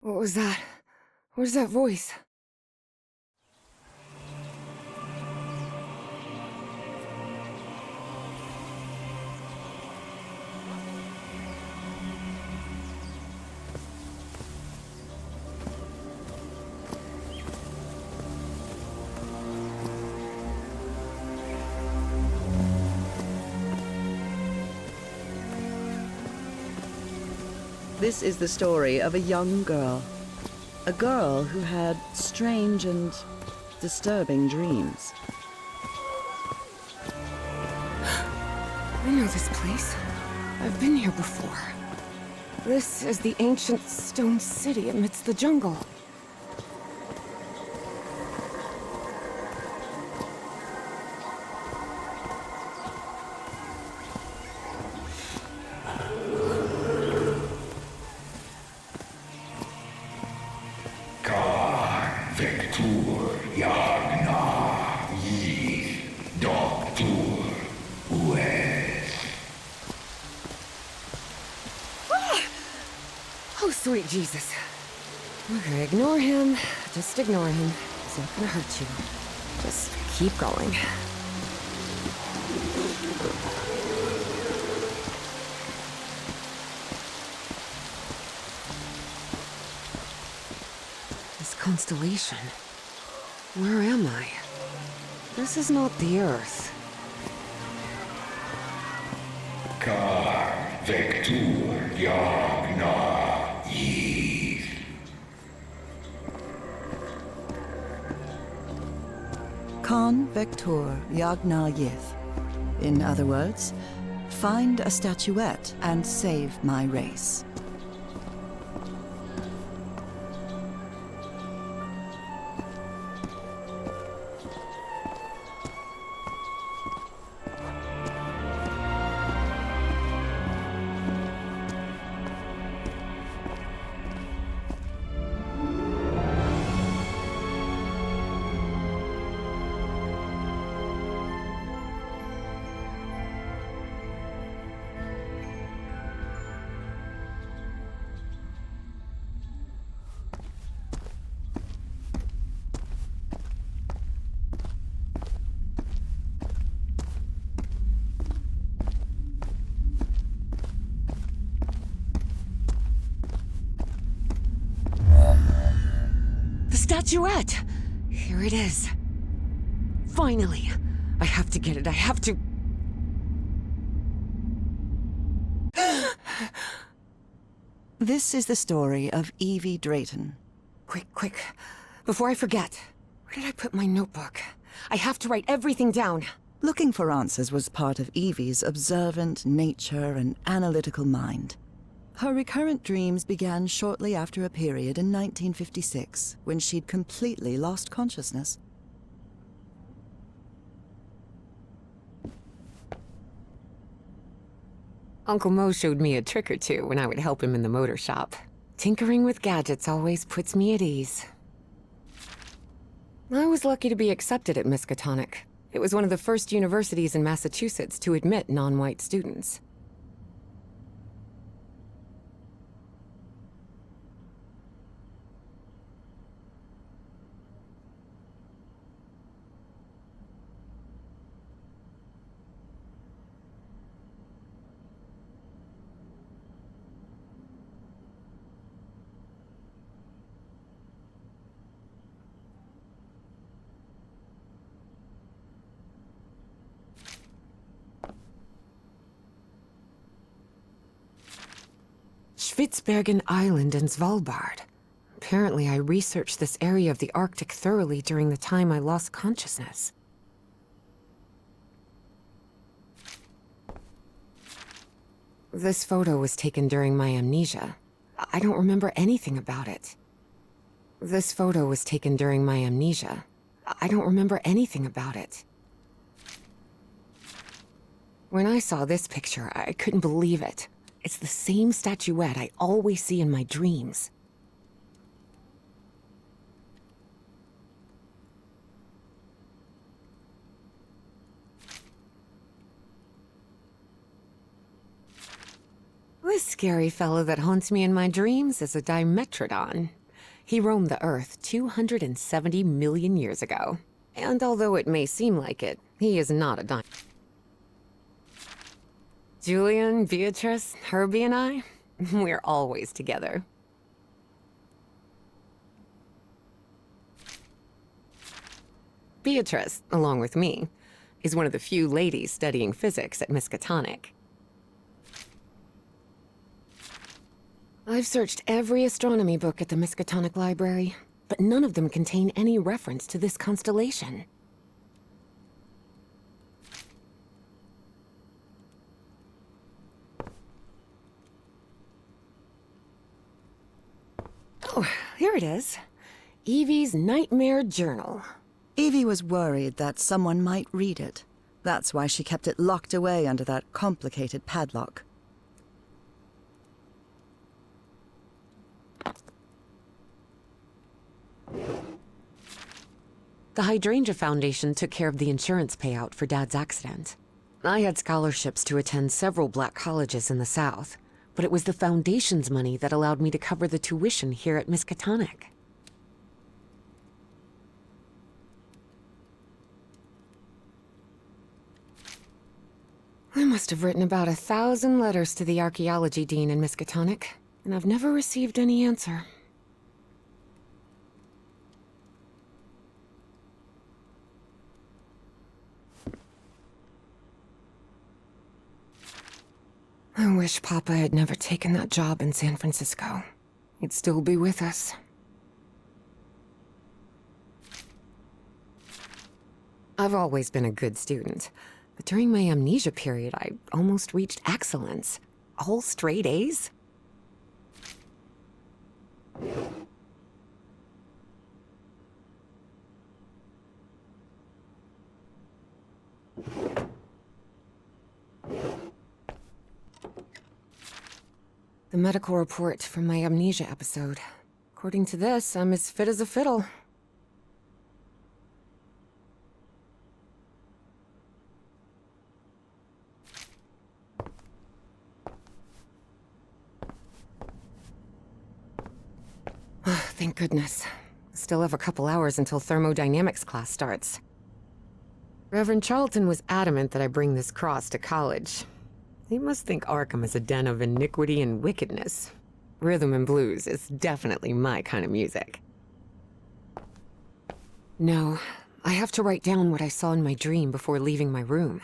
What was that? Where's that voice? This is the story of a young girl. A girl who had strange and disturbing dreams. I know this place. I've been here before. This is the ancient stone city amidst the jungle. Oh, sweet Jesus. Okay, ignore him. Just ignore him. He's not gonna hurt you. Just keep going. This constellation. Where am I? This is not the Earth. Con Vector Yagna Yith. In other words, find a statuette and save my race. The statuette! Here it is. Finally! I have to get it, I have to... This is the story of Evie Drayton. Quick. Before I forget. Where did I put my notebook? I have to write everything down. Looking for answers was part of Evie's observant nature and analytical mind. Her recurrent dreams began shortly after a period in 1956, when she'd completely lost consciousness. Uncle Mo showed me a trick or two when I would help him in the motor shop. Tinkering with gadgets always puts me at ease. I was lucky to be accepted at Miskatonic. It was one of the first universities in Massachusetts to admit non-white students. Spitsbergen Island and Svalbard. Apparently, I researched this area of the Arctic thoroughly during the time I lost consciousness. This photo was taken during my amnesia. I don't remember anything about it. This photo was taken during my amnesia. I don't remember anything about it. When I saw this picture, I couldn't believe it. It's the same statuette I always see in my dreams. scary fellow that haunts me in my dreams is a Dimetrodon. He roamed the Earth 270 million years ago. And although it may seem like it, he is not a Julian, Beatrice, Herbie, and I, we're always together. Beatrice, along with me, is one of the few ladies studying physics at Miskatonic. I've searched every astronomy book at the Miskatonic Library, but none of them contain any reference to this constellation. Oh, here it is. Evie's Nightmare Journal. Evie was worried that someone might read it. That's why she kept it locked away under that complicated padlock. The Hydrangea Foundation took care of the insurance payout for Dad's accident. I had scholarships to attend several black colleges in the South, but it was the Foundation's money that allowed me to cover the tuition here at Miskatonic. I must have written about 1,000 letters to the archaeology dean in Miskatonic, and I've never received any answer. I wish Papa had never taken that job in San Francisco. He'd still be with us. I've always been a good student, but during my amnesia period, I almost reached excellence. All straight A's? The medical report from my amnesia episode. According to this, I'm as fit as a fiddle. Thank goodness. Still have a couple hours until thermodynamics class starts. Reverend Charlton was adamant that I bring this cross to college. He must think Arkham is a den of iniquity and wickedness. Rhythm and blues is definitely my kind of music. No, I have to write down what I saw in my dream before leaving my room.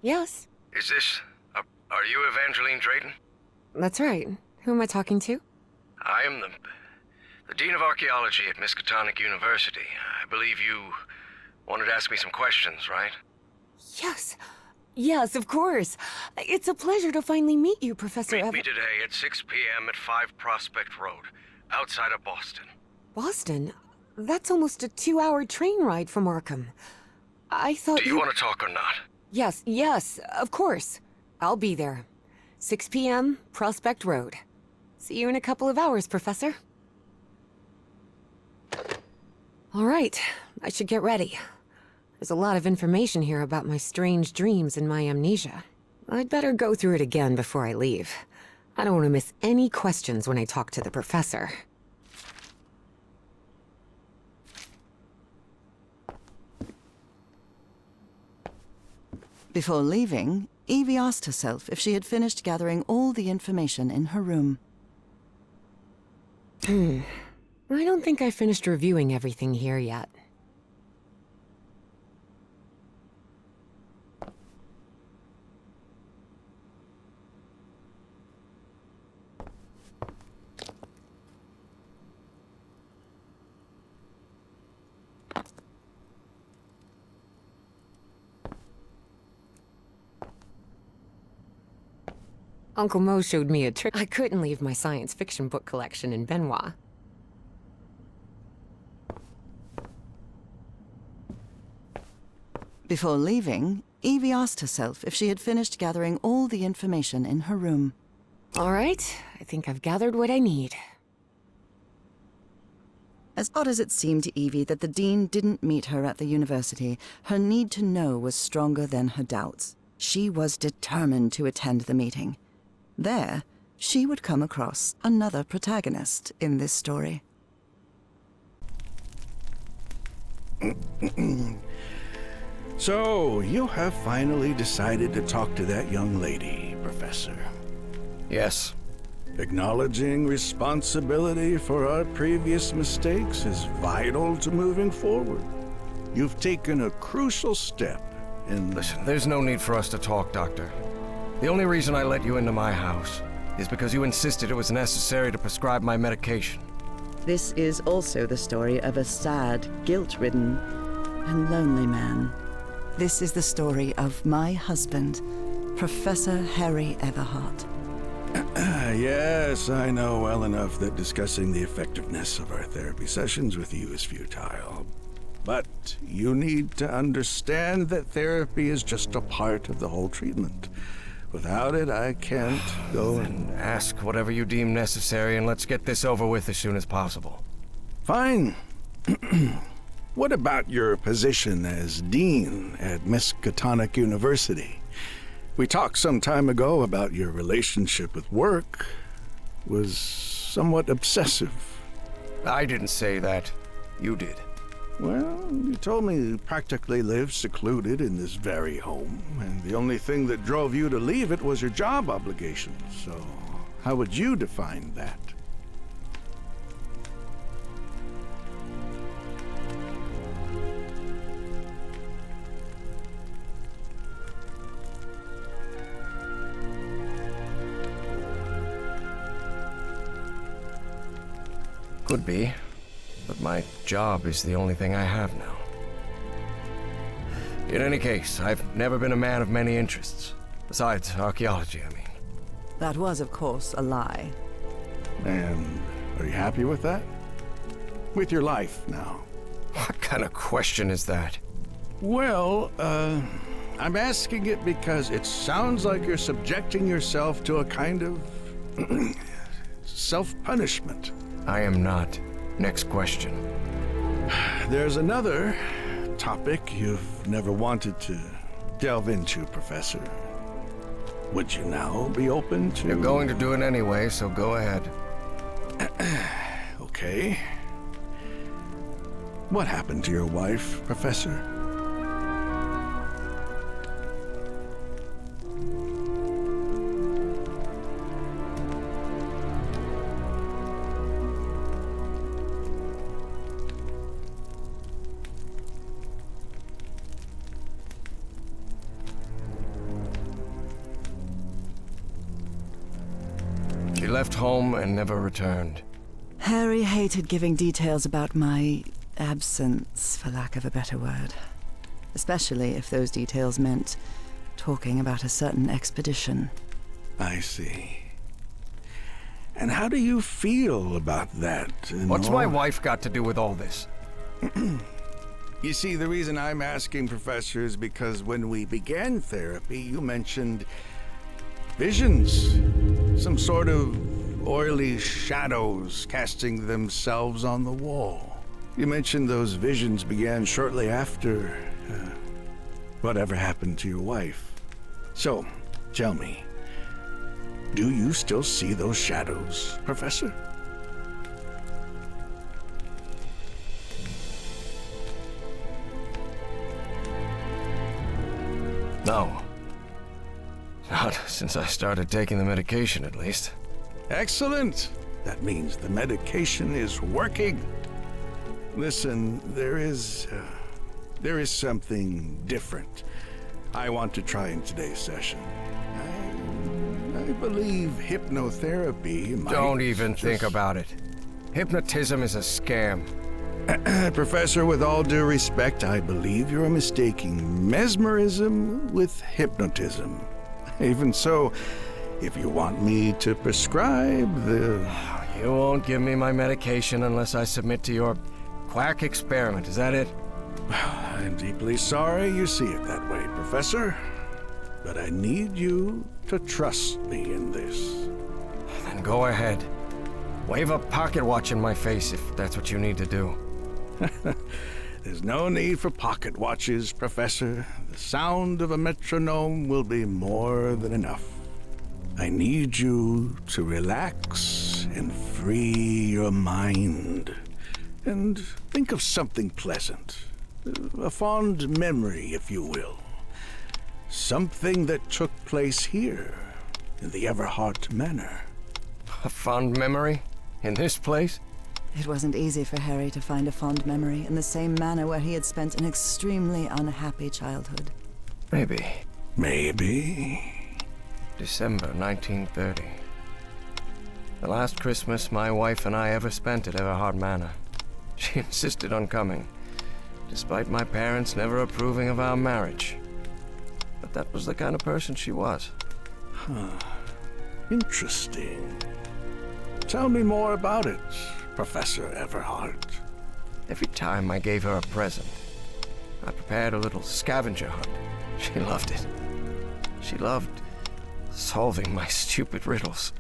Yes, Is this... are you Evangeline Drayton? that's right. Who am I talking to? I am the Dean of Archaeology at Miskatonic University. I believe you wanted to ask me some questions, right? Yes. Yes, of course. It's a pleasure to finally meet you, Professor Meet me today at 6 p.m. at 5 Prospect Road, outside of Boston. Boston? That's almost a 2-hour train ride from Arkham. I thought Do you want to talk or not? Yes, of course. I'll be there. 6 p.m., Prospect Road. See you in a couple of hours, Professor. All right, I should get ready. There's a lot of information here about my strange dreams and my amnesia. I'd better go through it again before I leave. I don't want to miss any questions when I talk to the professor. Before leaving, Evie asked herself if she had finished gathering all the information in her room. I don't think I finished reviewing everything here yet. Uncle Mo showed me a trick. I couldn't leave my science fiction book collection in Benoit. Before leaving, Evie asked herself if she had finished gathering all the information in her room. All right, I think I've gathered what I need. As odd as it seemed to Evie that the Dean didn't meet her at the university, her need to know was stronger than her doubts. She was determined to attend the meeting. There, she would come across another protagonist in this story. So, you have finally decided to talk to that young lady, Professor. Yes. Acknowledging responsibility for our previous mistakes is vital to moving forward. You've taken a crucial step in... Listen, there's no need for us to talk, Doctor. The only reason I let you into my house is because you insisted it was necessary to prescribe my medication. This is also the story of a sad, guilt-ridden, and lonely man. This is the story of my husband, Professor Harry Everhart. Yes, I know well enough that discussing the effectiveness of our therapy sessions with you is futile. But you need to understand that therapy is just a part of the whole treatment. Without it, I can't go and... Ask whatever you deem necessary and let's get this over with as soon as possible. Fine. What about your position as Dean at Miskatonic University? We talked some time ago about your relationship with work was somewhat obsessive. I didn't say that. You did. Well, you told me you practically lived secluded in this very home, and the only thing that drove you to leave it was your job obligations. So, how would you define that? Could be, but my job is the only thing I have now. In any case, I've never been a man of many interests. Besides archaeology, I mean. That was, of course, a lie. And are you happy with that? With your life now? What kind of question is that? Well, I'm asking it because it sounds like you're subjecting yourself to a kind of self-punishment. I am not. Next question. There's another topic you've never wanted to delve into, Professor. Would you now be open to... You're going to do it anyway, so go ahead. Okay. What happened to your wife, Professor? She left home and never returned. Harry hated giving details about my absence, for lack of a better word. Especially if those details meant talking about a certain expedition. I see. And how do you feel about that? What's my wife got to do with all this? You see, the reason I'm asking, Professor, is because when we began therapy, you mentioned visions. Some sort of oily shadows casting themselves on the wall. You mentioned those visions began shortly after whatever happened to your wife. So, tell me, do you still see those shadows, Professor? No. Not since I started taking the medication, at least. Excellent! That means the medication is working. Listen, there is something different I want to try in today's session. I believe hypnotherapy might... Don't even think about it. Hypnotism is a scam. Professor, with all due respect, I believe you're mistaking mesmerism with hypnotism. Even so, If you want me to prescribe the... You won't give me my medication unless I submit to your quack experiment, is that it? I'm deeply sorry you see it that way, Professor. But I need you to trust me in this. Then go ahead. Wave a pocket watch in my face if that's what you need to do. There's no need for pocket watches, Professor. The sound of a metronome will be more than enough. I need you to relax and free your mind. And think of something pleasant. A fond memory, if you will. Something that took place here, in the Everhart Manor. A fond memory? In this place? It wasn't easy for Harry to find a fond memory in the same manor where he had spent an extremely unhappy childhood. Maybe. Maybe. December 1930. The last Christmas my wife and I ever spent at Everhart Manor. She insisted on coming, despite my parents never approving of our marriage. But that was the kind of person she was. Interesting. Tell me more about it, Professor Everhart. Every time I gave her a present, I prepared a little scavenger hunt. She loved it. She loved solving my stupid riddles.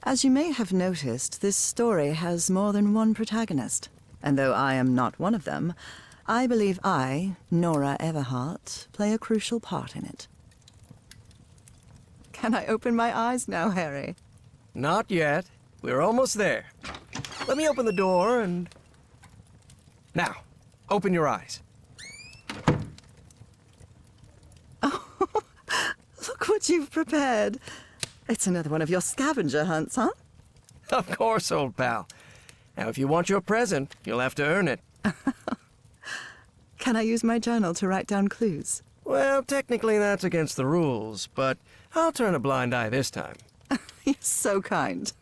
As you may have noticed, this story has more than one protagonist. And though I am not one of them, I believe I, Nora Everhart, play a crucial part in it. Can I open my eyes now, Harry? Not yet. We're almost there. Let me open the door and... Now, open your eyes. Look what you've prepared. It's another one of your scavenger hunts, huh? Of course, old pal. Now, if you want your present, you'll have to earn it. Can I use my journal to write down clues? Well, technically that's against the rules, but I'll turn a blind eye this time. You're so kind.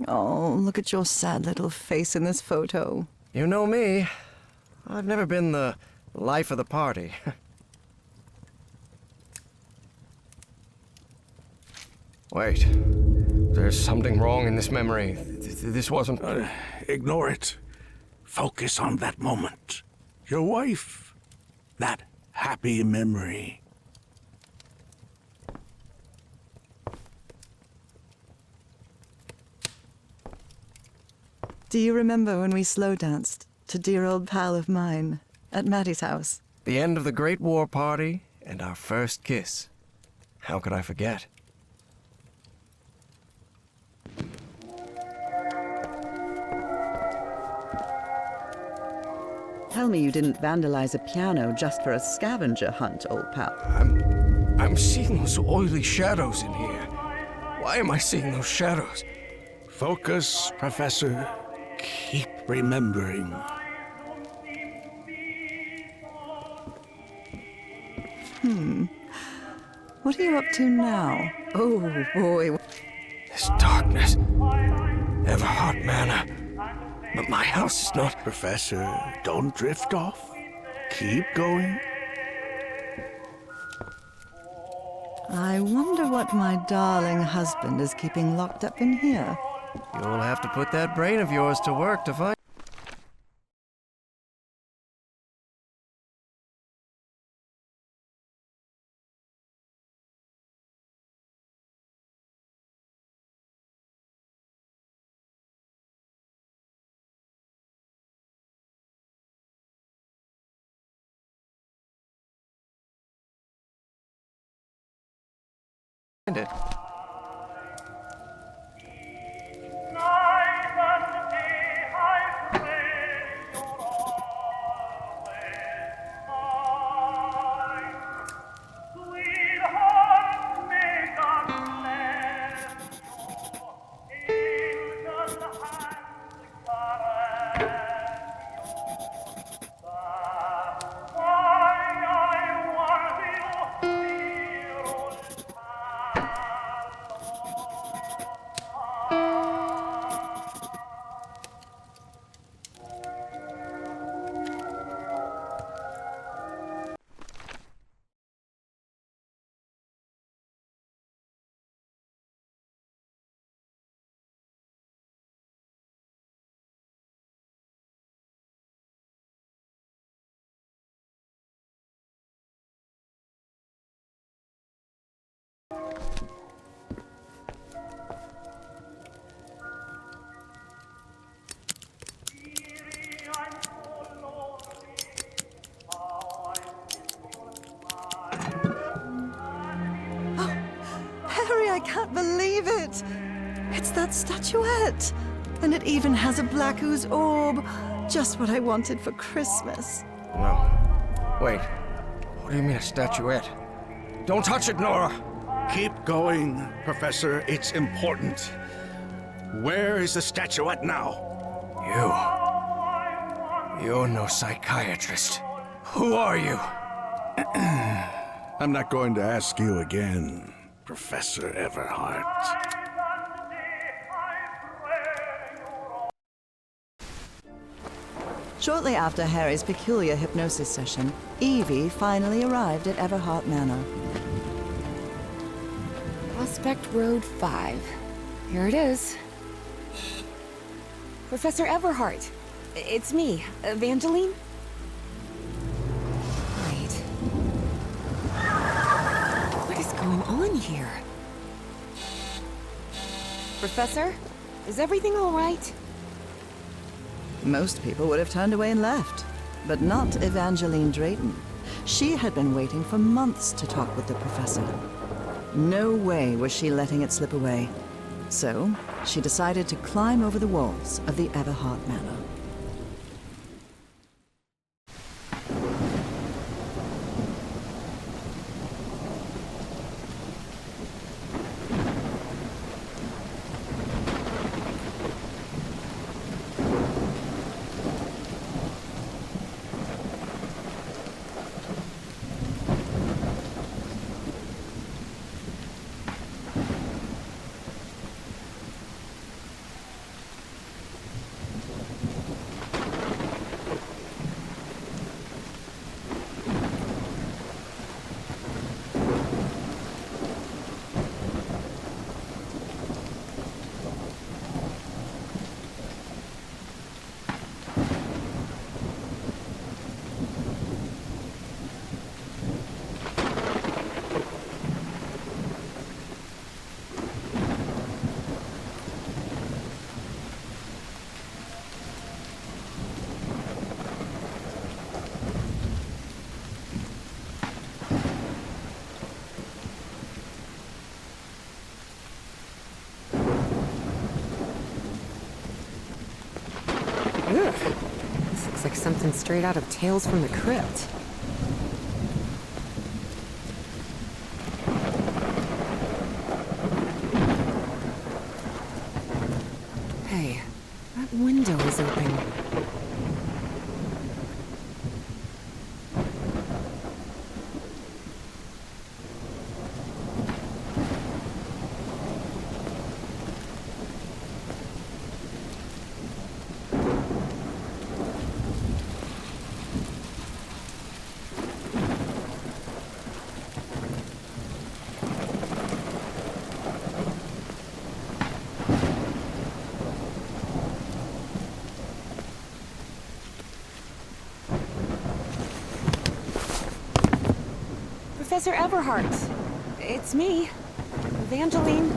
Oh, look at your sad little face in this photo. You know me. I've never been the life of the party. Wait. There's something wrong in this memory. This wasn't... Ignore it. Focus on that moment. Your wife. That happy memory. Do you remember when we slow danced to Dear Old Pal of Mine at Maddie's house? The end of the Great War Party and our first kiss. How could I forget? Tell me you didn't vandalize a piano just for a scavenger hunt, old pal. I'm seeing those oily shadows in here. Why am I seeing those shadows? Focus, Professor. Keep remembering. What are you up to now? Oh, boy. This darkness. Everhart Manor. But my house is not... Professor, don't drift off. Keep going. I wonder what my darling husband is keeping locked up in here. You'll have to put that brain of yours to work to find... it. Harry, I can't believe it! It's that statuette! And it even has a black ooze orb. Just what I wanted for Christmas. No. Wait. What do you mean a statuette? Don't touch it, Nora! Keep going, Professor. It's important. Where is the statuette now? You're no psychiatrist. Who are you? I'm not going to ask you again, Professor Everhart. Shortly after Harry's peculiar hypnosis session, Evie finally arrived at Everhart Manor. Prospect Road 5. Here it is. Professor Everhart. It's me, Evangeline. Wait. What is going on here? Professor? Is everything all right? Most people would have turned away and left, but not Evangeline Drayton. She had been waiting for months to talk with the professor. No way was she letting it slip away. So, she decided to climb over the walls of the Everhart Manor. Ugh. This looks like something straight out of Tales from the Crypt. Hey, that window is open. Professor Everhart. It's me, Evangeline.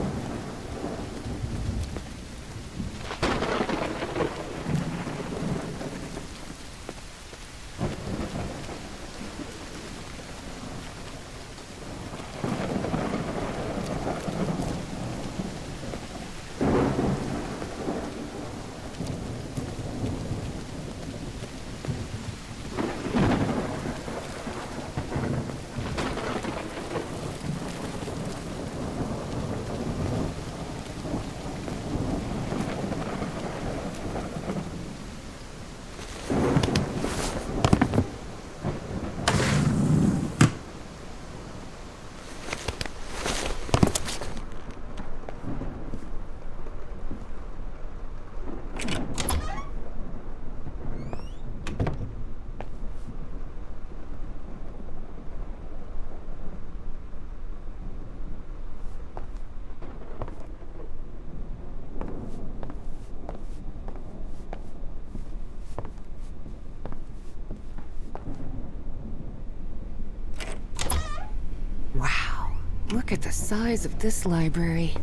Look at the size of this library.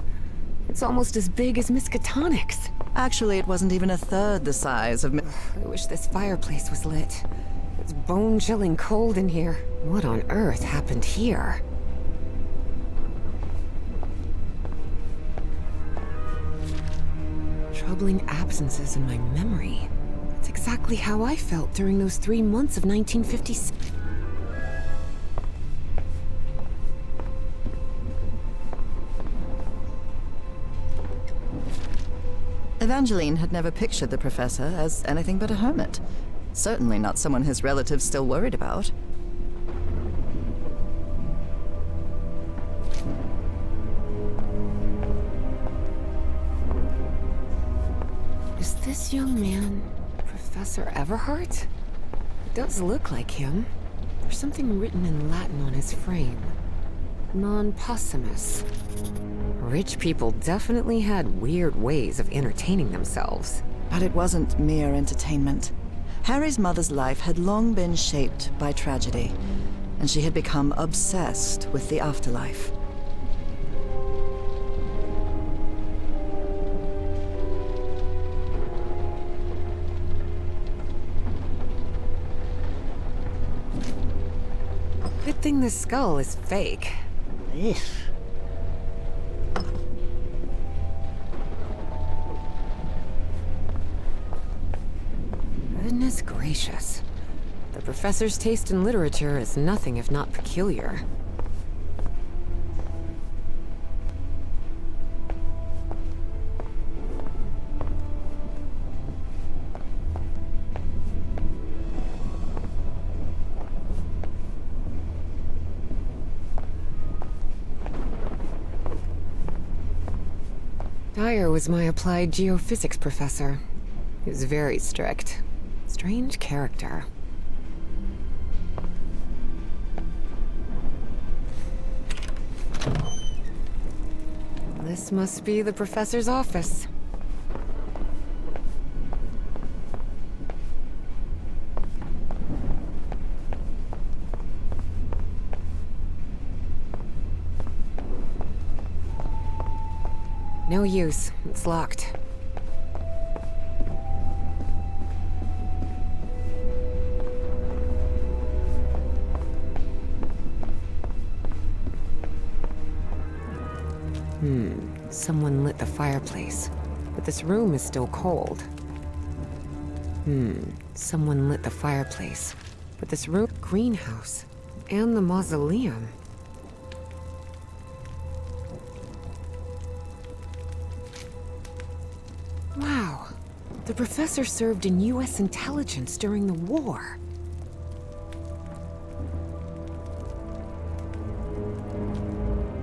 It's almost as big as Miskatonic's. Actually, it wasn't even a third the size of... I wish this fireplace was lit. It's bone-chilling cold in here. What on earth happened here? Troubling absences in my memory. It's exactly how I felt during those 3 months of 1956. Evangeline had never pictured the professor as anything but a hermit. Certainly not someone his relatives still worried about. Is this young man Professor Everhart? It does look like him. There's something written in Latin on his frame. Non possumus. Rich people definitely had weird ways of entertaining themselves. But it wasn't mere entertainment. Harry's mother's life had long been shaped by tragedy, and she had become obsessed with the afterlife. Good thing the skull is fake. Ugh. Goodness gracious. The professor's taste in literature is nothing if not peculiar. Dyer was my applied geophysics professor. He was very strict. Strange character. This must be the professor's office. No use. It's locked. Someone lit the fireplace, but this room is still cold. Someone lit the fireplace, but this room... Greenhouse, and the mausoleum. Wow, the professor served in U.S. intelligence during the war.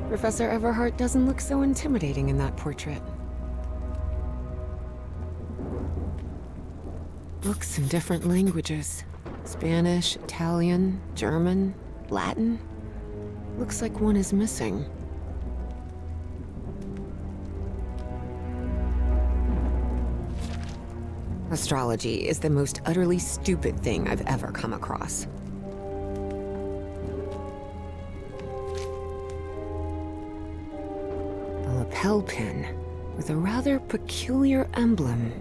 Professor Everhart doesn't look so intimidating in that portrait. Books in different languages. Spanish, Italian, German, Latin. Looks like one is missing. Astrology is the most utterly stupid thing I've ever come across. Lapel pin with a rather peculiar emblem.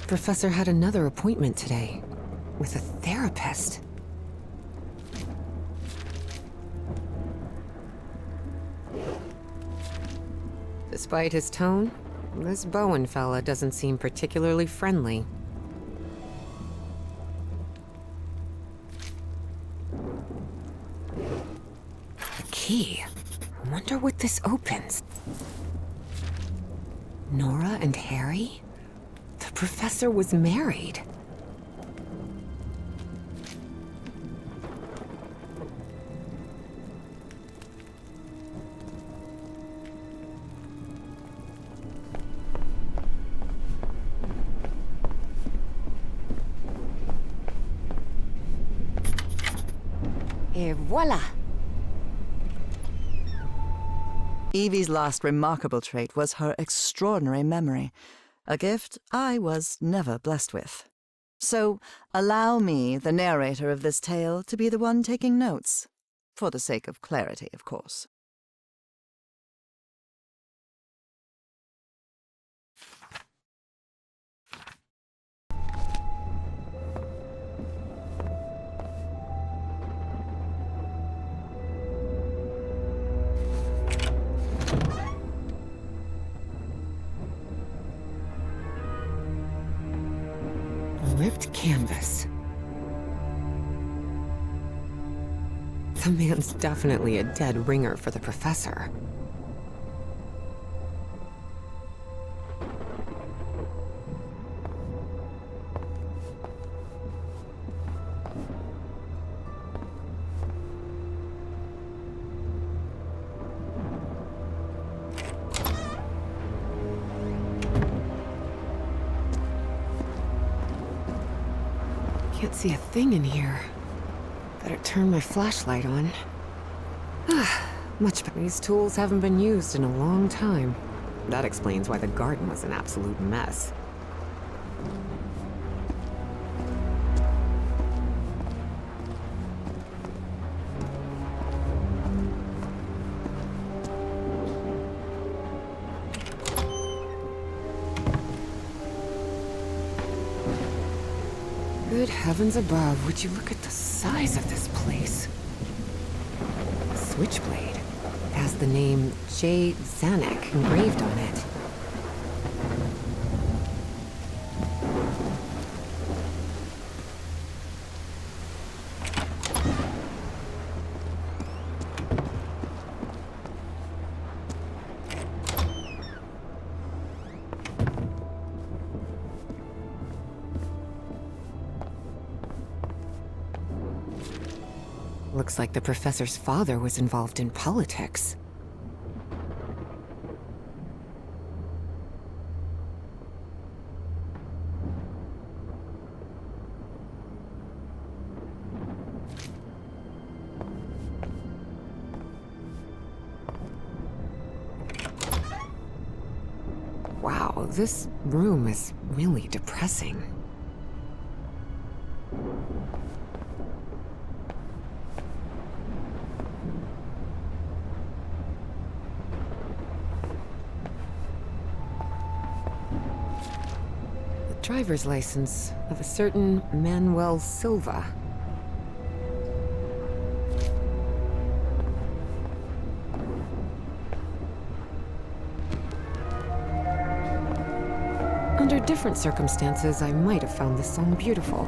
Professor had another appointment today with a therapist. Despite his tone, this Bowen fella doesn't seem particularly friendly. A key. I wonder what this opens. Nora and Harry? The professor was married. Et voila! Evie's last remarkable trait was her extraordinary memory, a gift I was never blessed with. So allow me, the narrator of this tale, to be the one taking notes. For the sake of clarity, of course. Ripped canvas. The man's definitely a dead ringer for the professor. Can't see a thing in here. Better turn my flashlight on. Much better. These tools haven't been used in a long time. That explains why the garden was an absolute mess. Good heavens above, would you look at the size of this place? A switchblade. It has the name J. Zanuck engraved on it. Looks like the professor's father was involved in politics. Wow, this room is really depressing. Driver's license of a certain Manuel Silva. Under different circumstances, I might have found this song beautiful,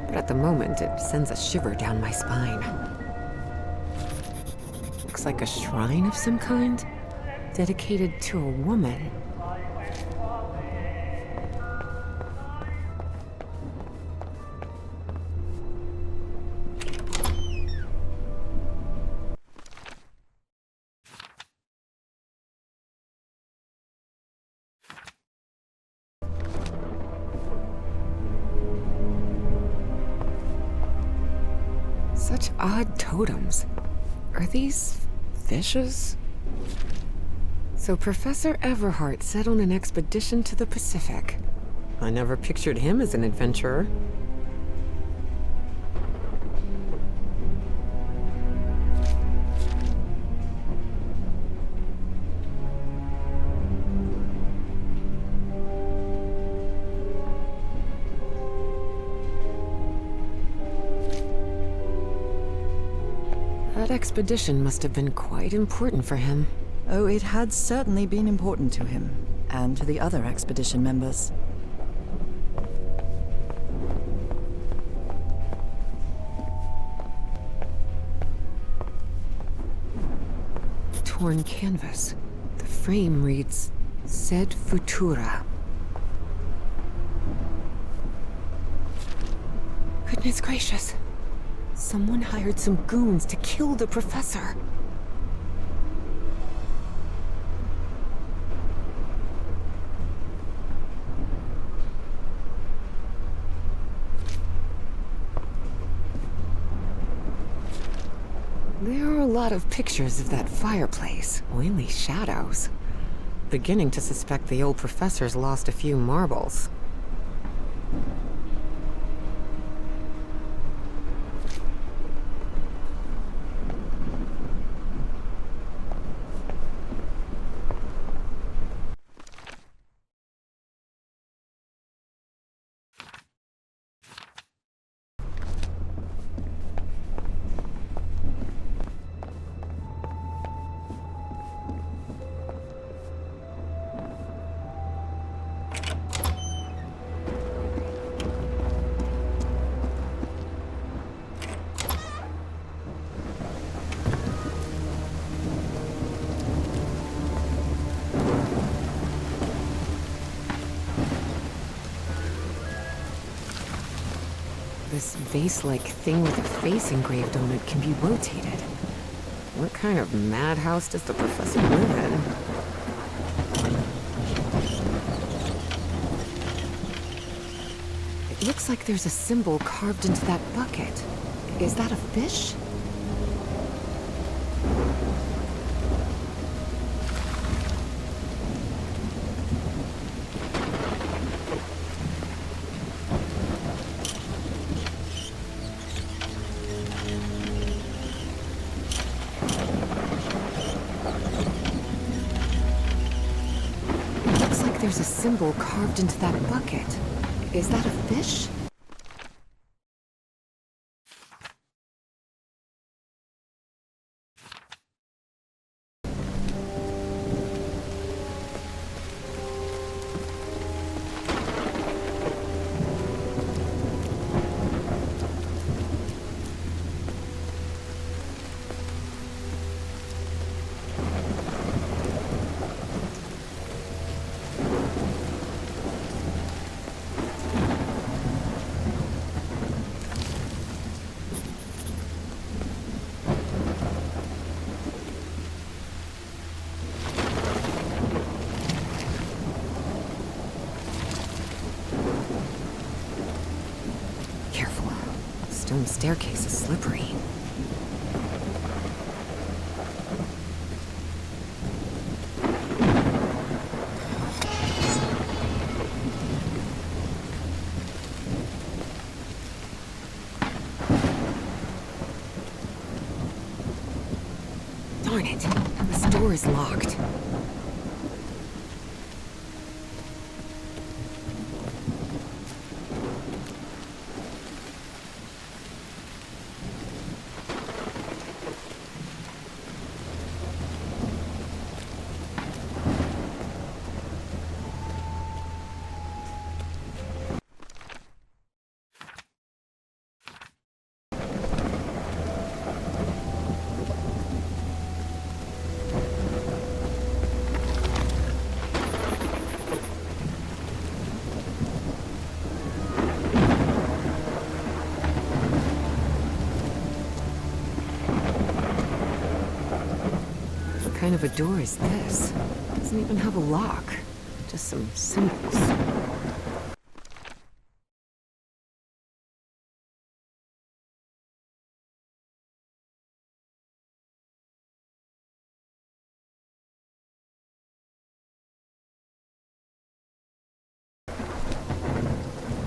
but at the moment, it sends a shiver down my spine. Looks like a shrine of some kind, dedicated to a woman. Such odd totems. Are these fishes? So Professor Everhart set on an expedition to the Pacific. I never pictured him as an adventurer. That expedition must have been quite important for him. Oh, it had certainly been important to him, and to the other expedition members. Torn canvas. The frame reads, Sed Futura. Goodness gracious. Someone hired some goons to kill the professor. There are a a lot of pictures of that fireplace. Oily shadows. Beginning to suspect the old professor's lost a few marbles. This vase-like thing with a face engraved on it can be rotated. What kind of madhouse does the professor live in? It looks like there's a symbol carved into that bucket. Is that a fish? There's a symbol carved into that bucket. Is that a fish? Stone staircase is slippery. Darn it, this door is locked. What kind of a door is this? Doesn't even have a lock. Just some symbols.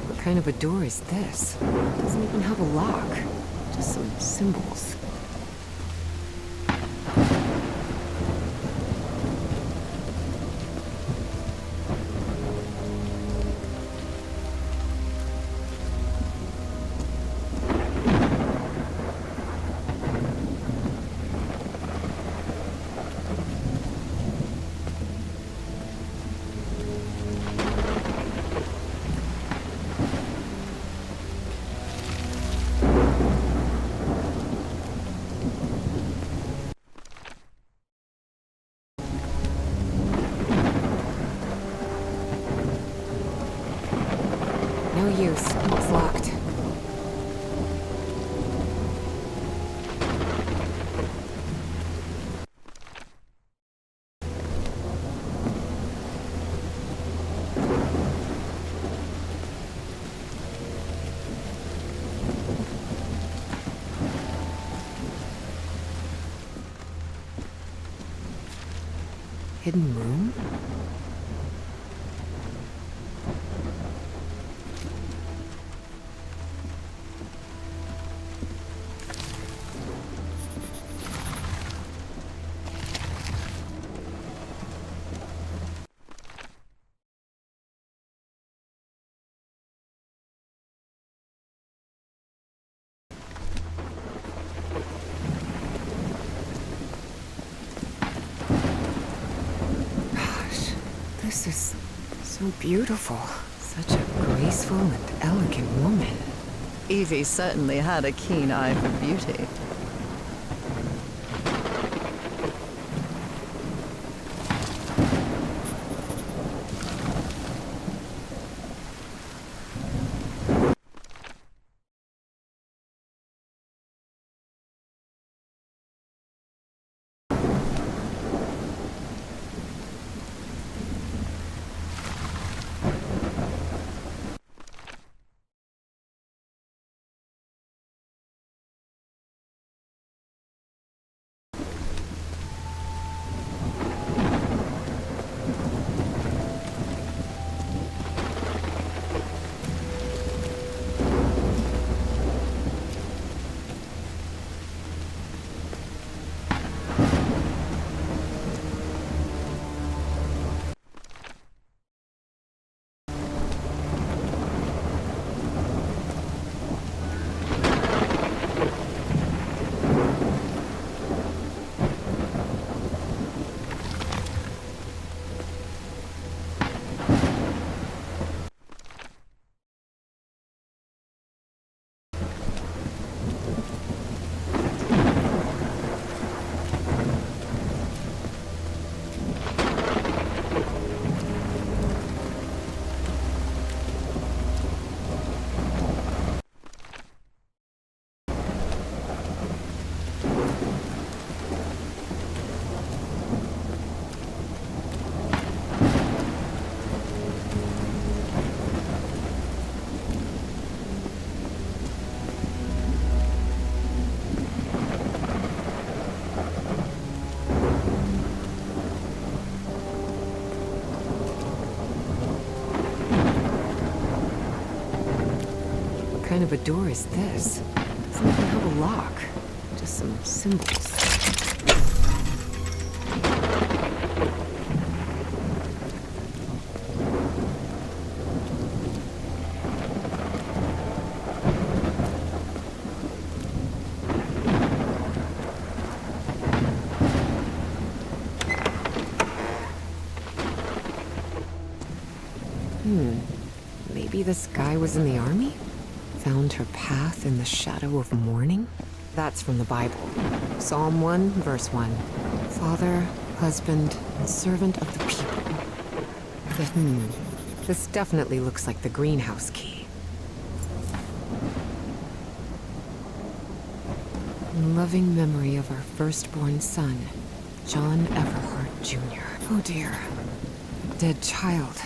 What kind of a door is this? Doesn't even have a lock. Just some symbols. No use. It's locked. hidden room? Gosh, this is so beautiful. Such a graceful and elegant woman. Evie certainly had a keen eye for beauty. What kind of a door is this? Doesn't even have a lock. Just some symbols. Maybe this guy was in the army? Found her path in the shadow of mourning? That's from the Bible. Psalm 1, verse 1. Father, husband, and servant of the people. This definitely looks like the greenhouse key. In loving memory of our firstborn son, John Everhart Jr. Oh dear. A dead child.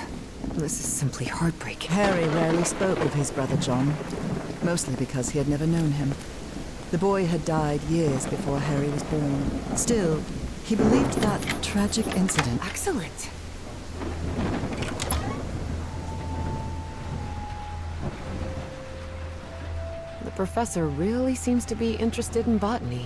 This is simply heartbreaking. Harry rarely spoke of his brother John, mostly because he had never known him. The boy had died years before Harry was born. Still, he believed that tragic incident. Excellent. The professor really seems to be interested in botany.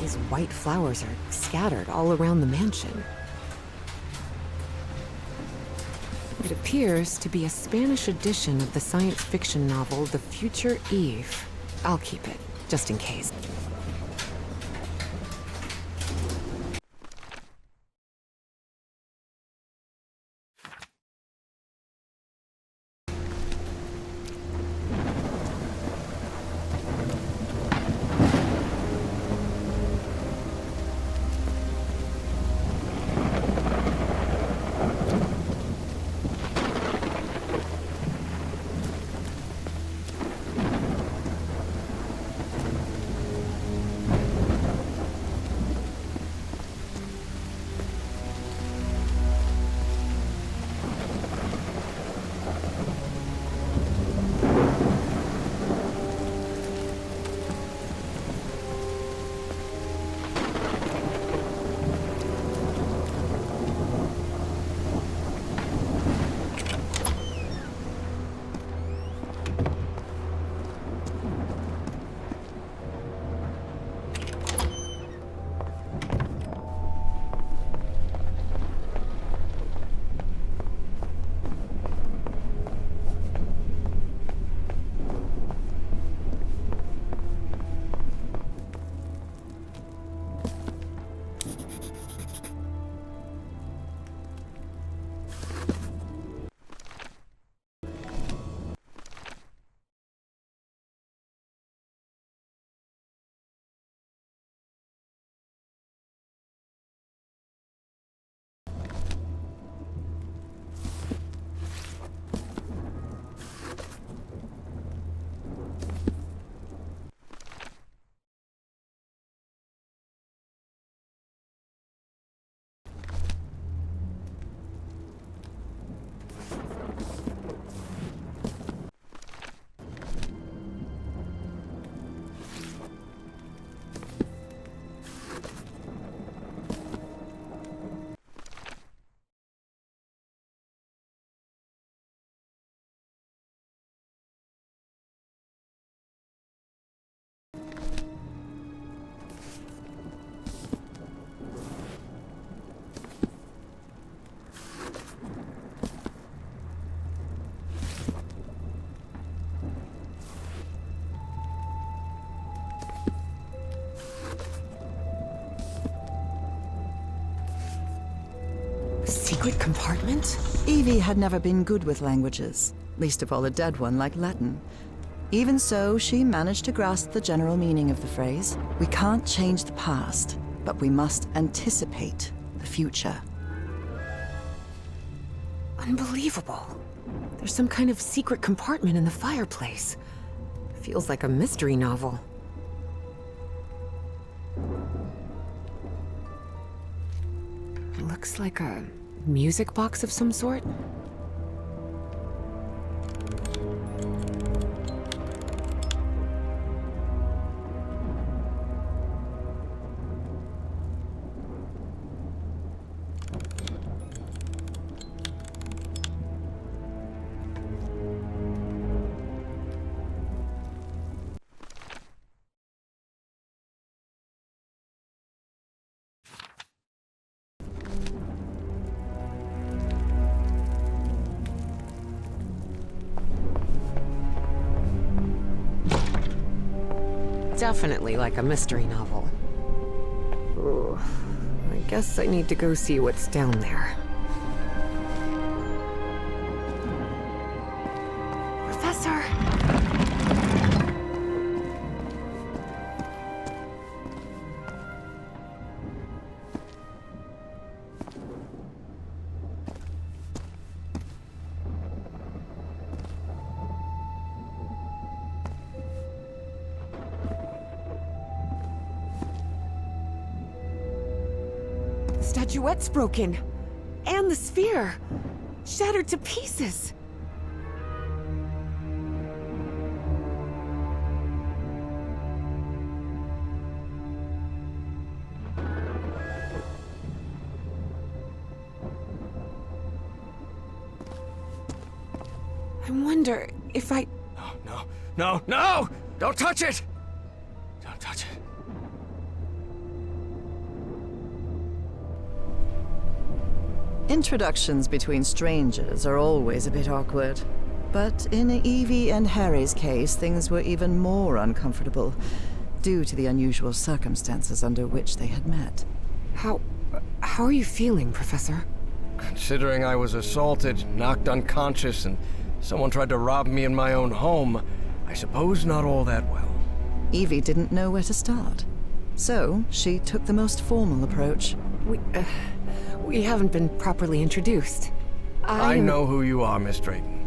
These white flowers are scattered all around the mansion. It appears to be a Spanish edition of the science fiction novel The Future Eve. I'll keep it, just in case. secret compartment? Evie had never been good with languages, least of all a dead one like Latin. Even so, she managed to grasp the general meaning of the phrase. We can't change the past, but we must anticipate the future. Unbelievable. There's some kind of secret compartment in the fireplace. Feels like a mystery novel. Looks like a music box of some sort. Definitely like a mystery novel. Ooh, I guess I need to go see what's down there. Professor! The statuette's broken. And the sphere. Shattered to pieces. I wonder if I... No! Don't touch it! Don't touch it. Introductions between strangers are always a bit awkward. But in Evie and Harry's case, things were even more uncomfortable, due to the unusual circumstances under which they had met. How are you feeling, Professor? Considering I was assaulted, knocked unconscious, and someone tried to rob me in my own home, I suppose not all that well. Evie didn't know where to start. So, she took the most formal approach. We haven't been properly introduced. I know who you are, Miss Drayton.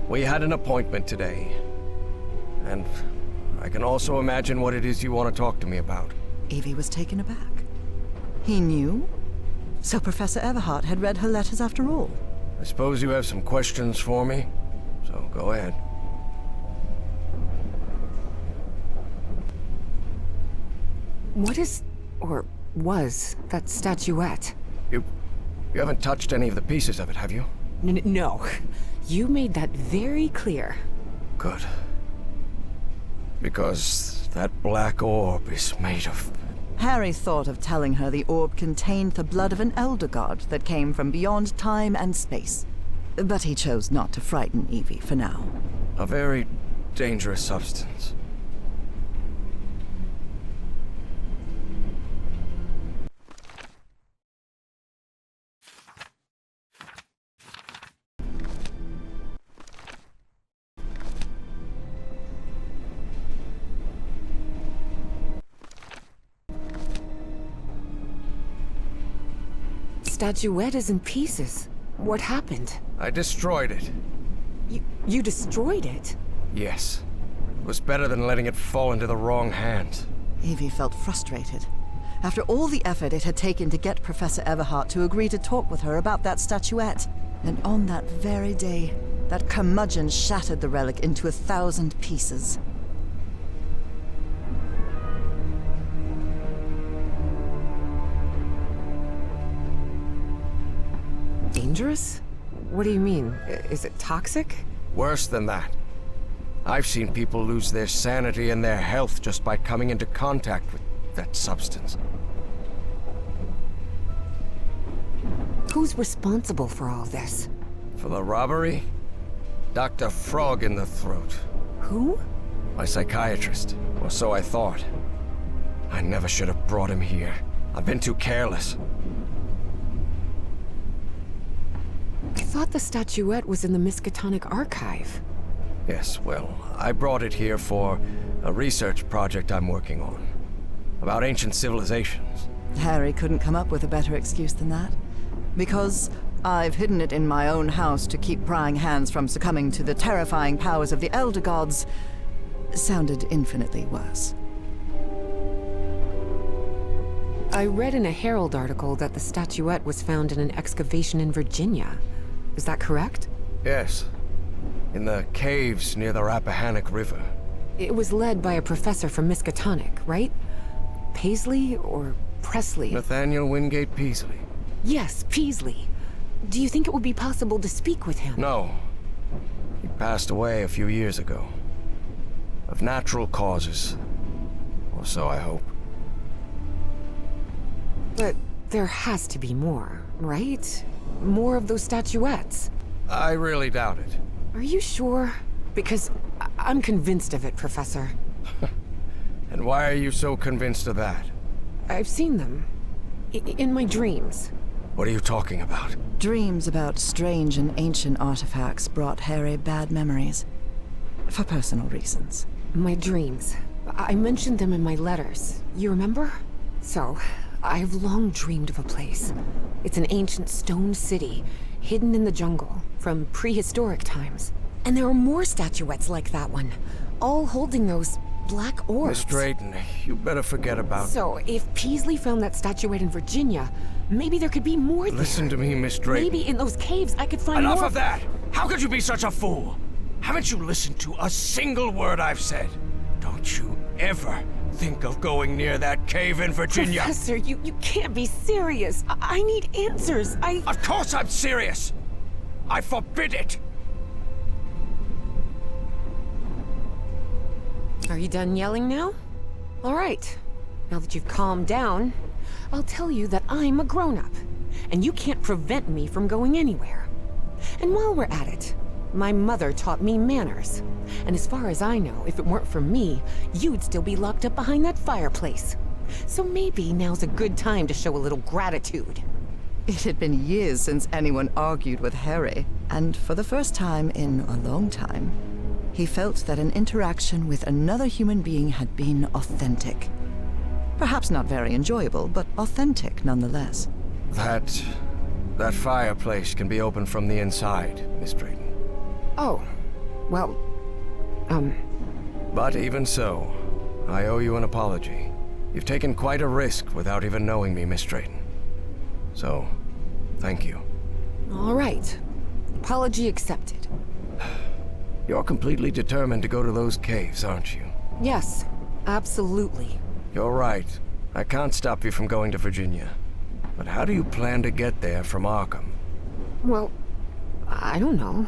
We had an appointment today. And I can also imagine what it is you want to talk to me about. Evie was taken aback. He knew? So Professor Everhart had read her letters after all? I suppose you have some questions for me, so go ahead. What is, or was, that statuette? You haven't touched any of the pieces of it, have you? No. You made that very clear. Good. Because that black orb is made of... Harry thought of telling her the orb contained the blood of an elder god that came from beyond time and space. But he chose not to frighten Evie for now. a very dangerous substance. Statuette is in pieces. What happened? I destroyed it. You destroyed it? Yes. It was better than letting it fall into the wrong hands. Evie felt frustrated. After all the effort it had taken to get Professor Everhart to agree to talk with her about that statuette, and on that very day, that curmudgeon shattered the relic into 1,000 pieces. Dangerous? What do you mean? Is it toxic? Worse than that. I've seen people lose their sanity and their health just by coming into contact with that substance. Who's responsible for all this? For the robbery? Dr. Frog in the throat. Who? My psychiatrist. Or so I thought. I never should have brought him here. I've been too careless. thought the statuette was in the Miskatonic archive. Yes, well, I brought it here for a research project I'm working on. About ancient civilizations. Harry couldn't come up with a better excuse than that. Because I've hidden it in my own house to keep prying hands from succumbing to the terrifying powers of the Elder Gods sounded infinitely worse. I read in a Herald article that the statuette was found in an excavation in Virginia. Is that correct? Yes. In the caves near the Rappahannock River. It was led by a professor from Miskatonic, right? Paisley or Presley? Nathaniel Wingate Peasley. Yes, Peasley. Do you think it would be possible to speak with him? No. He passed away a few years ago. Of natural causes. Or so I hope. But there has to be more, right? More of those statuettes. I really doubt it. Are you sure? Because I'm convinced of it, Professor. And why are you so convinced of that? I've seen them. In my dreams. What are you talking about? Dreams about strange and ancient artifacts brought Harry bad memories. For personal reasons. My dreams. I mentioned them in my letters. You remember? So, I've long dreamed of a place. It's an ancient stone city, hidden in the jungle, from prehistoric times. And there are more statuettes like that one, all holding those black orbs. Miss Drayton, you better forget about... So, if Peasley found that statuette in Virginia, maybe there could be more there. Listen to me, Miss Drayton. Maybe in those caves I could find more... Enough of that! How could you be such a fool? Haven't you listened to a single word I've said? Don't you ever think of going near that cave in Virginia. Professor, you can't be serious. I need answers. Of course I'm serious! I forbid it! Are you done yelling now? All right. Now that you've calmed down, I'll tell you that I'm a grown-up, and you can't prevent me from going anywhere. And while we're at it, my mother taught me manners. And as far as I know, if it weren't for me, you'd still be locked up behind that fireplace. So maybe now's a good time to show a little gratitude. It had been years since anyone argued with Harry, and for the first time in a long time, he felt that an interaction with another human being had been authentic. Perhaps not very enjoyable, but authentic nonetheless. That fireplace can be opened from the inside, Miss Drayton. Oh, well, But even so, I owe you an apology. You've taken quite a risk without even knowing me, Miss Drayton. So, thank you. all right. Apology accepted. You're completely determined to go to those caves, aren't you? Yes, absolutely. You're right. I can't stop you from going to Virginia. But how do you plan to get there from Arkham? Well, I don't know.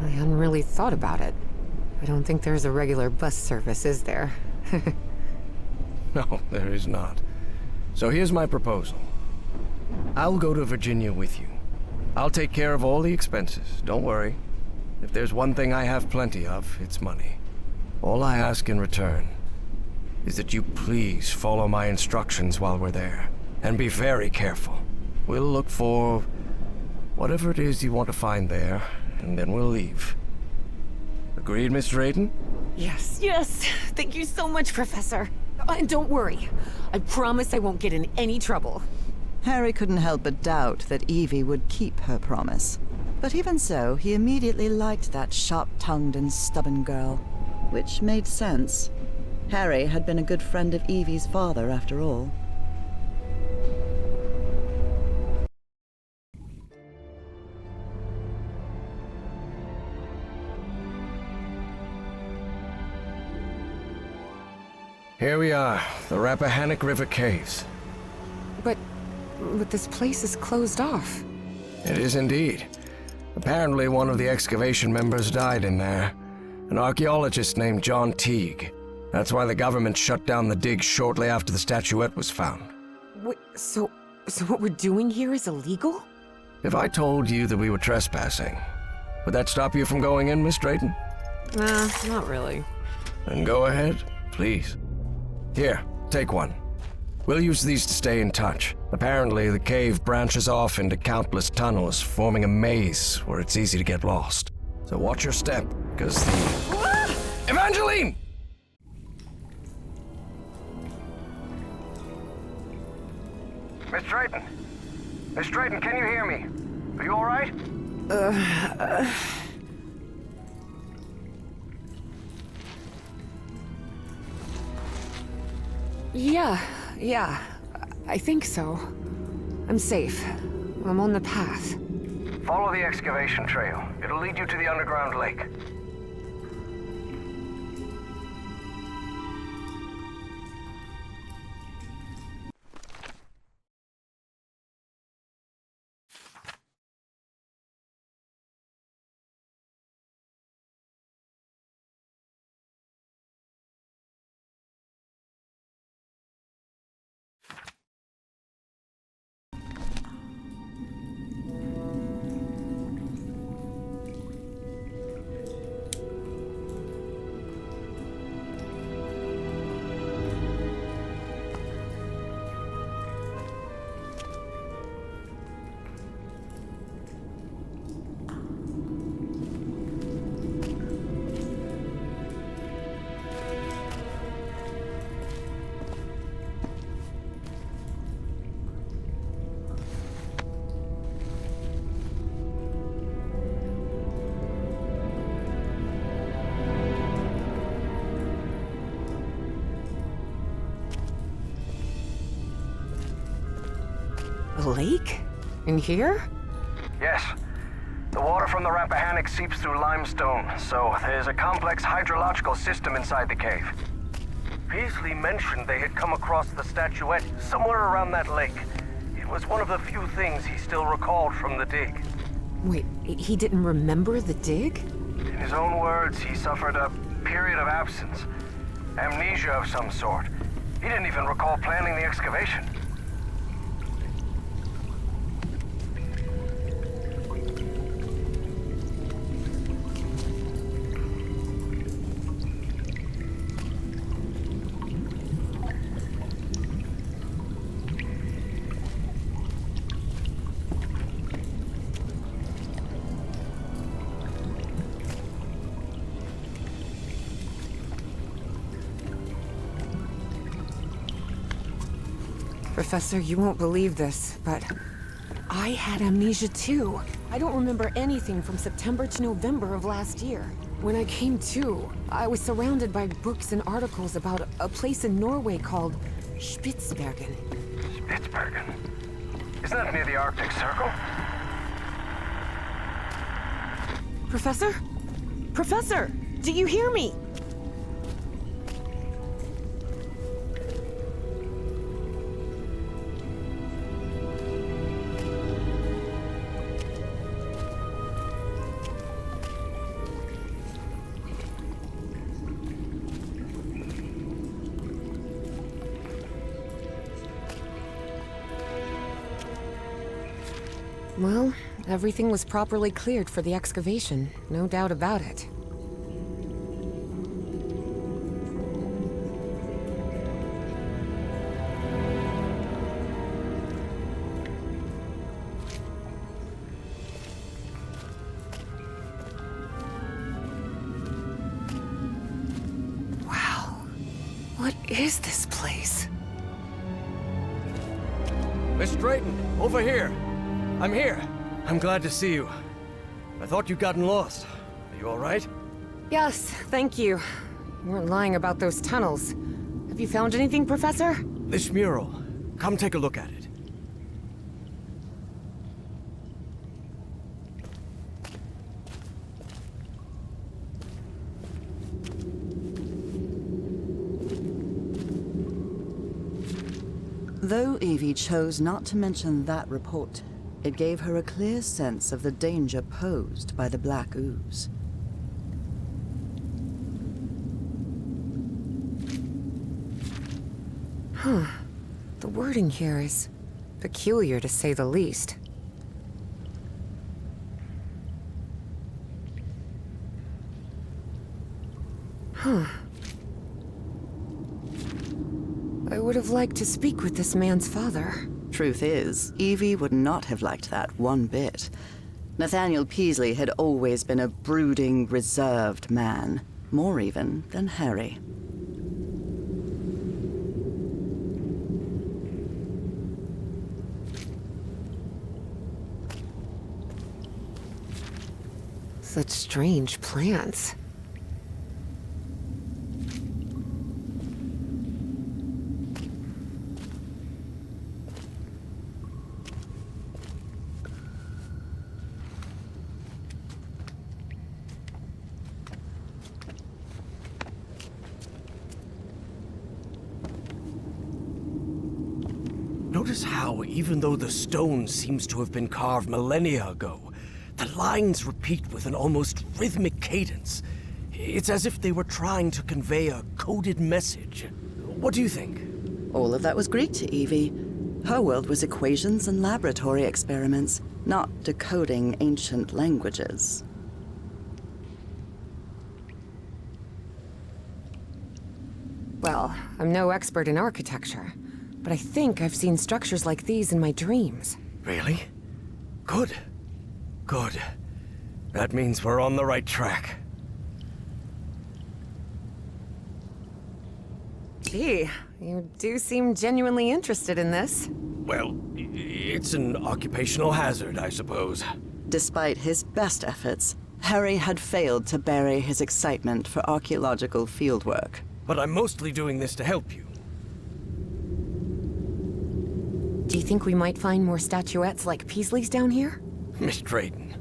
I hadn't really thought about it. I don't think there's a regular bus service, is there? No, there is not. So here's my proposal. I'll go to Virginia with you. I'll take care of all the expenses, don't worry. If there's one thing I have plenty of, it's money. All I ask in return is that you please follow my instructions while we're there. And be very careful. We'll look for whatever it is you want to find there, and then we'll leave. Agreed, Miss Drayton? Yes, yes. Thank you so much, Professor. And don't worry. I promise I won't get in any trouble. Harry couldn't help but doubt that Evie would keep her promise. But even so, he immediately liked that sharp-tongued and stubborn girl. Which made sense. Harry had been a good friend of Evie's father, after all. Here we are, the Rappahannock River Caves. But this place is closed off. It is indeed. Apparently one of the excavation members died in there. An archaeologist named John Teague. That's why the government shut down the dig shortly after the statuette was found. Wait, so what we're doing here is illegal? If I told you that we were trespassing, would that stop you from going in, Miss Drayton? Nah, not really. Then go ahead, please. Here, take one. We'll use these to stay in touch. Apparently, the cave branches off into countless tunnels, forming a maze where it's easy to get lost. So watch your step, because the... Evangeline! Miss Drayton? Miss Drayton, can you hear me? Are you alright? Yeah, I think so. I'm safe. I'm on the path. Follow the excavation trail. It'll lead you to the underground lake. A lake? In here? Yes. The water from the Rappahannock seeps through limestone, so there's a complex hydrological system inside the cave. Beasley mentioned they had come across the statuette somewhere around that lake. It was one of the few things he still recalled from the dig. Wait, he didn't remember the dig? In his own words, he suffered a period of absence. Amnesia of some sort. He didn't even recall planning the excavation. Professor, you won't believe this, but I had amnesia too. I don't remember anything from September to November of last year. When I came to, I was surrounded by books and articles about a place in Norway called Spitsbergen. Spitsbergen? Isn't that near the Arctic Circle? Professor? Professor! Do you hear me? Well, everything was properly cleared for the excavation, no doubt about it. Wow. What is this place? Miss Drayton, over here. I'm here. I'm glad to see you. I thought you'd gotten lost. Are you all right? Yes, thank you. You weren't lying about those tunnels. Have you found anything, Professor? This mural. Come take a look at it. Though Evie chose not to mention that report, it gave her a clear sense of the danger posed by the black ooze. The wording here is peculiar, to say the least. I would have liked to speak with this man's father. Truth is, Evie would not have liked that one bit. Nathaniel Peasley had always been a brooding, reserved man. More even than Harry. Such strange plants. Notice how, even though the stone seems to have been carved millennia ago, the lines repeat with an almost rhythmic cadence. It's as if they were trying to convey a coded message. What do you think? All of that was Greek to Evie. Her world was equations and laboratory experiments, not decoding ancient languages. Well, I'm no expert in architecture, but I think I've seen structures like these in my dreams. Really? Good. Good. That means we're on the right track. Gee, you do seem genuinely interested in this. Well, it's an occupational hazard, I suppose. Despite his best efforts, Harry had failed to bury his excitement for archaeological fieldwork. But I'm mostly doing this to help you. Do you think we might find more statuettes like Peasley's down here? Miss Drayton,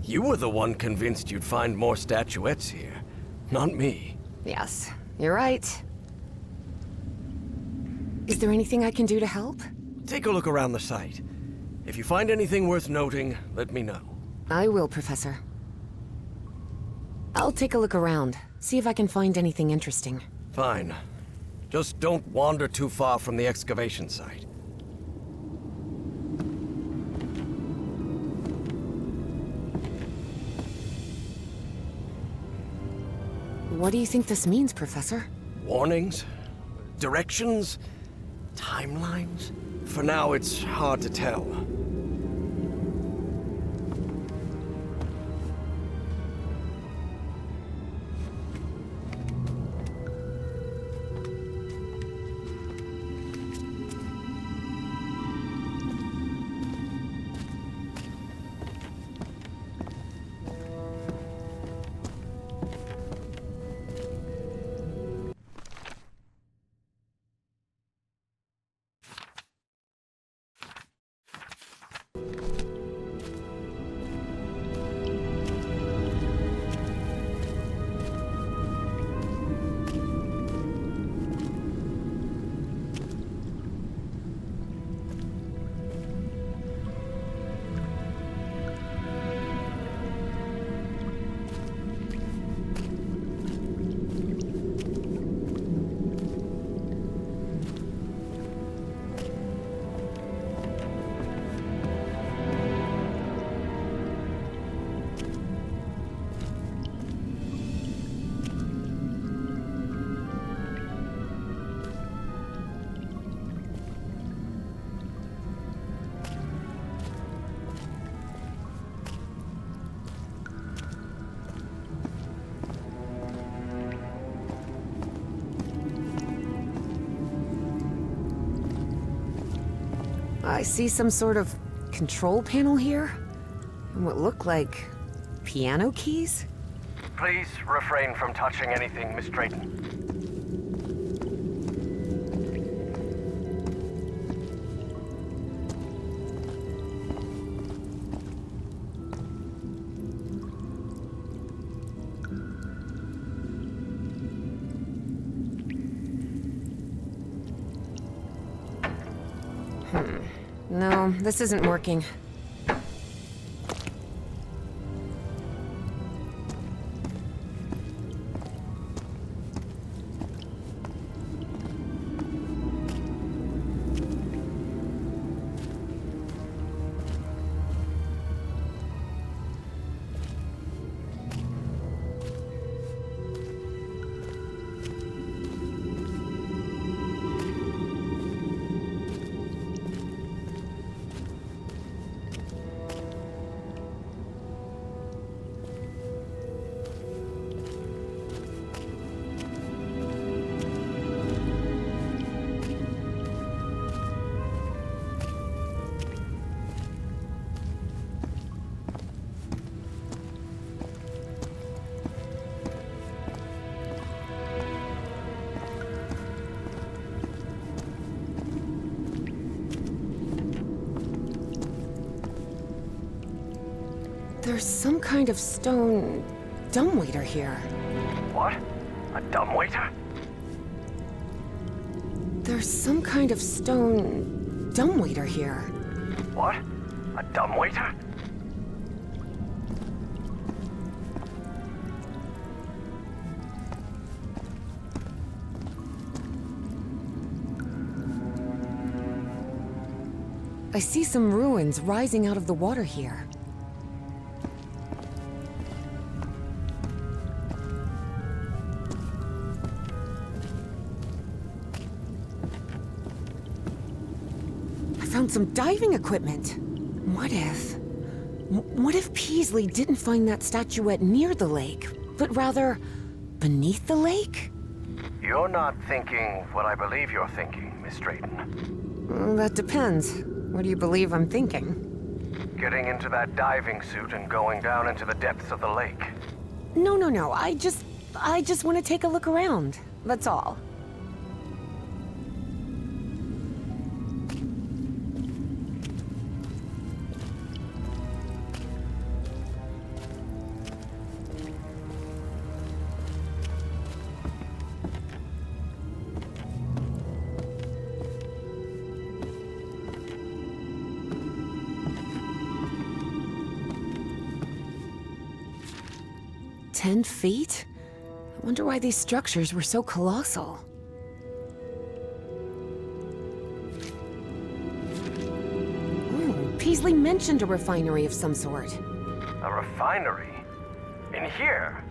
you were the one convinced you'd find more statuettes here, not me. Yes, you're right. Is there anything I can do to help? Take a look around the site. If you find anything worth noting, let me know. I will, Professor. I'll take a look around, see if I can find anything interesting. Fine. Just don't wander too far from the excavation site. What do you think this means, Professor? Warnings? Directions? Timelines? For now, it's hard to tell. I see some sort of control panel here, and what look like piano keys? Please refrain from touching anything, Miss Drayton. No, this isn't working. There's some kind of stone dumbwaiter here. What? A dumbwaiter? There's some kind of stone dumbwaiter here. What? A dumbwaiter? I see some ruins rising out of the water here. I found some diving equipment. What if Peasley didn't find that statuette near the lake, but rather beneath the lake? You're not thinking what I believe you're thinking, Miss Drayton. That depends. What do you believe I'm thinking? Getting into that diving suit and going down into the depths of the lake. No. I just want to take a look around. That's all. "10 feet? I wonder why these structures were so colossal." Peasley mentioned a refinery of some sort. A refinery? In here?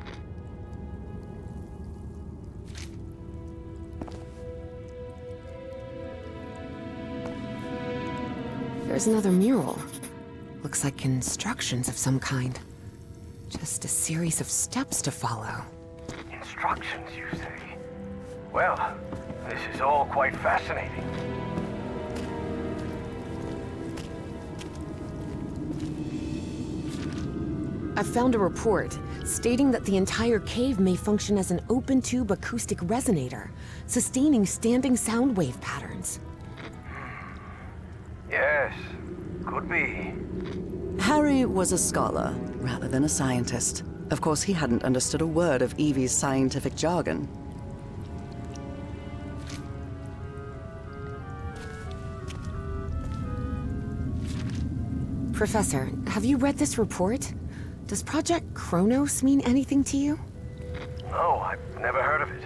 There's another mural. Looks like instructions of some kind. Just a series of steps to follow. Instructions, you say? Well, this is all quite fascinating. I found a report stating that the entire cave may function as an open-tube acoustic resonator, sustaining standing sound wave patterns. Yes, could be. Harry was a scholar rather than a scientist. Of course, he hadn't understood a word of Evie's scientific jargon. Professor, have you read this report? Does Project Kronos mean anything to you? No, I've never heard of it.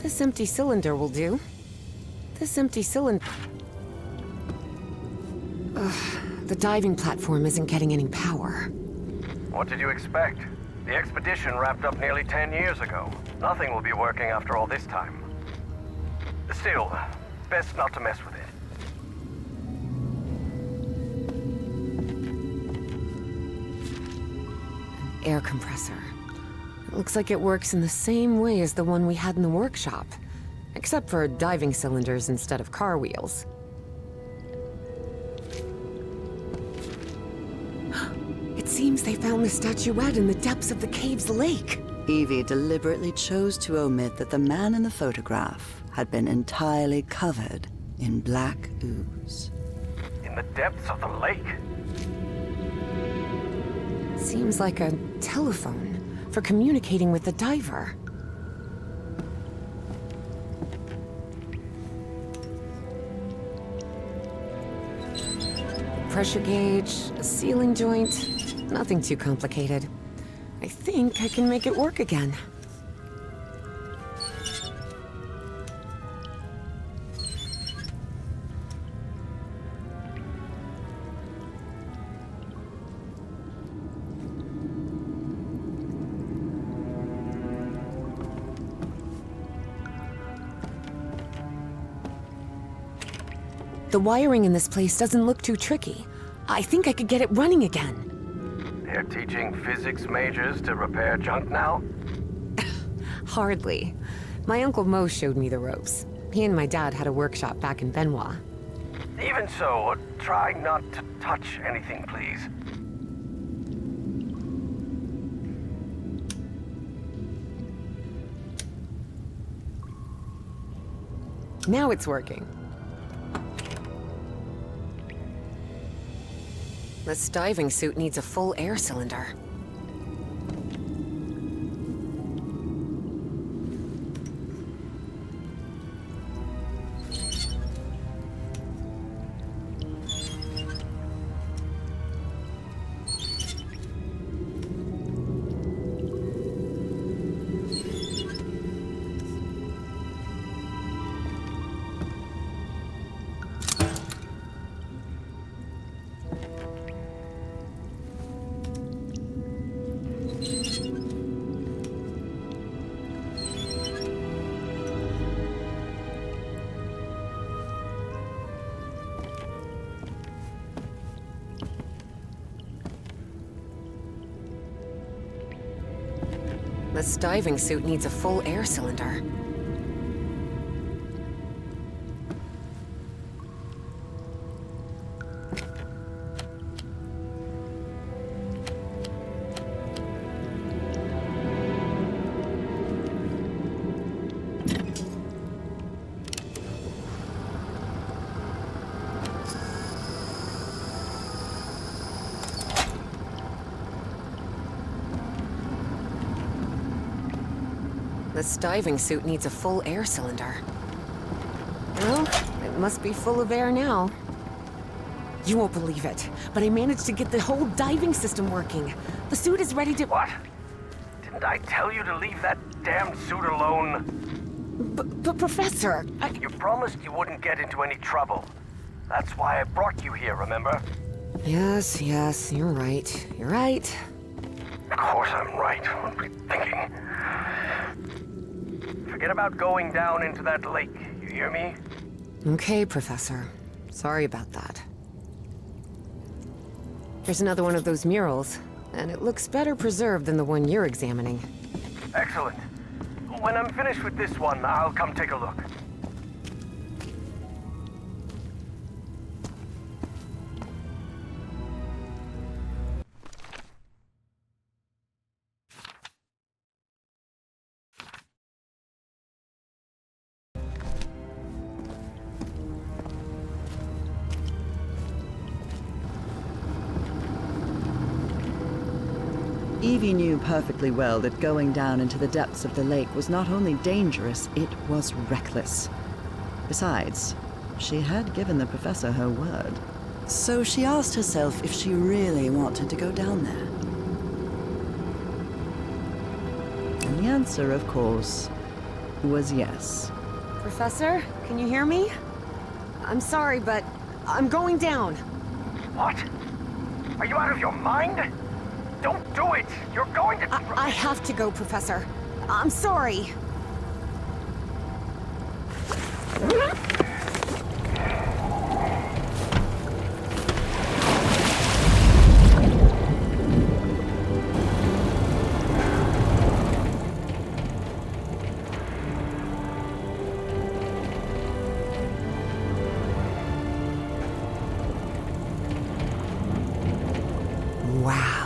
This empty cylinder will do. This empty cylinder... The diving platform isn't getting any power. What did you expect? The expedition wrapped up nearly 10 years ago. Nothing will be working after all this time. Still, best not to mess with it. Air compressor. It looks like it works in the same way as the one we had in the workshop, except for diving cylinders instead of car wheels. It seems they found the statuette in the depths of the cave's lake. Evie deliberately chose to omit that the man in the photograph had been entirely covered in black ooze. In the depths of the lake? Seems like a telephone for communicating with the diver. Pressure gauge, a sealing joint, nothing too complicated. I think I can make it work again. The wiring in this place doesn't look too tricky. I think I could get it running again. They're teaching physics majors to repair junk now? Hardly. My Uncle Mo showed me the ropes. He and my dad had a workshop back in Benoit. Even so, try not to touch anything, please. Now it's working. This diving suit needs a full air cylinder. This diving suit needs a full air cylinder. This diving suit needs a full air cylinder. Well, it must be full of air now. You won't believe it, but I managed to get the whole diving system working. The suit is ready to— What? Didn't I tell you to leave that damn suit alone? But Professor, You promised you wouldn't get into any trouble. That's why I brought you here, remember? Yes, you're right. You're right. Of course I'm right. What were you thinking? Forget about going down into that lake, you hear me? Okay, Professor. Sorry about that. Here's another one of those murals, and it looks better preserved than the one you're examining. Excellent. When I'm finished with this one, I'll come take a look. Evie knew perfectly well that going down into the depths of the lake was not only dangerous, it was reckless. Besides, she had given the professor her word. So she asked herself if she really wanted to go down there. And the answer, of course, was yes. Professor, can you hear me? I'm sorry, but I'm going down. What? Are you out of your mind? Don't do it! You're going to— I have to go, Professor. I'm sorry. Wow.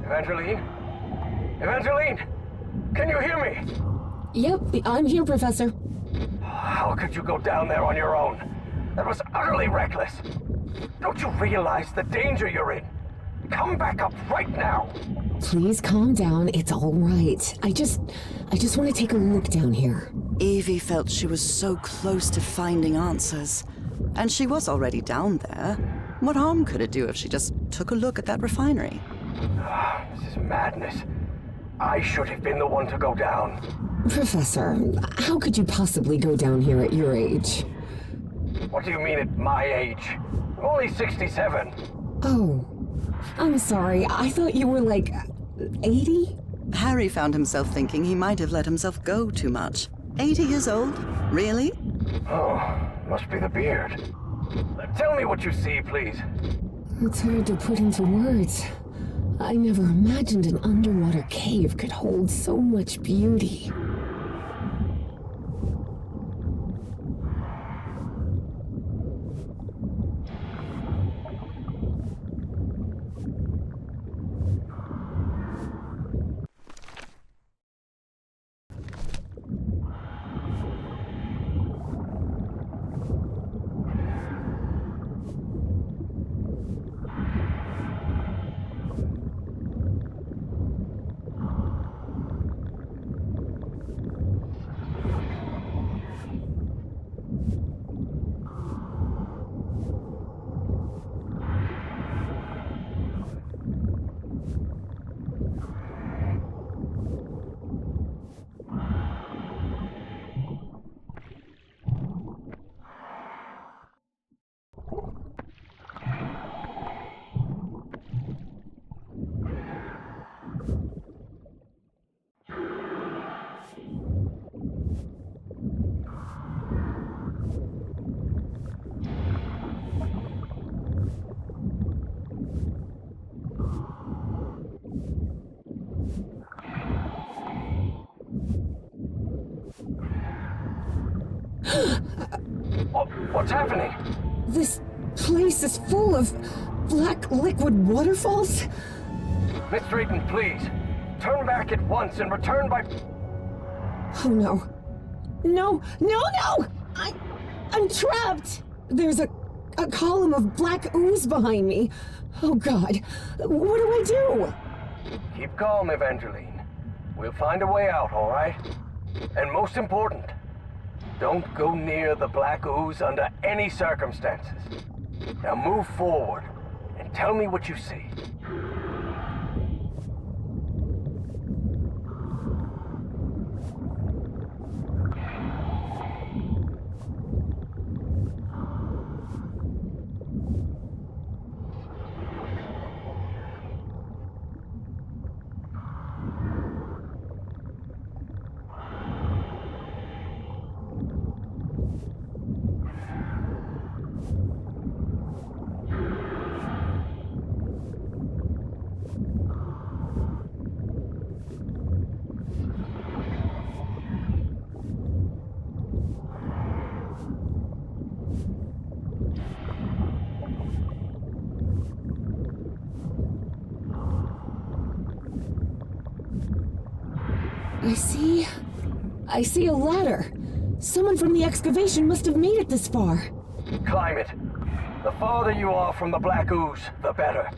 Evangeline? Evangeline! Can you hear me? Yep, I'm here, Professor. How could you go down there on your own? That was utterly reckless. Don't you realize the danger you're in? Come back up right now! Please calm down. It's all right. I just want to take a look down here. Evie felt she was so close to finding answers. And she was already down there. What harm could it do if she just took a look at that refinery? This is madness. I should have been the one to go down. Professor, how could you possibly go down here at your age? What do you mean at my age? I'm only 67. Oh, I'm sorry. I thought you were like 80? Harry found himself thinking he might have let himself go too much. 80 years old? Really? Oh, must be the beard. Tell me what you see, please. It's hard to put into words. I never imagined an underwater cave could hold so much beauty. What's happening? This place is full of black liquid waterfalls? Miss Drayton, please. Turn back at once and return by... Oh no. No, no, no! I'm trapped! There's a column of black ooze behind me. Oh god, what do I do? Keep calm, Evangeline. We'll find a way out, all right? And most important, don't go near the black ooze under any circumstances. Now move forward and tell me what you see. I see a ladder. Someone from the excavation must have made it this far. Climb it. The farther you are from the black ooze, the better.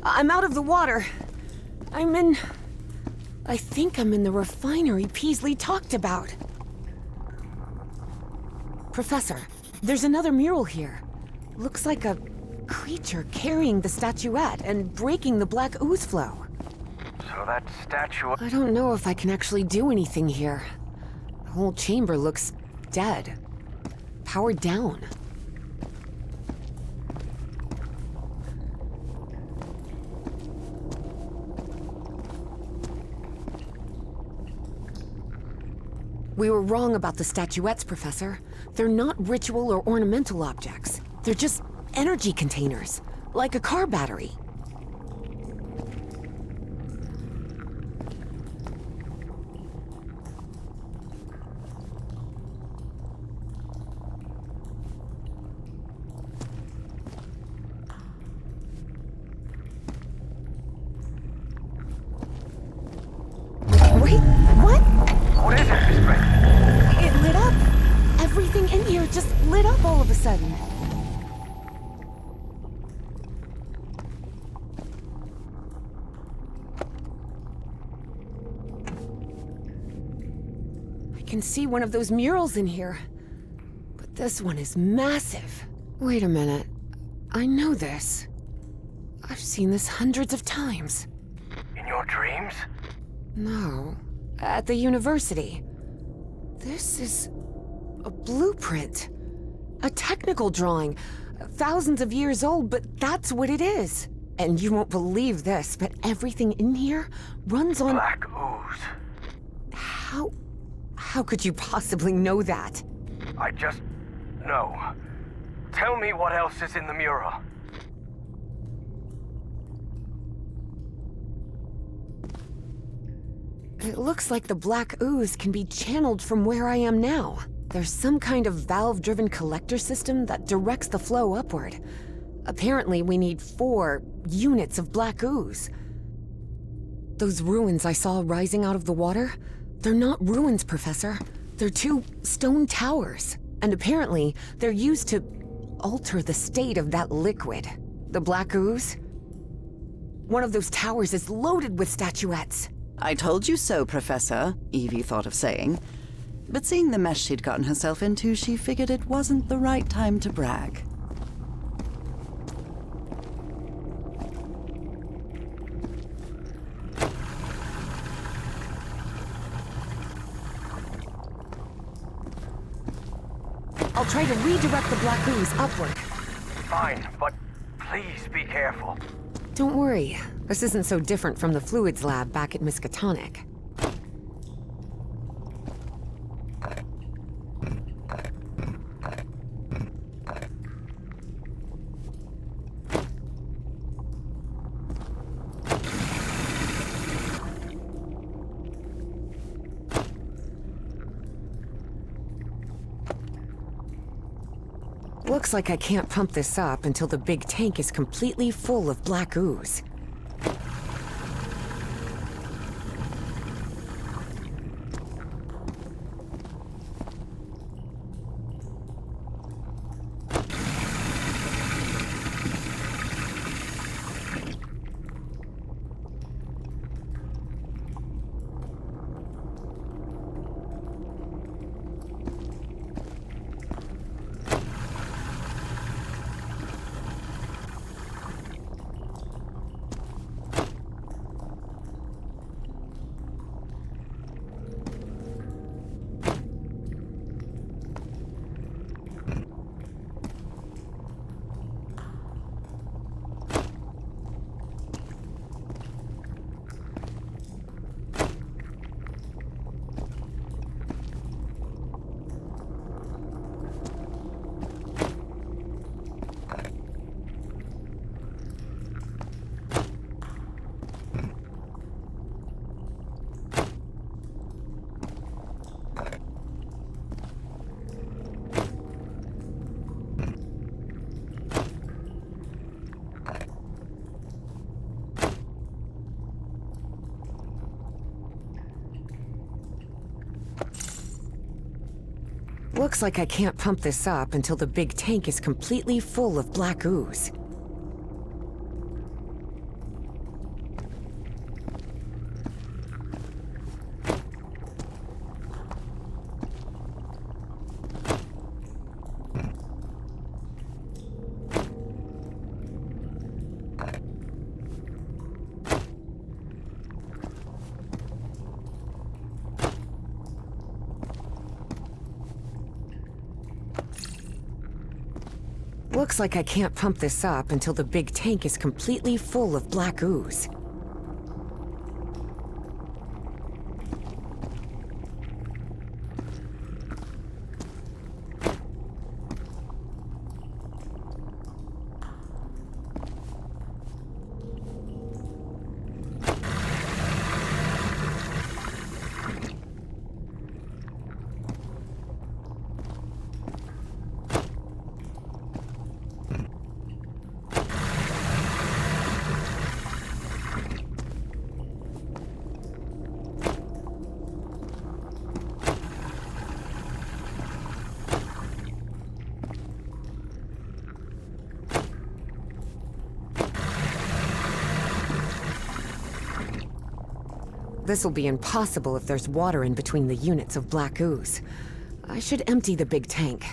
I'm out of the water. I think I'm in the refinery Peasley talked about. Professor, there's another mural here. Looks like a creature carrying the statuette and breaking the black ooze flow. So that statue... I don't know if I can actually do anything here. The whole chamber looks dead. Powered down. We were wrong about the statuettes, Professor. They're not ritual or ornamental objects. They're just energy containers, like a car battery. Wait, what? What is it, Miss Brent? It lit up. Everything in here just lit up all of a sudden. I can see one of those murals in here. But this one is massive. Wait a minute. I know this. I've seen this hundreds of times. In your dreams? No, at the university. This is a blueprint. A technical drawing. Thousands of years old, but that's what it is. And you won't believe this, but everything in here runs on... Black ooze. How could you possibly know that? I just know. Tell me what else is in the mural. It looks like the black ooze can be channeled from where I am now. There's some kind of valve-driven collector system that directs the flow upward. Apparently, we need 4 units of black ooze. Those ruins I saw rising out of the water, they're not ruins, Professor. They're 2 stone towers. And apparently, they're used to alter the state of that liquid. The black ooze? One of those towers is loaded with statuettes. I told you so, Professor, Evie thought of saying. But seeing the mess she'd gotten herself into, she figured it wasn't the right time to brag. I'll try to redirect the black ooze upward. Fine, but please be careful. Don't worry. This isn't so different from the fluids lab back at Miskatonic. Looks like I can't pump this up until the big tank is completely full of black ooze. Looks like I can't pump this up until the big tank is completely full of black ooze. Looks like I can't pump this up until the big tank is completely full of black ooze. This'll be impossible if there's water in between the units of black ooze. I should empty the big tank.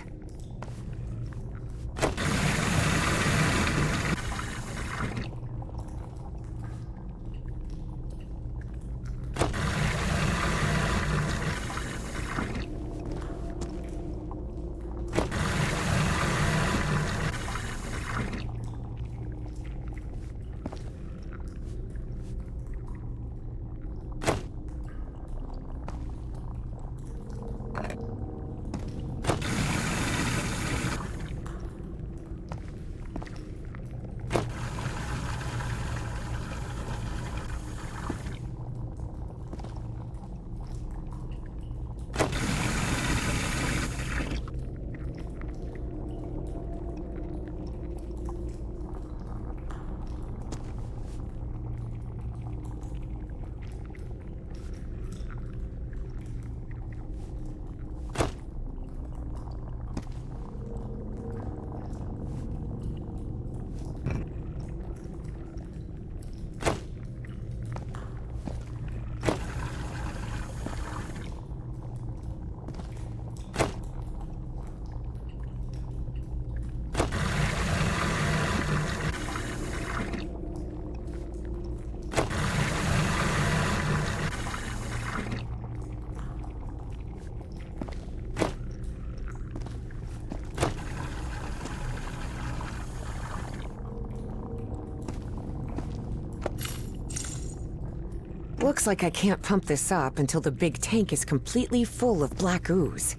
Looks like I can't pump this up until the big tank is completely full of black ooze.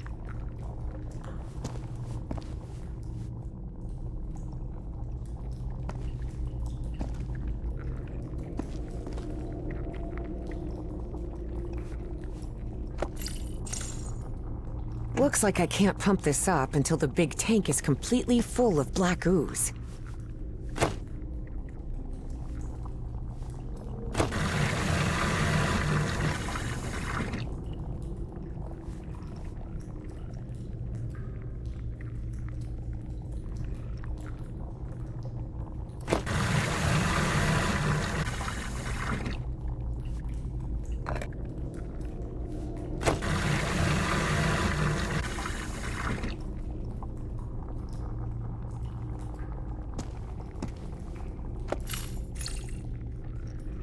Looks like I can't pump this up until the big tank is completely full of black ooze.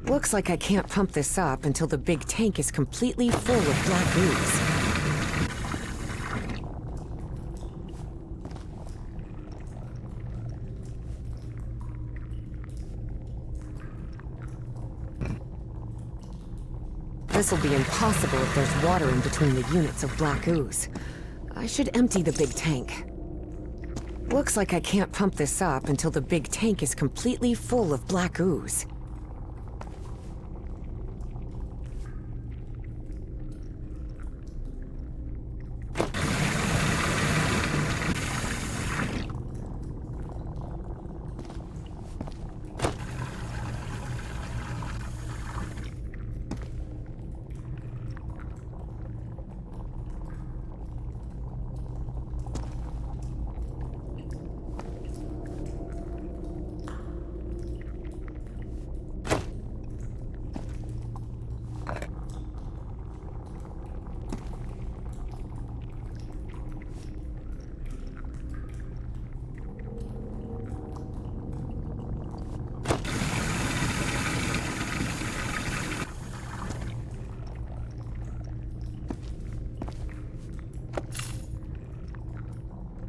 Looks like I can't pump this up until the big tank is completely full of black ooze. This'll be impossible if there's water in between the units of black ooze. I should empty the big tank. Looks like I can't pump this up until the big tank is completely full of black ooze.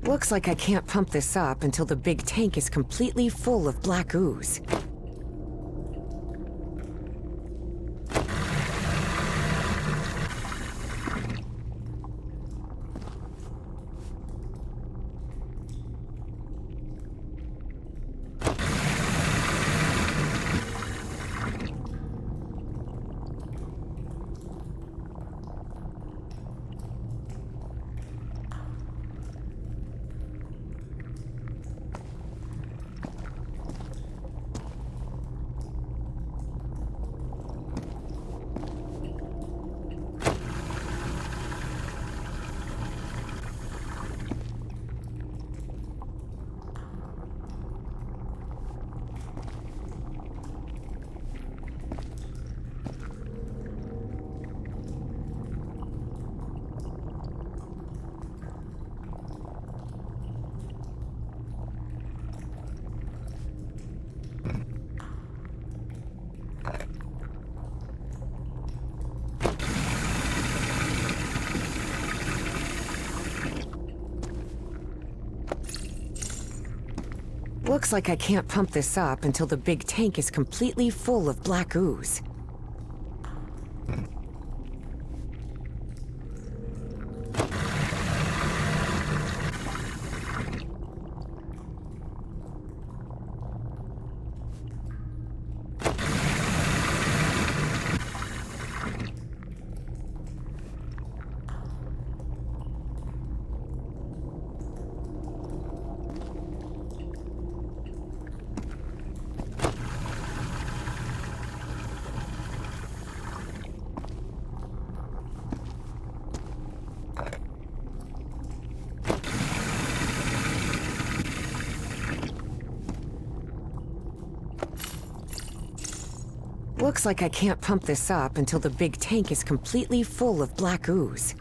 Looks like I can't pump this up until the big tank is completely full of black ooze. Looks like I can't pump this up until the big tank is completely full of black ooze. Looks like I can't pump this up until the big tank is completely full of black ooze.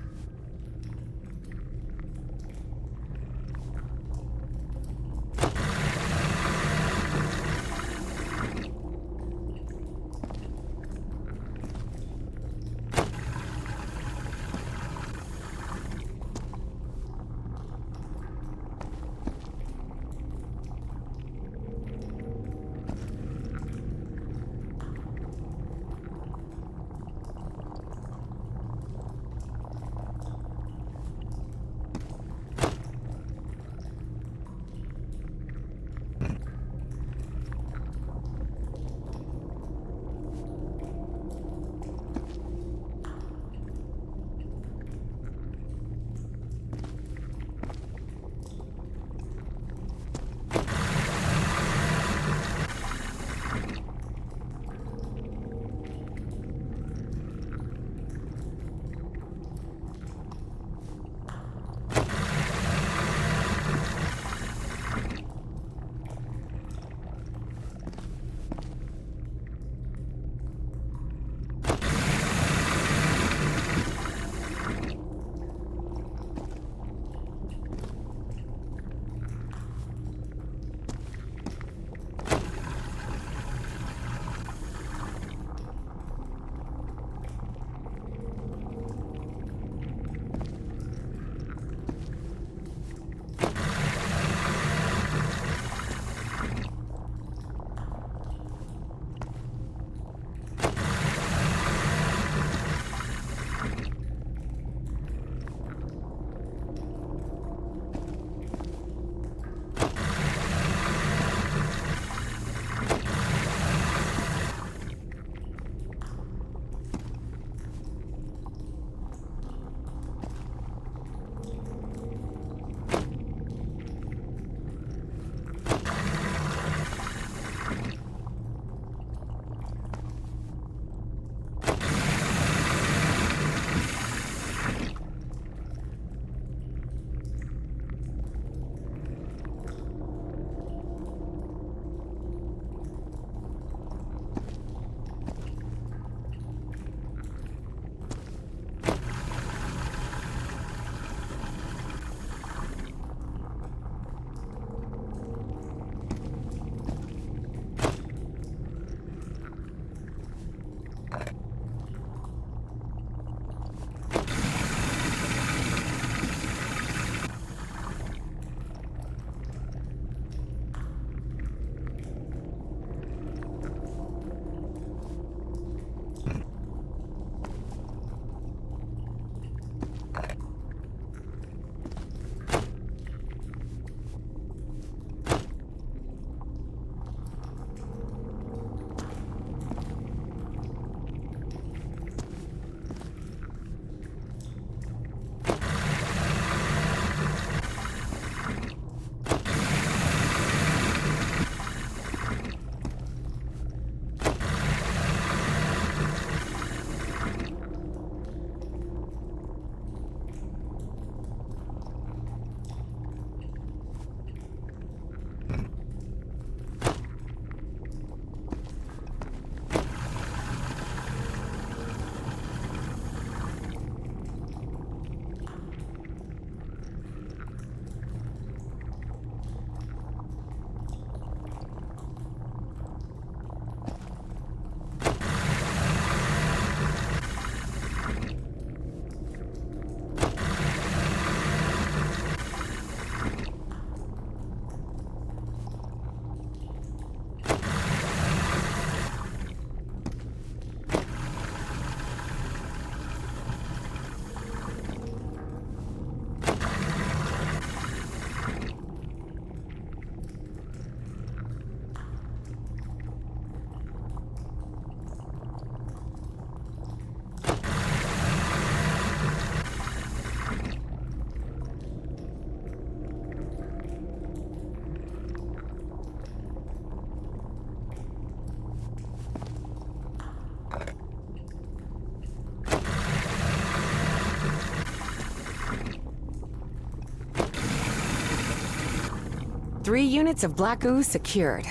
3 units of black ooze secured.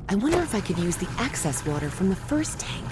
I wonder if I could use the access water from the first tank.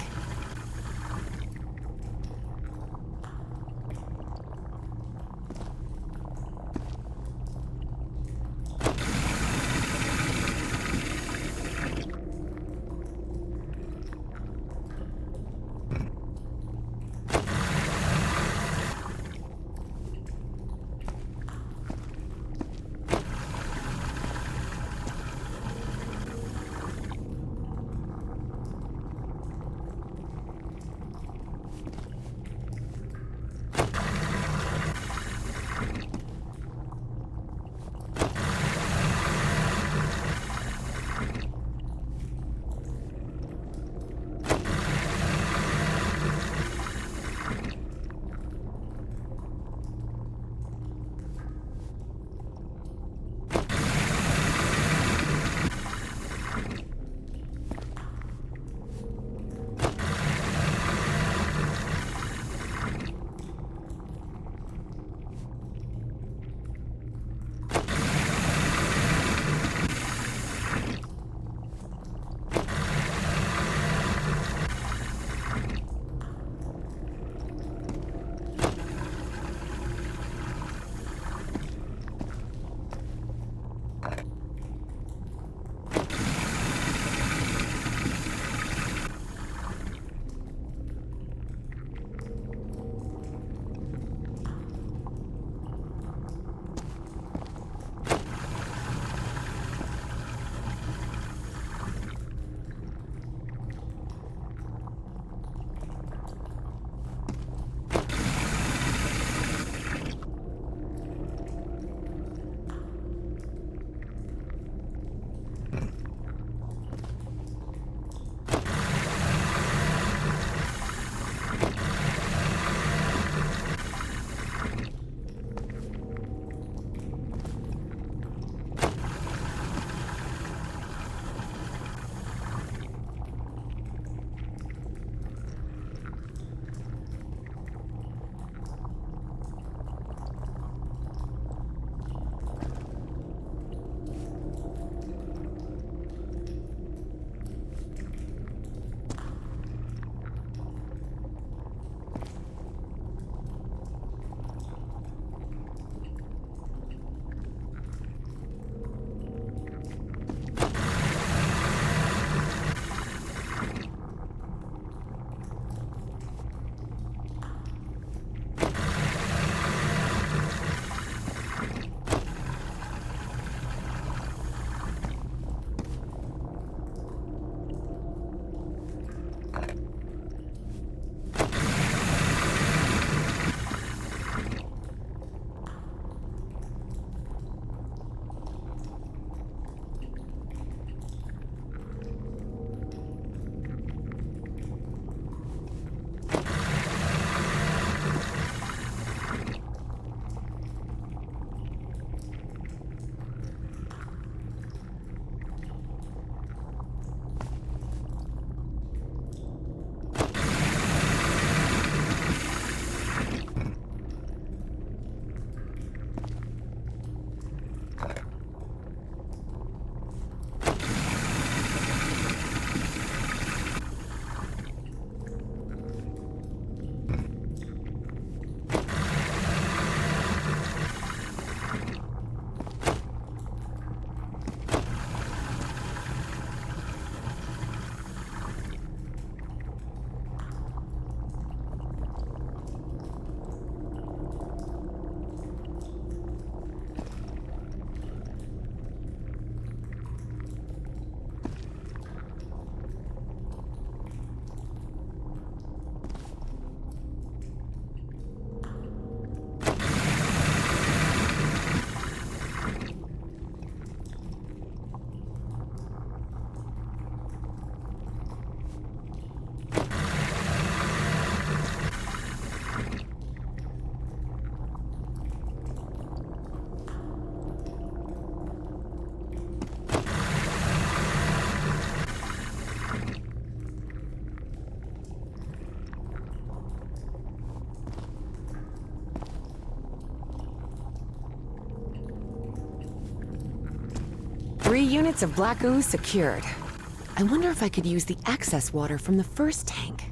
units of black ooze secured. I wonder if I could use the access water from the first tank.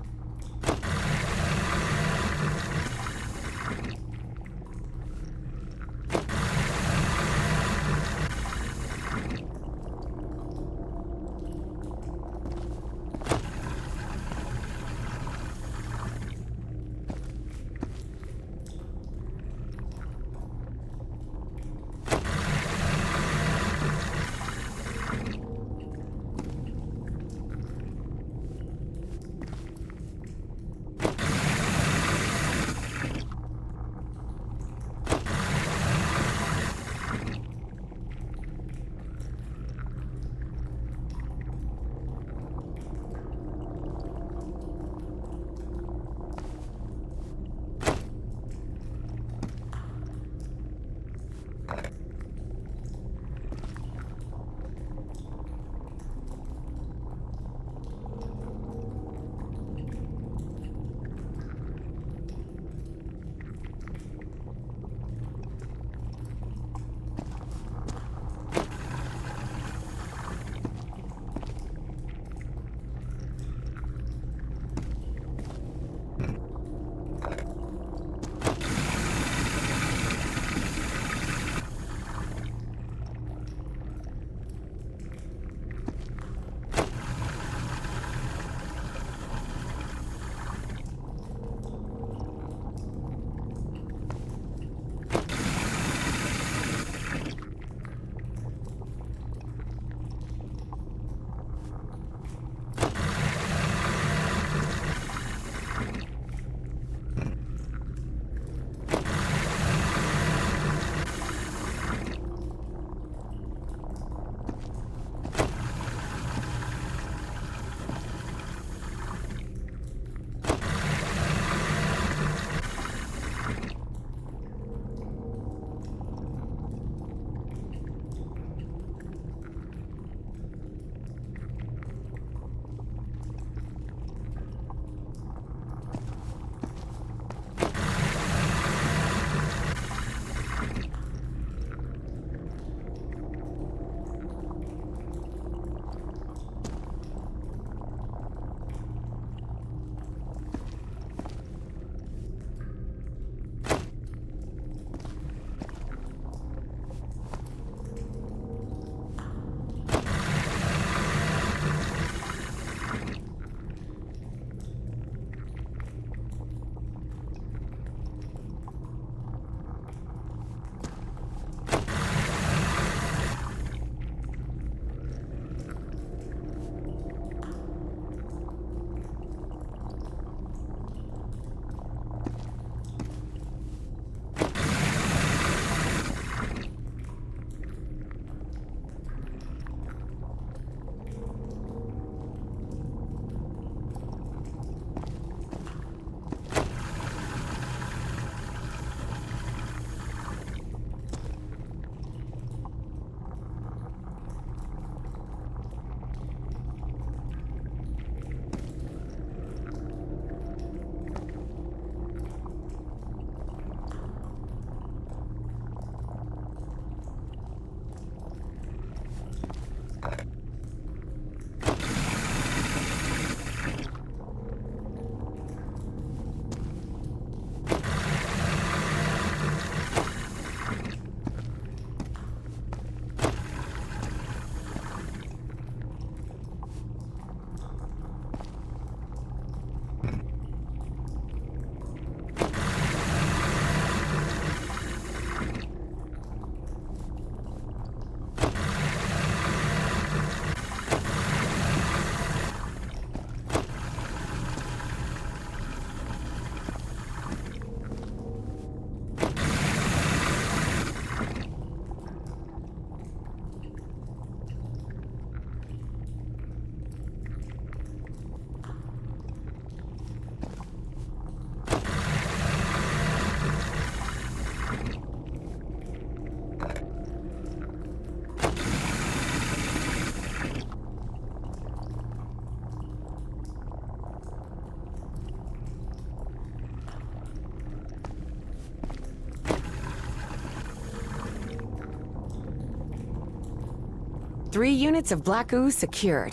3 units of black ooze secured.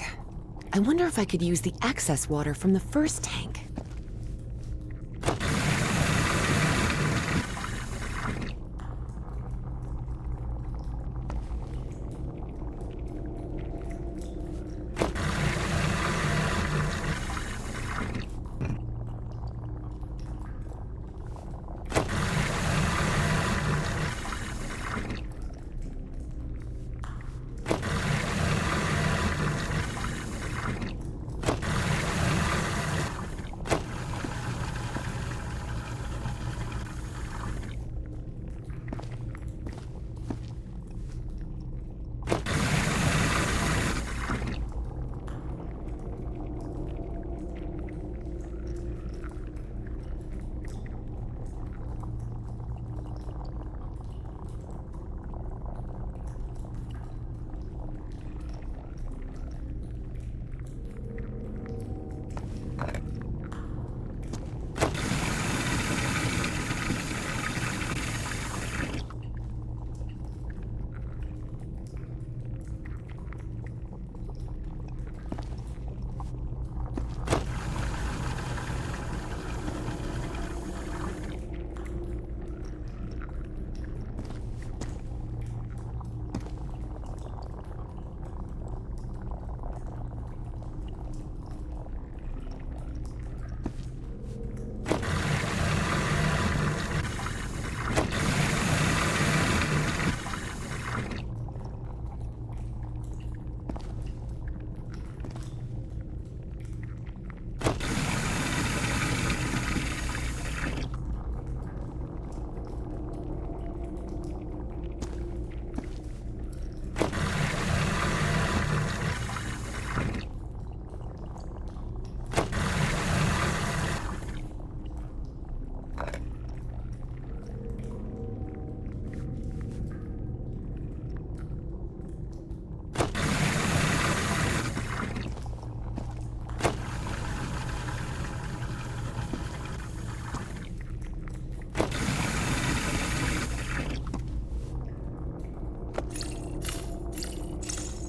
I wonder if I could use the access water from the first tank.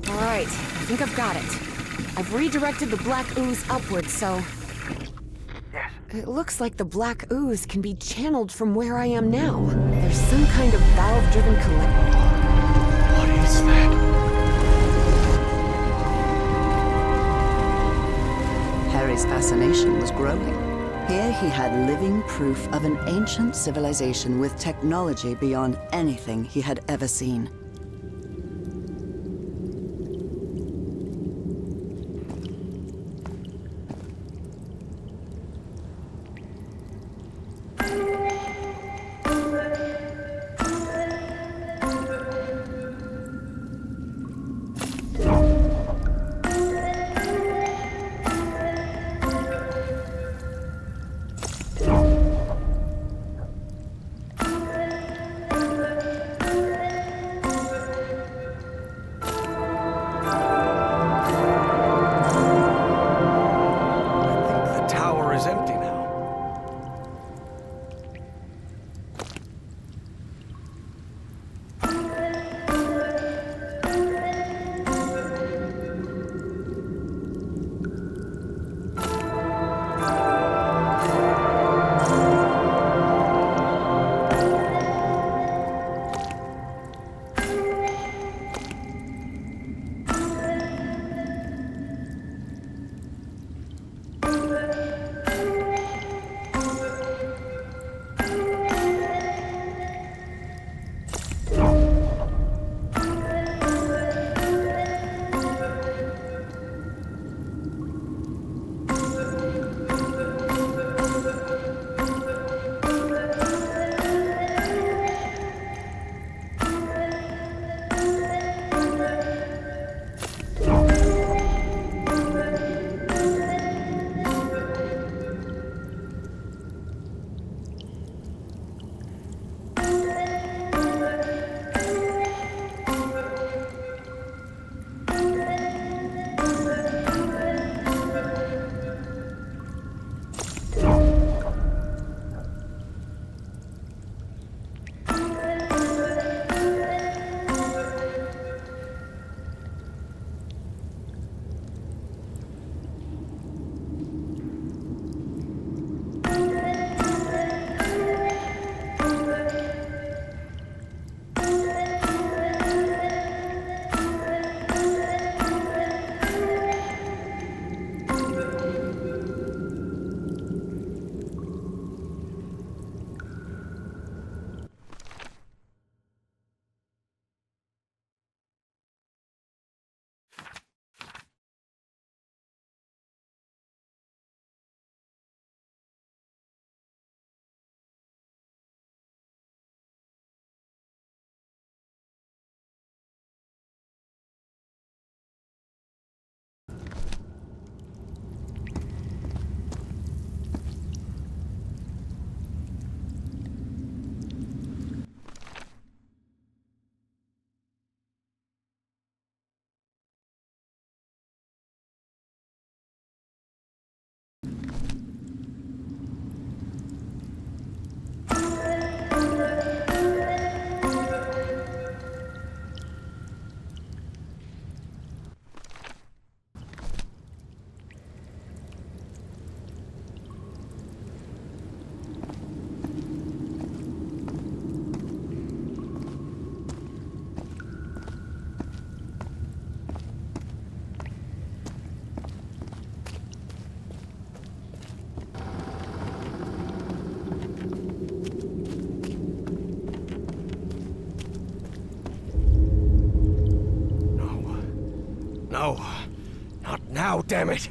Alright, I think I've got it. I've redirected the black ooze upwards, so... Yes. It looks like the black ooze can be channeled from where I am now. There's some kind of valve-driven collector. What is that? Harry's fascination was growing. Here he had living proof of an ancient civilization with technology beyond anything he had ever seen. No. Not now, damn it!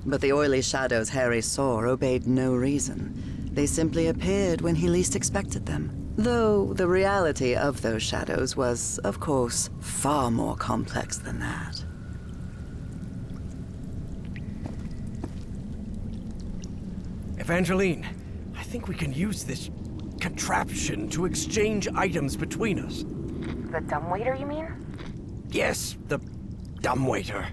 But the oily shadows Harry saw obeyed no reason. They simply appeared when he least expected them. Though the reality of those shadows was, of course, far more complex than that. Evangeline, I think we can use this contraption to exchange items between us. The dumbwaiter, you mean? Yes, the dumbwaiter.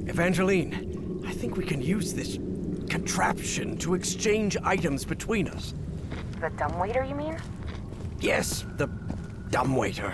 Evangeline, I think we can use this contraption to exchange items between us. The dumbwaiter, you mean? Yes, the dumbwaiter.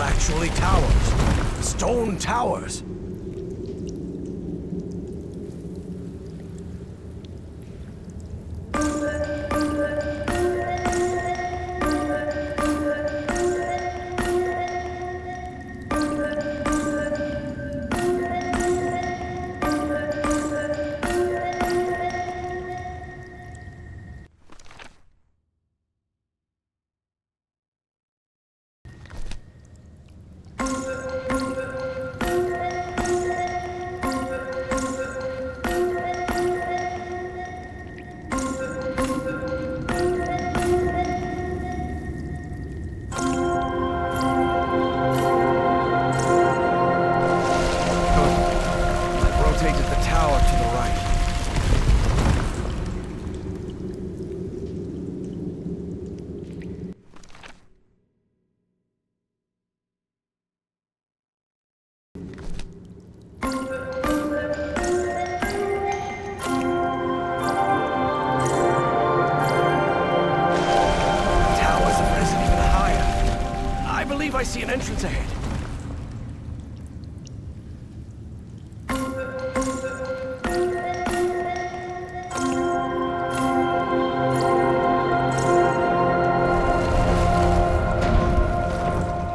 Actually towers. Stone towers. I see an entrance ahead.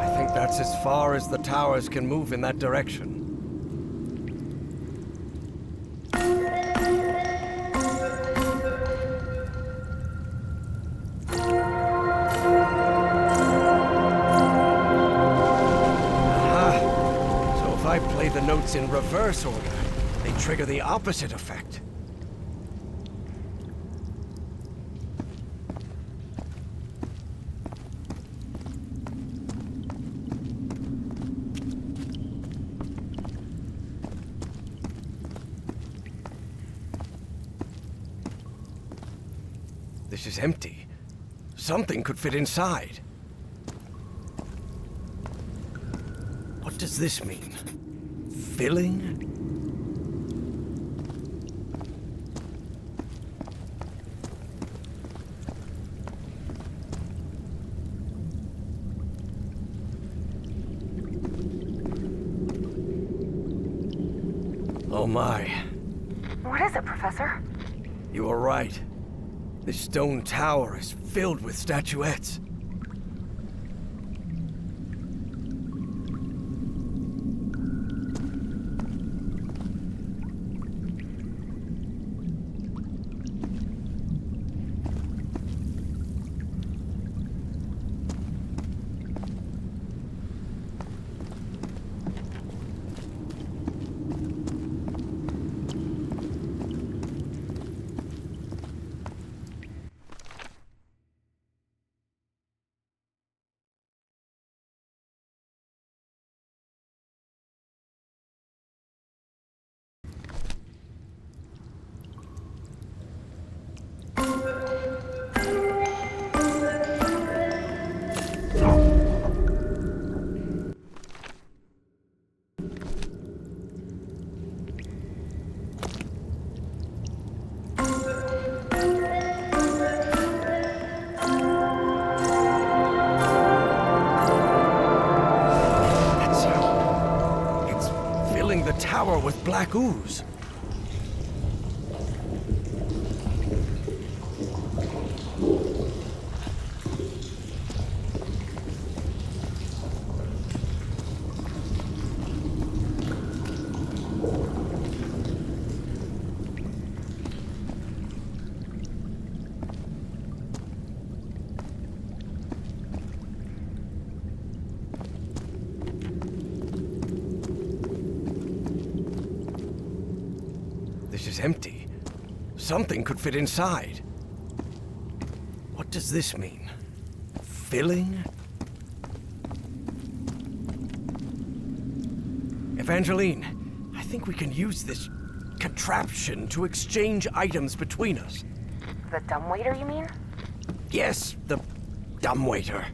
I think that's as far as the towers can move in that direction. the notes in reverse order, they trigger the opposite effect. This is empty. Something could fit inside. What does this mean? Filling? Oh my. What is it, Professor? You were right. This stone tower is filled with statuettes. Tower with black ooze. This is empty. Something could fit inside. What does this mean? Filling? Evangeline, I think we can use this contraption to exchange items between us. The dumbwaiter, you mean? Yes, the dumbwaiter.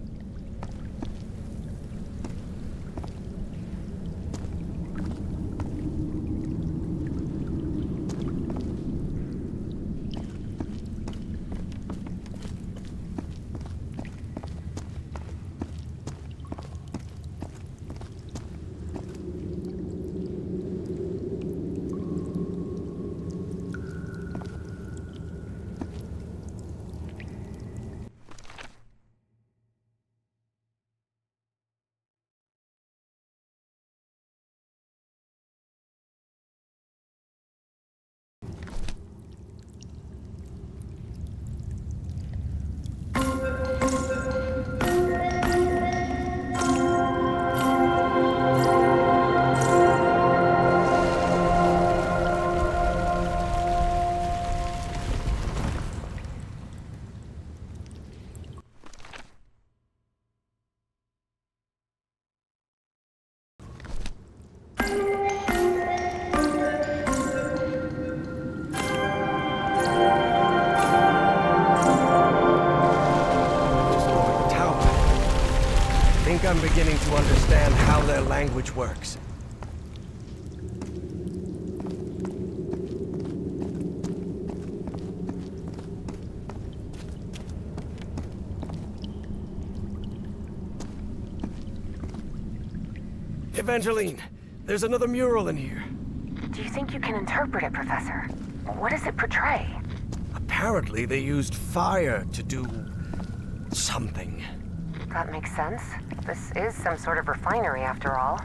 I'm beginning to understand how their language works. Evangeline, there's another mural in here. Do you think you can interpret it, Professor? What does it portray? Apparently they used fire to do something. That makes sense. This is some sort of refinery, after all.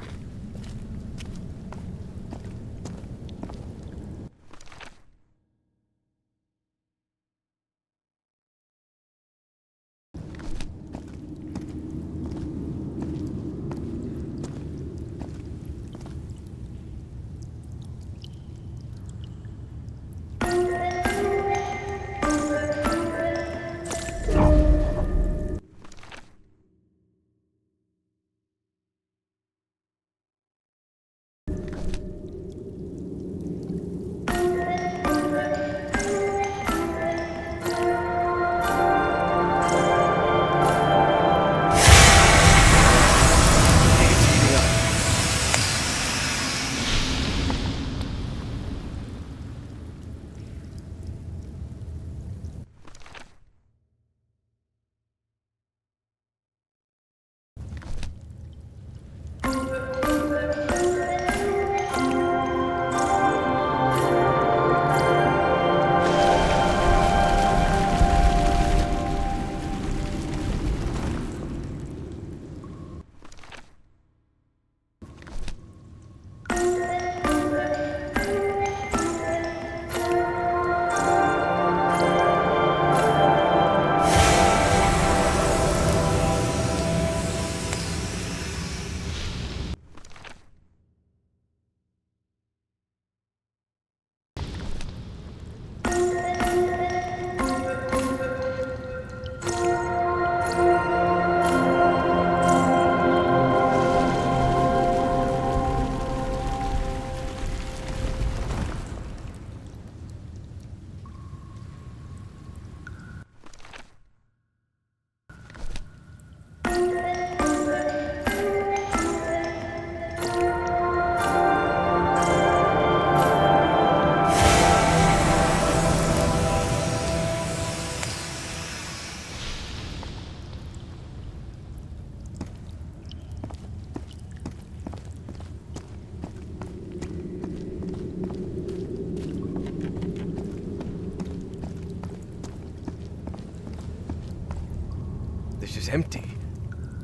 This is empty.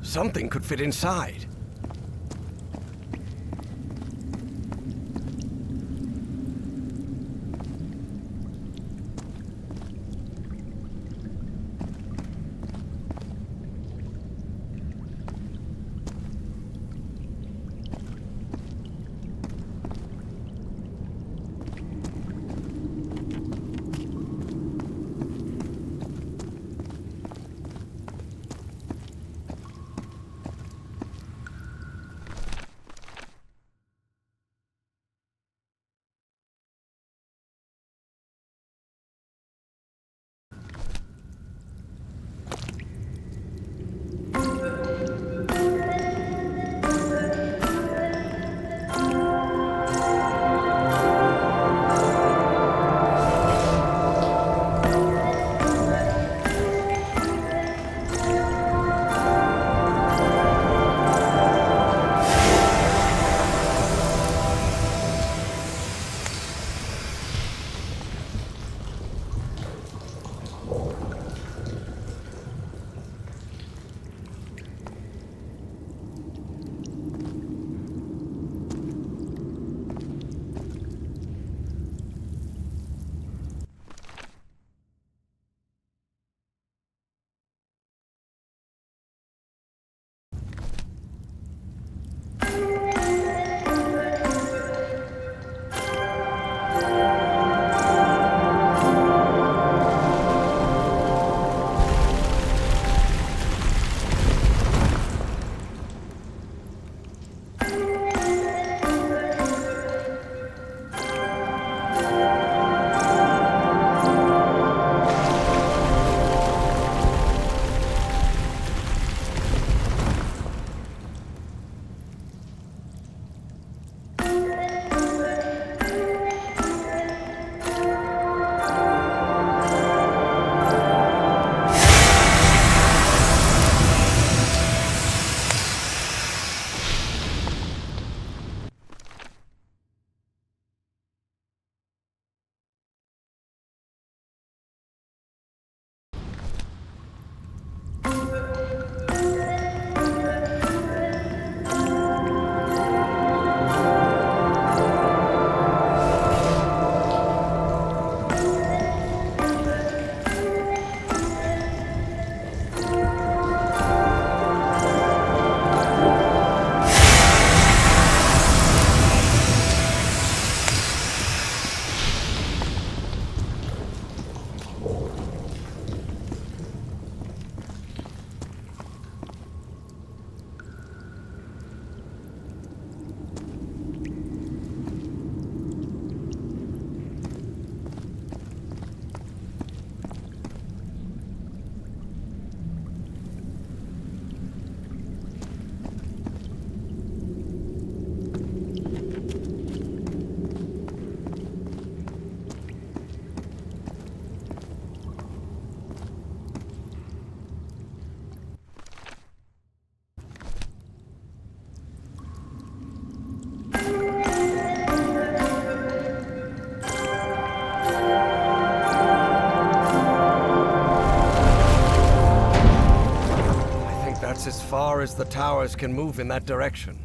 Something could fit inside. That's as far as the towers can move in that direction.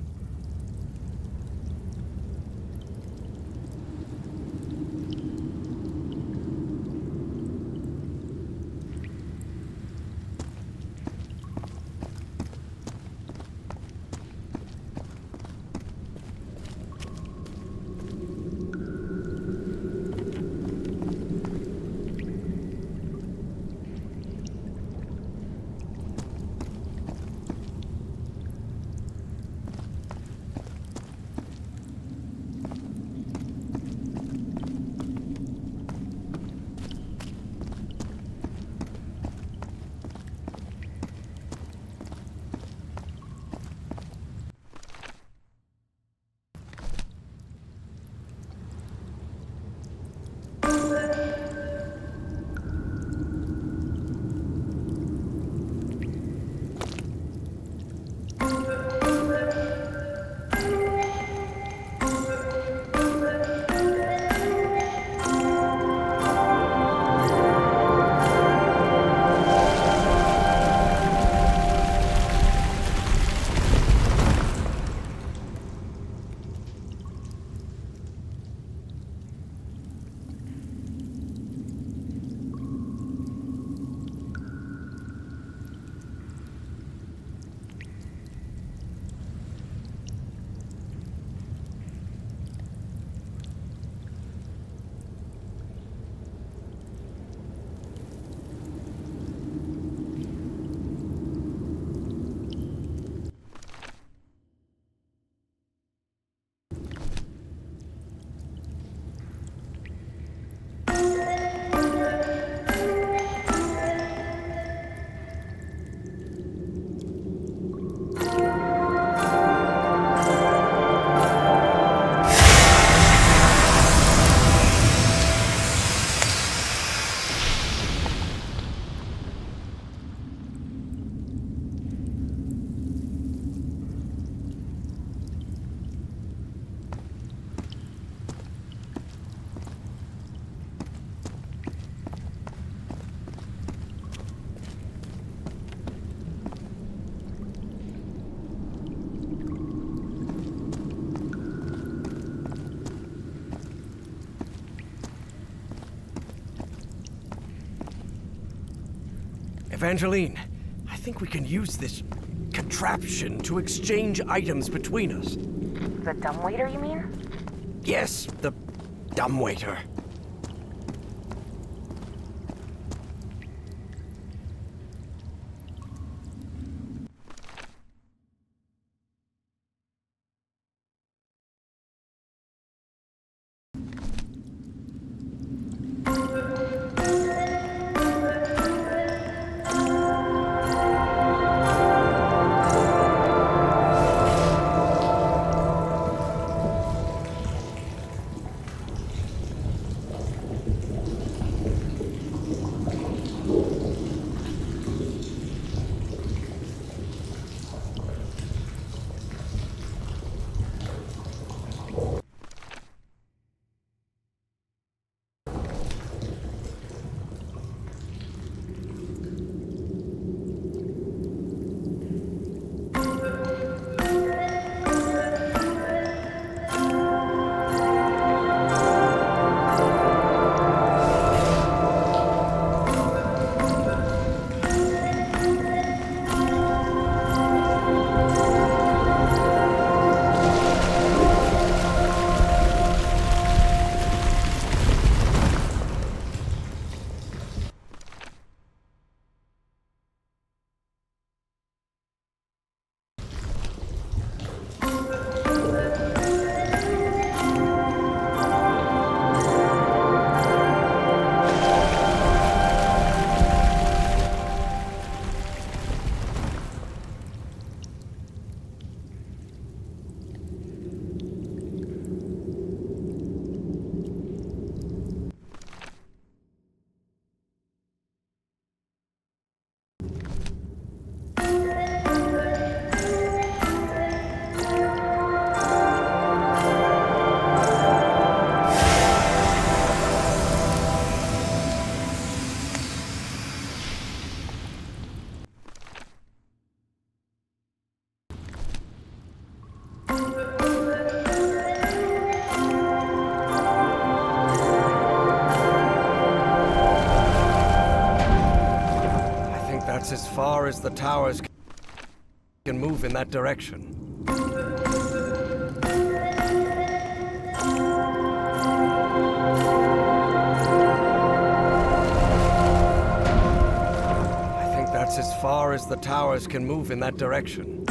Evangeline, I think we can use this contraption to exchange items between us. The dumbwaiter, you mean? Yes, the dumbwaiter. That's as far as the towers can move in that direction. I think that's as far as the towers can move in that direction.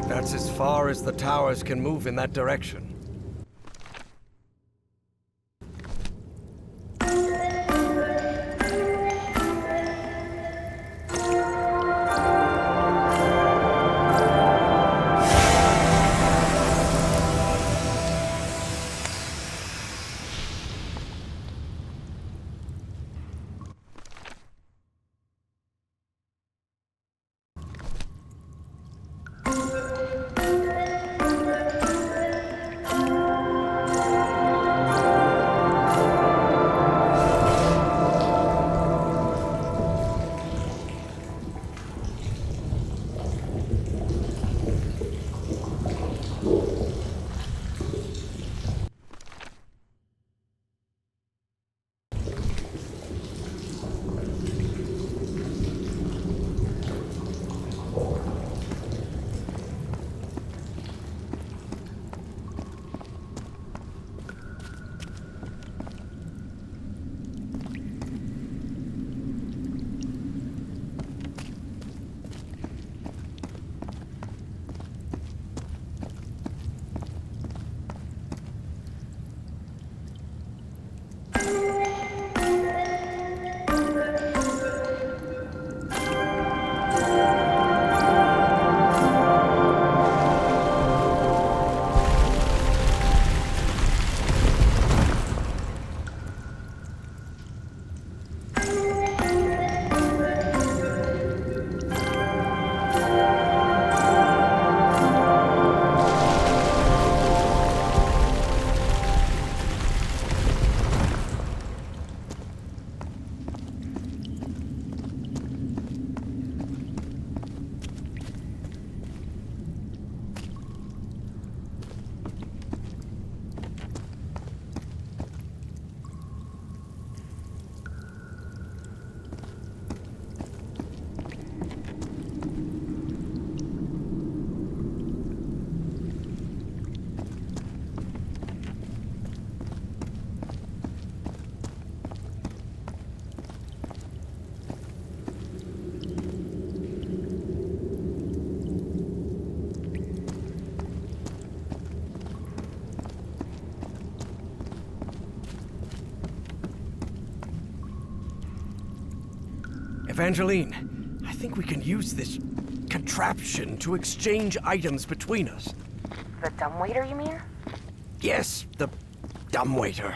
That's as far as the towers can move in that direction. Evangeline, I think we can use this contraption to exchange items between us. The dumbwaiter, you mean? Yes, the dumbwaiter.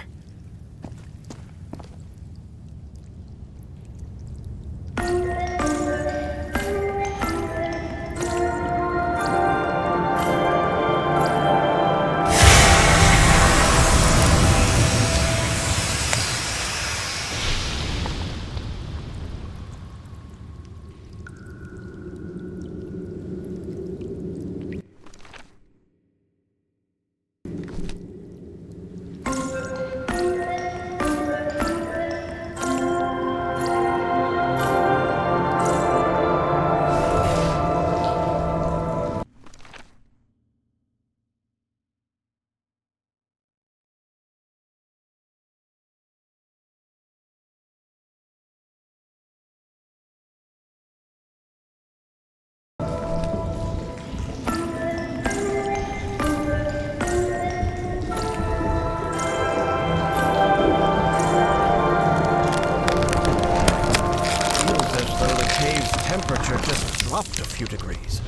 Temperature just dropped a few degrees.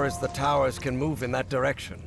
far as the towers can move in that direction.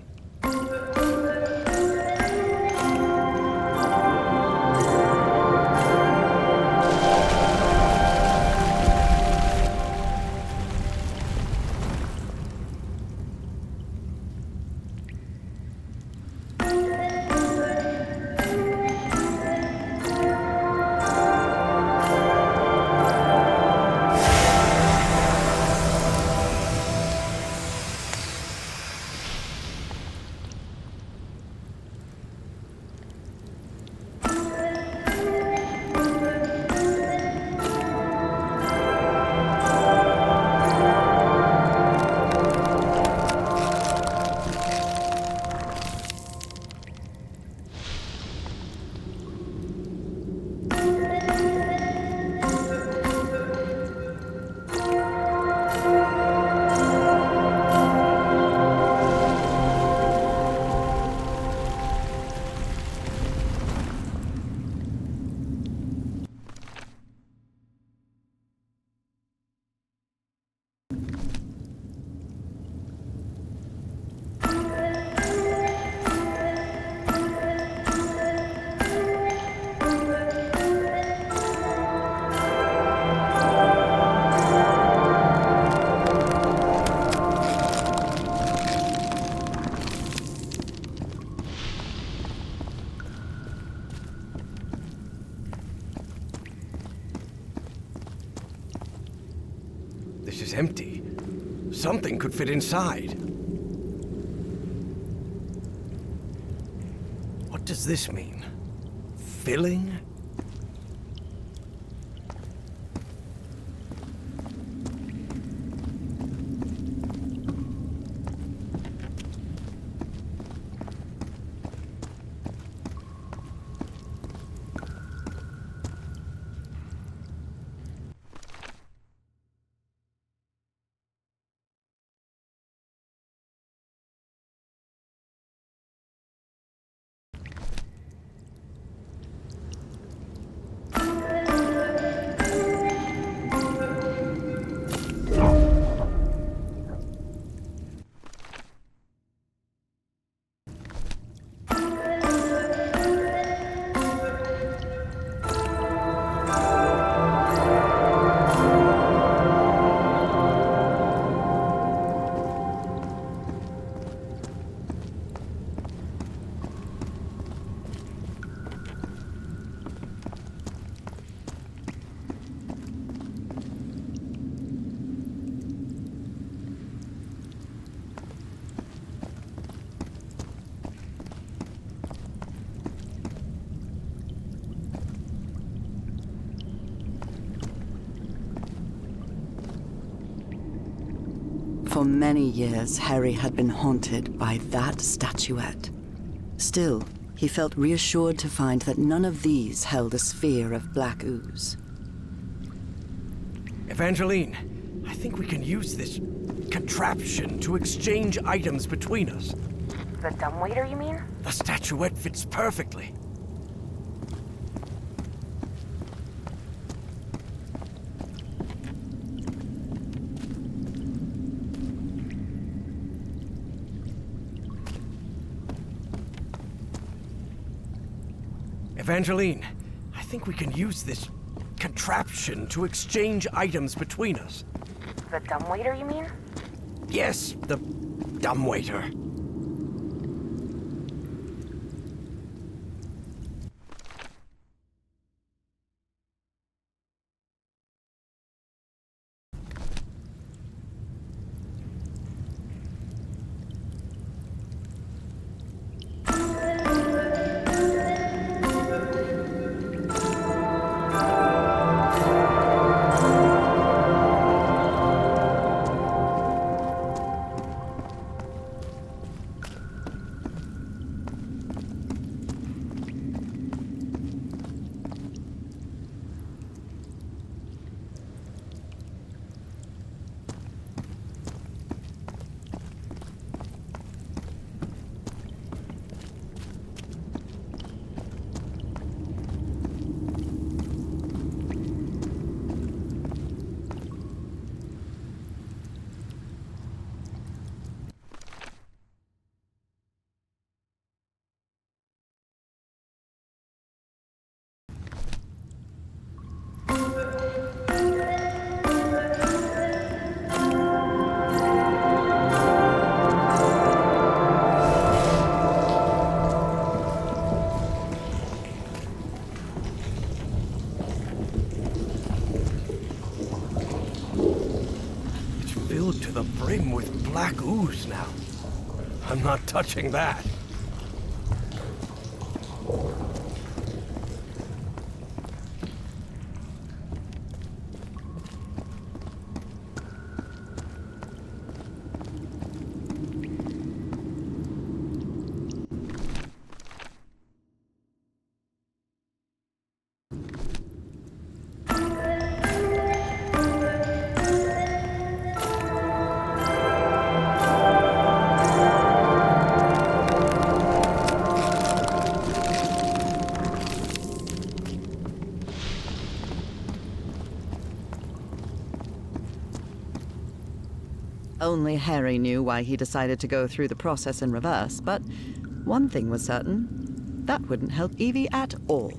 This is empty. Something could fit inside. What does this mean? Filling? For many years, Harry had been haunted by that statuette. Still, he felt reassured to find that none of these held a sphere of black ooze. Evangeline, I think we can use this contraption to exchange items between us. The dumbwaiter, you mean? The statuette fits perfectly. Evangeline, I think we can use this contraption to exchange items between us. The dumbwaiter, you mean? Yes, the dumbwaiter. It's filled to the brim with black ooze now. I'm not touching that. Only Harry knew why he decided to go through the process in reverse, but one thing was certain. That wouldn't help Evie at all.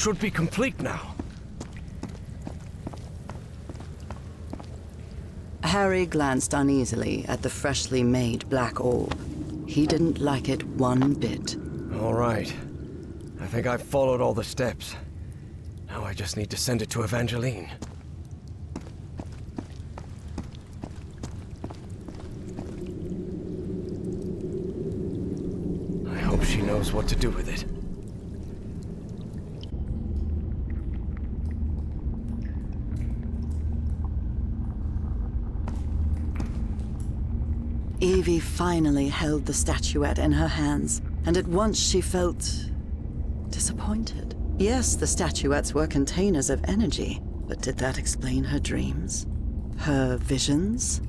should be complete now. Harry glanced uneasily at the freshly made black orb. He didn't like it one bit. All right. I think I've followed all the steps. Now I just need to send it to Evangeline. what to do with it. Evie finally held the statuette in her hands, and at once she felt disappointed. Yes, the statuettes were containers of energy, but did that explain her dreams? Her visions?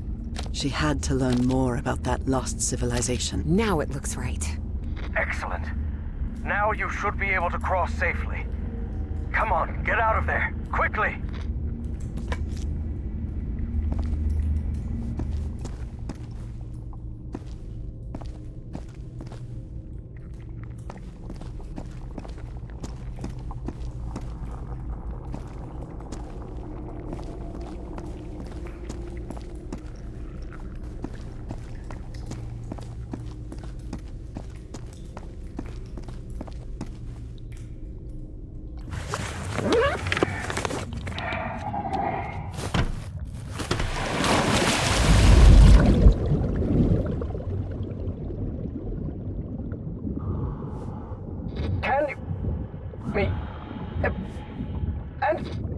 She had to learn more about that lost civilization. Now it looks right. Excellent. Now you should be able to cross safely. Come on, get out of there, quickly!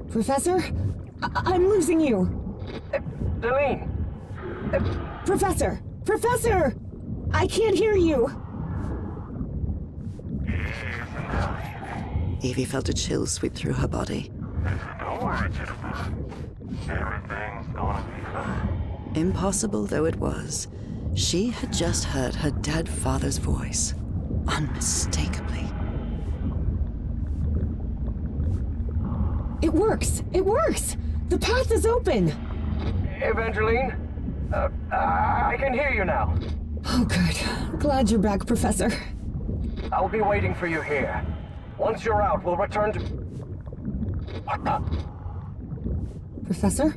Professor? I'm losing you. Delene! Professor! Professor! I can't hear you! Evie felt a chill sweep through her body. Don't worry, gentlemen. Everything's gonna be fine. Impossible though it was, she had just heard her dead father's voice, unmistakably. It works! It works! The path is open! Evangeline? I can hear you now. Oh, good. Glad you're back, Professor. I'll be waiting for you here. Once you're out, we'll return to... What the... Professor?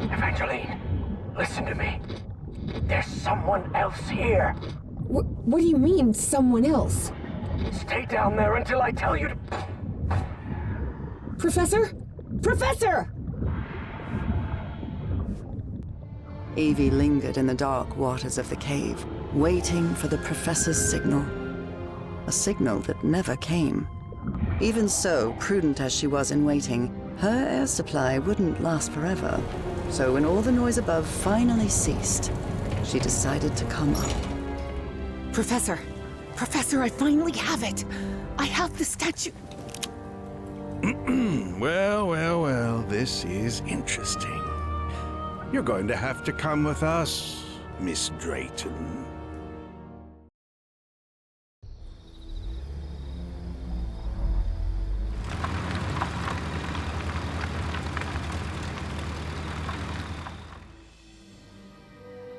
Evangeline, listen to me. There's someone else here. What do you mean, someone else? Stay down there until I tell you to... Professor? Professor! Evie lingered in the dark waters of the cave, waiting for the professor's signal. A signal that never came. Even so, prudent as she was in waiting, her air supply wouldn't last forever. So when all the noise above finally ceased, she decided to come up. Professor! Professor, I finally have it! I have the statue... Well, this is interesting. You're going to have to come with us, Miss Drayton.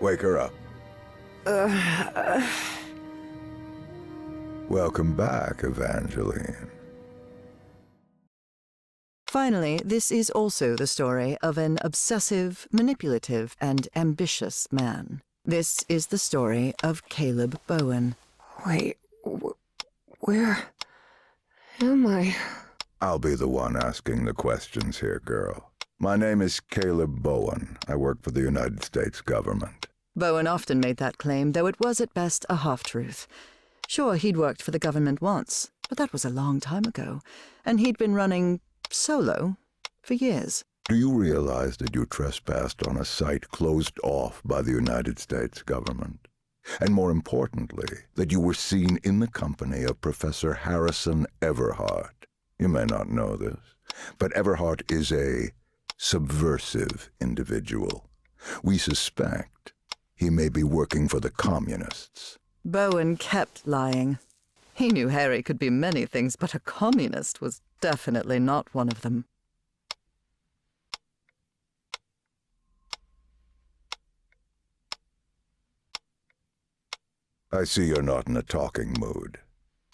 Wake her up. Welcome back, Evangeline. Finally, this is also the story of an obsessive, manipulative, and ambitious man. This is the story of Caleb Bowen. Wait, where am I? I'll be the one asking the questions here, girl. My name is Caleb Bowen. I work for the United States government. Bowen often made that claim, though it was at best a half-truth. Sure, he'd worked for the government once, but that was a long time ago, and he'd been running solo for years. Do you realize that you trespassed on a site closed off by the United States government? And more importantly, that you were seen in the company of Professor Harrison Everhart. You may not know this, but Everhart is a subversive individual. We suspect he may be working for the communists. Bowen kept lying. He knew Harry could be many things, but a communist was definitely not one of them. I see you're not in a talking mood.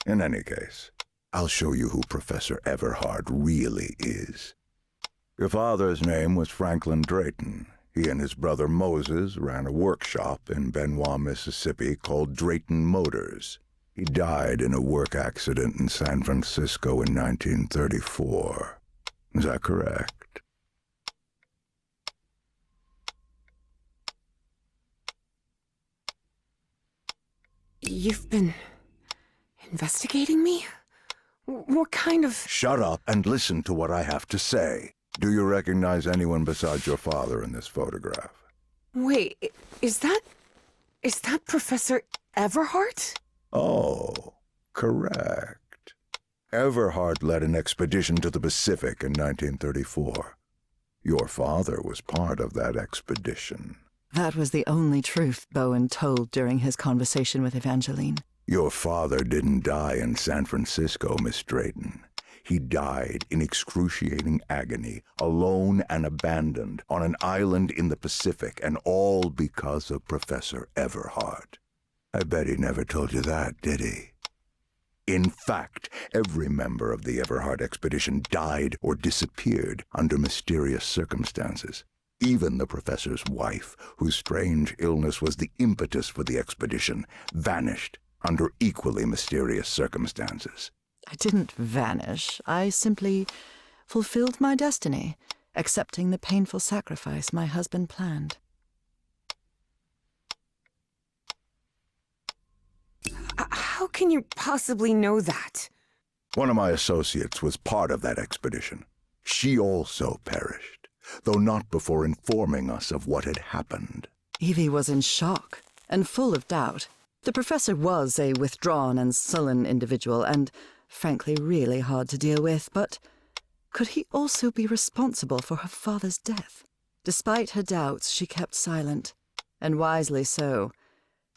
In any case, I'll show you who Professor Everhard really is. Your father's name was Franklin Drayton. He and his brother Moses ran a workshop in Benoit, Mississippi called Drayton Motors. He died in a work accident in San Francisco in 1934. Is that correct? You've been investigating me? What kind of... Shut up and listen to what I have to say. Do you recognize anyone besides your father in this photograph? Wait, is that Professor Everhart? Oh, correct. Everhard led an expedition to the Pacific in 1934. Your father was part of that expedition. That was the only truth Bowen told during his conversation with Evangeline. Your father didn't die in San Francisco, Miss Drayton. He died in excruciating agony, alone and abandoned, on an island in the Pacific, and all because of Professor Everhard. I bet he never told you that, did he? In fact, every member of the Everhard expedition died or disappeared under mysterious circumstances. Even the professor's wife, whose strange illness was the impetus for the expedition, vanished under equally mysterious circumstances. I didn't vanish. I simply fulfilled my destiny, accepting the painful sacrifice my husband planned. How can you possibly know that? One of my associates was part of that expedition. She also perished, though not before informing us of what had happened. Evie was in shock and full of doubt. The professor was a withdrawn and sullen individual and, frankly, really hard to deal with, but could he also be responsible for her father's death? Despite her doubts, she kept silent, and wisely so.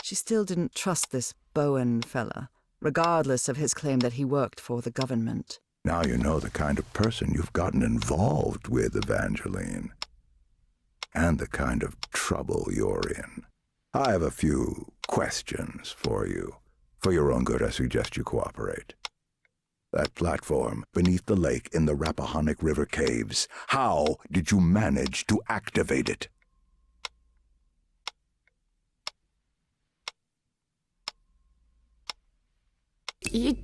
She still didn't trust this Bowen fella, regardless of his claim that he worked for the government. Now you know the kind of person you've gotten involved with, Evangeline. And the kind of trouble you're in. I have a few questions for you. For your own good, I suggest you cooperate. That platform beneath the lake in the Rappahannock River caves, how did you manage to activate it? You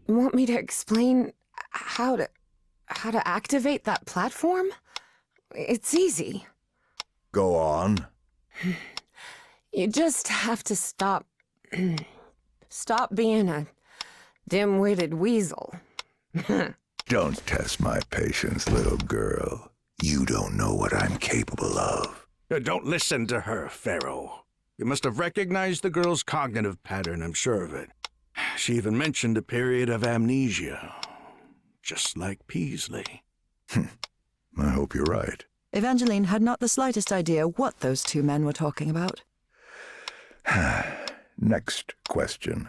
want me to explain how to activate that platform? It's easy. Go on. You just have to stop being a dim-witted weasel. Don't test my patience, little girl. You don't know what I'm capable of. Don't listen to her, Pharaoh. You must have recognized the girl's cognitive pattern, I'm sure of it. She even mentioned a period of amnesia, just like Peasley. I hope you're right. Evangeline had not the slightest idea what those two men were talking about. Next question.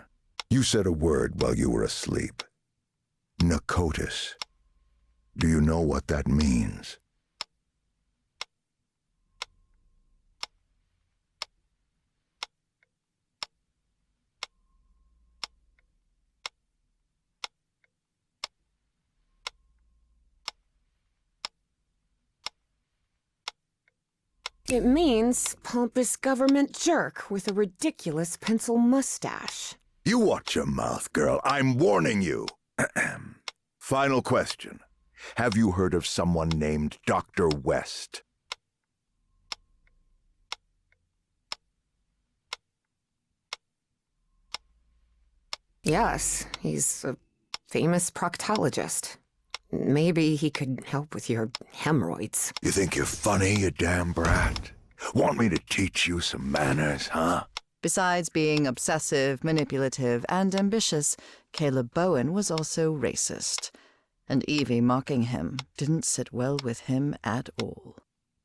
You said a word while you were asleep. Narcotis. Do you know what that means? It means pompous government jerk with a ridiculous pencil mustache. You watch your mouth, girl. I'm warning you. Final question. Have you heard of someone named Dr. West? Yes, he's a famous proctologist. Maybe he could help with your hemorrhoids. You think you're funny, you damn brat? Want me to teach you some manners, huh? Besides being obsessive, manipulative, and ambitious, Caleb Bowen was also racist. And Evie mocking him didn't sit well with him at all.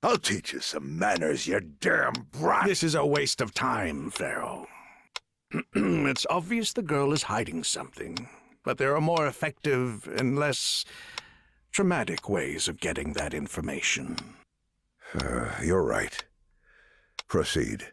I'll teach you some manners, you damn brat! This is a waste of time, Pharaoh. It's obvious the girl is hiding something, but there are more effective and less traumatic ways of getting that information. You're right. Proceed.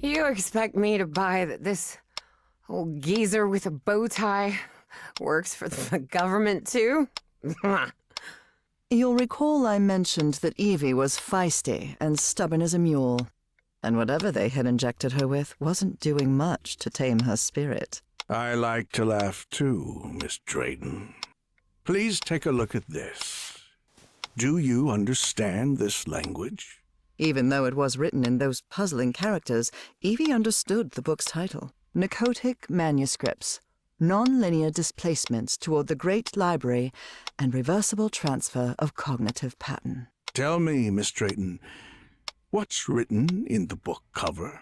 You expect me to buy that this old geezer with a bow tie works for the government, too? You'll recall I mentioned that Evie was feisty and stubborn as a mule, and whatever they had injected her with wasn't doing much to tame her spirit. I like to laugh too, Miss Drayton. Please take a look at this. Do you understand this language? Even though it was written in those puzzling characters, Evie understood the book's title. Narcotic Manuscripts, Non-Linear Displacements Toward the Great Library and Reversible Transfer of Cognitive Pattern. Tell me, Miss Drayton, what's written in the book cover?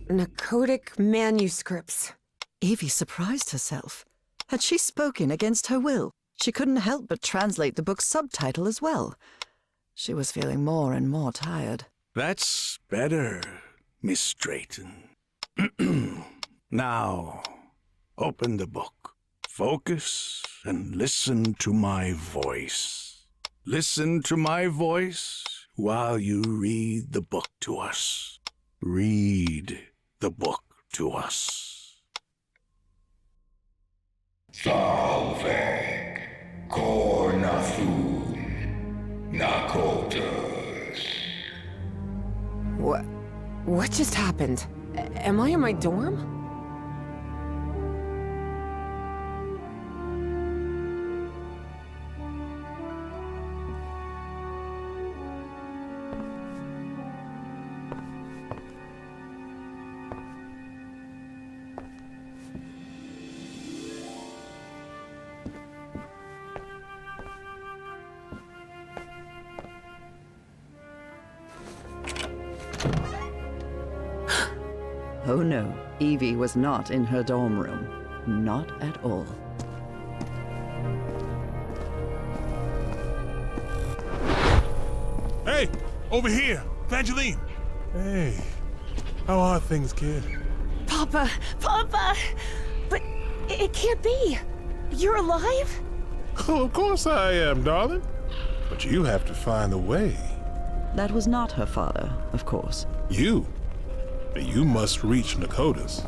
Narcotic manuscripts. Evie surprised herself. Had she spoken against her will? She couldn't help but translate the book's subtitle as well. She was feeling more and more tired. That's better, Miss Drayton. Now, open the book. Focus and listen to my voice. Listen to my voice while you read the book to us. Read the book to us. Salve, Cornathun, Nakotas. What just happened? Am I in my dorm? Oh no, Evie was not in her dorm room. Not at all. Hey, over here, Evangeline. Hey, how are things, kid? Papa! Papa! But it can't be! You're alive? Oh, of course I am, darling. But you have to find a way. That was not her father, of course. You must reach Nakotas.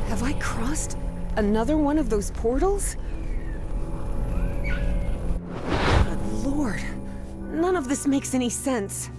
Have I crossed another one of those portals? Good Lord, none of this makes any sense.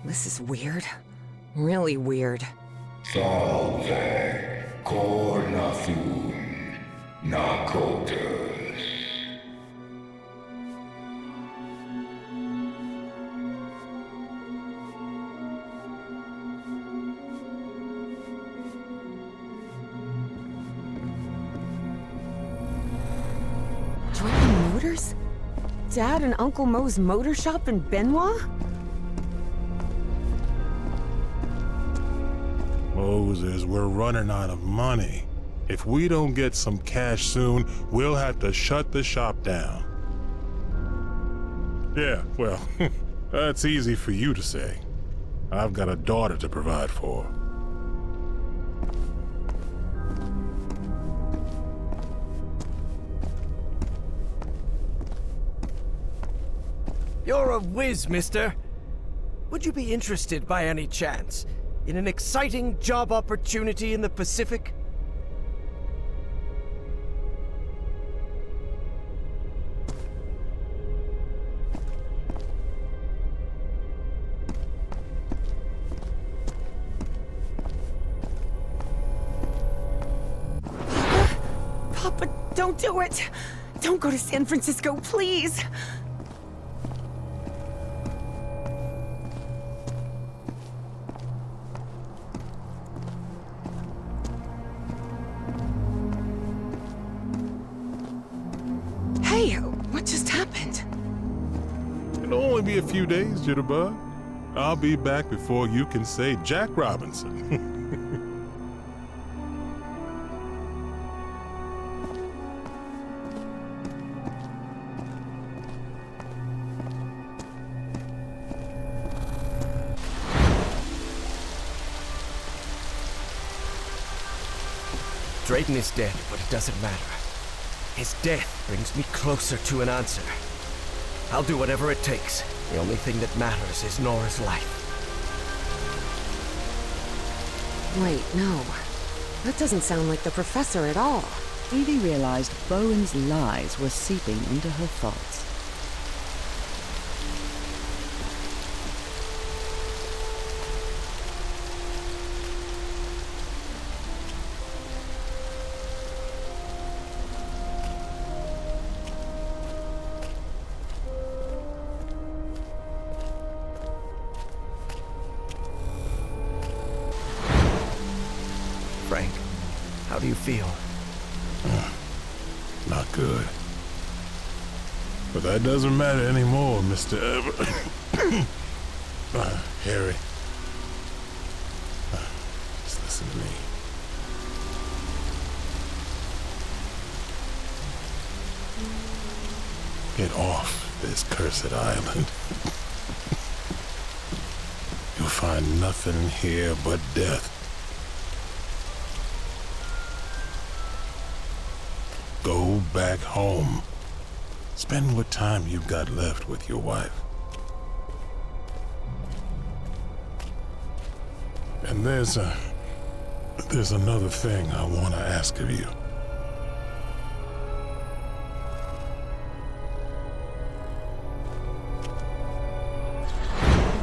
This is weird. Really weird. Salve, Cornathun, Nakotas. Driving motors? Dad and Uncle Mo's motor shop in Benoit? Moses, we're running out of money. If we don't get some cash soon, we'll have to shut the shop down. Yeah, well, that's easy for you to say. I've got a daughter to provide for. You're a whiz, mister. Would you be interested by any chance in an exciting job opportunity in the Pacific? Papa, don't do it! Don't go to San Francisco, please! Hey, what just happened? It'll only be a few days, Jitterbug. I'll be back before you can say Jack Robinson. Drayton is dead, but it doesn't matter. His death brings me closer to an answer. I'll do whatever it takes. The only thing that matters is Nora's life. Wait, no. That doesn't sound like the professor at all. Evie realized Bowen's lies were seeping into her thoughts. Frank, how do you feel? Not good. But that doesn't matter anymore, Mr. Harry. Just listen to me. Get off this cursed island. You'll find nothing here but death. Go back home. Spend what time you've got left with your wife. And there's another thing I want to ask of you.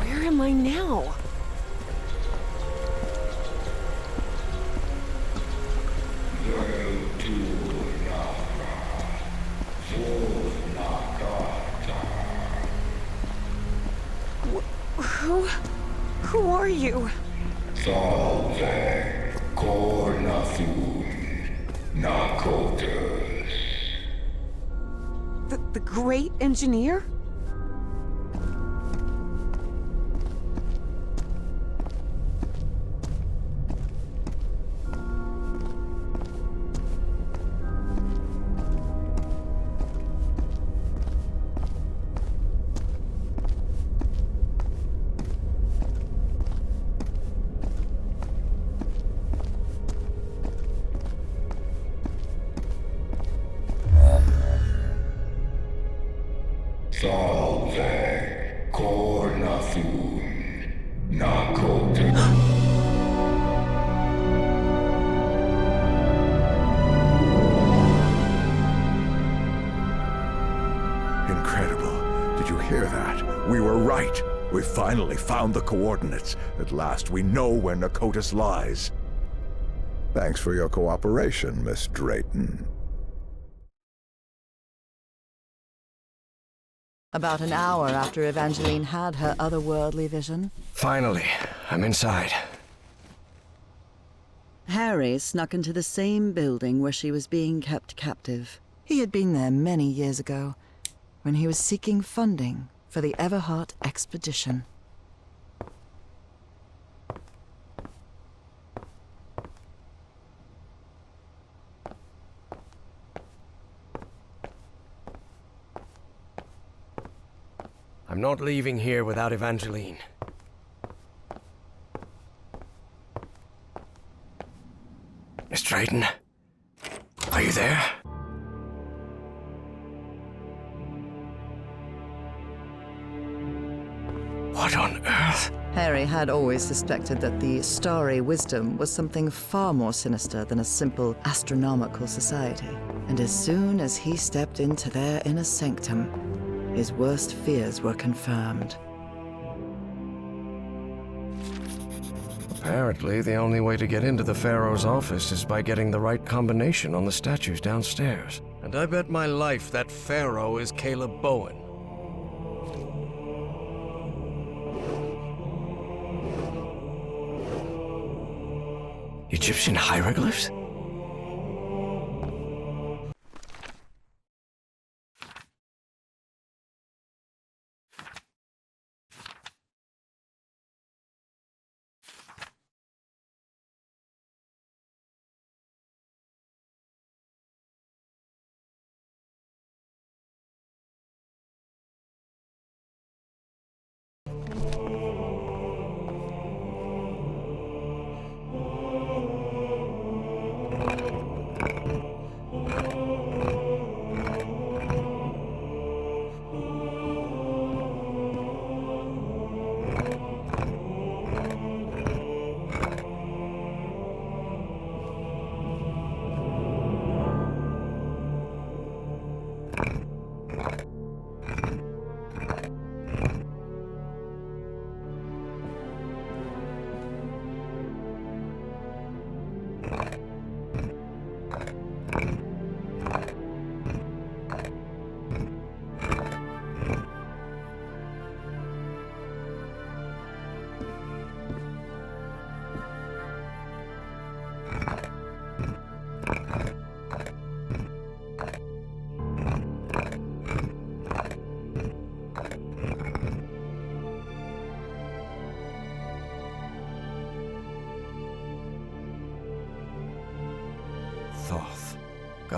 Where am I now? Who are you? Salve, cornafun, nakotas. The great engineer? Salve, cornafun, nakotas. Incredible. Did you hear that? We were right. We finally found the coordinates. At last we know where Nakotas lies. Thanks for your cooperation, Miss Drayton. About an hour after Evangeline had her otherworldly vision, Finally, I'm inside. Harry snuck into the same building where she was being kept captive. He had been there many years ago, when he was seeking funding for the Everhart expedition. I'm not leaving here without Evangeline. Miss Drayton, are you there? What on earth? Harry had always suspected that the starry wisdom was something far more sinister than a simple astronomical society. And as soon as he stepped into their inner sanctum, his worst fears were confirmed. Apparently, the only way to get into the Pharaoh's office is by getting the right combination on the statues downstairs. And I bet my life that Pharaoh is Caleb Bowen. Egyptian hieroglyphs?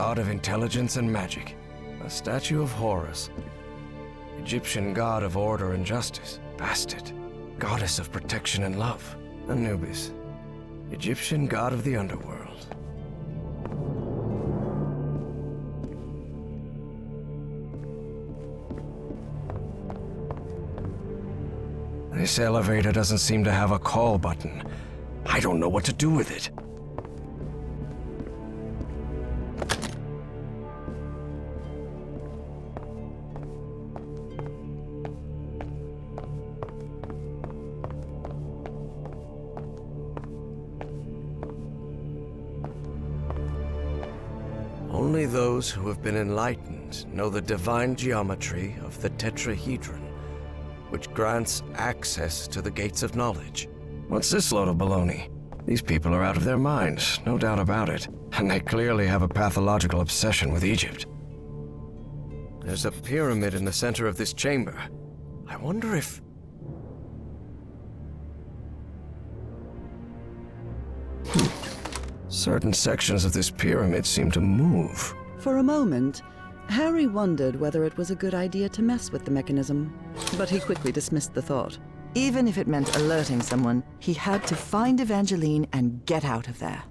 god of intelligence and magic. A statue of Horus. Egyptian god of order and justice. Bastet. Goddess of protection and love. Anubis. Egyptian god of the underworld. This elevator doesn't seem to have a call button. I don't know what to do with it. Only those who have been enlightened know the divine geometry of the tetrahedron, which grants access to the gates of knowledge. What's this load of baloney? These people are out of their minds, no doubt about it. And they clearly have a pathological obsession with Egypt. There's a pyramid in the center of this chamber. I wonder if... Certain sections of this pyramid seem to move. For a moment, Harry wondered whether it was a good idea to mess with the mechanism, but he quickly dismissed the thought. Even if it meant alerting someone, he had to find Evangeline and get out of there.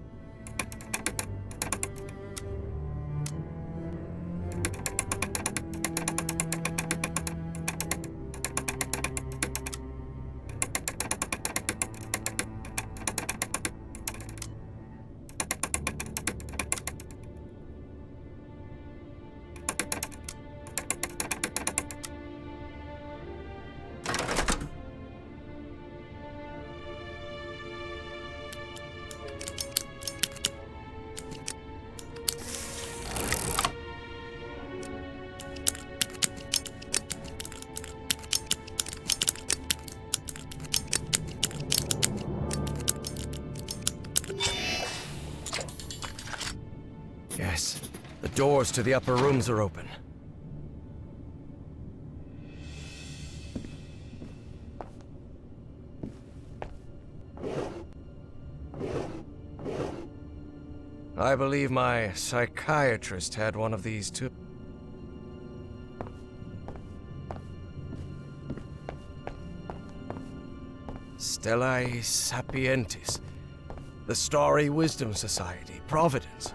Yes, the doors to the upper rooms are open. I believe my psychiatrist had one of these too. Stellae Sapientis, the Starry Wisdom Society, Providence.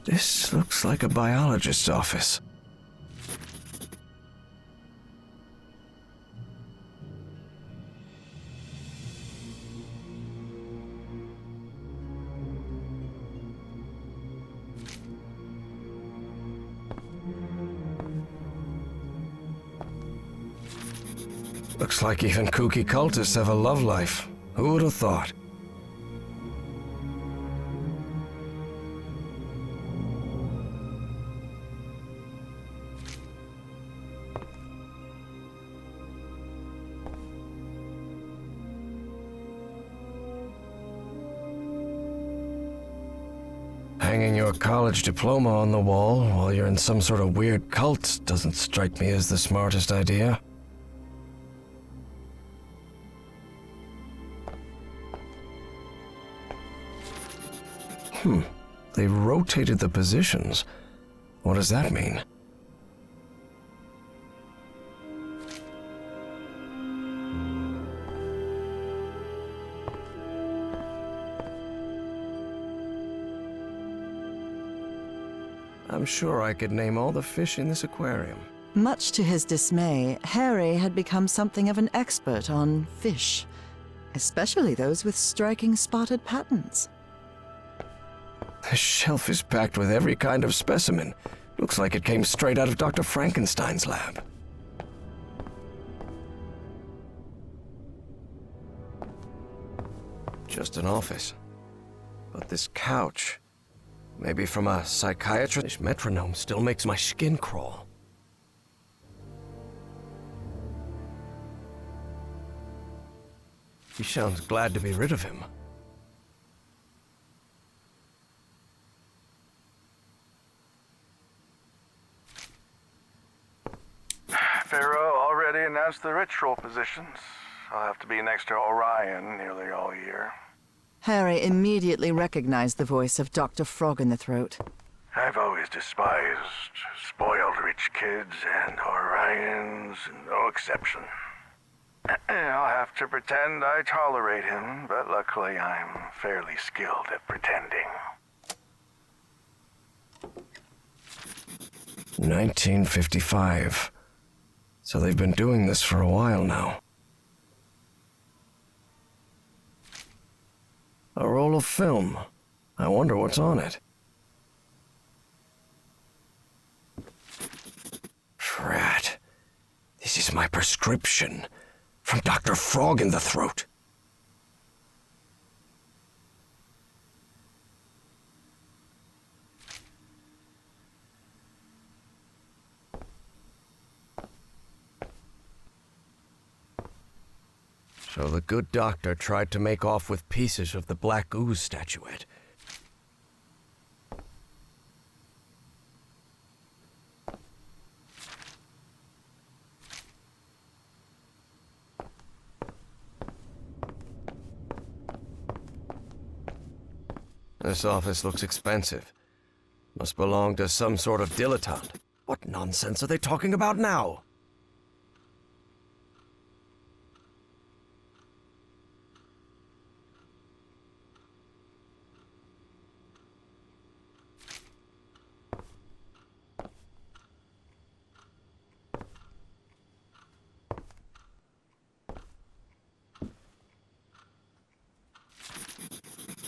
This looks like a biologist's office. Looks like even kooky cultists have a love life. Who would have thought? Hanging your college diploma on the wall while you're in some sort of weird cult doesn't strike me as the smartest idea. They rotated the positions. What does that mean? I'm sure I could name all the fish in this aquarium. Much to his dismay, Harry had become something of an expert on fish, especially those with striking spotted patterns. The shelf is packed with every kind of specimen. Looks like it came straight out of Dr. Frankenstein's lab. Just an office. But this couch, maybe from a psychiatrist? This metronome still makes my skin crawl. He sounds glad to be rid of him. Pharaoh, all ready in that advance the ritual positions. I'll have to be next to Orion nearly all year. Harry immediately recognized the voice of Dr. Frog in the Throat. I've always despised spoiled rich kids, and Orion's no exception. I'll have to pretend I tolerate him, but luckily I'm fairly skilled at pretending. 1955. So they've been doing this for a while now. A roll of film. I wonder what's on it. Drat. This is my prescription. From Dr. Frog in the Throat. So the good doctor tried to make off with pieces of the black ooze statuette. This office looks expensive. Must belong to some sort of dilettante. What nonsense are they talking about now?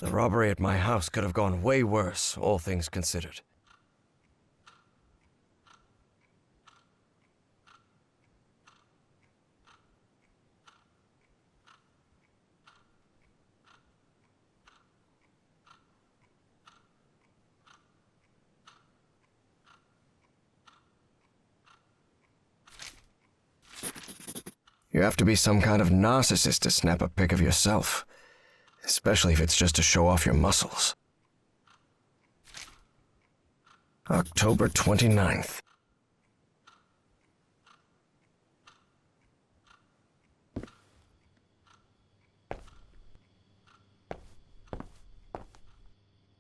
The robbery at my house could have gone way worse, all things considered. You have to be some kind of narcissist to snap a pic of yourself. Especially if it's just to show off your muscles. October 29th.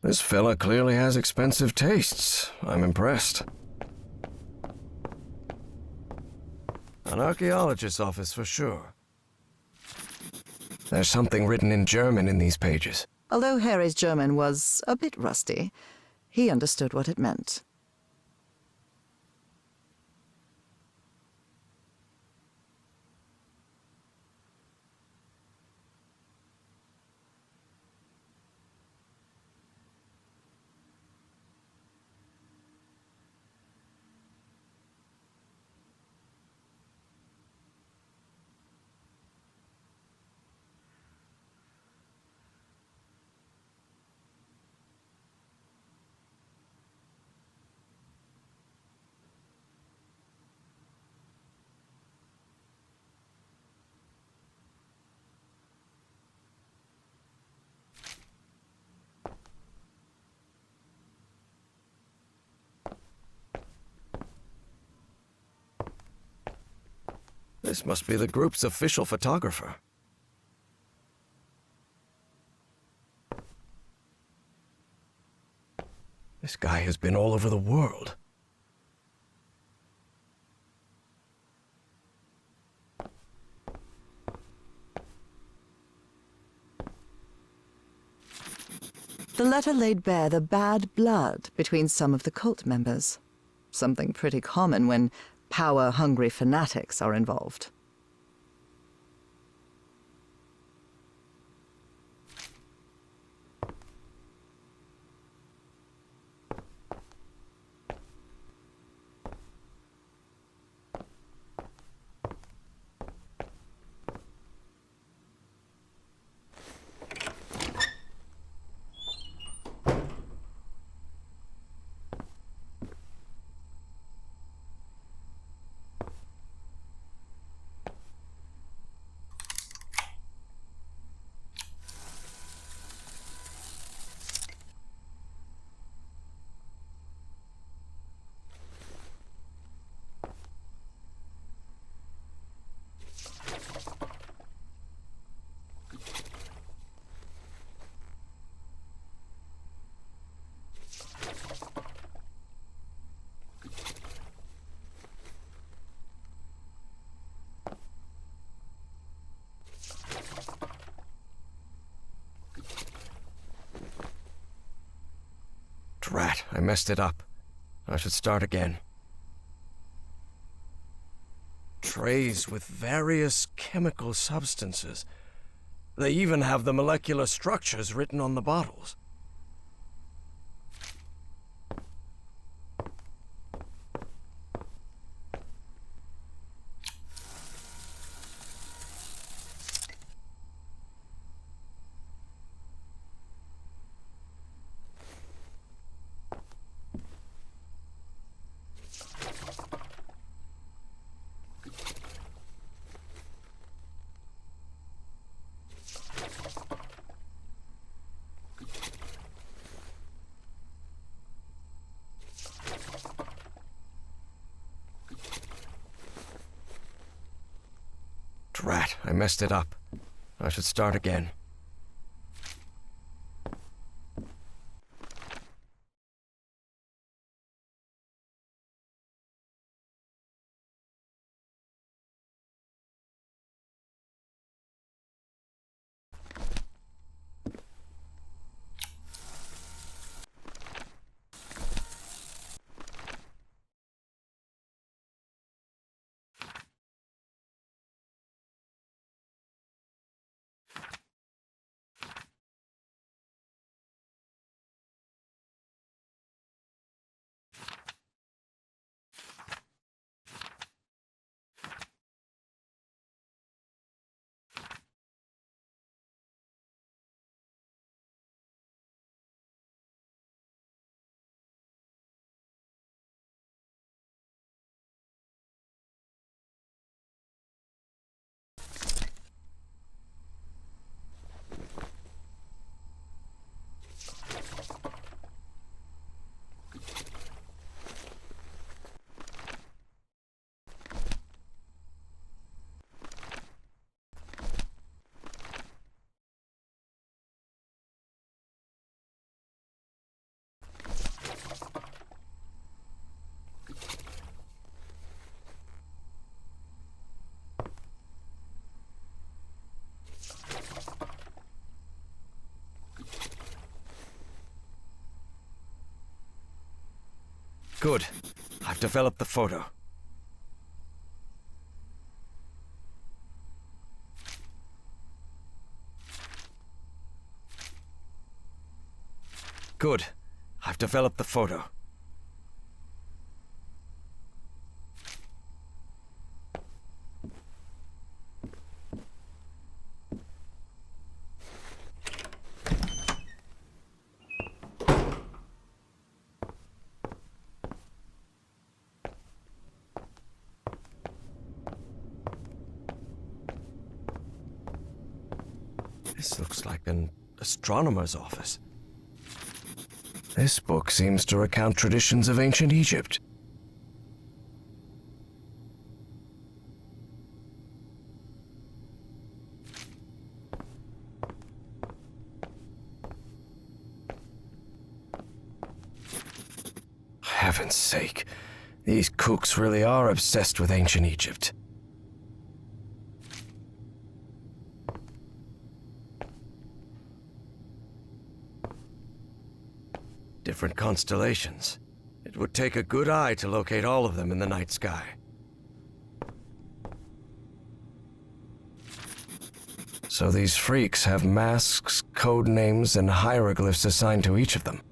This fella clearly has expensive tastes. I'm impressed. An archaeologist's office for sure. There's something written in German in these pages. Although Harry's German was a bit rusty, he understood what it meant. This must be the group's official photographer. This guy has been all over the world. The letter laid bare the bad blood between some of the cult members. Something pretty common when power-hungry fanatics are involved. Drat, I messed it up. I should start again. Trays with various chemical substances. They even have the molecular structures written on the bottles. Drat, I messed it up. I should start again. Good. I've developed the photo. Good. I've developed the photo. This looks like an astronomer's office. This book seems to recount traditions of ancient Egypt. Heaven's sake, these kooks really are obsessed with ancient Egypt. Different constellations. It would take a good eye to locate all of them in the night sky. So these freaks have masks, code names, and hieroglyphs assigned to each of them.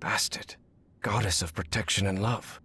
Bastard. Goddess of protection and love.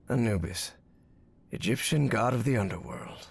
Anubis, Egyptian god of the underworld.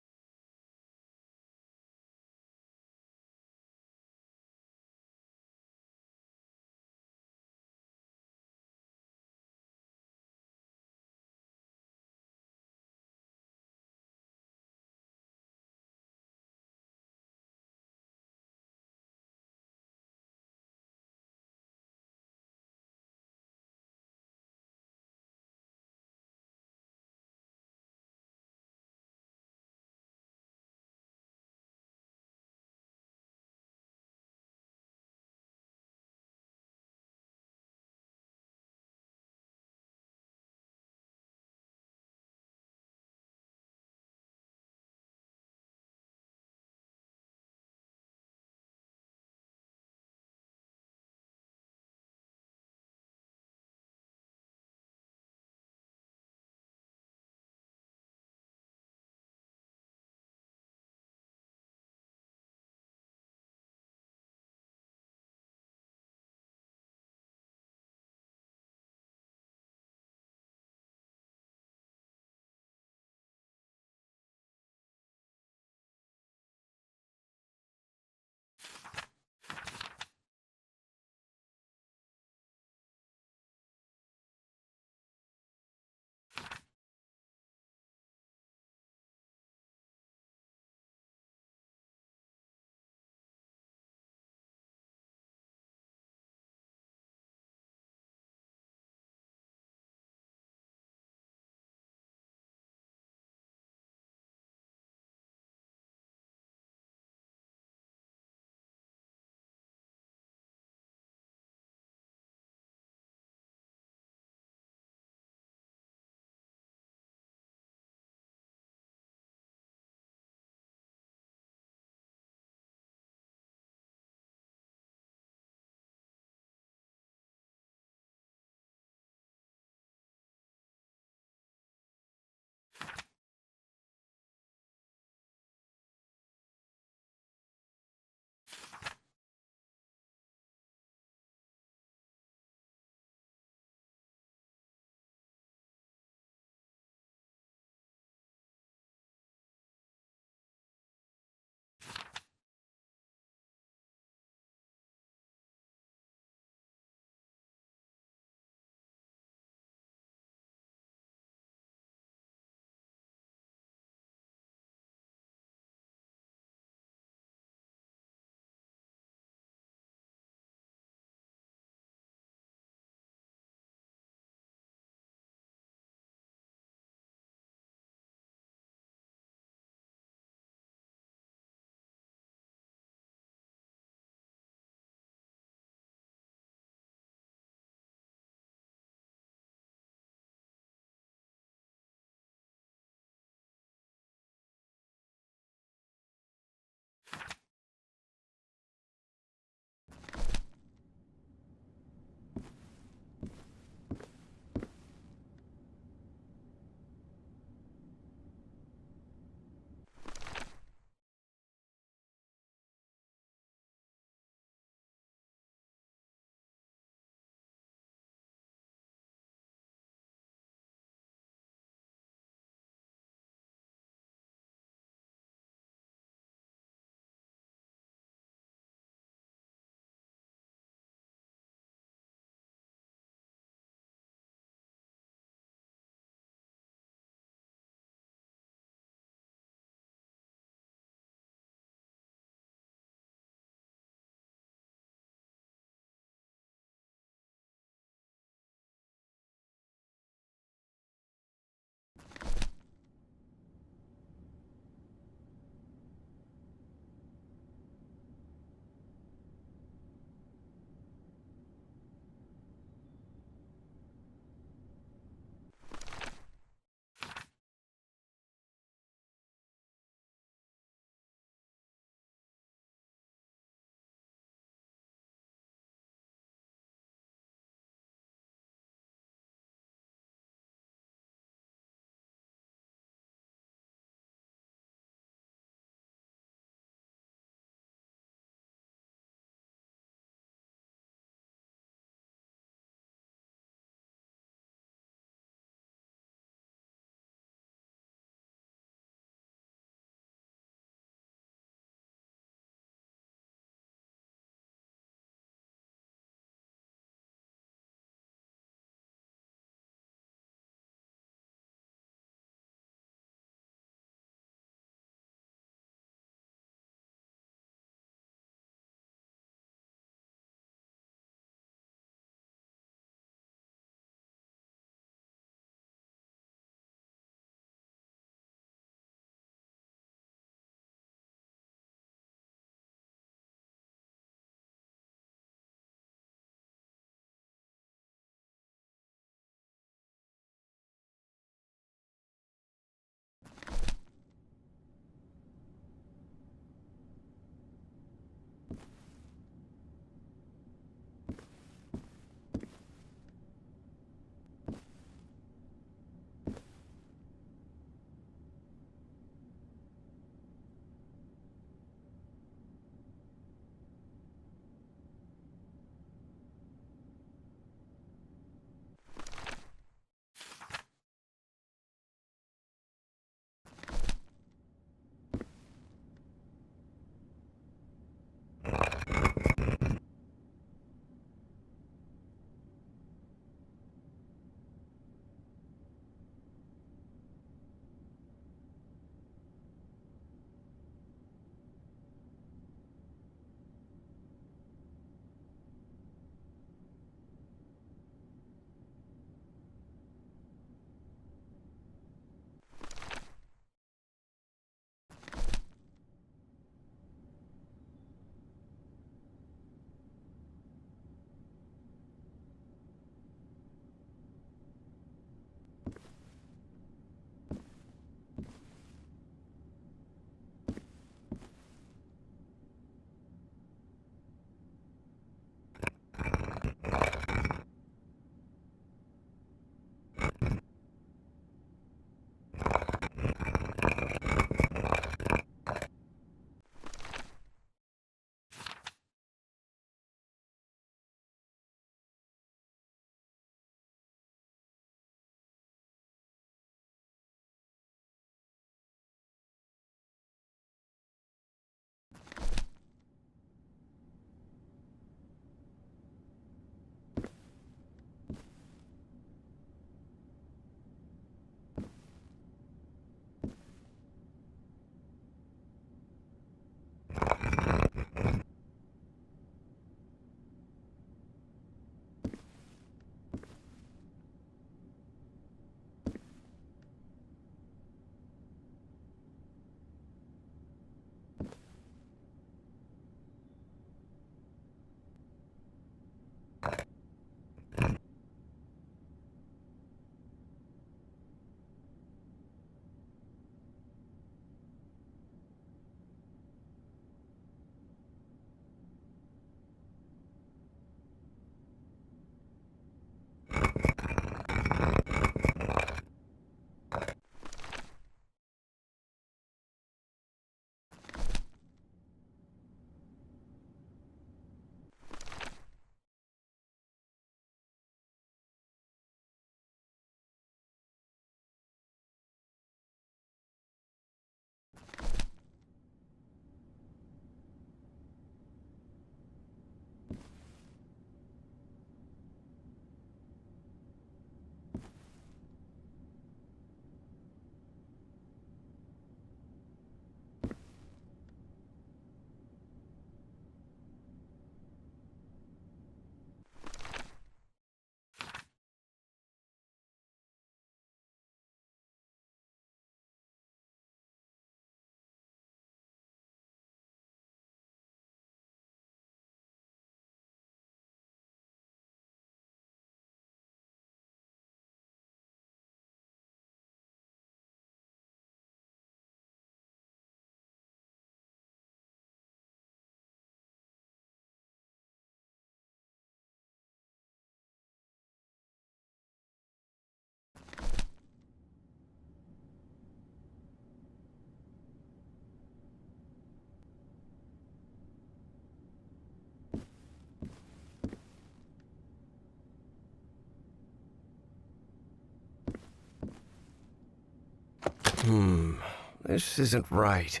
This isn't right.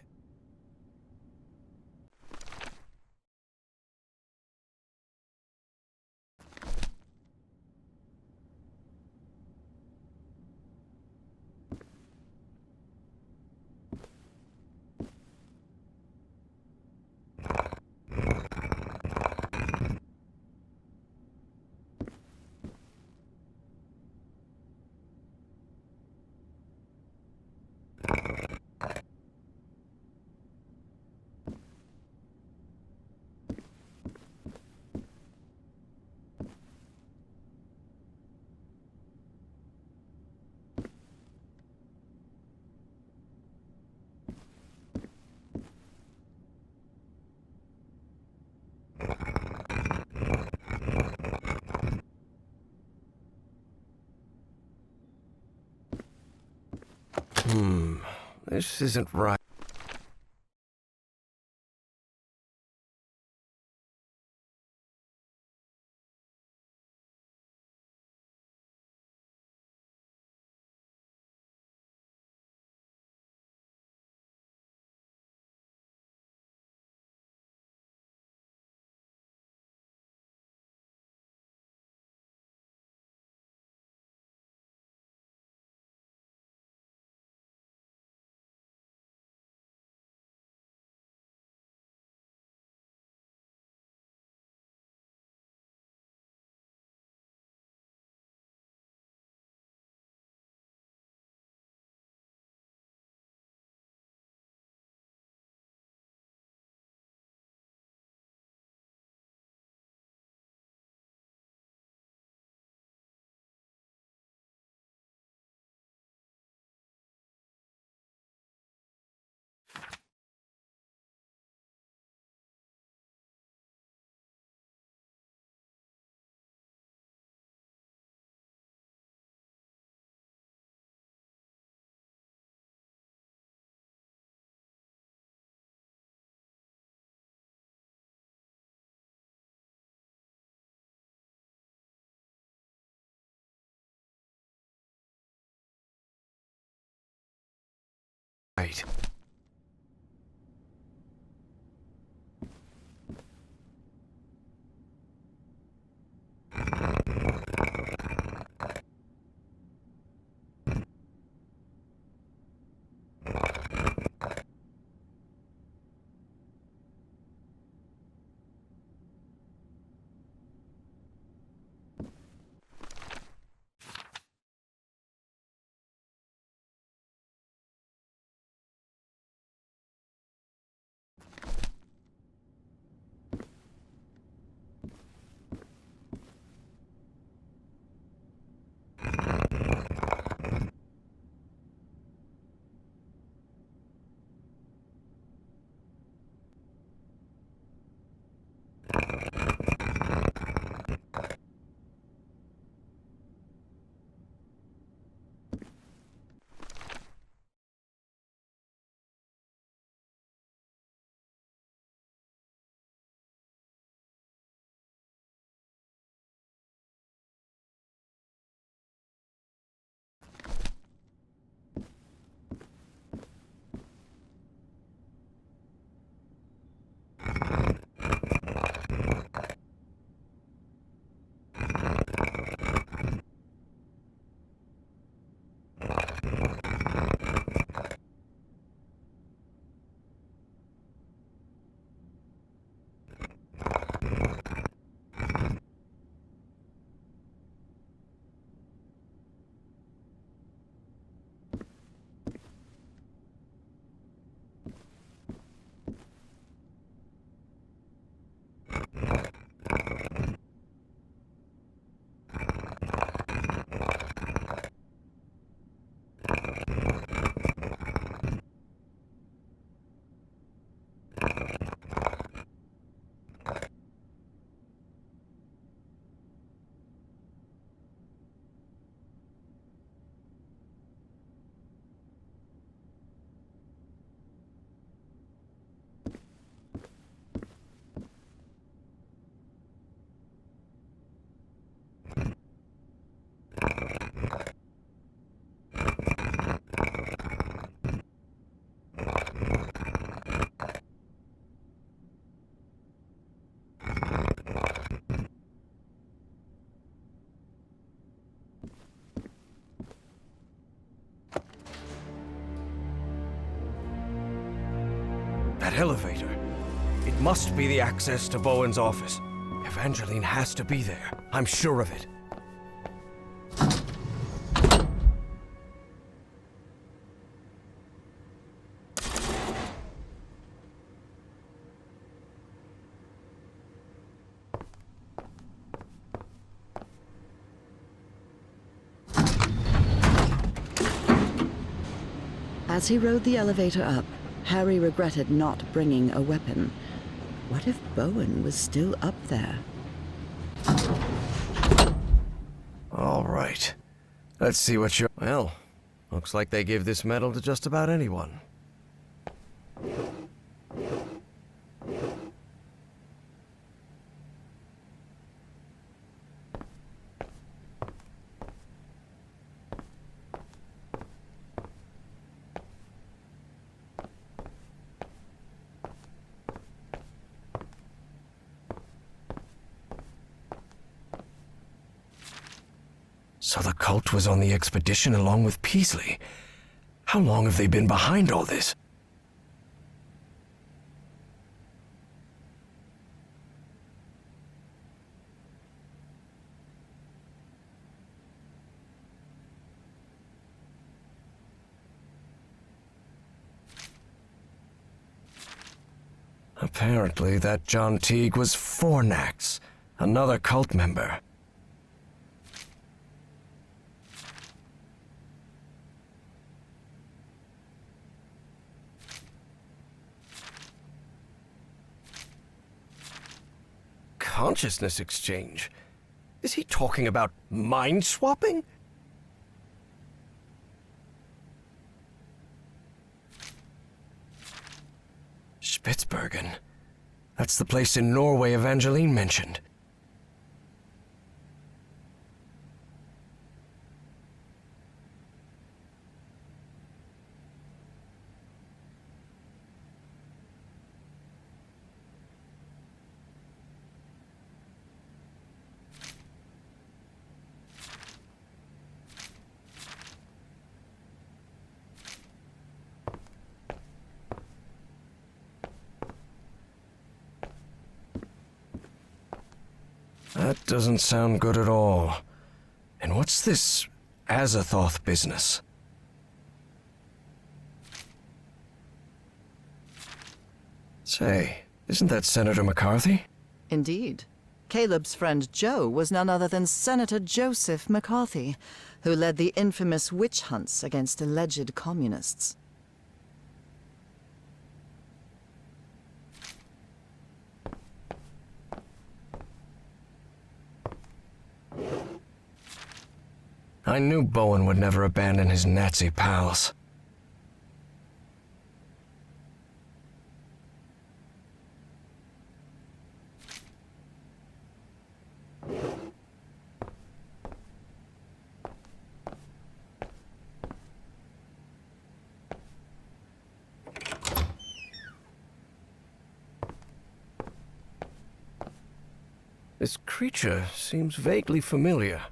This isn't right. Right. That elevator. It must be the access to Bowen's office. Evangeline has to be there. I'm sure of it. As he rode the elevator up, Harry regretted not bringing a weapon. What if Bowen was still up there? All right. Let's see what you're... Well, looks like they give this medal to just about anyone. So the cult was on the expedition along with Peasley. How long have they been behind all this? Apparently, that John Teague was Fornax, another cult member. Consciousness exchange? Is he talking about mind swapping? Spitsbergen. That's the place in Norway Evangeline mentioned. That doesn't sound good at all. And what's this Azathoth business? Say, isn't that Senator McCarthy? Indeed. Caleb's friend Joe was none other than Senator Joseph McCarthy, who led the infamous witch hunts against alleged communists. I knew Bowen would never abandon his Nazi pals. This creature seems vaguely familiar.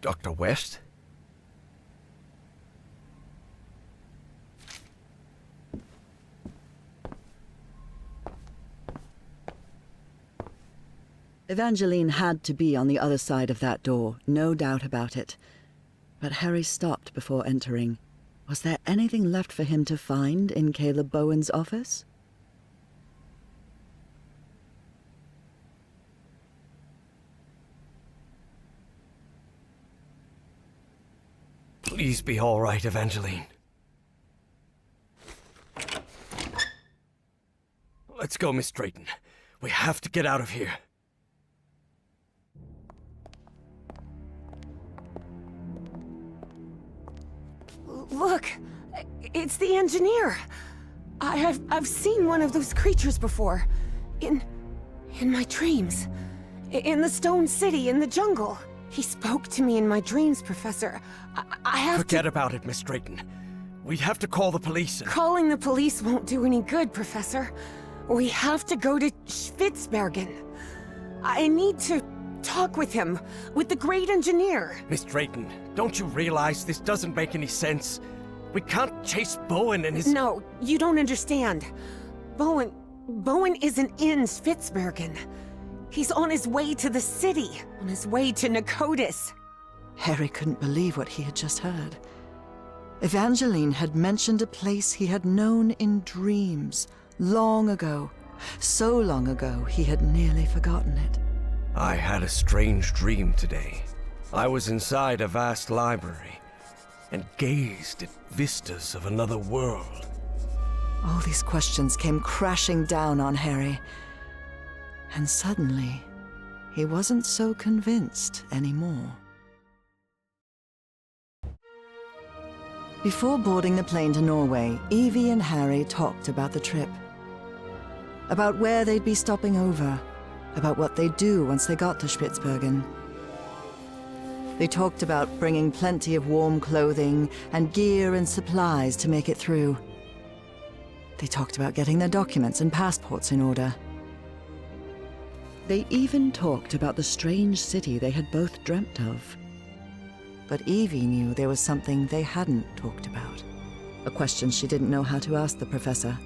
Dr. West? Evangeline had to be on the other side of that door, no doubt about it. But Harry stopped before entering. Was there anything left for him to find in Caleb Bowen's office? Please be all right, Evangeline. Let's go, Miss Drayton. We have to get out of here. Look, it's the engineer. I've seen one of those creatures before. In my dreams. In the Stone City, in the jungle. He spoke to me in my dreams, Professor. I have to... Forget about it, Miss Drayton. We'd have to call the police and... Calling the police won't do any good, Professor. We have to go to Spitsbergen. I need to talk with him, with the great engineer. Miss Drayton, don't you realize this doesn't make any sense? We can't chase Bowen and his... No, you don't understand. Bowen isn't in Spitsbergen. He's on his way to the city, on his way to Nakotis. Harry couldn't believe what he had just heard. Evangeline had mentioned a place he had known in dreams, long ago. So long ago, he had nearly forgotten it. I had a strange dream today. I was inside a vast library and gazed at vistas of another world. All these questions came crashing down on Harry. And suddenly, he wasn't so convinced anymore. Before boarding the plane to Norway, Evie and Harry talked about the trip. About where they'd be stopping over. About what they'd do once they got to Spitsbergen. They talked about bringing plenty of warm clothing and gear and supplies to make it through. They talked about getting their documents and passports in order. They even talked about the strange city they had both dreamt of. But Evie knew there was something they hadn't talked about. A question she didn't know how to ask the professor,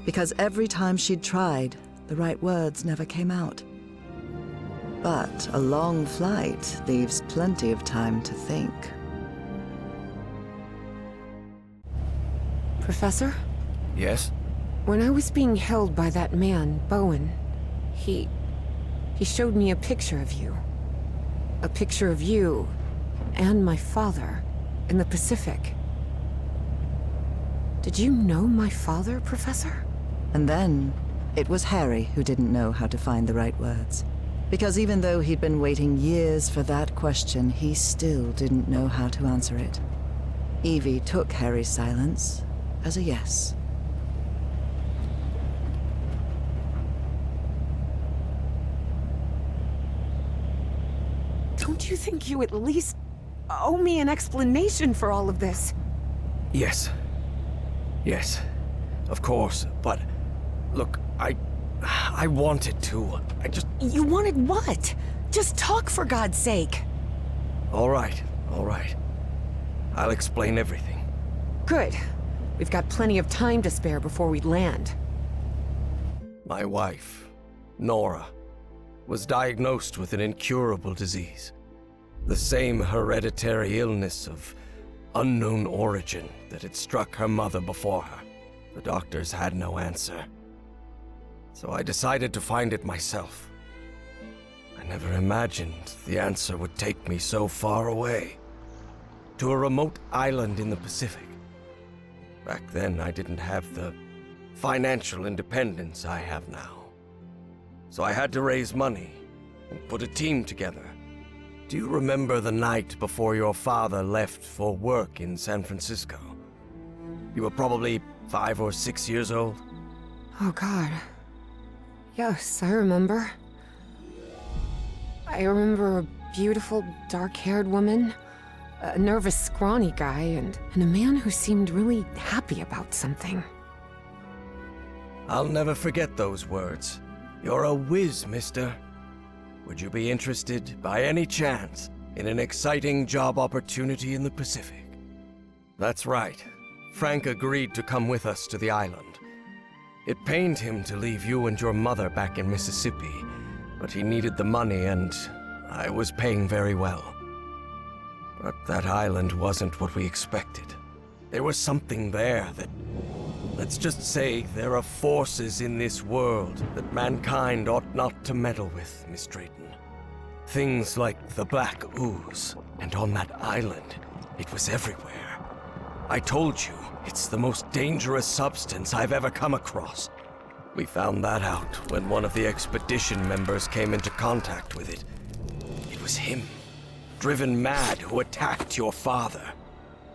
because every time she'd tried, the right words never came out. But a long flight leaves plenty of time to think. Professor? Yes? When I was being held by that man, Bowen, he showed me a picture of you. A picture of you and my father in the Pacific. Did you know my father, Professor? And then, it was Harry who didn't know how to find the right words. Because even though he'd been waiting years for that question, he still didn't know how to answer it. Evie took Harry's silence as a yes. Don't you think you at least owe me an explanation for all of this? Yes. Yes. Of course, but... Look, I wanted to. You wanted what? Just talk, for God's sake. All right. I'll explain everything. Good. We've got plenty of time to spare before we land. My wife, Nora, was diagnosed with an incurable disease. The same hereditary illness of unknown origin that had struck her mother before her. The doctors had no answer. So I decided to find it myself. I never imagined the answer would take me so far away. To a remote island in the Pacific. Back then, I didn't have the financial independence I have now. So I had to raise money and put a team together. Do you remember the night before your father left for work in San Francisco? You were probably 5 or 6 years old? Oh, God. Yes, I remember. I remember a beautiful, dark-haired woman, a nervous, scrawny guy, and a man who seemed really happy about something. I'll never forget those words. You're a whiz, mister. Would you be interested, by any chance, in an exciting job opportunity in the Pacific? That's right. Frank agreed to come with us to the island. It pained him to leave you and your mother back in Mississippi, but he needed the money and I was paying very well. But that island wasn't what we expected. There was something there that... Let's just say there are forces in this world that mankind ought not to meddle with, Miss Drayton. Things like the Black Ooze, and on that island, it was everywhere. I told you, it's the most dangerous substance I've ever come across. We found that out when one of the expedition members came into contact with it. It was him, driven mad, who attacked your father.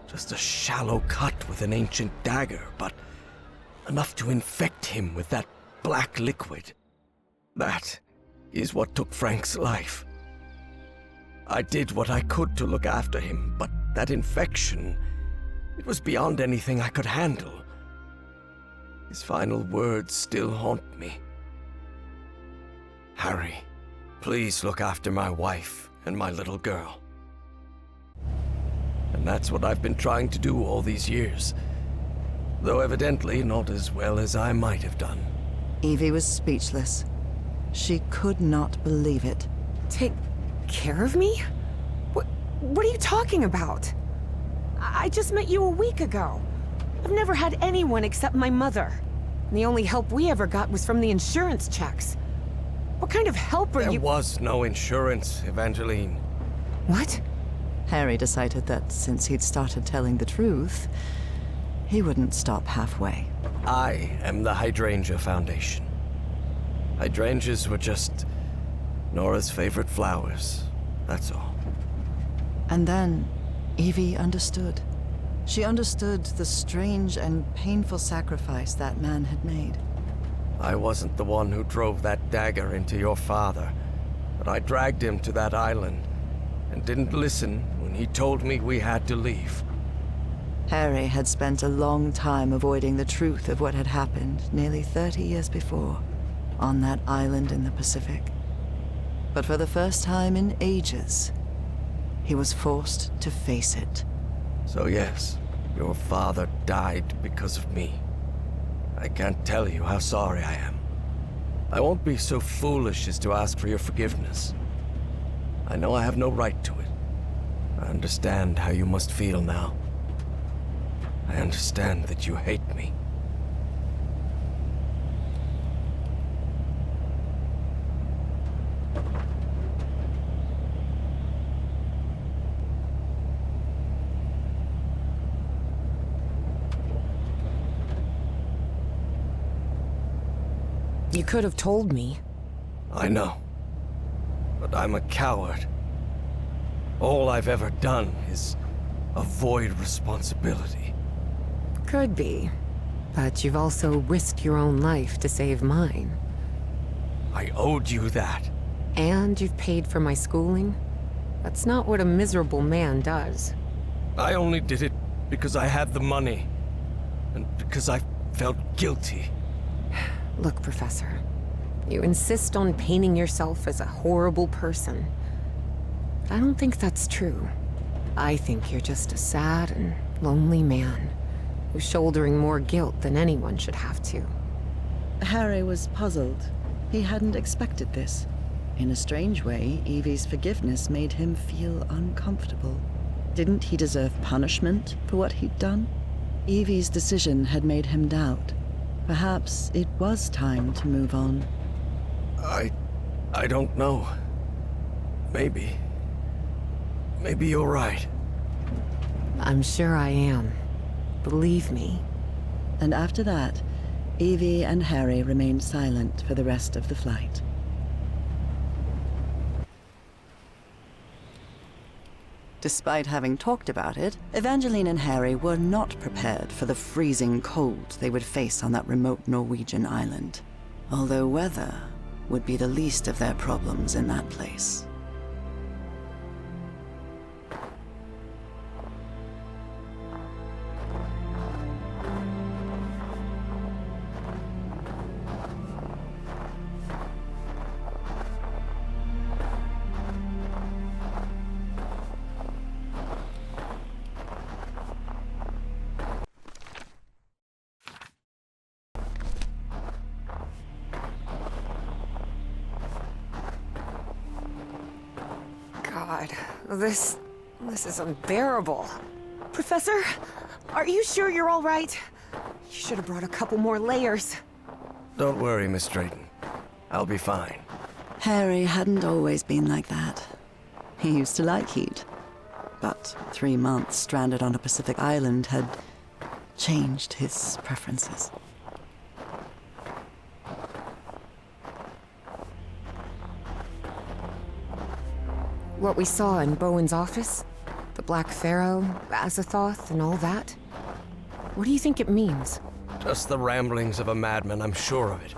Just a shallow cut with an ancient dagger, but enough to infect him with that black liquid. That is what took Frank's life. I did what I could to look after him, but that infection, it was beyond anything I could handle. His final words still haunt me. Harry, Please look after my wife and my little girl. And that's what I've been trying to do all these years. Though evidently not as well as I might have done. Evie was speechless. She could not believe it. Take care of me? What are you talking about? I just met you a week ago. I've never had anyone except my mother. And the only help we ever got was from the insurance checks. What kind of help are you— There was no insurance, Evangeline. What? Harry decided that since he'd started telling the truth, he wouldn't stop halfway. I am the Hydrangea Foundation. Hydrangeas were just Nora's favorite flowers, that's all. And then Evie understood. She understood the strange and painful sacrifice that man had made. I wasn't the one who drove that dagger into your father, but I dragged him to that island and didn't listen when he told me we had to leave. Harry had spent a long time avoiding the truth of what had happened nearly 30 years before, on that island in the Pacific. But for the first time in ages, he was forced to face it. So yes, your father died because of me. I can't tell you how sorry I am. I won't be so foolish as to ask for your forgiveness. I know I have no right to it. I understand how you must feel now. I understand that you hate me. You could have told me. I know. But I'm a coward. All I've ever done is avoid responsibility. Could be. But you've also risked your own life to save mine. I owed you that. And you've paid for my schooling? That's not what a miserable man does. I only did it because I had the money. And because I felt guilty. Look, Professor. You insist on painting yourself as a horrible person. I don't think that's true. I think you're just a sad and lonely man who's shouldering more guilt than anyone should have to. Harry was puzzled. He hadn't expected this. In a strange way, Evie's forgiveness made him feel uncomfortable. Didn't he deserve punishment for what he'd done? Evie's decision had made him doubt. Perhaps it was time to move on. I don't know. Maybe. Maybe you're right. I'm sure I am. Believe me. And after that, Evie and Harry remained silent for the rest of the flight. Despite having talked about it, Evangeline and Harry were not prepared for the freezing cold they would face on that remote Norwegian island. Although weather would be the least of their problems in that place. God, this is unbearable. Professor, are you sure you're all right? You should have brought a couple more layers. Don't worry, Miss Drayton. I'll be fine. Harry hadn't always been like that. He used to like heat. But 3 months stranded on a Pacific island had changed his preferences. What we saw in Bowen's office? The Black Pharaoh, Azathoth, and all that? What do you think it means? Just the ramblings of a madman, I'm sure of it.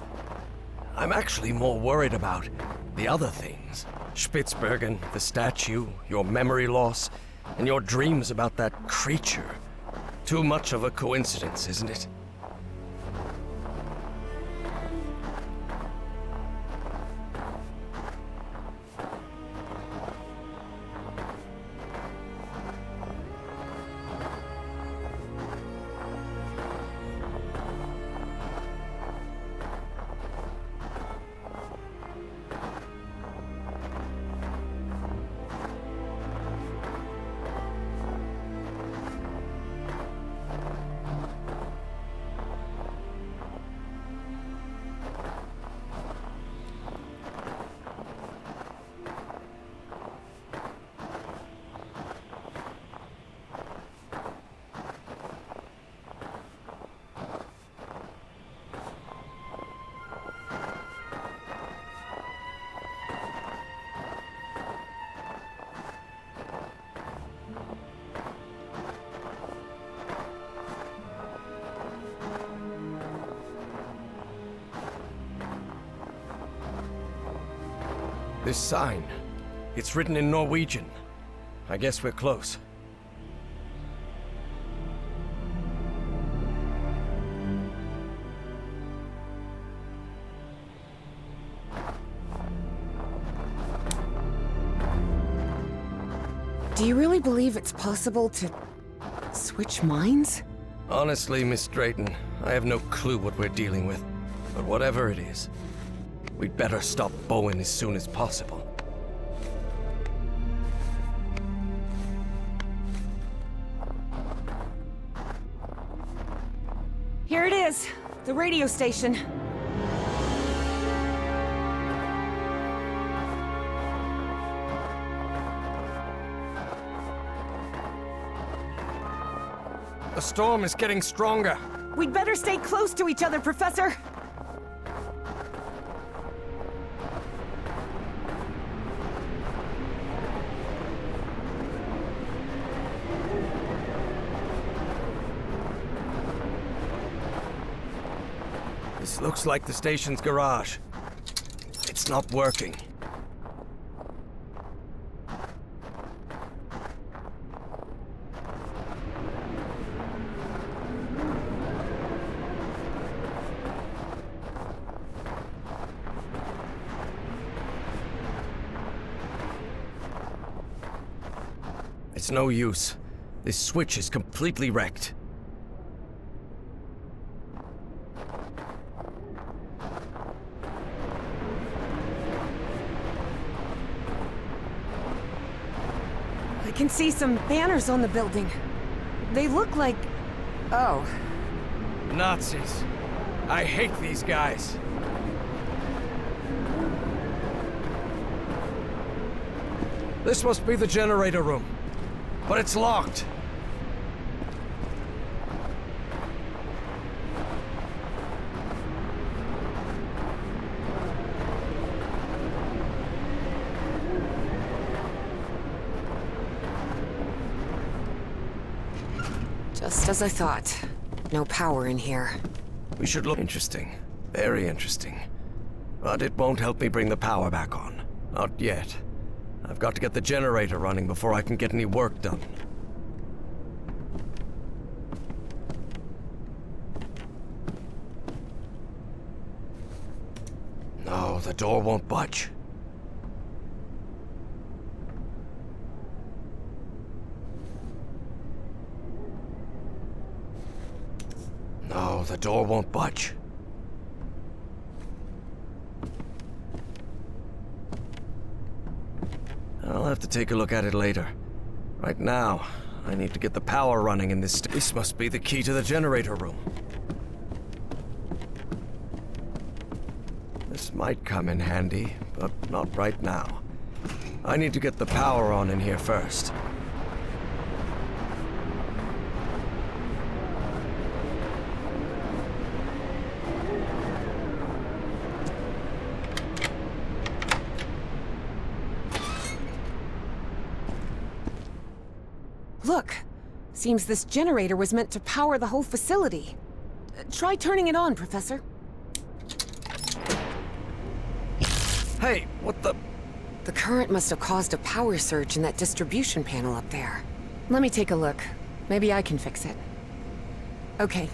I'm actually more worried about the other things. Spitsbergen, the statue, your memory loss, and your dreams about that creature. Too much of a coincidence, isn't it? This sign. It's written in Norwegian. I guess we're close. Do you really believe it's possible to switch minds? Honestly, Miss Drayton, I have no clue what we're dealing with. But whatever it is, we'd better stop Bowen as soon as possible. Here it is, the radio station. The storm is getting stronger. We'd better stay close to each other, Professor. This looks like the station's garage. It's not working. It's no use. This switch is completely wrecked. I can see some banners on the building. They look like... Oh. Nazis. I hate these guys. This must be the generator room. But it's locked. Just as I thought. No power in here. We should look... Interesting. Very interesting. But it won't help me bring the power back on. Not yet. I've got to get the generator running before I can get any work done. No, the door won't budge. No, the door won't budge. I'll have to take a look at it later. Right now, I need to get the power running in this... This must be the key to the generator room. This might come in handy, but not right now. I need to get the power on in here first. Look! Seems this generator was meant to power the whole facility. Try turning it on, Professor. Hey, what the... The current must have caused a power surge in that distribution panel up there. Let me take a look. Maybe I can fix it. Okay.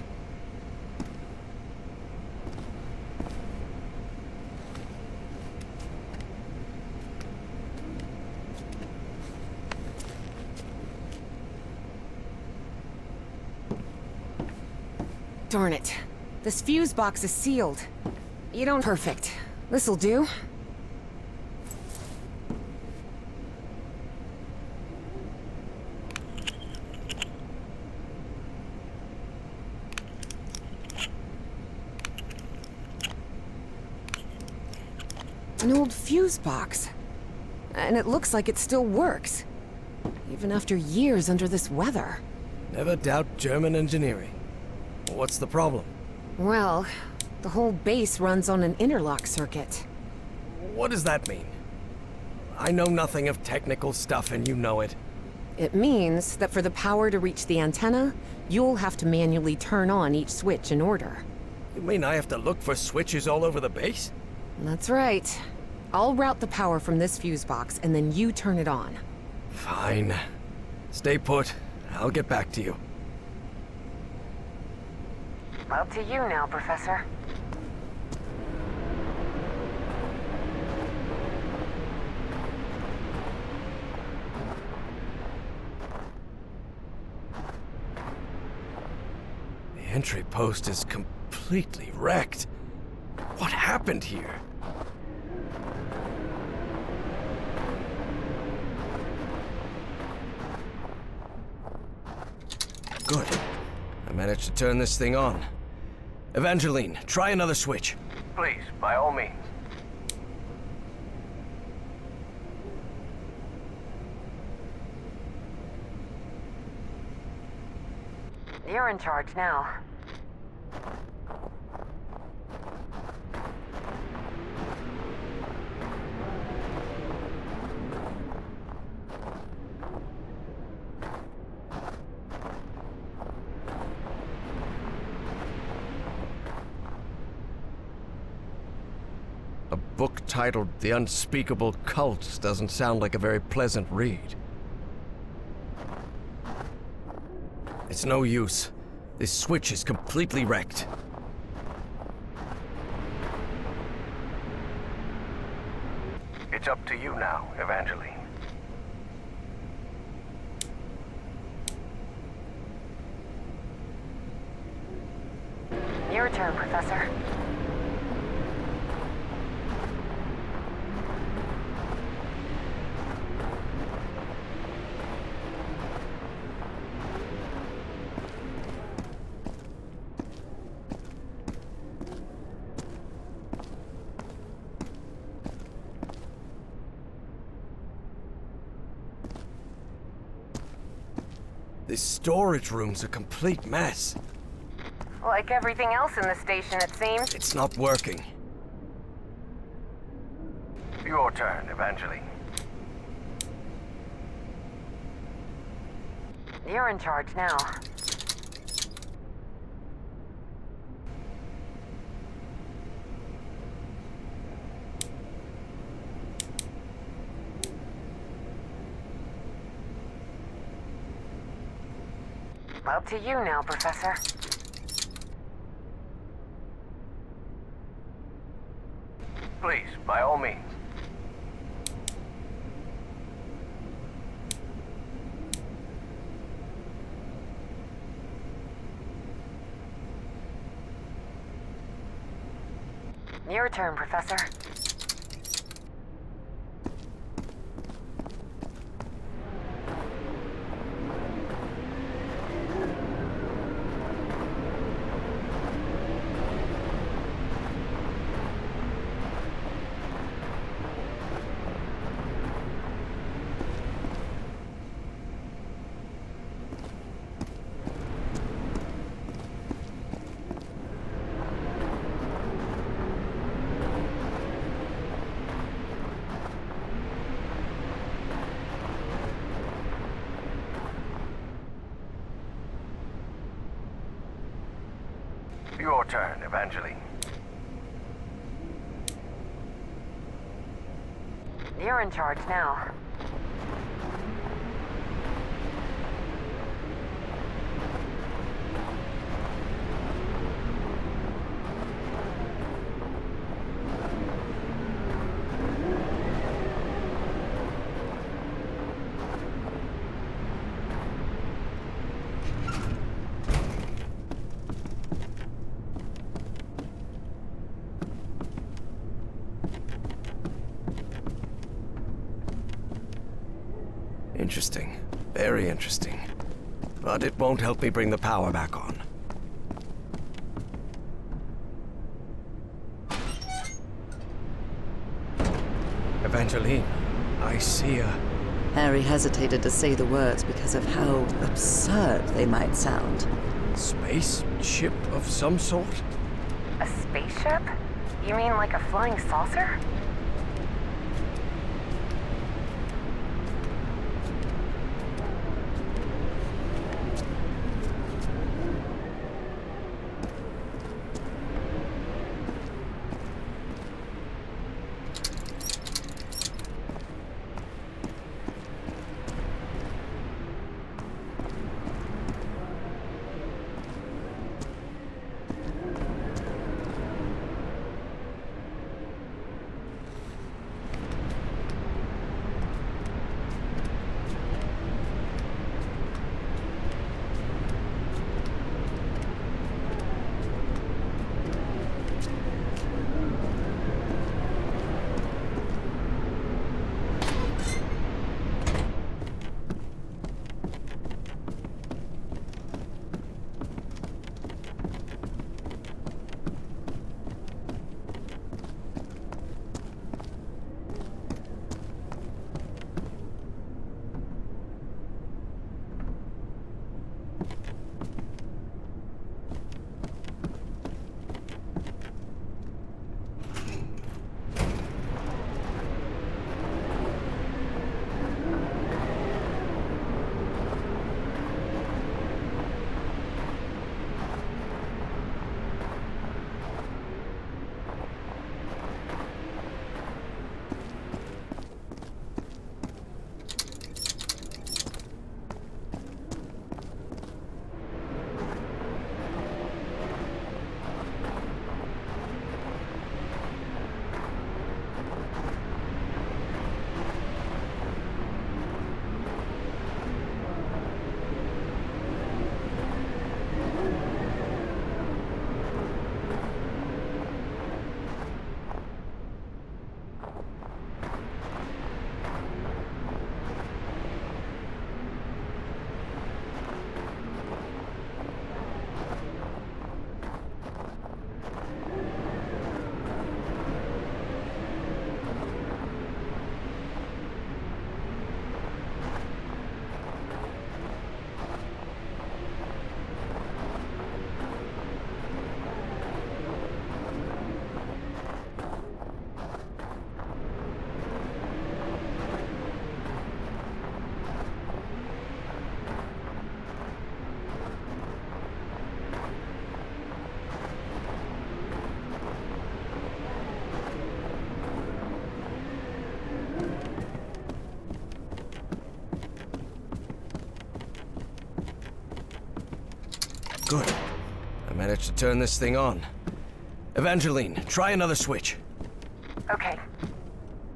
Darn it. This fuse box is sealed. You don't... Perfect. This'll do. An old fuse box. And it looks like it still works. Even after years under this weather. Never doubt German engineering. What's the problem? Well, the whole base runs on an interlock circuit. What does that mean? I know nothing of technical stuff and you know it. It means that for the power to reach the antenna, you'll have to manually turn on each switch in order. You mean I have to look for switches all over the base? That's right. I'll route the power from this fuse box, and then you turn it on. Fine. Stay put. I'll get back to you. Up to you now, Professor. The entry post is completely wrecked. What happened here? Good. I managed to turn this thing on. Evangeline, try another switch. Please, by all means. You're in charge now. A book titled The Unspeakable Cult doesn't sound like a very pleasant read. It's no use. This switch is completely wrecked. It's up to you now, Evangeline. Your turn, Professor. This storage room's a complete mess. Like everything else in the station, it seems. It's not working. Your turn, Evangeline. You're in charge now. Up to you now, Professor. Please, by all means. Your turn, Professor. Your turn, Evangeline. You're in charge now. Interesting. Very interesting. But it won't help me bring the power back on. Evangeline, I see a... Harry hesitated to say the words because of how absurd they might sound. space ship of some sort? A spaceship? You mean like a flying saucer? Good. I managed to turn this thing on. Evangeline, try another switch. Okay.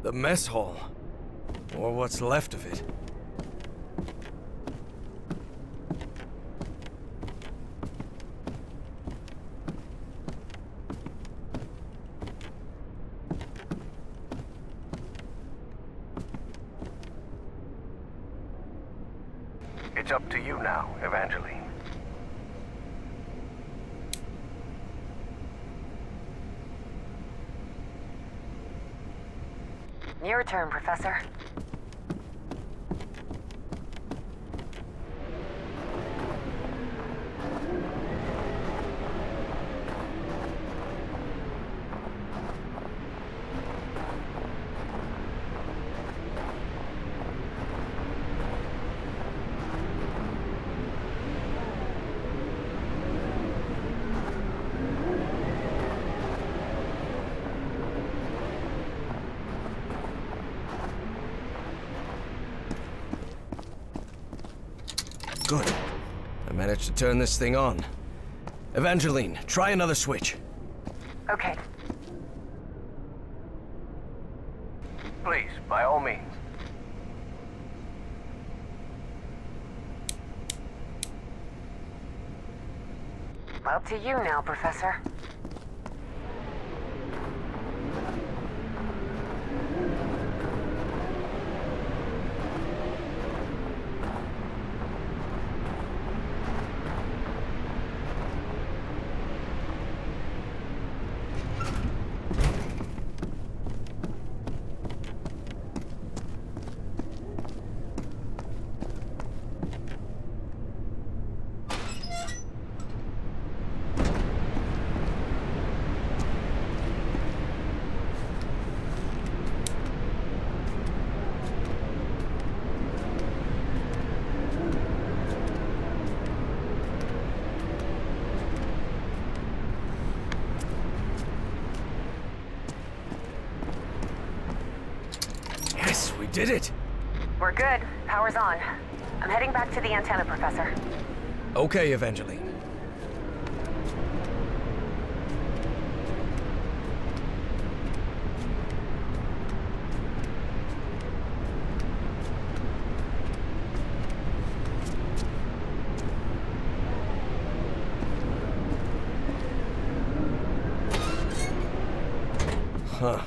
The mess hall. Or what's left of it. It's up to you now, Evangeline. Your turn, Professor. Good. I managed to turn this thing on. Evangeline, try another switch. Okay. Please, by all means. Up to you now, Professor. Yes, we did it! We're good. Power's on. I'm heading back to the antenna, Professor. Okay, Evangeline. Huh.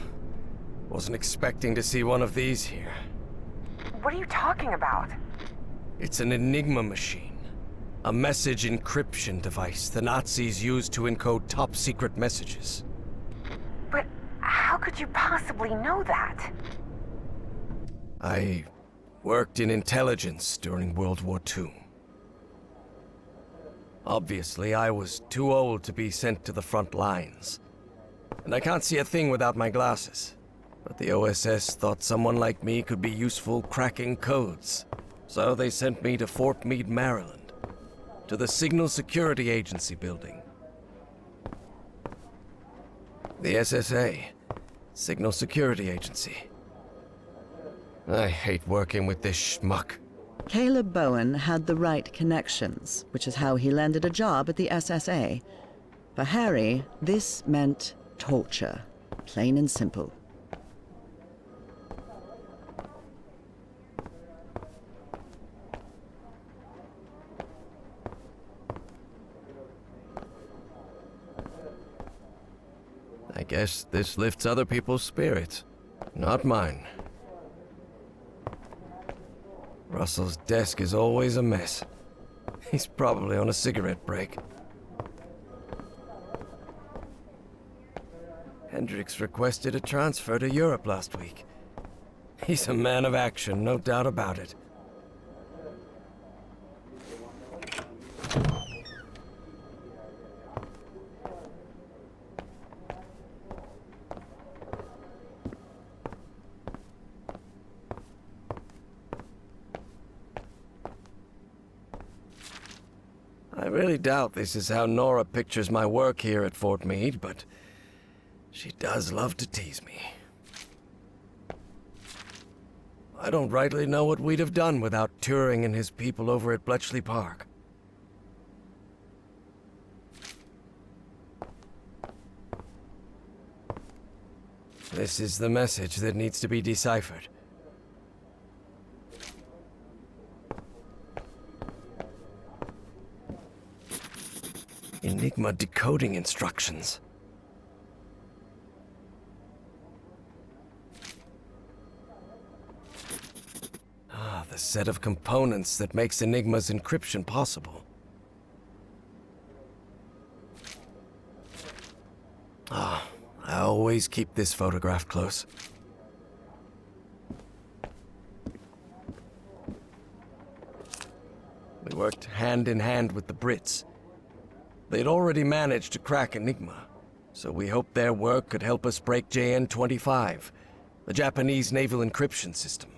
Wasn't expecting to see one of these here. What are you talking about? It's an Enigma machine. A message encryption device the Nazis used to encode top-secret messages. But how could you possibly know that? I worked in intelligence during World War II. Obviously, I was too old to be sent to the front lines. And I can't see a thing without my glasses. But the OSS thought someone like me could be useful cracking codes. So they sent me to Fort Meade, Maryland, to the Signal Security Agency building. The SSA, Signal Security Agency. I hate working with this schmuck. Caleb Bowen had the right connections, which is how he landed a job at the SSA. For Harry, this meant torture, plain and simple. I guess this lifts other people's spirits, not mine. Russell's desk is always a mess. He's probably on a cigarette break. Hendricks requested a transfer to Europe last week. He's a man of action, no doubt about it. I really doubt this is how Nora pictures my work here at Fort Meade, but she does love to tease me. I don't rightly know what we'd have done without Turing and his people over at Bletchley Park. This is the message that needs to be deciphered. Enigma decoding instructions. Ah, the set of components that makes Enigma's encryption possible. Ah, I always keep this photograph close. We worked hand in hand with the Brits. They'd already managed to crack Enigma, so we hoped their work could help us break JN-25, the Japanese naval encryption system.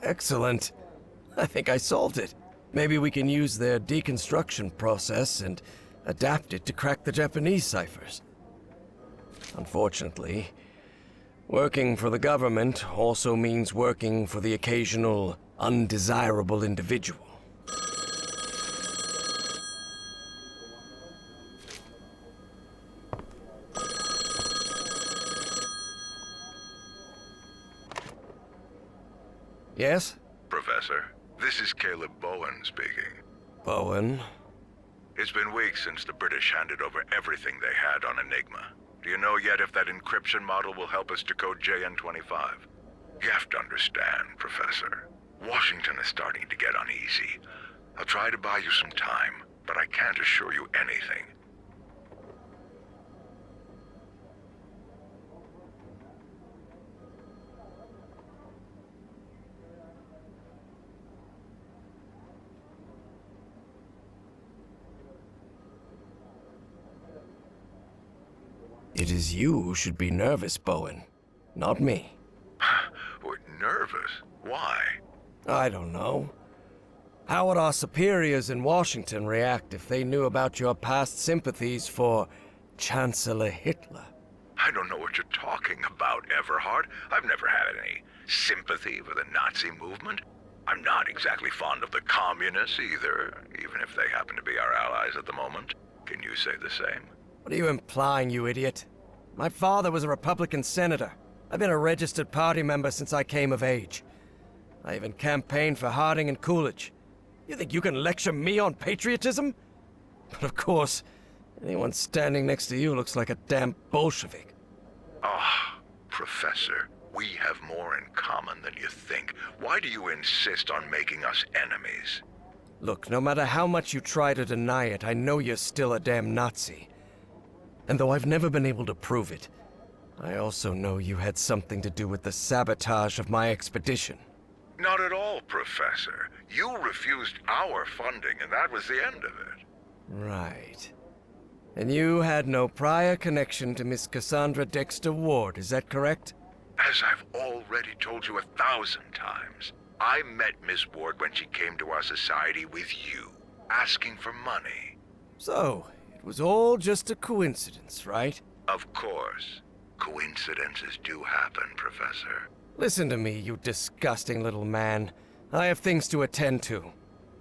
Excellent. I think I solved it. Maybe we can use their deconstruction process and adapt it to crack the Japanese ciphers. Unfortunately, working for the government also means working for the occasional undesirable individual. Yes? Professor, this is Caleb Bowen speaking. Bowen? It's been weeks since the British handed over everything they had on Enigma. Do you know yet if that encryption model will help us decode JN-25? You have to understand, Professor. Washington is starting to get uneasy. I'll try to buy you some time, but I can't assure you anything. It is you who should be nervous, Bowen, not me. Nervous? Why? I don't know. How would our superiors in Washington react if they knew about your past sympathies for Chancellor Hitler? I don't know what you're talking about, Everhard. I've never had any sympathy for the Nazi movement. I'm not exactly fond of the communists either, even if they happen to be our allies at the moment. Can you say the same? What are you implying, you idiot? My father was a Republican senator. I've been a registered party member since I came of age. I even campaigned for Harding and Coolidge. You think you can lecture me on patriotism? But of course, anyone standing next to you looks like a damn Bolshevik. Ah, Professor, we have more in common than you think. Why do you insist on making us enemies? Look, no matter how much you try to deny it, I know you're still a damn Nazi. And though I've never been able to prove it, I also know you had something to do with the sabotage of my expedition. Not at all, Professor. You refused our funding, and that was the end of it. Right. And you had no prior connection to Miss Cassandra Dexter Ward, is that correct? As I've already told you 1,000 times, I met Miss Ward when she came to our society with you, asking for money. So, it was all just a coincidence, right? Of course. Coincidences do happen, Professor. Listen to me, you disgusting little man. I have things to attend to.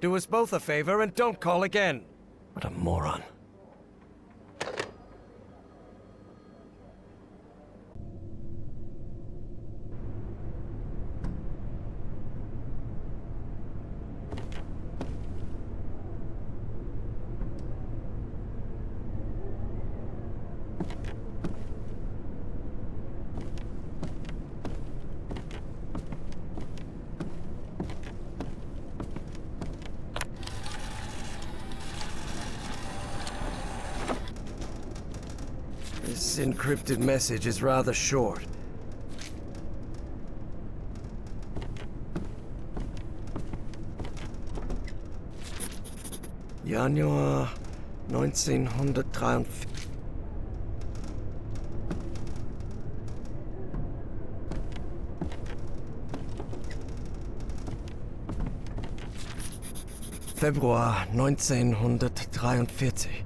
Do us both a favor and don't call again. What a moron. This encrypted message is rather short. Januar 1943. Februar 1943.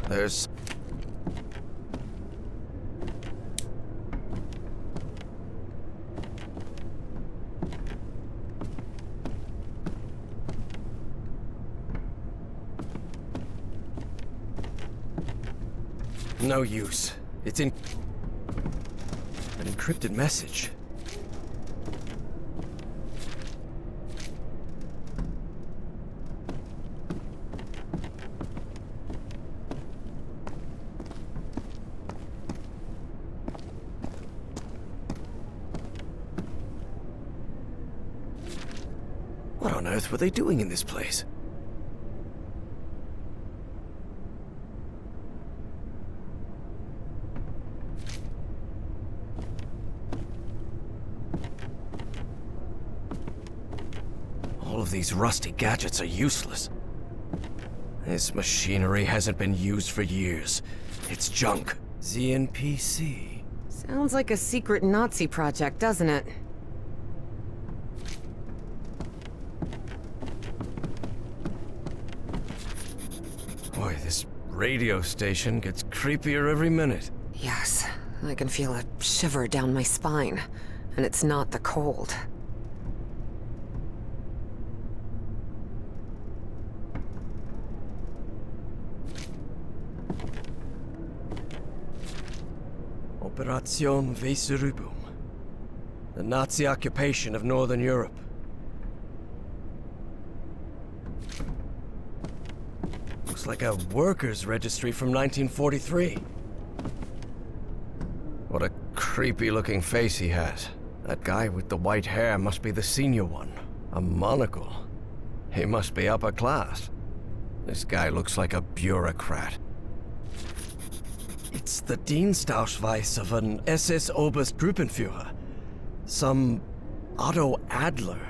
There's... no use. It's in... an encrypted message. What on earth were they doing in this place? All of these rusty gadgets are useless. This machinery hasn't been used for years. It's junk. ZNPC. Sounds like a secret Nazi project, doesn't it? Boy, this radio station gets creepier every minute. Yes, I can feel a shiver down my spine. And it's not the cold. Operation Weserübung. The Nazi occupation of Northern Europe. Looks like a workers' registry from 1943. What a creepy-looking face he has. That guy with the white hair must be the senior one. A monocle. He must be upper class. This guy looks like a bureaucrat. It's the Dienstausweis of an SS Oberstgruppenführer. Some Otto Adler.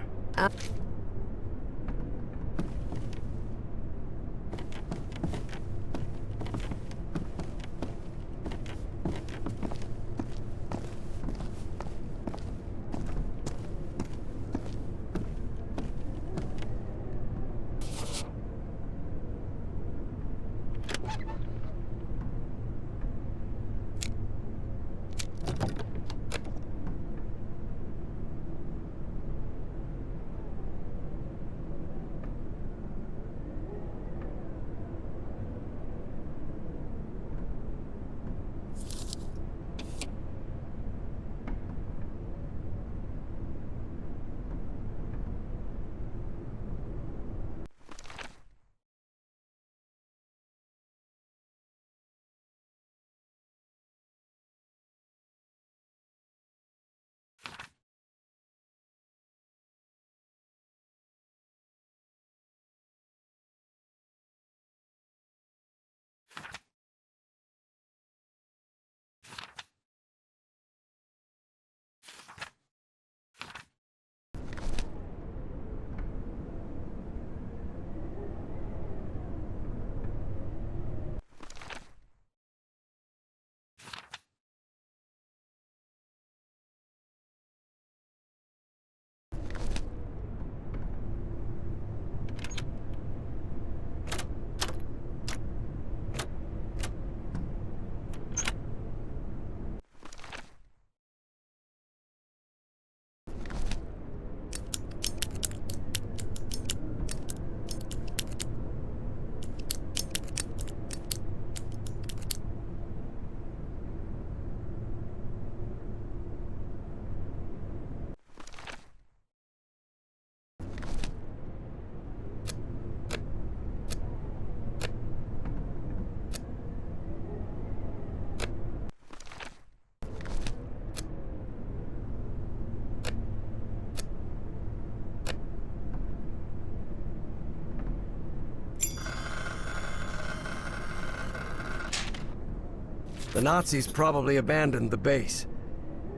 The Nazis probably abandoned the base.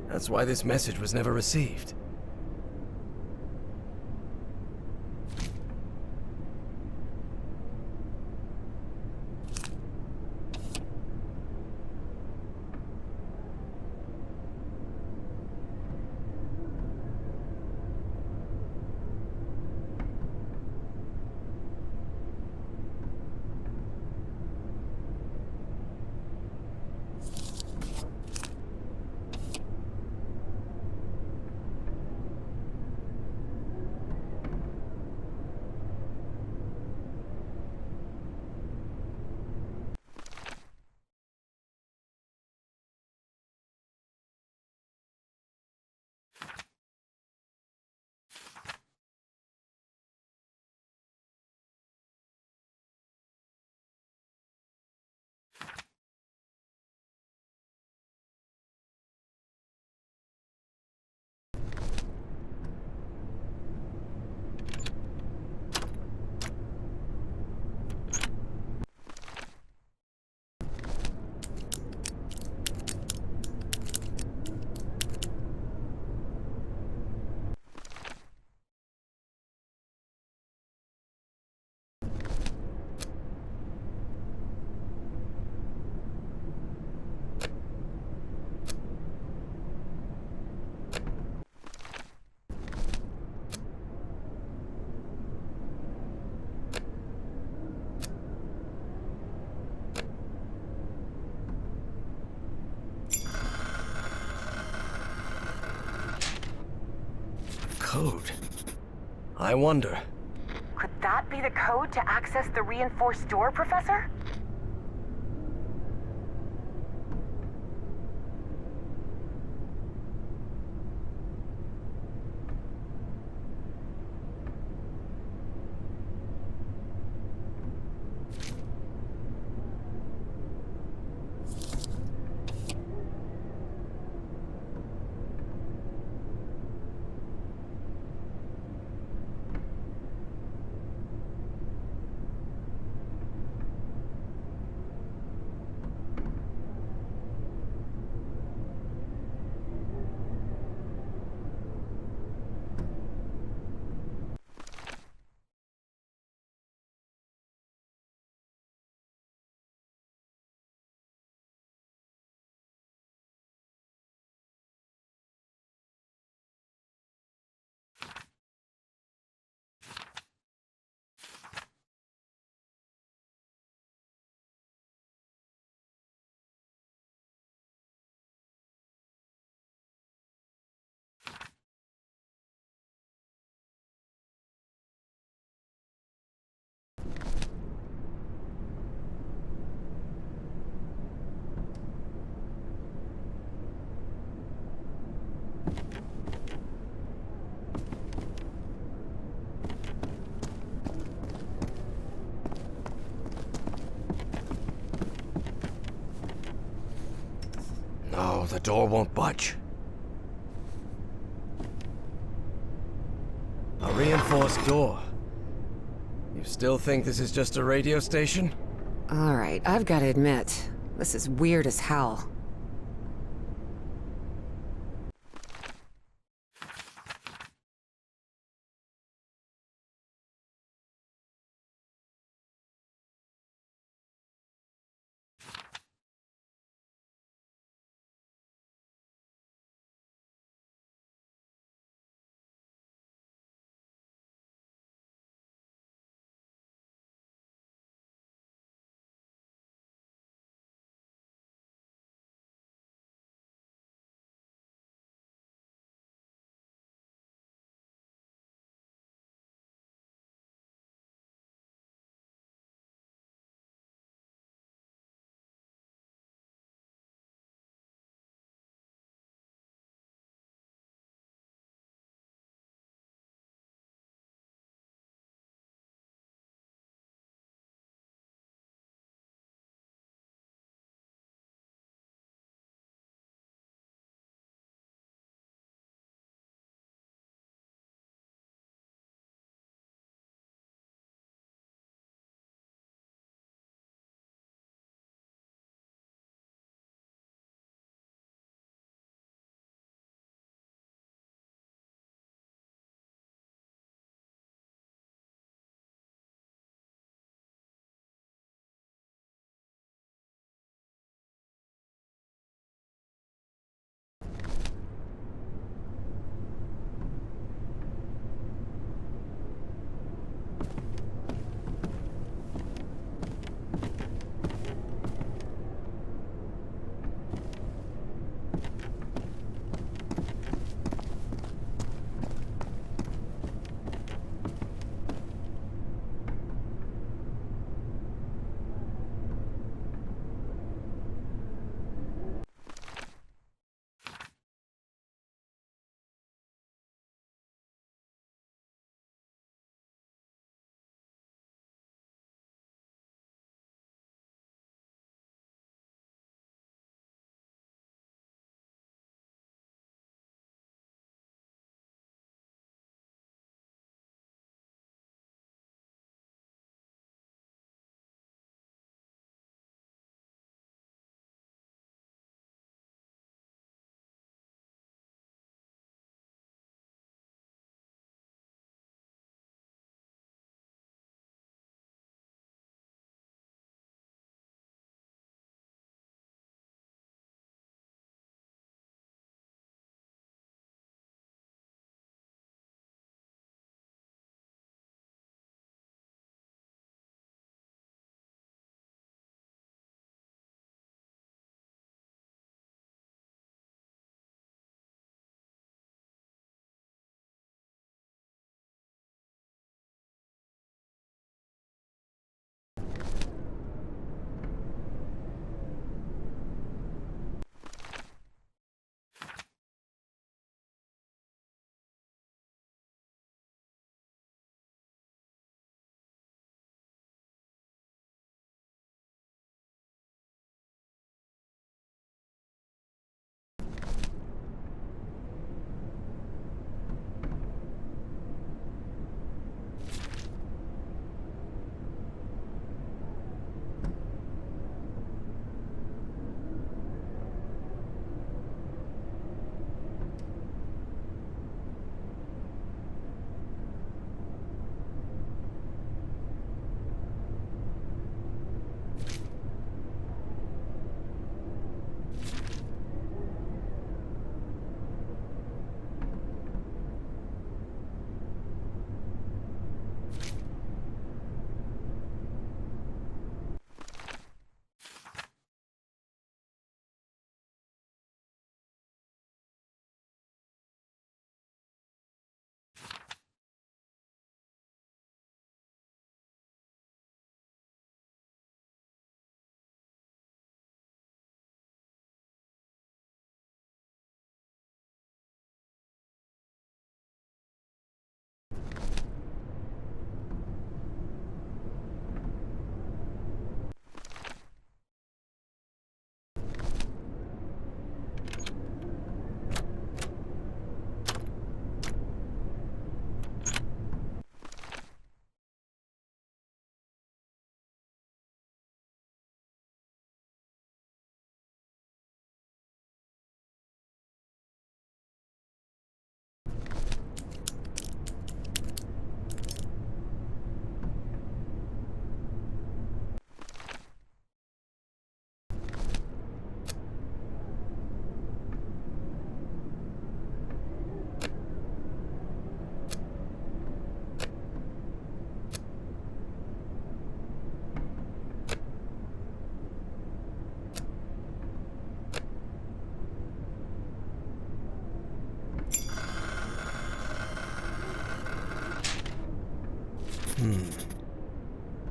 That's why this message was never received. code. I wonder. Could that be the code to access the reinforced door, Professor? No, the door won't budge. A reinforced door. You still think this is just a radio station? Alright, I've gotta admit, this is weird as hell.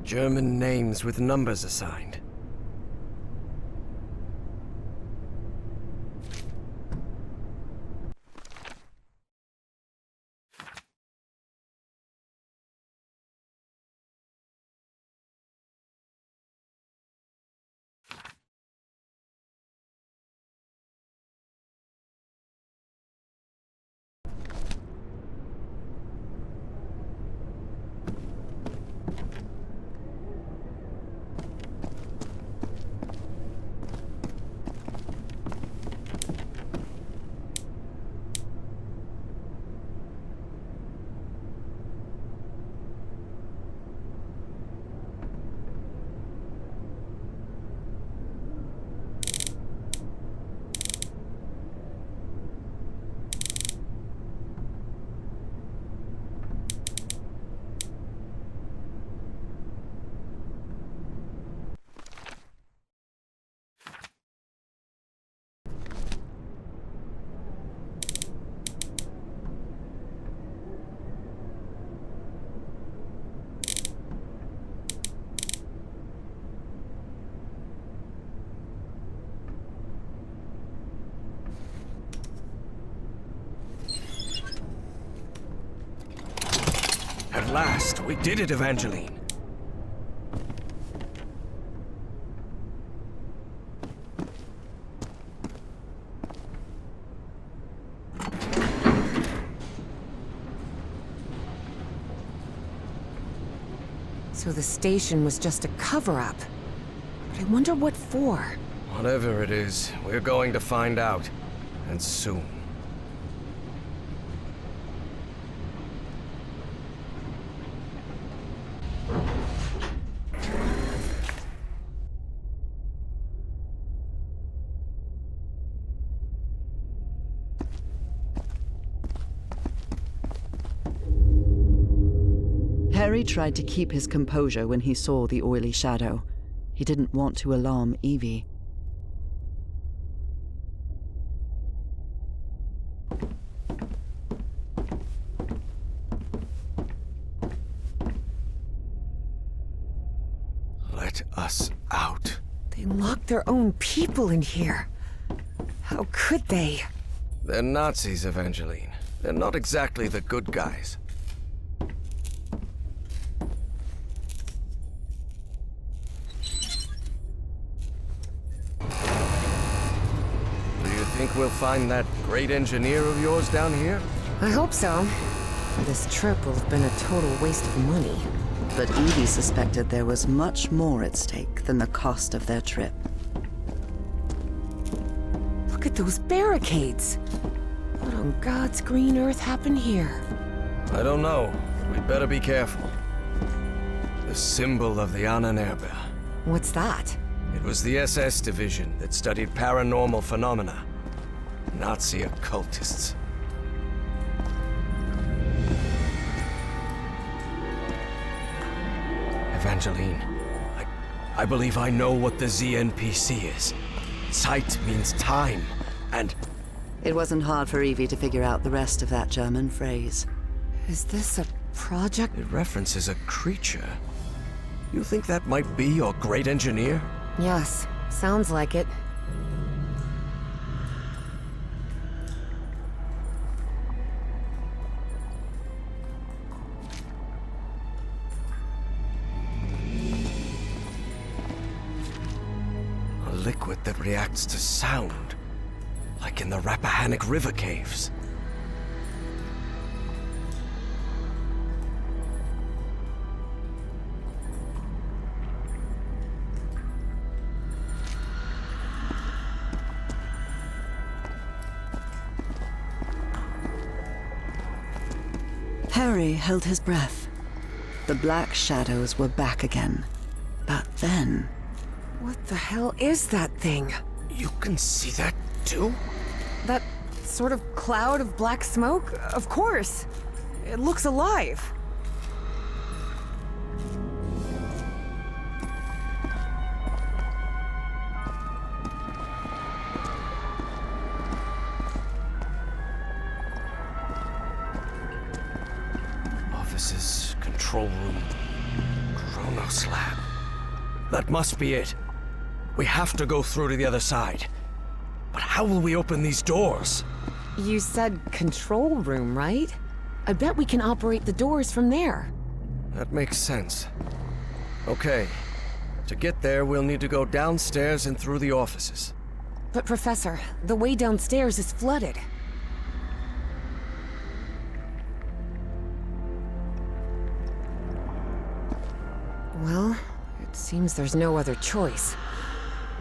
German names with numbers assigned. At last, we did it, Evangeline. So the station was just a cover-up. But I wonder what for. Whatever it is, we're going to find out. And soon. Harry tried to keep his composure when he saw the oily shadow. He didn't want to alarm Evie. Let us out. They locked their own people in here. How could they? They're Nazis, Evangeline. They're not exactly the good guys. Do you think we'll find that great engineer of yours down here? I hope so. This trip will have been a total waste of money. But Evie suspected there was much more at stake than the cost of their trip. Look at those barricades. What on God's green earth happened here? I don't know, but we'd better be careful. The symbol of the Ahnenerbe. What's that? It was the SS division that studied paranormal phenomena. Nazi occultists. Evangeline, I believe I know what the ZNPC is. Zeit means time, and... It wasn't hard for Evie to figure out the rest of that German phrase. Is this a project? It references a creature. You think that might be your great engineer? Yes, sounds like it. A liquid that reacts to sound, like in the Rappahannock River caves. Harry held his breath. The black shadows were back again. But then... What the hell is that thing? You can see that too? That sort of cloud of black smoke? Of course. It looks alive. Offices, control room, drone chrono slab. That must be it. We have to go through to the other side. But how will we open these doors? You said control room, right? I bet we can operate the doors from there. That makes sense. Okay. To get there, we'll need to go downstairs and through the offices. But Professor, the way downstairs is flooded. Well, it seems there's no other choice.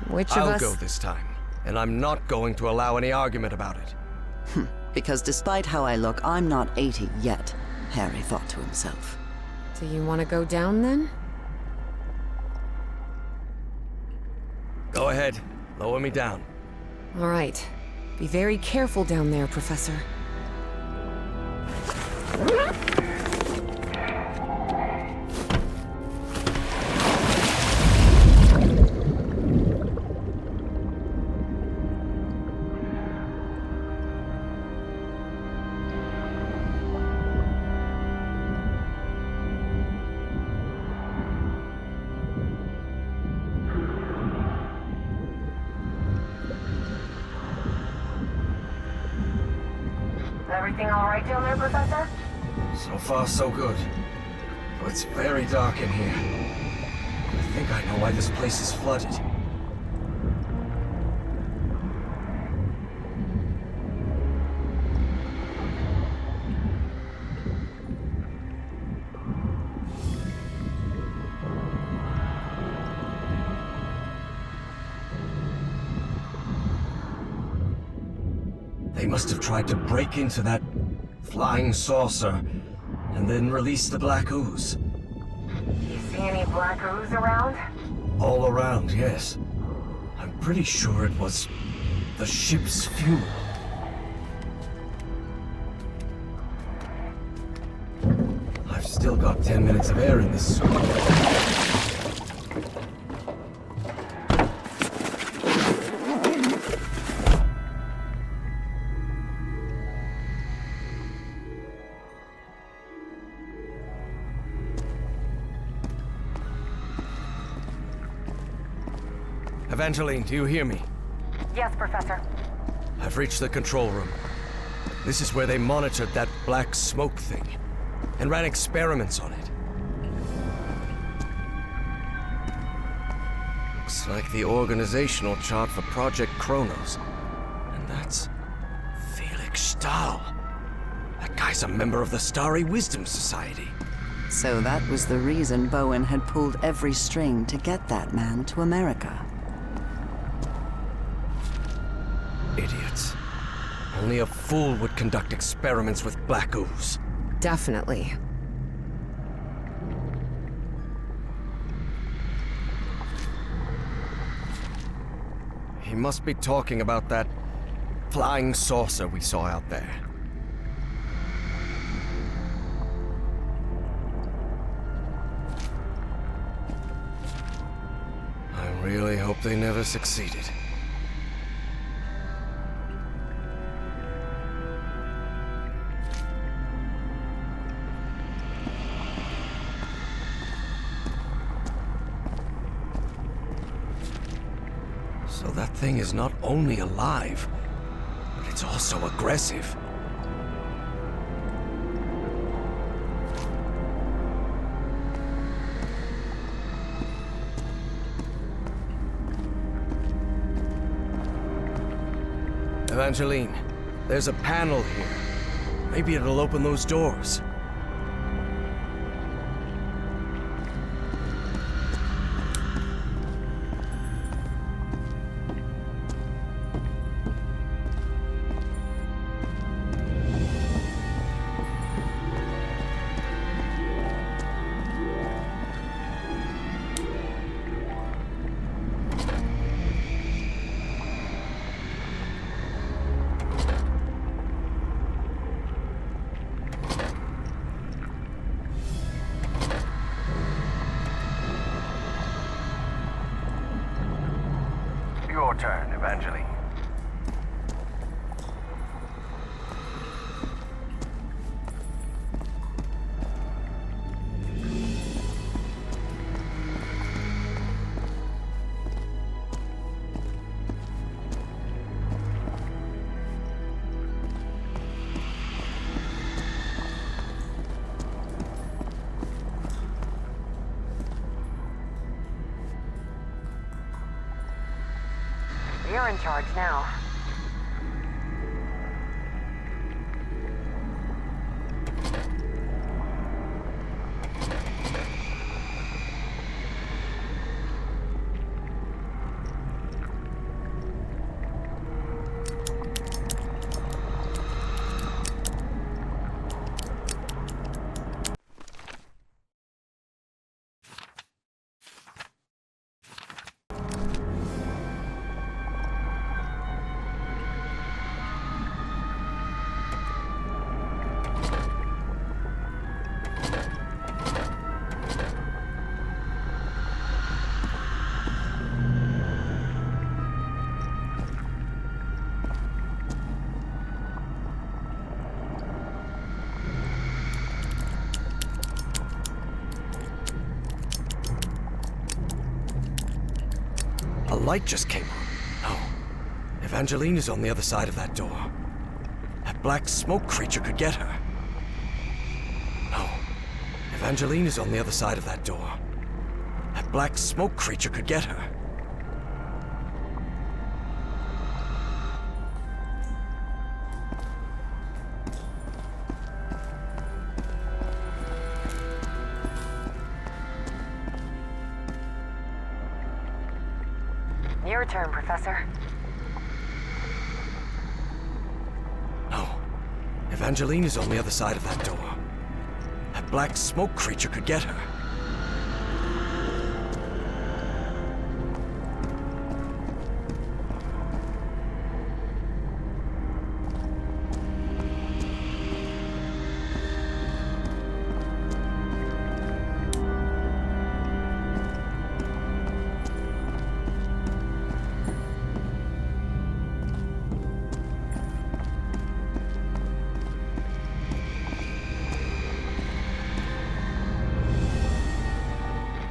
Which of us... I'll go this time, and I'm not going to allow any argument about it. Because despite how I look, I'm not 80 yet, Harry thought to himself. Do you want to go down then? Go ahead. Lower me down. All right. Be very careful down there, Professor. Everything all right down there, Professor? So far, so good. But it's very dark in here. I think I know why this place is flooded. They must have tried to break into that flying saucer and then release the black ooze. You see any black ooze around? All around, yes. I'm pretty sure it was the ship's fuel. I've still got 10 minutes of air in this suit. Evangeline, do you hear me? Yes, Professor. I've reached the control room. This is where they monitored that black smoke thing and ran experiments on it. Looks like the organizational chart for Project Kronos. And that's Felix Stahl. That guy's a member of the Starry Wisdom Society. So that was the reason Bowen had pulled every string to get that man to America. Idiots. Only a fool would conduct experiments with black ooze. Definitely. He must be talking about that flying saucer we saw out there. I really hope they never succeeded. So that thing is not only alive, but it's also aggressive. Evangeline, there's a panel here. Maybe it'll open those doors. Your turn, Evangeline. You're in charge now. A light just came on. No. Evangeline is on the other side of that door. That black smoke creature could get her. No. Evangeline is on the other side of that door. That black smoke creature could get her. Your turn, Professor. No. Evangeline is on the other side of that door. That black smoke creature could get her.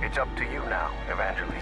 It's up to you now, Evangeline.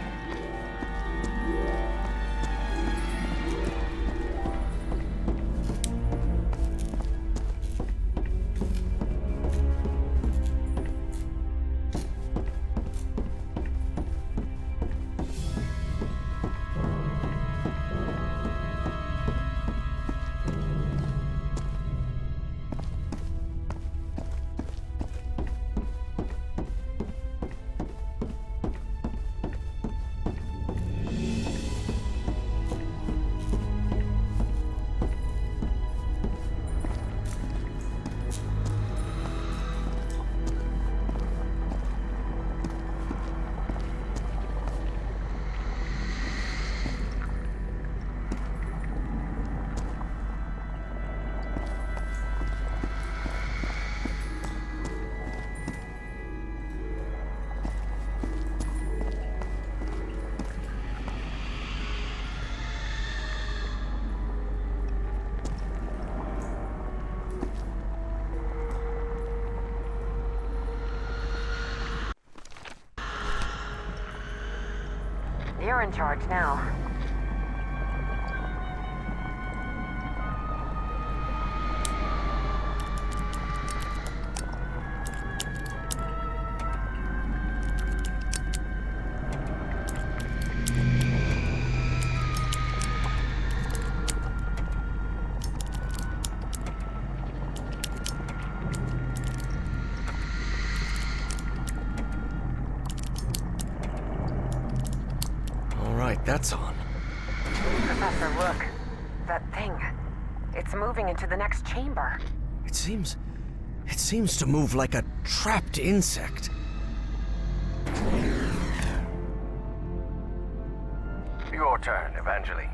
You're in charge now. That's on. Professor, look. That thing. It's moving into the next chamber. It seems to move like a trapped insect. Your turn, Evangeline.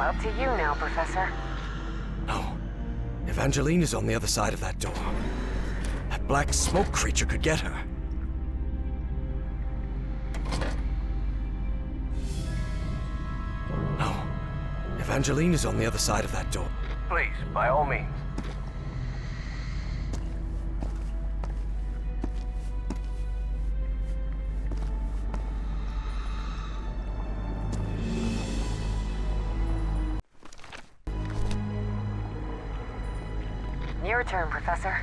Up to you now, Professor. No. Evangeline is on the other side of that door. That black smoke creature could get her. No. Evangeline is on the other side of that door. Please, by all means. Your turn, Professor.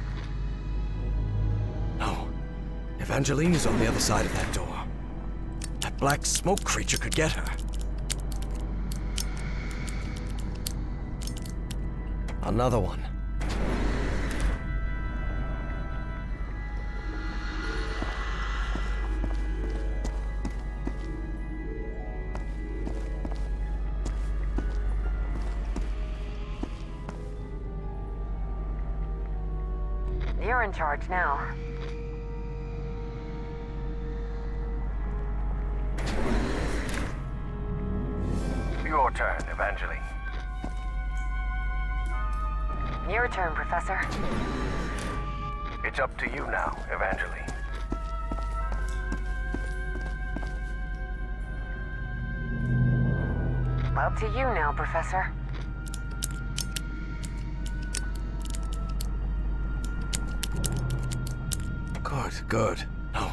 No. Evangeline is on the other side of that door. That black smoke creature could get her. Another one. You're in charge now. Your turn, Evangeline. Your turn, Professor. It's up to you now, Evangeline. Up to you now, Professor. Good. No.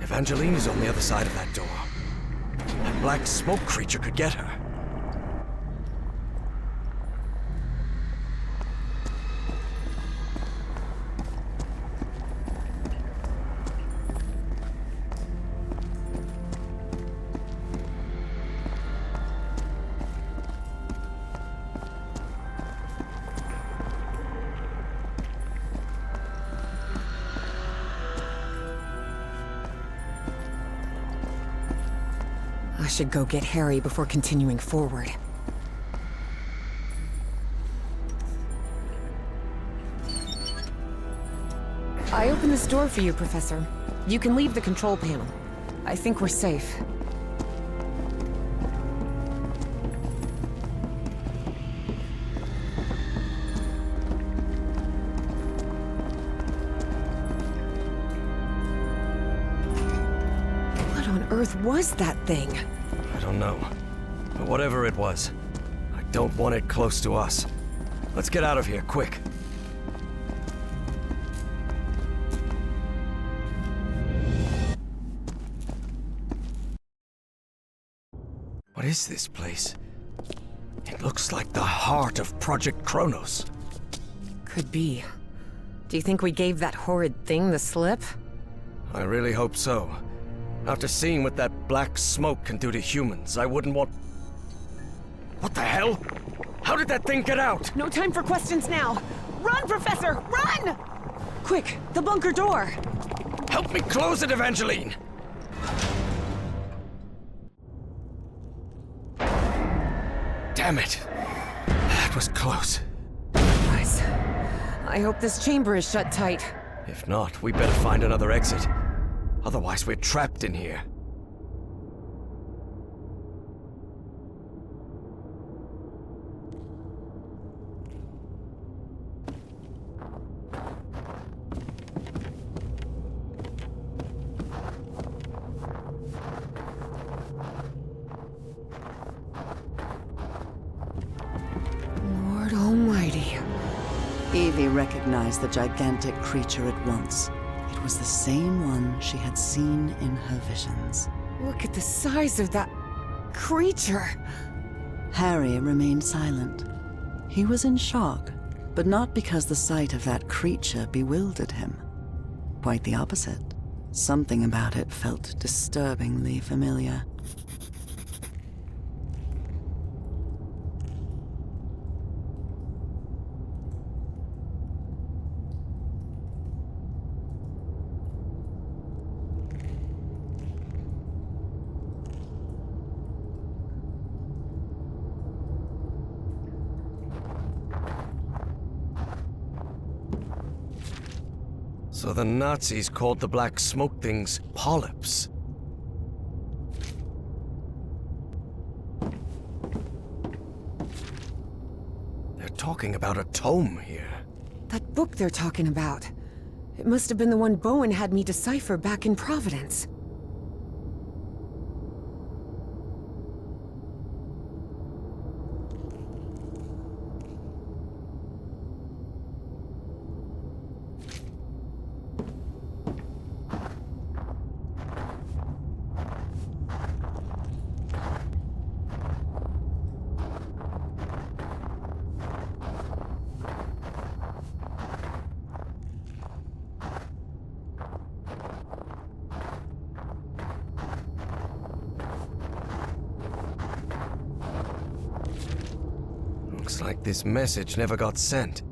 Evangeline is on the other side of that door. That black smoke creature could get her. I should go get Harry before continuing forward. I opened this door for you, Professor. You can leave the control panel. I think we're safe. What on earth was that thing? I don't know. But whatever it was, I don't want it close to us. Let's get out of here, quick. What is this place? It looks like the heart of Project Kronos. Could be. Do you think we gave that horrid thing the slip? I really hope so. After seeing what that black smoke can do to humans, I wouldn't want... What the hell? How did that thing get out? No time for questions now! Run, Professor! Run! Quick, the bunker door! Help me close it, Evangeline! Damn it! That was close. Guys, I hope this chamber is shut tight. If not, we better find another exit. Otherwise, we're trapped in here. Lord Almighty. Evie recognized the gigantic creature at once. It was the same one she had seen in her visions. Look at the size of that creature. Harry remained silent. He was in shock, but not because the sight of that creature bewildered him. Quite the opposite. Something about it felt disturbingly familiar. So the Nazis called the black smoke things polyps. talking about a tome here. That book they're talking about. It must have been the one Bowen had me decipher back in Providence. Looks like this message never got sent.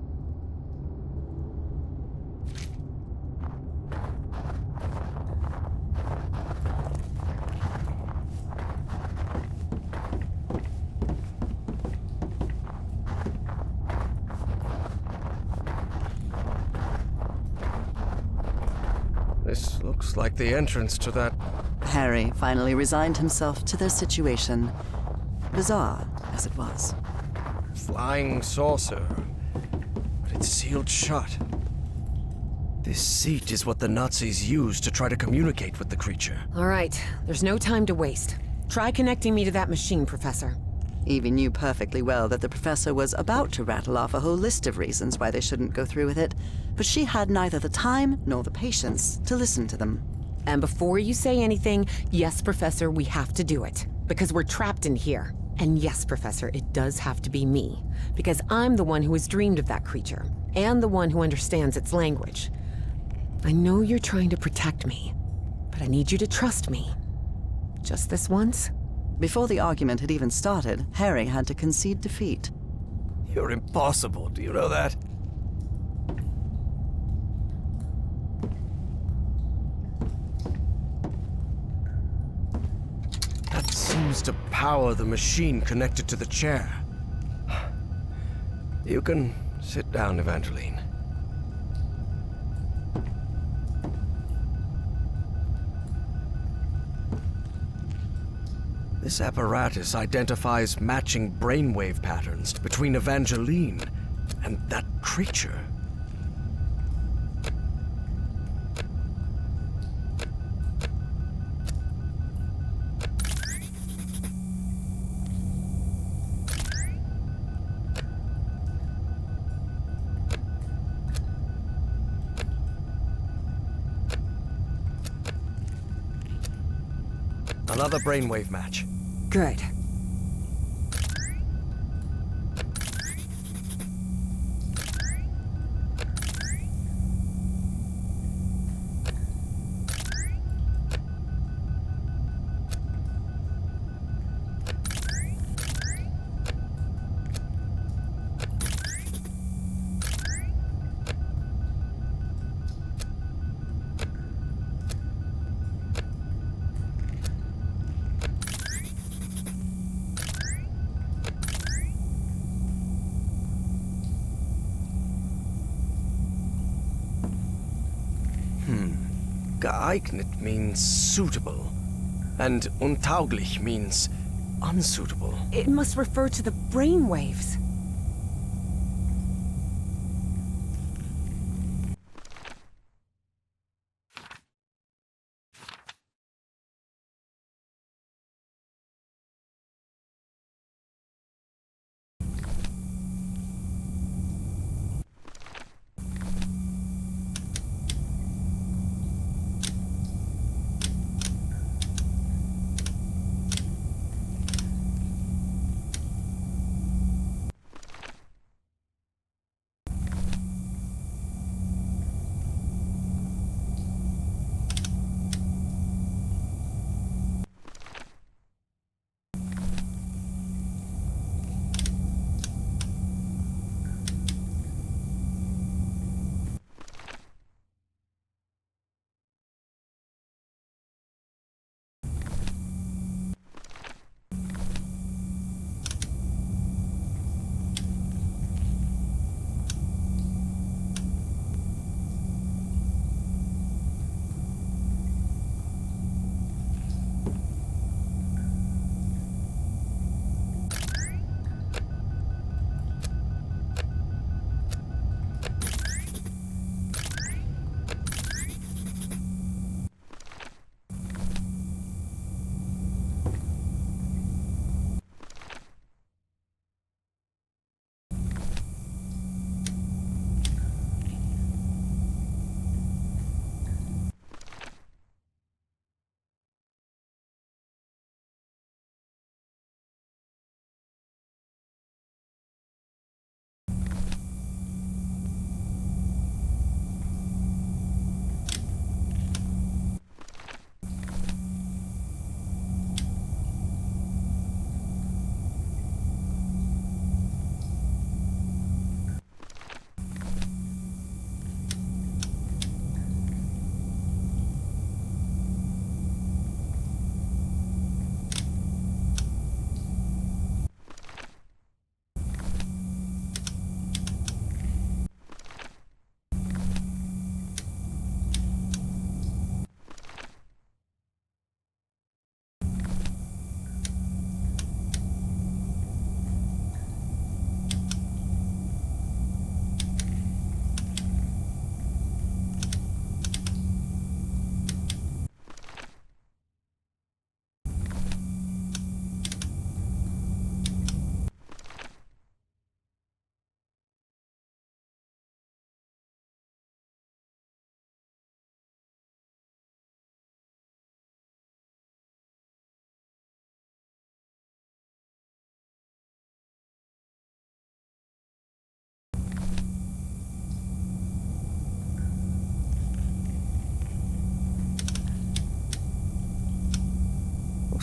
This looks like the entrance to that... Harry finally resigned himself to their situation, bizarre as it was. flying saucer. But it's sealed shut. This seat is what the Nazis used to try to communicate with the creature. All right, there's no time to waste. Try connecting me to that machine, Professor. Evie knew perfectly well that the professor was about to rattle off a whole list of reasons why they shouldn't go through with it, but she had neither the time nor the patience to listen to them. And before you say anything, yes, Professor, we have to do it. Because we're trapped in here. And yes, Professor, it does have to be me. Because I'm the one who has dreamed of that creature. And the one who understands its language. I know you're trying to protect me. But I need you to trust me. Just this once? Before the argument had even started, Harry had to concede defeat. You're impossible, do you know that? That seems to power the machine connected to the chair. You can sit down, Evangeline. This apparatus identifies matching brainwave patterns between Evangeline and that creature. Another brainwave match. Good. Geeignet means suitable, and untauglich means unsuitable. It must refer to the brainwaves.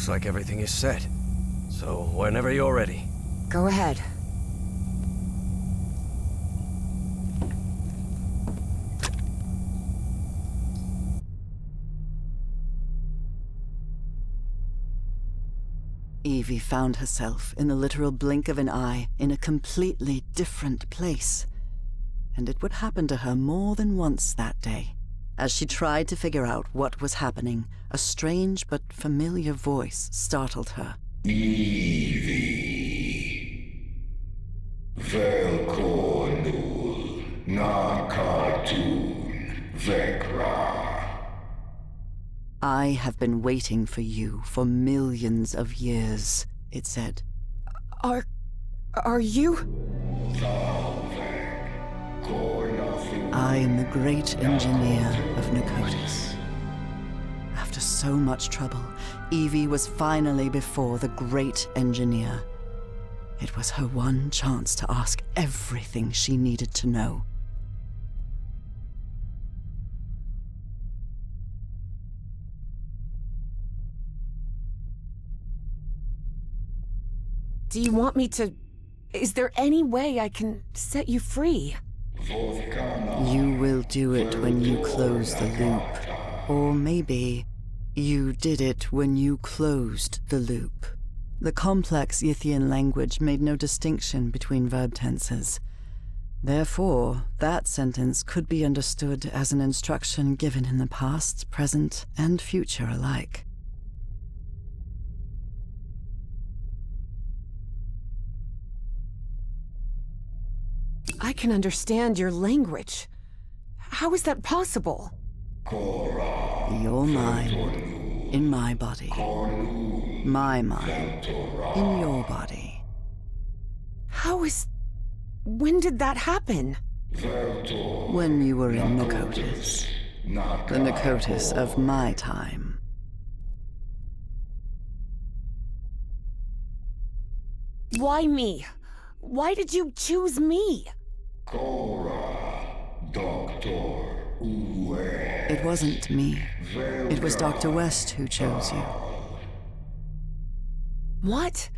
Looks like everything is set. So, whenever you're ready. Go ahead. Evie found herself, in the literal blink of an eye, in a completely different place. And it would happen to her more than once that day. As she tried to figure out what was happening, a strange but familiar voice startled her. Evie. Velkonul. Na cartoon. Vekra. I have been waiting for you for millions of years, it said. Are you? I am the great engineer of Nicotis. After so much trouble, Evie was finally before the great engineer. It was her one chance to ask everything she needed to know. Do you want me to... Is there any way I can set you free? You will do it when you close the loop. Or maybe you did it when you closed the loop. The complex Yithian language made no distinction between verb tenses. Therefore, that sentence could be understood as an instruction given in the past, present, and future alike. I can understand your language. How is that possible? Your mind in my body. My mind in your body. How is... When did that happen? When you were in Nicotis. The Nicotis of my time. Why me? Why did you choose me? It wasn't me. It was Dr. West who chose you. What?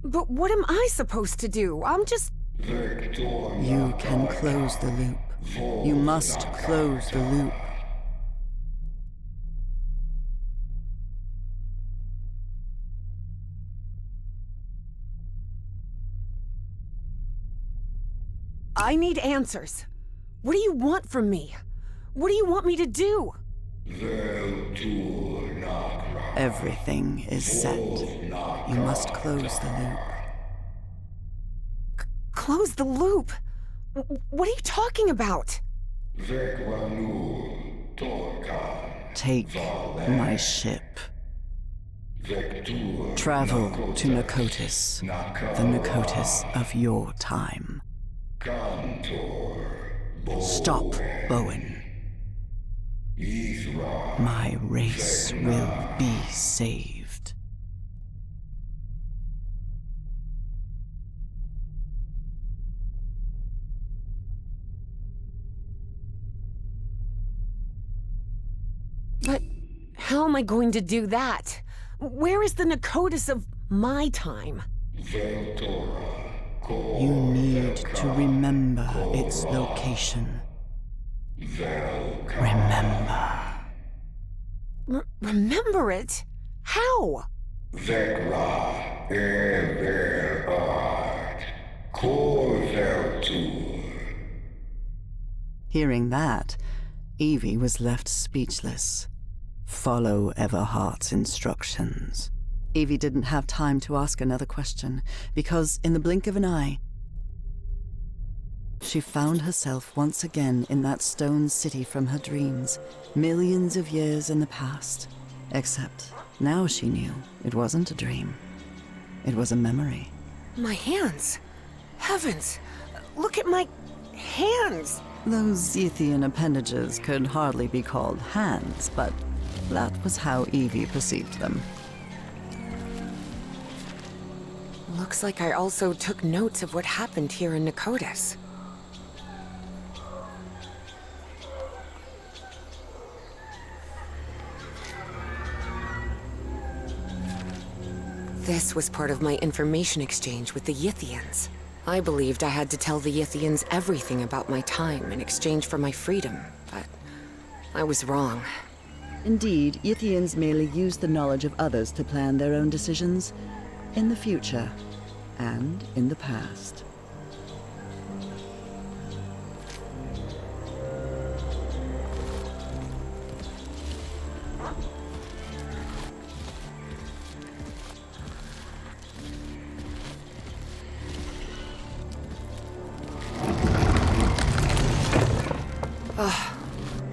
But what am I supposed to do? I'm just... You can close the loop. You must close the loop. I need answers. What do you want from me? What do you want me to do? Everything is set. You must close the loop. Close the loop? What are you talking about? Take my ship. Travel to Nicotis, the Nicotis of your time. Stop, Bowen. My race will be saved. But how am I going to do that? Where is the Nicotis of my time? You need to remember its location. Remember. Remember it? How? Hearing that, Evie was left speechless. Follow Everhart's instructions. Evie didn't have time to ask another question, because in the blink of an eye, she found herself once again in that stone city from her dreams, millions of years in the past. Except now she knew it wasn't a dream. It was a memory. My hands. Heavens. Look at my hands. Those Yithian appendages could hardly be called hands, but that was how Evie perceived them. Looks like I also took notes of what happened here in Nicotis. This was part of my information exchange with the Yithians. I believed I had to tell the Yithians everything about my time in exchange for my freedom, but I was wrong. Indeed, Yithians merely use the knowledge of others to plan their own decisions, in the future and in the past.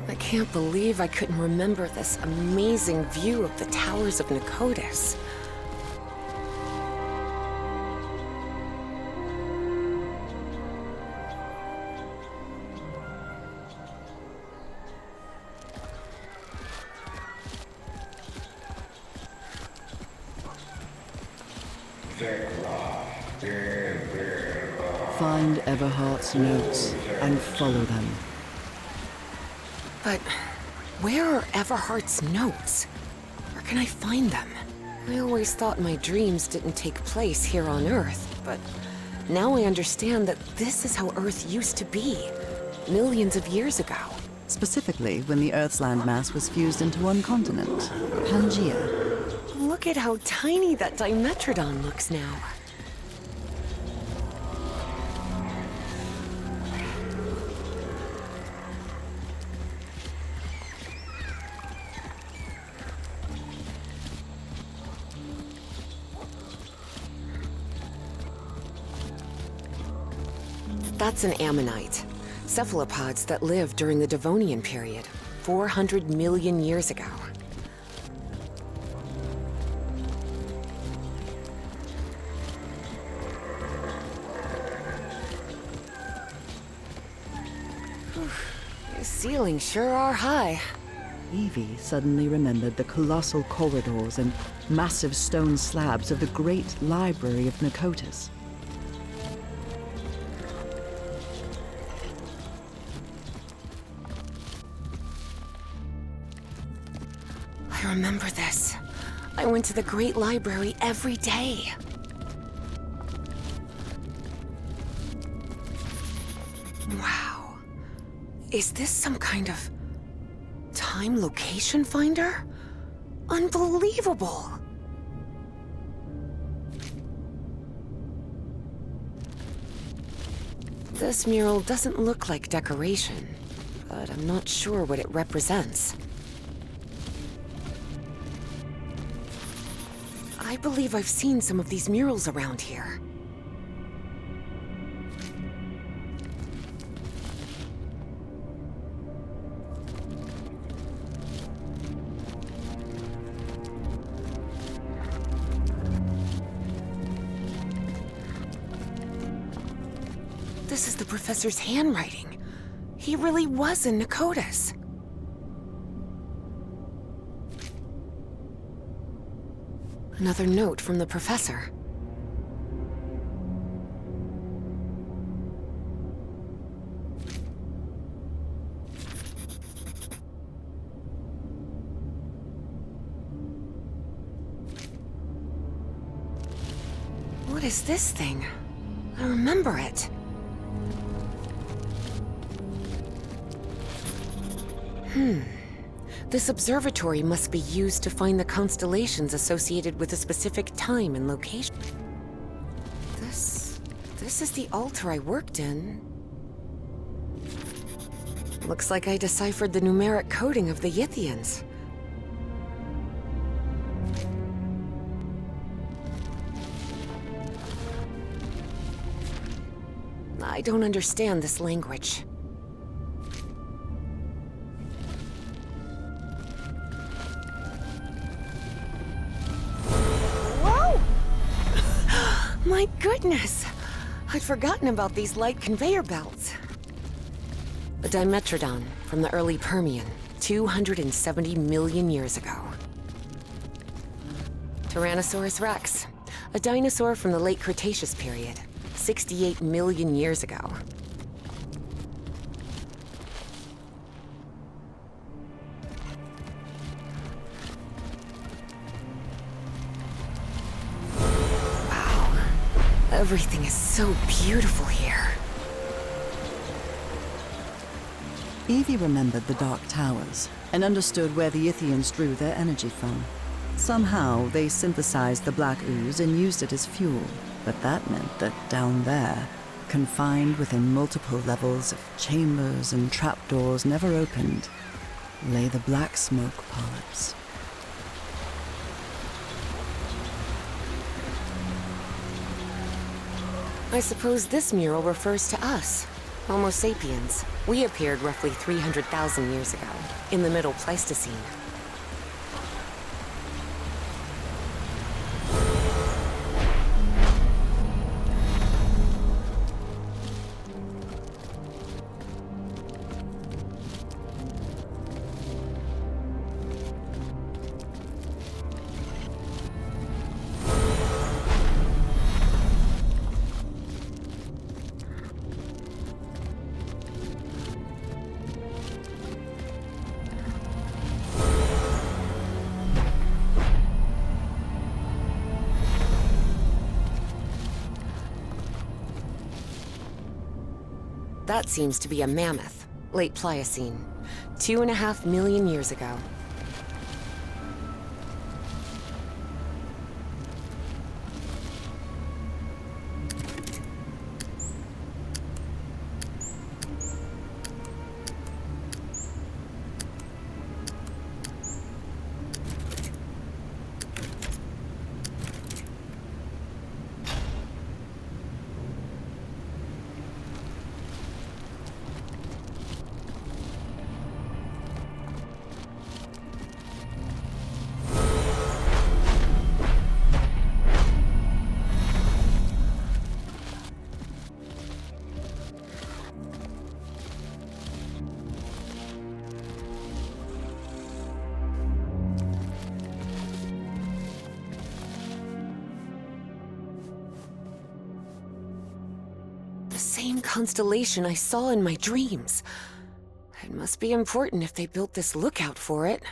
I can't believe I couldn't remember this amazing view of the towers of Nicotis. Find Everhart's notes and follow them. But where are Everhart's notes? Where can I find them? I always thought my dreams didn't take place here on Earth, but now I understand that this is how Earth used to be, millions of years ago. Specifically, when the Earth's landmass was fused into one continent, Pangaea. Look at how tiny that Dimetrodon looks now. That's an ammonite. Cephalopods that lived during the Devonian period, 400 million years ago. These ceilings sure are high. Evie suddenly remembered the colossal corridors and massive stone slabs of the great library of Nicotis. I remember this. I went to the Great Library every day. Wow. Is this some kind of time location finder? Unbelievable! This mural doesn't look like decoration, but I'm not sure what it represents. I believe I've seen some of these murals around here. This is the professor's handwriting. He really was in Nicotis. Another note from the professor. What is this thing? I remember it. This observatory must be used to find the constellations associated with a specific time and location. This is the altar I worked in. Looks like I deciphered the numeric coding of the Yithians. I don't understand this language. My goodness! I'd forgotten about these light conveyor belts. A Dimetrodon from the early Permian, 270 million years ago. Tyrannosaurus rex, a dinosaur from the late Cretaceous period, 68 million years ago. Everything is so beautiful here. Evie remembered the Dark Towers and understood where the Ithians drew their energy from. Somehow, they synthesized the black ooze and used it as fuel, but that meant that down there, confined within multiple levels of chambers and trapdoors never opened, lay the black smoke polyps. I suppose this mural refers to us, Homo sapiens. We appeared roughly 300,000 years ago, in the Middle Pleistocene. That seems to be a mammoth, late Pliocene, 2.5 million years ago. The same constellation I saw in my dreams. It must be important if they built this lookout for it.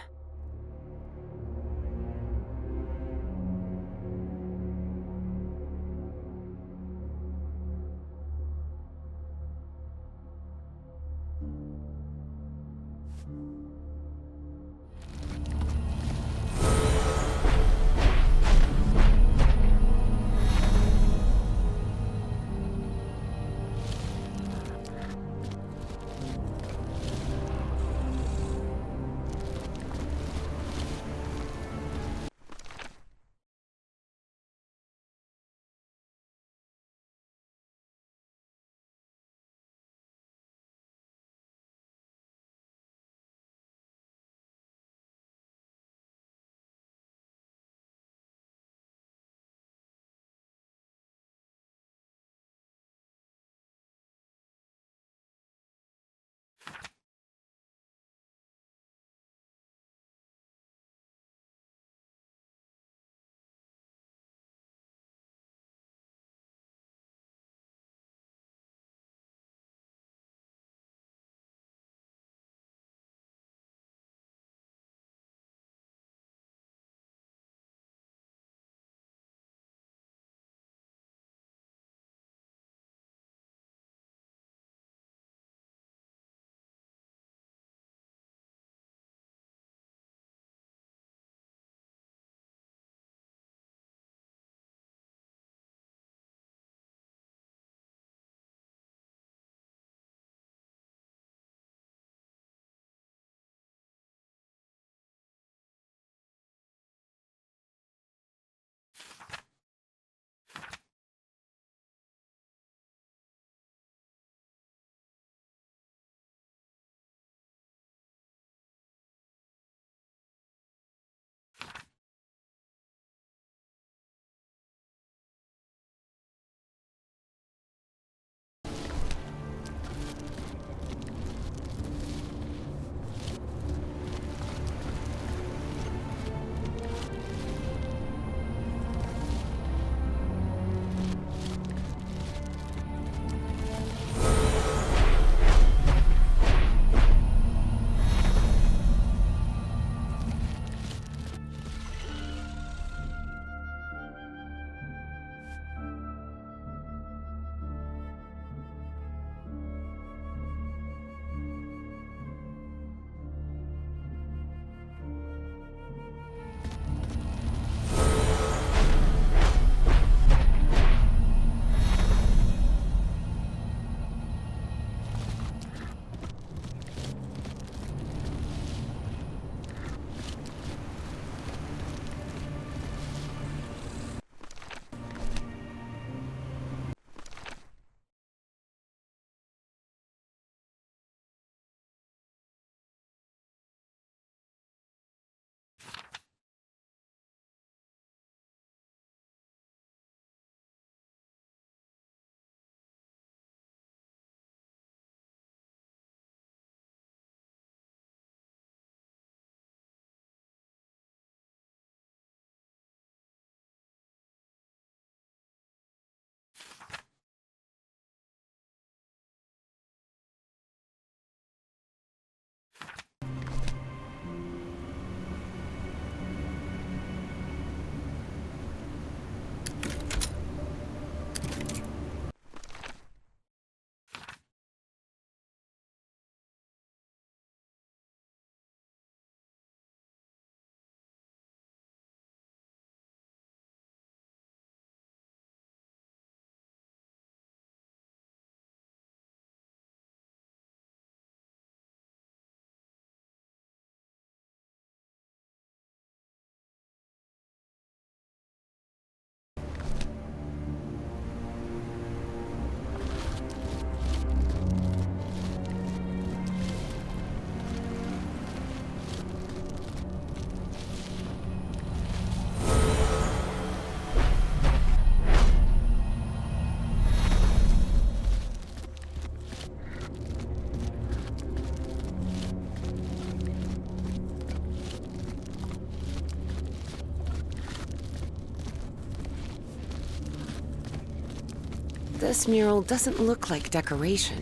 This mural doesn't look like decoration,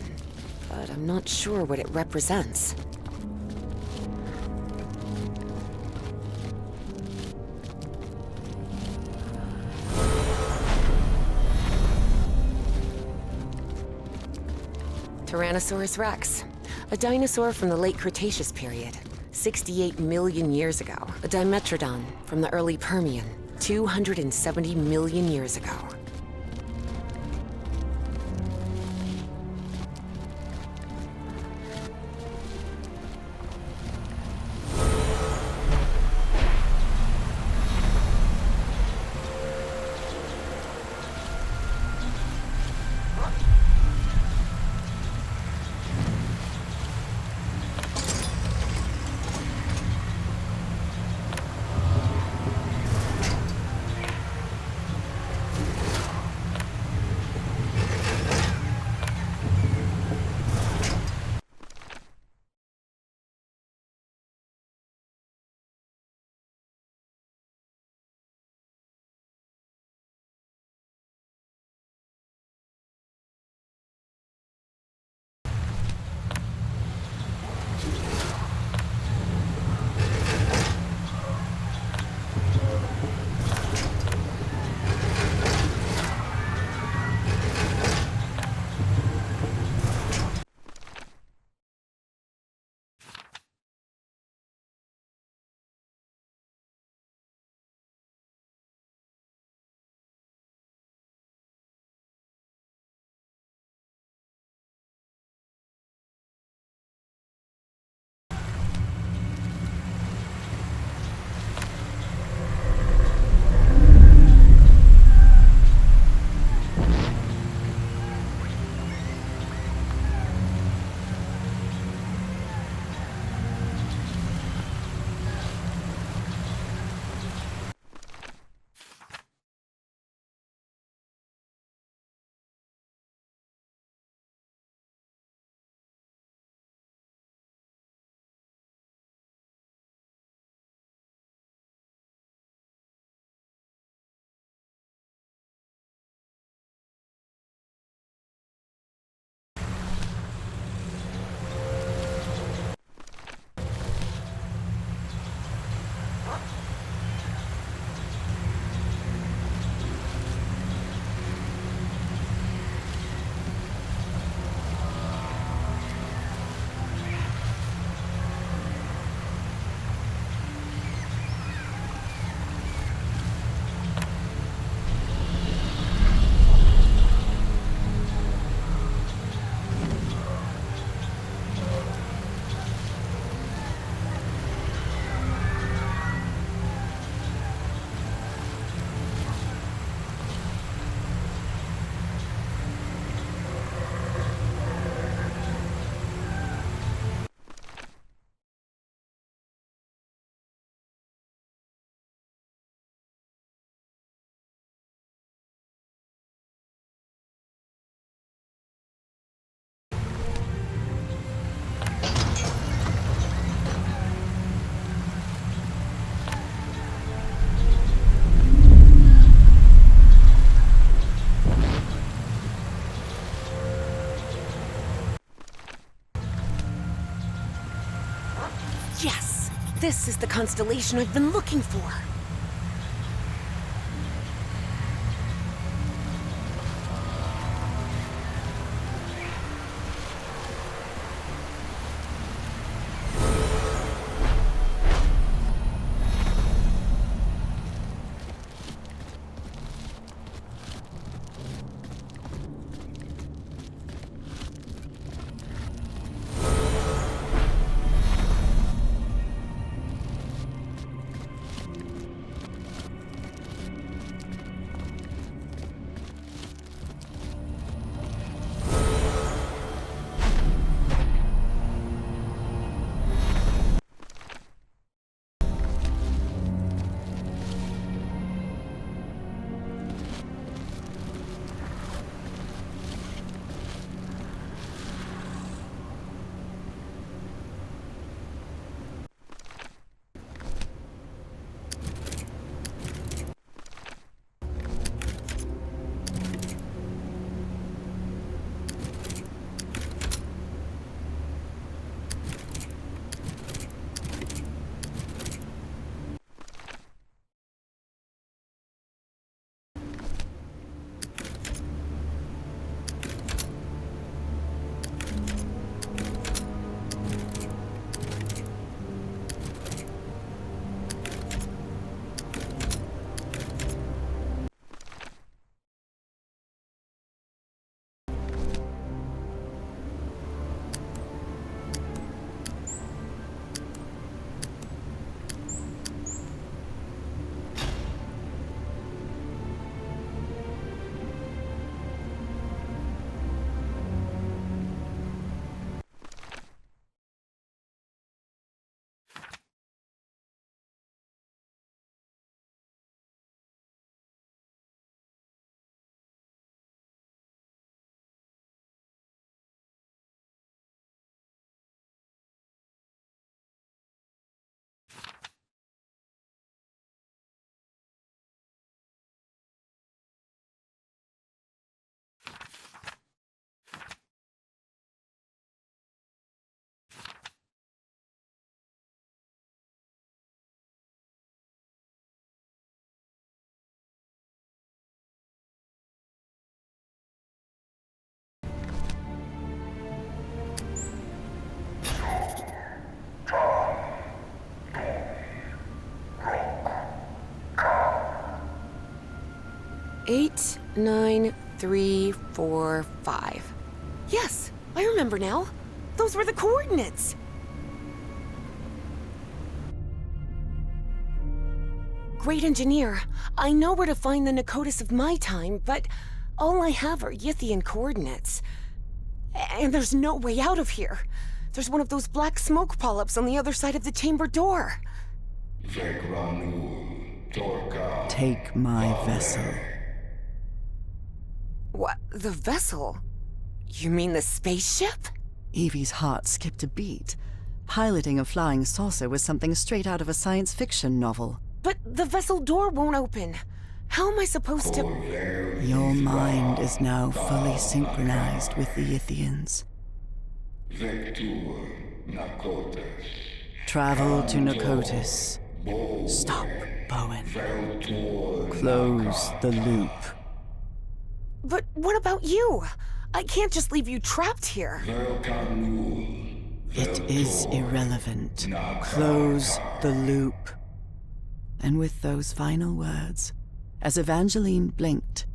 but I'm not sure what it represents. Tyrannosaurus rex, a dinosaur from the late Cretaceous period, 68 million years ago. A Dimetrodon from the early Permian, 270 million years ago. Yes! This is the constellation I've been looking for! 89345. Yes, I remember now. Those were the coordinates. Great engineer, I know where to find the Nakotis of my time, but all I have are Yithian coordinates. And there's no way out of here. There's one of those black smoke polyps on the other side of the chamber door. Take my vessel. What? The vessel? You mean the spaceship? Evie's heart skipped a beat. Piloting a flying saucer was something straight out of a science fiction novel. But the vessel door won't open. How am I supposed to... Your mind is now fully synchronized with the Yithians. Travel to Nakotis. Stop, Bowen. Close the loop. But what about you? I can't just leave you trapped here. It is irrelevant. Close the loop. And with those final words, as Evangeline blinked,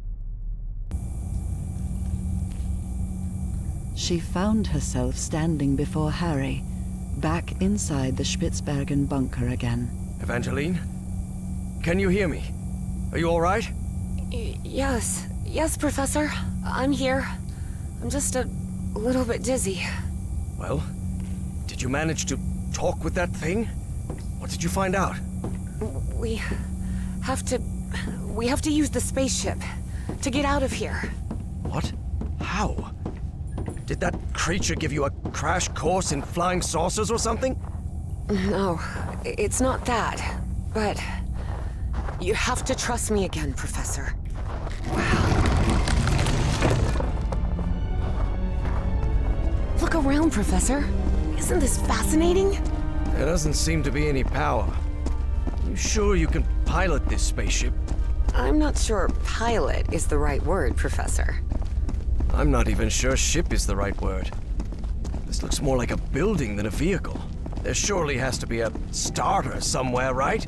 she found herself standing before Harry, back inside the Spitzbergen bunker again. Evangeline? Can you hear me? Are you all right? Yes, Professor. I'm here. I'm just a little bit dizzy. Well, did you manage to talk with that thing? What did you find out? We have to use the spaceship to get out of here. What? How? Did that creature give you a crash course in flying saucers or something? No, it's not that. But you have to trust me again, Professor. Wow. Look around, Professor. Isn't this fascinating? There doesn't seem to be any power. You sure you can pilot this spaceship? I'm not sure pilot is the right word, Professor. I'm not even sure ship is the right word. This looks more like a building than a vehicle. There surely has to be a starter somewhere, right?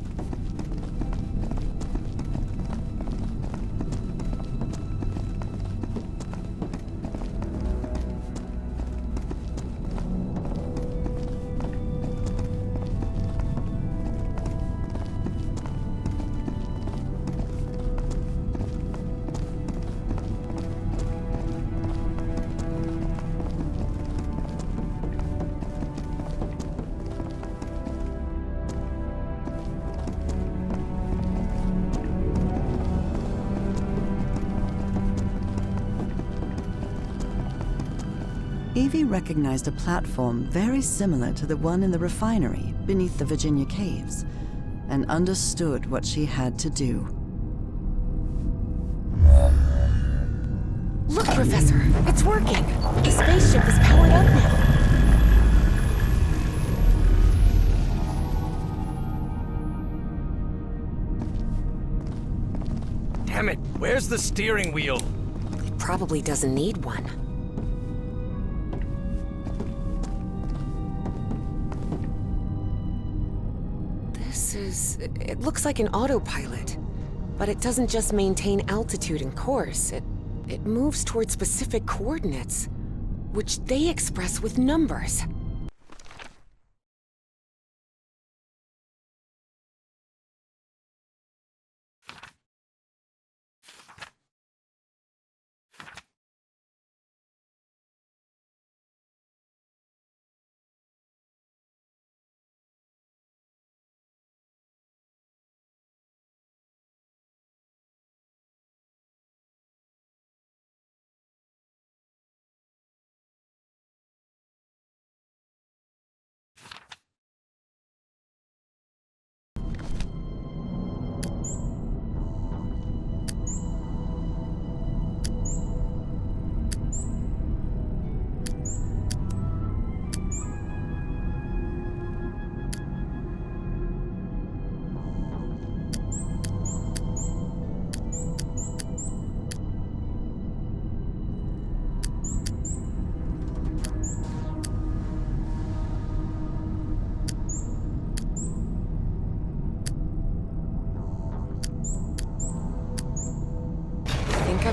Evie recognized a platform very similar to the one in the refinery beneath the Virginia caves, and understood what she had to do. Look, Professor, it's working. The spaceship is powered up now. Damn it, where's the steering wheel? It probably doesn't need one. It looks like an autopilot, but it doesn't just maintain altitude and course. It moves toward specific coordinates, which they express with numbers.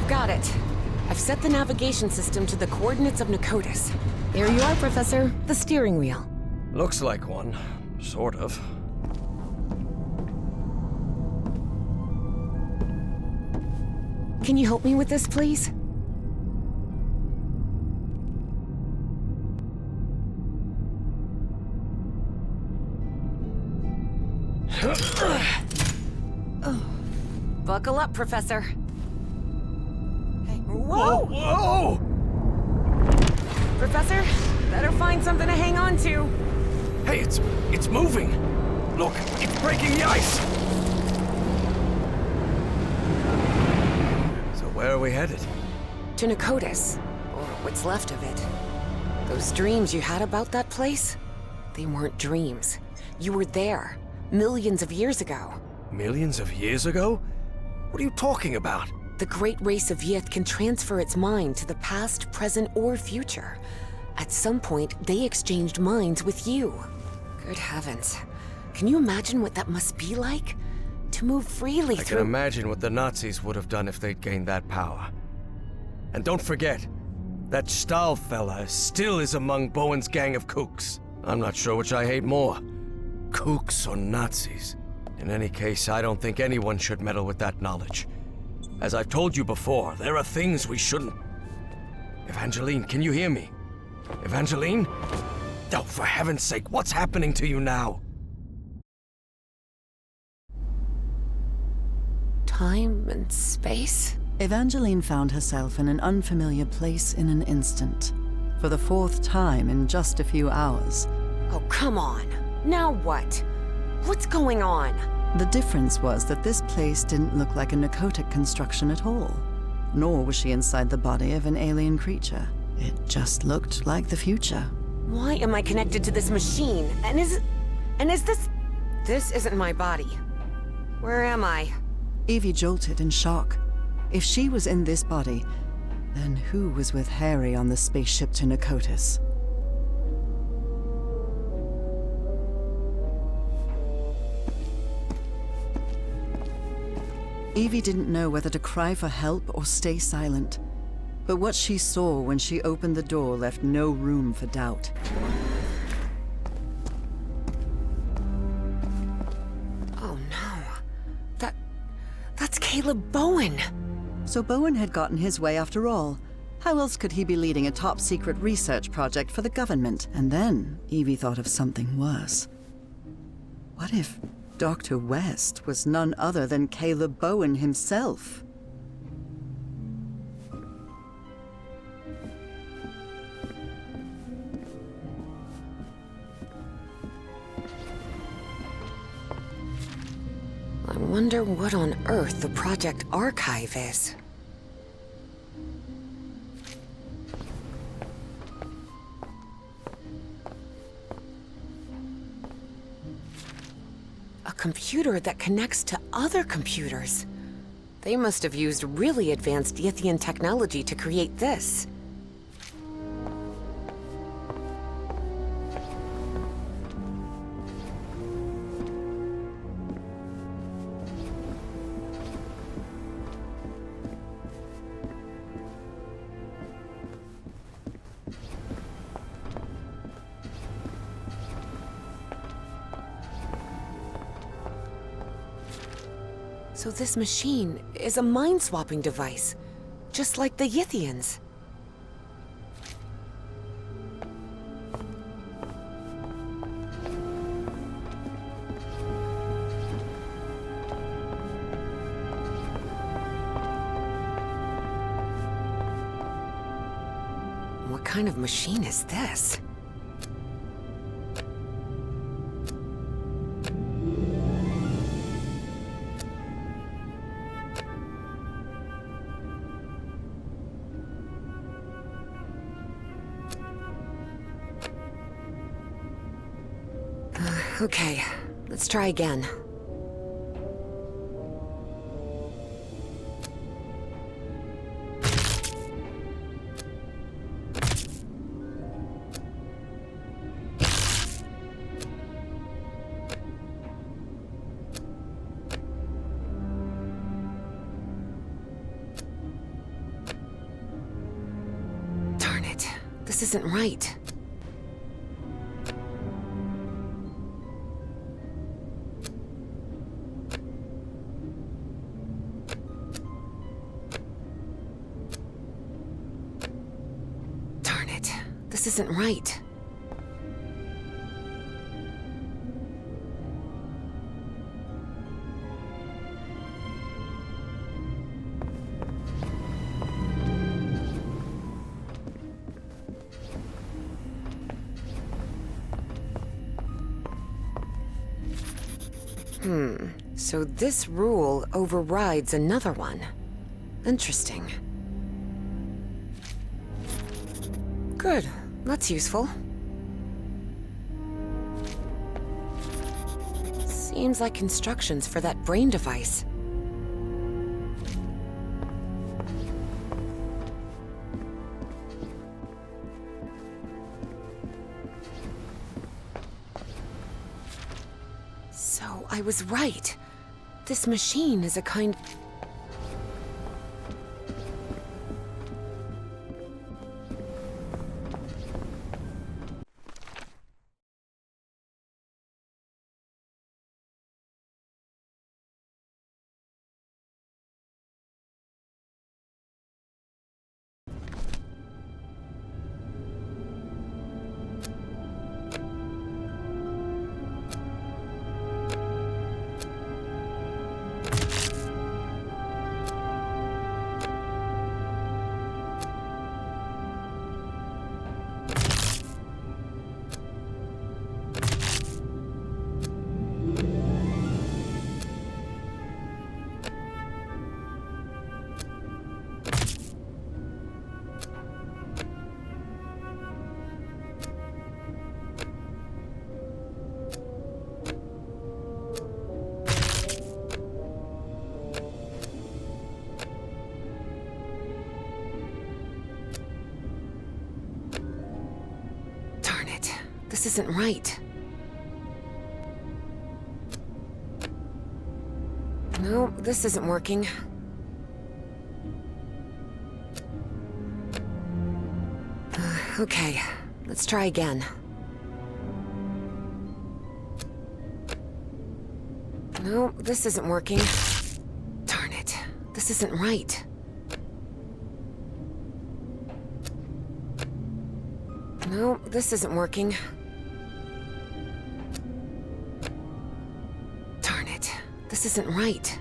I've got it. I've set the navigation system to the coordinates of Nicotis. There you are, Professor. The steering wheel. Looks like one. Sort of. Can you help me with this, please? Buckle up, Professor. Hey, whoa! Whoa! Professor, better find something to hang on to. Hey, it's moving! Look, it's breaking the ice! So where are we headed? To Nicotis, or what's left of it. Those dreams you had about that place? They weren't dreams. You were there, millions of years ago. Millions of years ago? What are you talking about? The great race of Yith can transfer its mind to the past, present, or future. At some point, they exchanged minds with you. Good heavens. Can you imagine what that must be like? To move freely I through— can imagine what the Nazis would have done if they'd gained that power. And don't forget, that Stahl fella still is among Bowen's gang of kooks. I'm not sure which I hate more, kooks or Nazis. In any case, I don't think anyone should meddle with that knowledge. As I've told you before, there are things we shouldn't... Evangeline, can you hear me? Evangeline? Oh, for heaven's sake, what's happening to you now? time and space? Evangeline found herself in an unfamiliar place in an instant. For the fourth time in just a few hours. Oh, come on. Now what? What's going on? The difference was that this place didn't look like a narcotic construction at all. Nor was she inside the body of an alien creature. It just looked like the future. Why am I connected to this machine? And is this... This isn't my body. Where am I? Evie jolted in shock. If she was in this body, then who was with Harry on the spaceship to Nicotis? Evie didn't know whether to cry for help or stay silent. But what she saw when she opened the door left no room for doubt. Oh no. That's Caleb Bowen. So Bowen had gotten his way after all. How else could he be leading a top-secret research project for the government? And then Evie thought of something worse. What if Dr. West was none other than Caleb Bowen himself? I wonder what on earth the Project Archive is. A computer that connects to other computers. They must have used really advanced Yithian technology to create this. So this machine is a mind-swapping device, just like the Yithians. What kind of machine is this? Okay, let's try again. This isn't right. Darn it. This isn't right. So this rule overrides another one. Interesting. Good. That's useful. Seems like instructions for that brain device. So I was right. This machine is a kind... This isn't right. No, this isn't working. Okay, let's try again. No, this isn't working. Darn it, this isn't right. No, this isn't working. Darn it, this isn't right.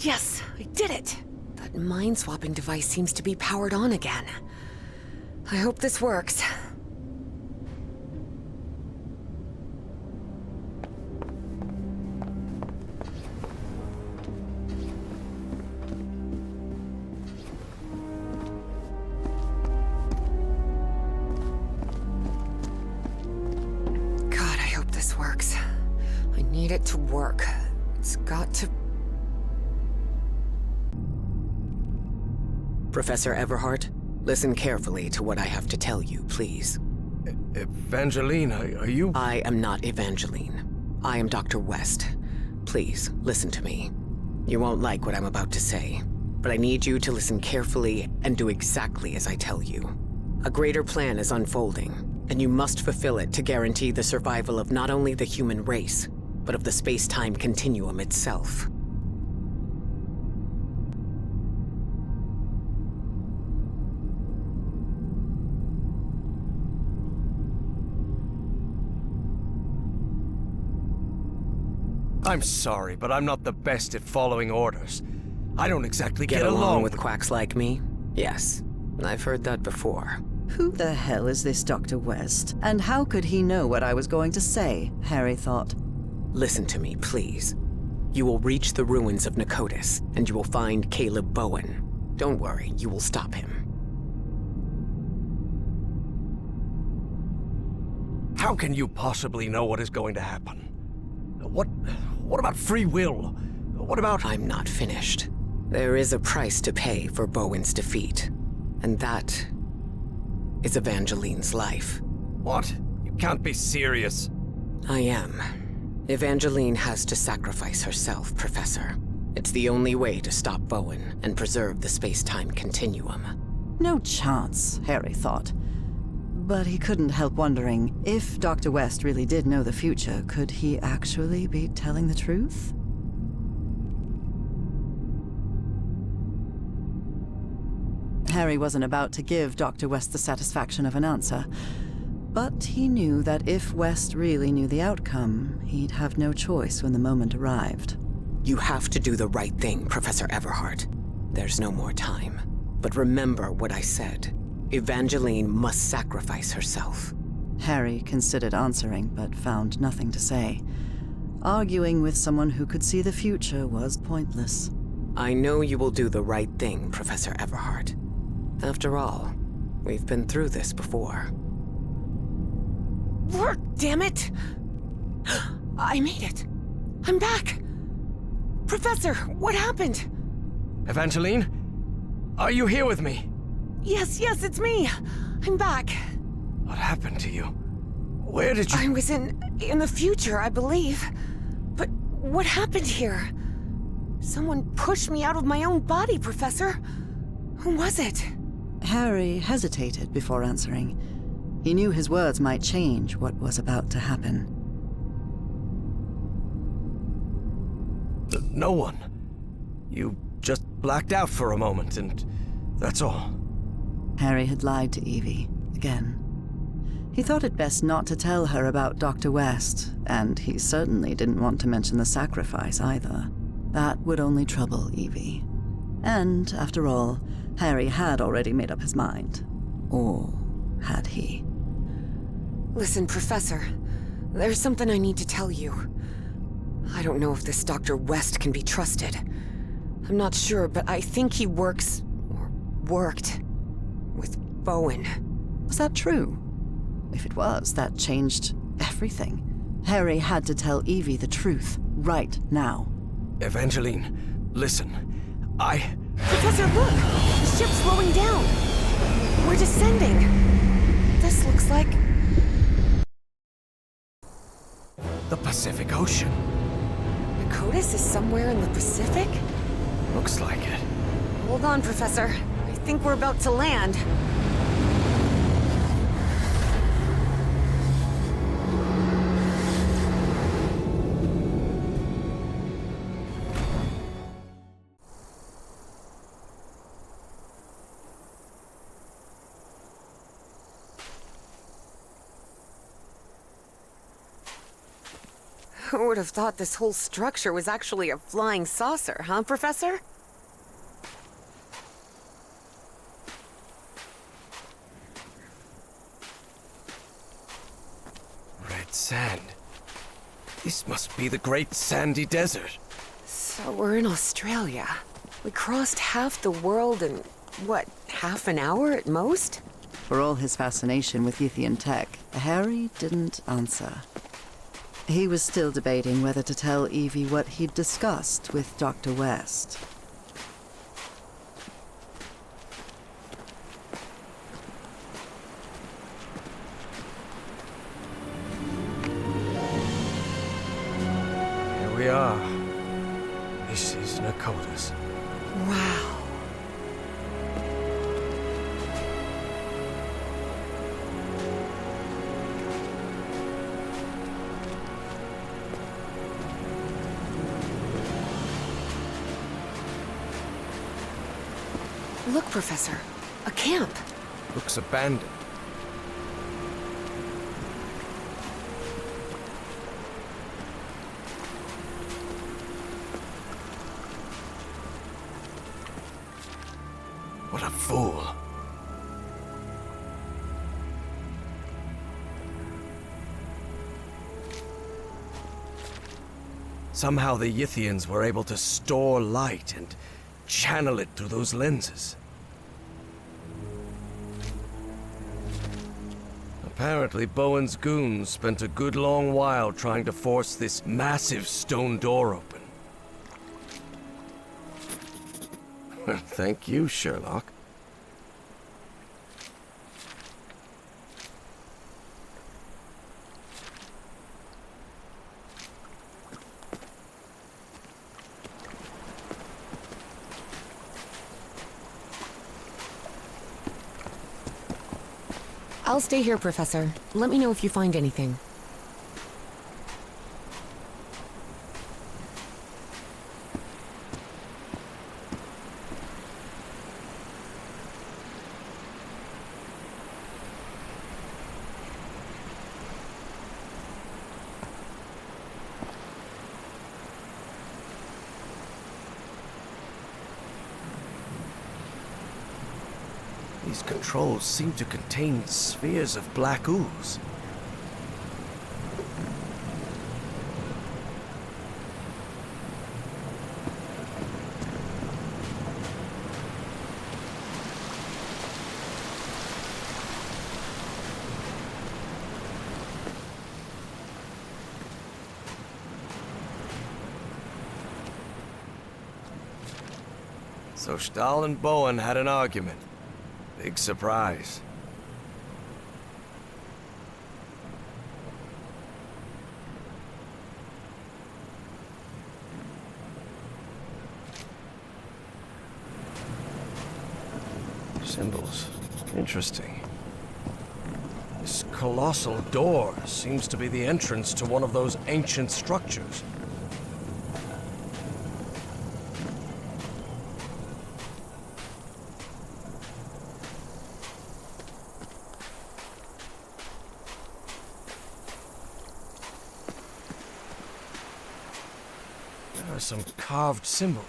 Yes, I did it! That mind-swapping device seems to be powered on again. I hope this works. God, I hope this works. I need it to work. It's got to... Professor Everhart, listen carefully to what I have to tell you, please. Evangeline, are you... I am not Evangeline. I am Dr. West. Please, listen to me. You won't like what I'm about to say, but I need you to listen carefully and do exactly as I tell you. A greater plan is unfolding, and you must fulfill it to guarantee the survival of not only the human race, but of the space-time continuum itself. I'm sorry, but I'm not the best at following orders. I don't exactly get along with quacks like me? Yes, I've heard that before. Who the hell is this Dr. West? And how could he know what I was going to say, Harry thought. Listen to me, please. You will reach the ruins of Nicotis, and you will find Caleb Bowen. Don't worry, you will stop him. How can you possibly know what is going to happen? What about free will? What about... I'm not finished. There is a price to pay for Bowen's defeat, and that is Evangeline's life. What? You can't be serious. I am. Evangeline has to sacrifice herself, Professor. It's the only way to stop Bowen and preserve the space-time continuum. No chance, Harry thought. But he couldn't help wondering, if Dr. West really did know the future, could he actually be telling the truth? Harry wasn't about to give Dr. West the satisfaction of an answer, but he knew that if West really knew the outcome, he'd have no choice when the moment arrived. You have to do the right thing, Professor Everhart. There's no more time. But remember what I said. Evangeline must sacrifice herself. Harry considered answering, but found nothing to say. Arguing with someone who could see the future was pointless. I know you will do the right thing, Professor Everhart. After all, we've been through this before. Work, damn it! I made it. I'm back. Professor, what happened? Evangeline? Are you here with me? Yes, it's me. I'm back. What happened to you? Where did you... I was in the future, I believe. But what happened here? Someone pushed me out of my own body, Professor. Who was it? Harry hesitated before answering. He knew his words might change what was about to happen. No one. You just blacked out for a moment, and that's all. Harry had lied to Evie, again. He thought it best not to tell her about Dr. West, and he certainly didn't want to mention the sacrifice either. That would only trouble Evie. And, after all, Harry had already made up his mind. Or had he? Listen, Professor. There's something I need to tell you. I don't know if this Dr. West can be trusted. I'm not sure, but I think he works, or worked, with Bowen. Was that true? If it was, that changed everything. Harry had to tell Evie the truth, right now. Evangeline, listen. Professor, look! The ship's slowing down! We're descending! This looks like... The Pacific Ocean. Dakotas is somewhere in the Pacific? Looks like it. Hold on, Professor. I think we're about to land. Who would have thought this whole structure was actually a flying saucer, huh, Professor? Red sand. This must be the Great Sandy Desert. So we're in Australia. We crossed half the world in, what, half an hour at most? For all his fascination with Ythian tech, Harry didn't answer. He was still debating whether to tell Evie what he'd discussed with Dr. West. Here we are. This is Dakotas. Wow. Look, Professor. A camp. Looks abandoned. What a fool. Somehow the Ythians were able to store light and channel it through those lenses. Apparently, Bowen's goons spent a good long while trying to force this massive stone door open. Thank you, Sherlock. I'll stay here, Professor. Let me know if you find anything. These controls seem to contain spheres of black ooze. So Stahl and Bowen had an argument. Big surprise. Symbols. Interesting. This colossal door seems to be the entrance to one of those ancient structures. There are some carved symbols.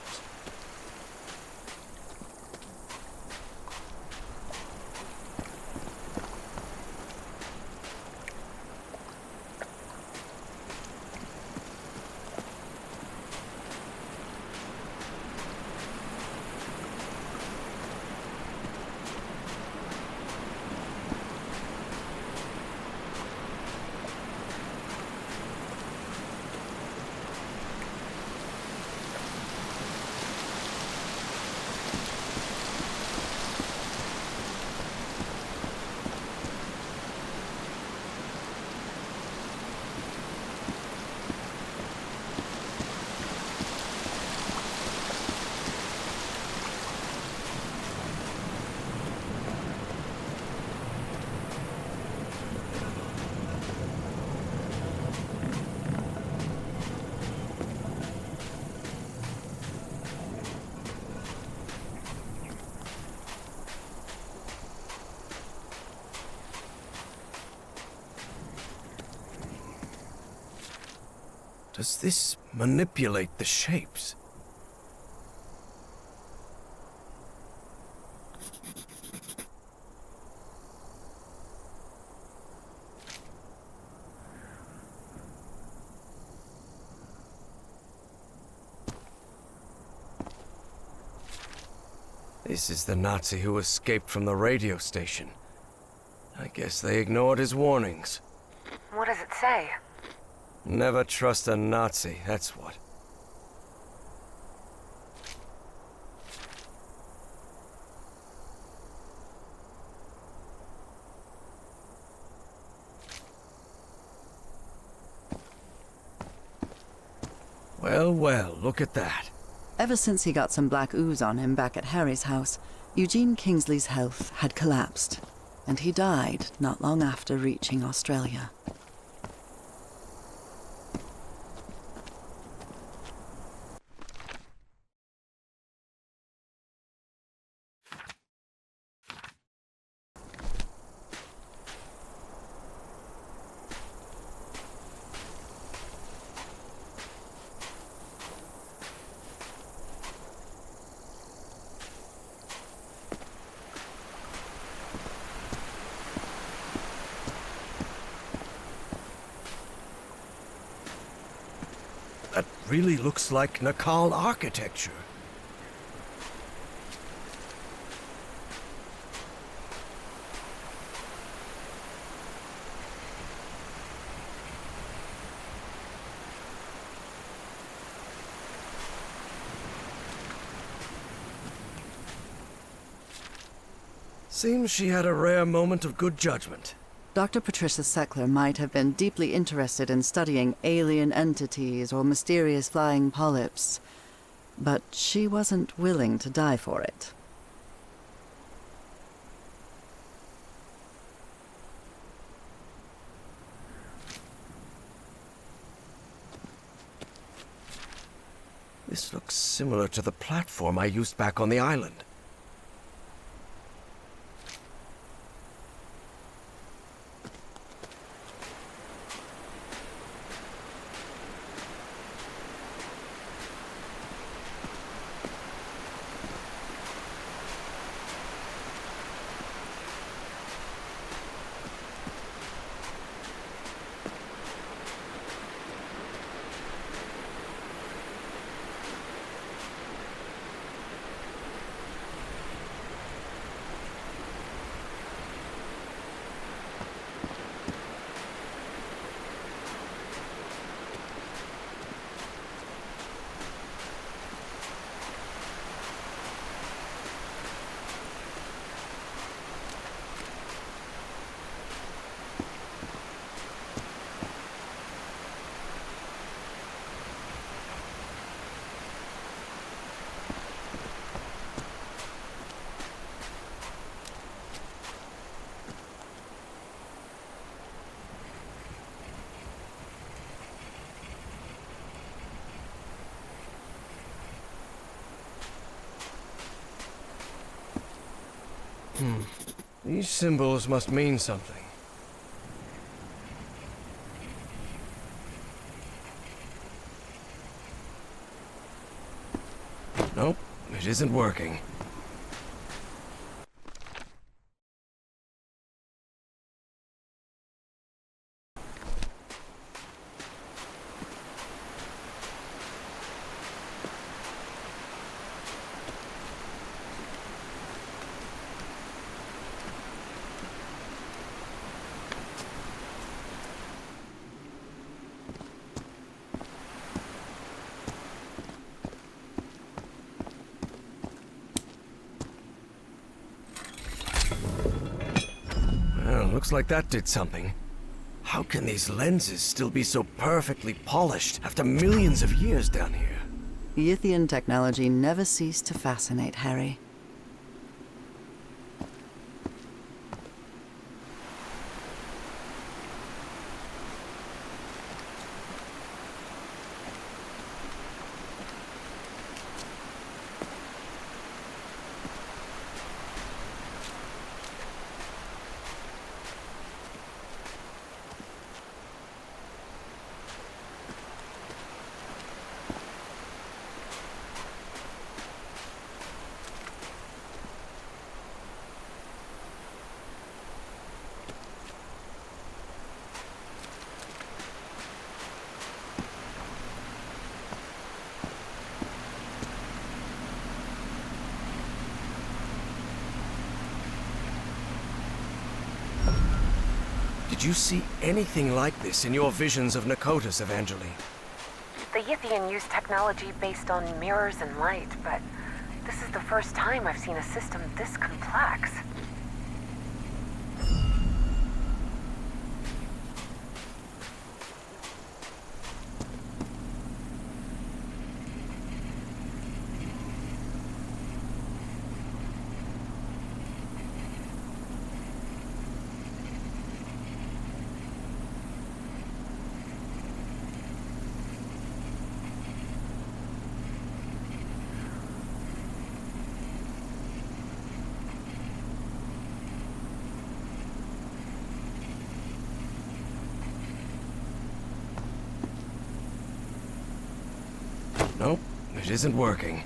Does this manipulate the shapes? This is the Nazi who escaped from the radio station. I guess they ignored his warnings. What does it say? Never trust a Nazi, that's what. Well, well, look at that. Ever since he got some black ooze on him back at Harry's house, Eugene Kingsley's health had collapsed, and he died not long after reaching Australia. That really looks like Nakal architecture. Seems she had a rare moment of good judgment. Dr. Patricia Seckler might have been deeply interested in studying alien entities or mysterious flying polyps, but she wasn't willing to die for it. looks similar to the platform I used back on the island. These symbols must mean something. Nope, it isn't working. Looks like that did something. How can these lenses still be so perfectly polished after millions of years down here? Yithian technology never ceased to fascinate Harry. Did you see anything like this in your visions of Nakotas, Evangeline? The Yithian use technology based on mirrors and light, but this is the first time I've seen a system this complex. Nope, it isn't working.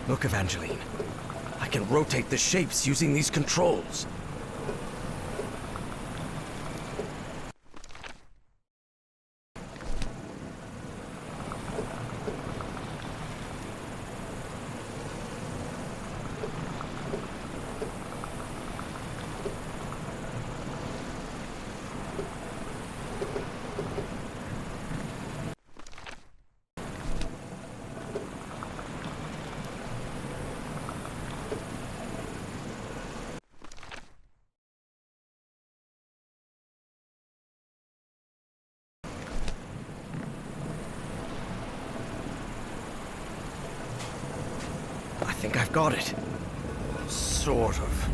Look, Evangeline. I can rotate the shapes using these controls. I think I've got it. Sort of.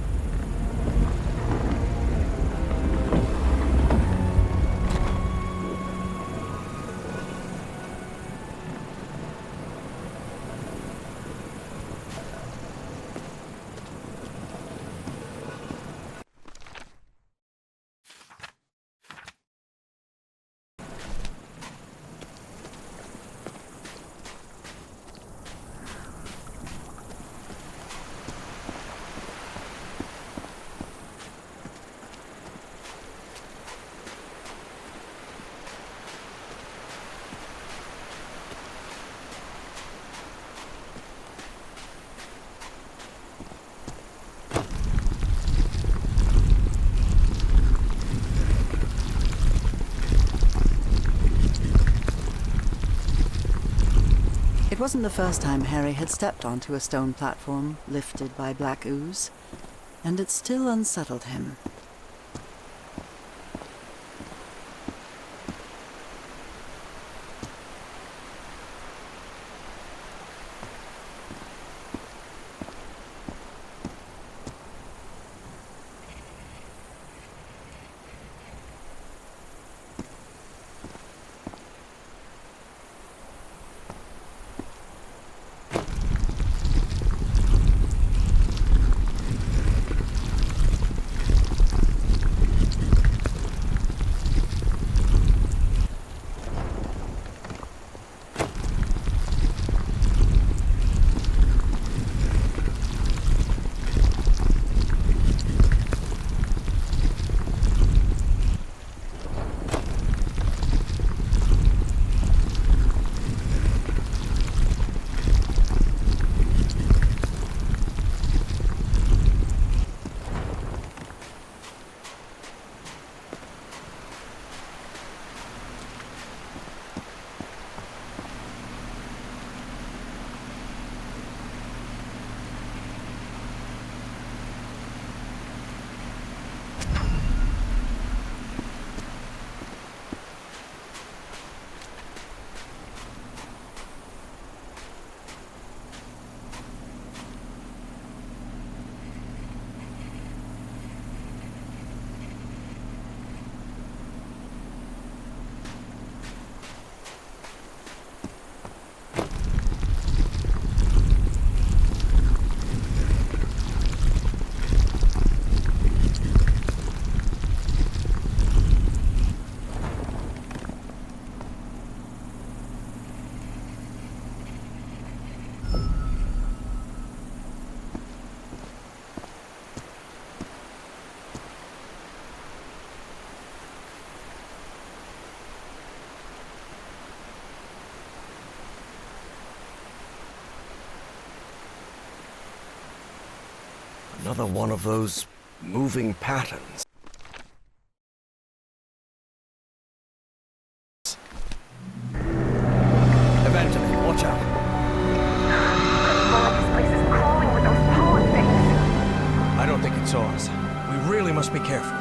It wasn't the first time Harry had stepped onto a stone platform lifted by black ooze, and it still unsettled him. Another one of those moving patterns. Evangeline, watch out. This place is crawling with those pollen things. I don't think it saw us. We really must be careful.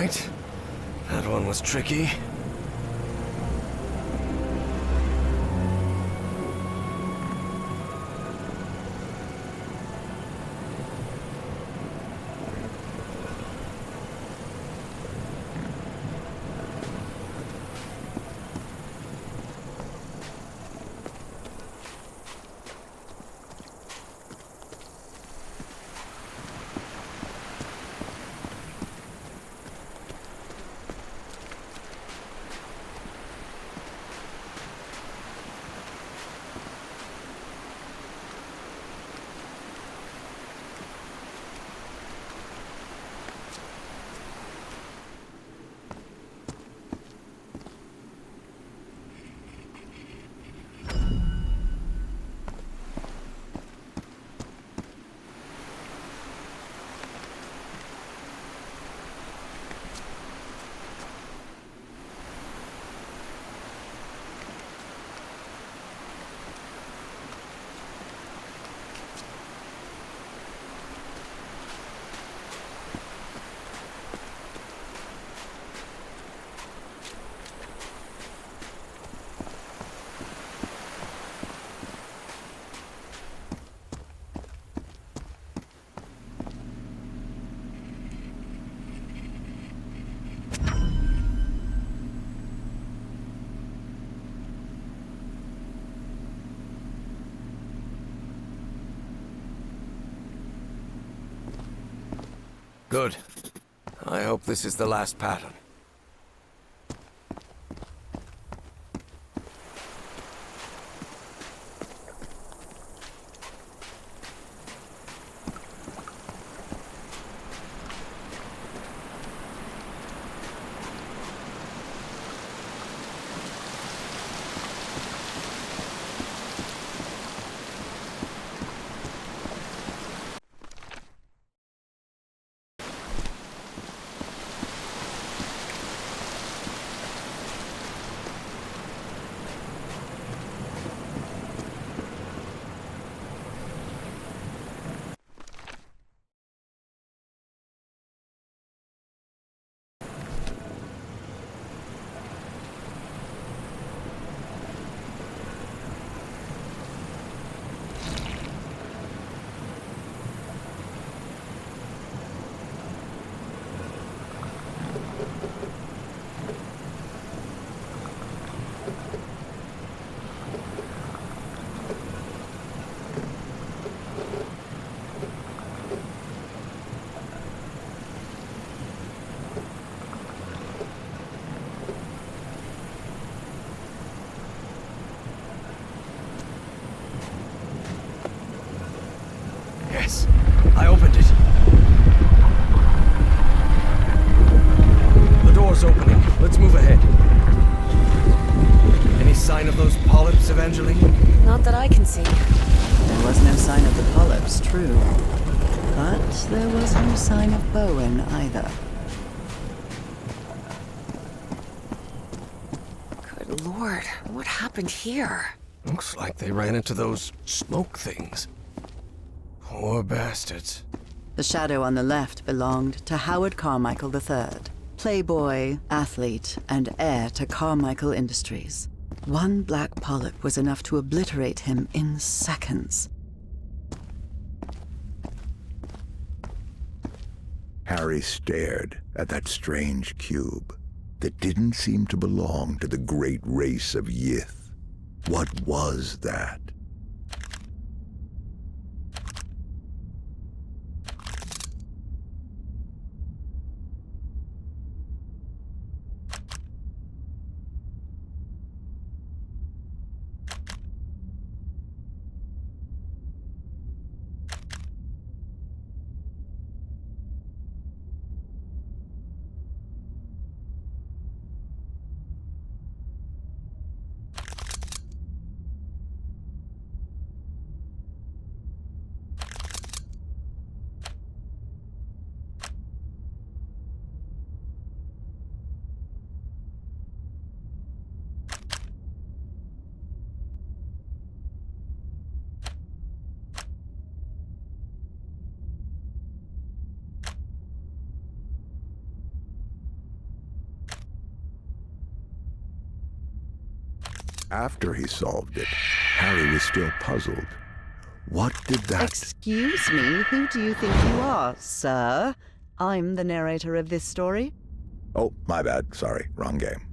right. That one was tricky. Good. I hope this is the last pattern. Yes, I opened it. The door's opening. Let's move ahead. Any sign of those polyps, Evangeline? Not that I can see. There was no sign of the polyps, true. But there was no sign of Bowen either. Good lord, what happened here? Looks like they ran into those smoke things. Poor bastards. The shadow on the left belonged to Howard Carmichael III, playboy, athlete, and heir to Carmichael Industries. One black polyp was enough to obliterate him in seconds. Harry stared at that strange cube that didn't seem to belong to the great race of Yith. What was that? after he solved it, Harry was still puzzled. What did that... Excuse me, who do you think you are, sir? I'm the narrator of this story. Oh, my bad. Sorry, wrong game.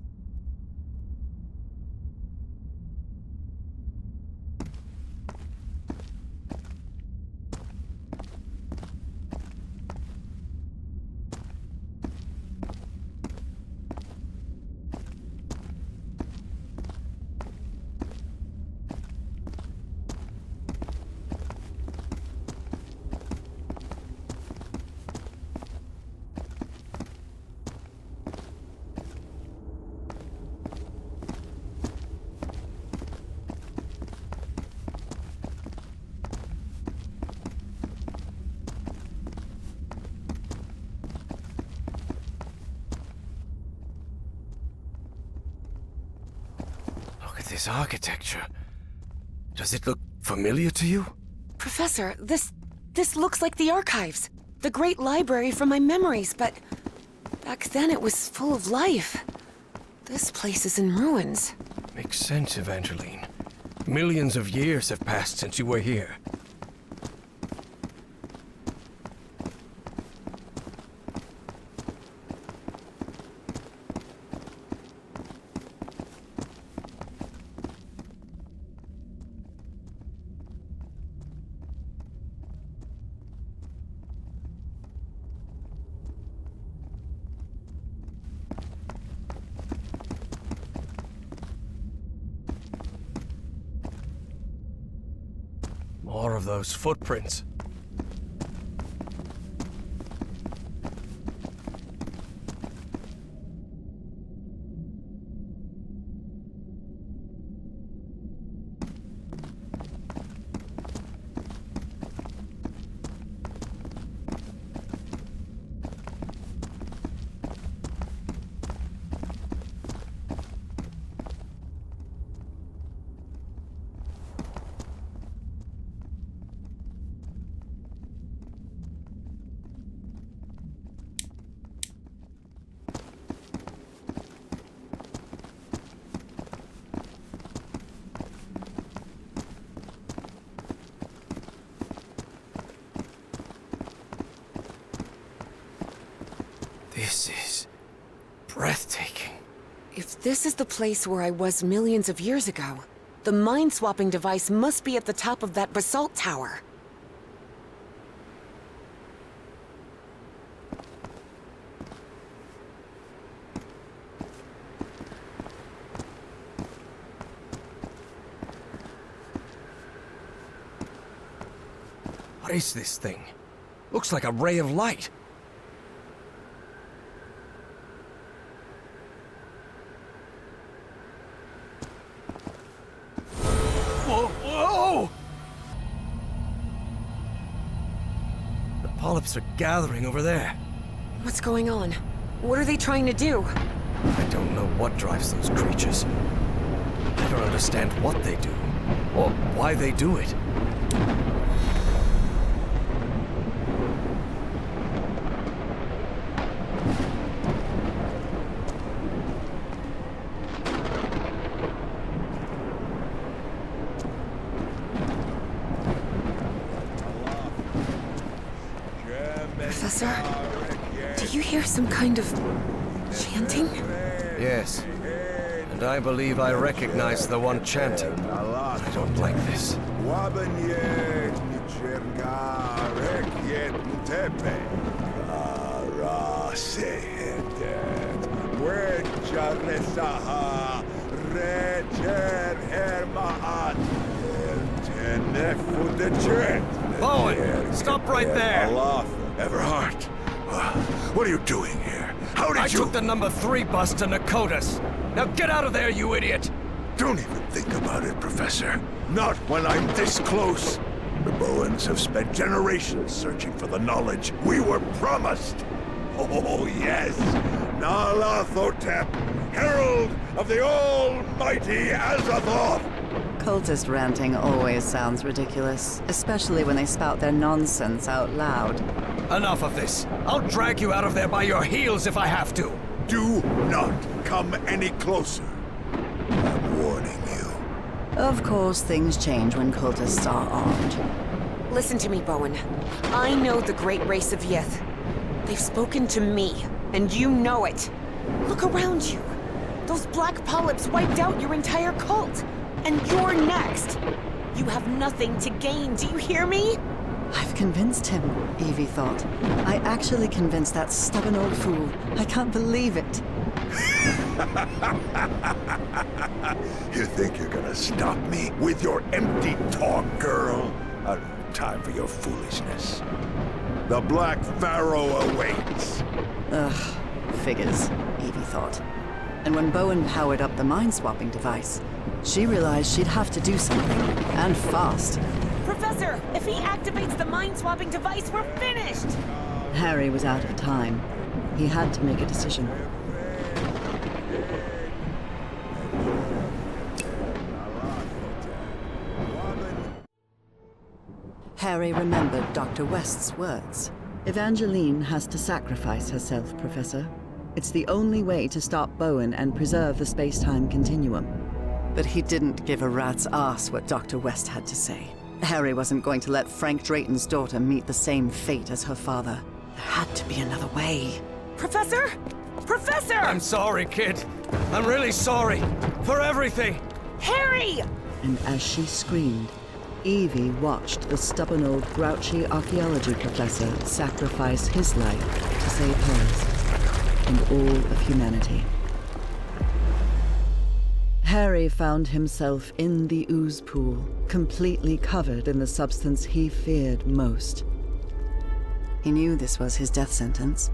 This architecture. Does it look familiar to you? Professor, this looks like the archives. The great library from my memories, but back then it was full of life. This place is in ruins. Makes sense, Evangeline. Millions of years have passed since you were here. More of those footprints. This is breathtaking. If this is the place where I was millions of years ago, the mind-swapping device must be at the top of that basalt tower. What is this thing? Looks like a ray of light. Whoa! The polyps are gathering over there. What's going on? What are they trying to do? I don't know what drives those creatures. I don't understand what they do, or why they do it. Professor, do you hear some kind of chanting? Yes, and I believe I recognize the one chanting. I don't like this. Bowen, stop right there! Everhart, what are you doing here? How did I took the number 3 bus to Nakotas. Now get out of there, you idiot! Don't even think about it, Professor. Not when I'm this close. The Bowens have spent generations searching for the knowledge we were promised. Oh, yes! Nalathotep, herald of the almighty Azathoth! Cultist ranting always sounds ridiculous, especially when they spout their nonsense out loud. Enough of this. I'll drag you out of there by your heels if I have to. Do not come any closer. I'm warning you. Of course, things change when cultists are armed. Listen to me, Bowen. I know the great race of Yith. They've spoken to me, and you know it. Look around you. Those black polyps wiped out your entire cult. And you're next. You have nothing to gain, do you hear me? I've convinced him, Evie thought. I actually convinced that stubborn old fool. I can't believe it. You think you're gonna stop me with your empty talk, girl? I don't have time for your foolishness. The Black Pharaoh awaits. Ugh, figures, Evie thought. And when Bowen powered up the mind-swapping device, she realized she'd have to do something, and fast. Professor, if he activates the mind-swapping device, we're finished! Harry was out of time. He had to make a decision. Harry remembered Dr. West's words. Evangeline has to sacrifice herself, Professor. It's the only way to stop Bowen and preserve the space-time continuum. But he didn't give a rat's ass what Dr. West had to say. Harry wasn't going to let Frank Drayton's daughter meet the same fate as her father. There had to be another way. Professor? Professor! I'm sorry, kid. I'm really sorry. For everything. Harry! And as she screamed, Evie watched the stubborn old grouchy archaeology professor sacrifice his life to save hers and all of humanity. Harry found himself in the ooze pool, completely covered in the substance he feared most. He knew this was his death sentence,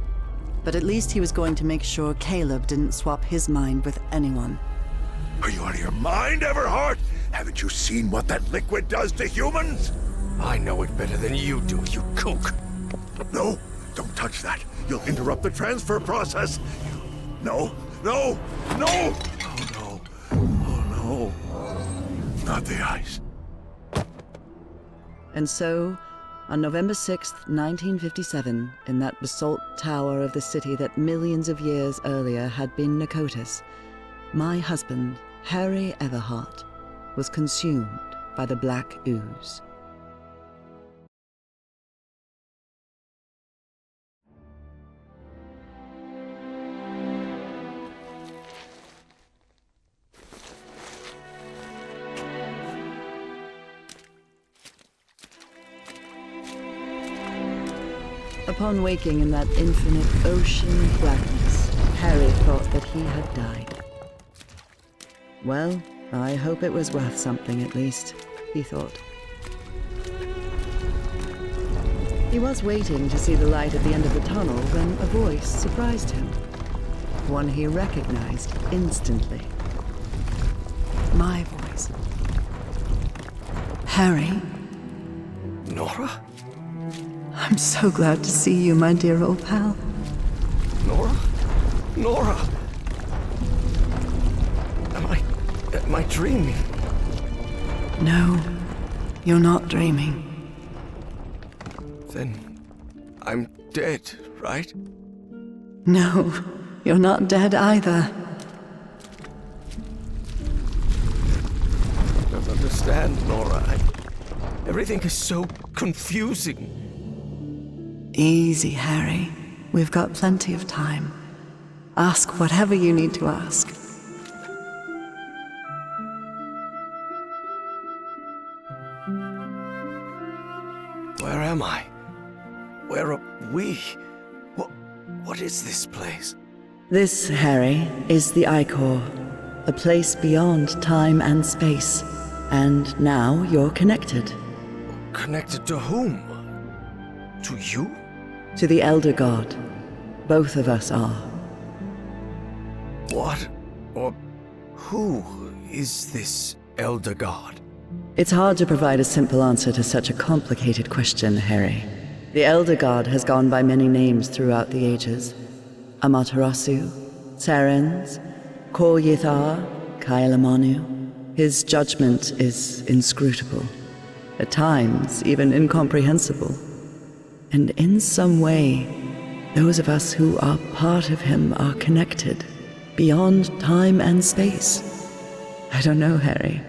but at least he was going to make sure Caleb didn't swap his mind with anyone. Are you out of your mind, Everhart? Haven't you seen what that liquid does to humans? I know it better than you do, you kook. No, don't touch that. You'll interrupt the transfer process. No, no, no! Oh no, oh no. Not the ice. And so, on November 6th, 1957, in that basalt tower of the city that millions of years earlier had been Nicotis, my husband, Harry Everhart, was consumed by the black ooze. Upon waking in that infinite ocean blackness, Harry thought that he had died. Well, I hope it was worth something at least, he thought. He was waiting to see the light at the end of the tunnel when a voice surprised him. One he recognized instantly. My voice. Harry? Nora? I'm so glad to see you, my dear old pal. Nora? Nora! Am I dreaming? No, you're not dreaming. Then I'm dead, right? No, you're not dead either. I don't understand, Nora. Everything is so confusing. Easy, Harry. We've got plenty of time. Ask whatever you need to ask. Where am I? Where are we? What is this place? This, Harry, is the Ichor, a place beyond time and space. And now you're connected. Connected to whom? To you? To the Elder God. Both of us are. What or who is this Elder God? It's hard to provide a simple answer to such a complicated question, Harry. The Elder God has gone by many names throughout the ages. Amaterasu, Terrans, Kor Yithar, Kailamanu. His judgment is inscrutable, at times even incomprehensible. And in some way, those of us who are part of him are connected, beyond time and space. I don't know, Harry.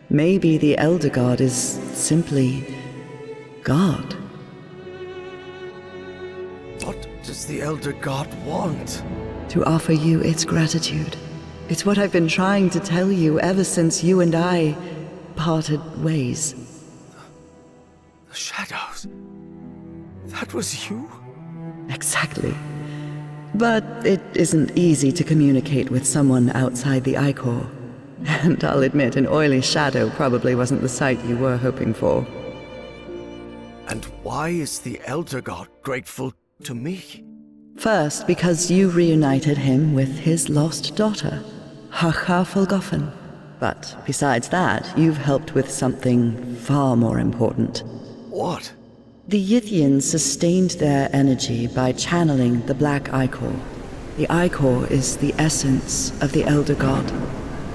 Maybe the Elder God is simply God. What does the Elder God want? To offer you its gratitude. It's what I've been trying to tell you ever since you and I parted ways. The shadows. That was you? Exactly. But it isn't easy to communicate with someone outside the Ichor. And I'll admit, an oily shadow probably wasn't the sight you were hoping for. And why is the Elder God grateful to me? First, because you reunited him with his lost daughter, Hacha Folgoffen. But besides that, you've helped with something far more important. What? The Yithians sustained their energy by channeling the Black Ichor. The Ichor is the essence of the Elder God.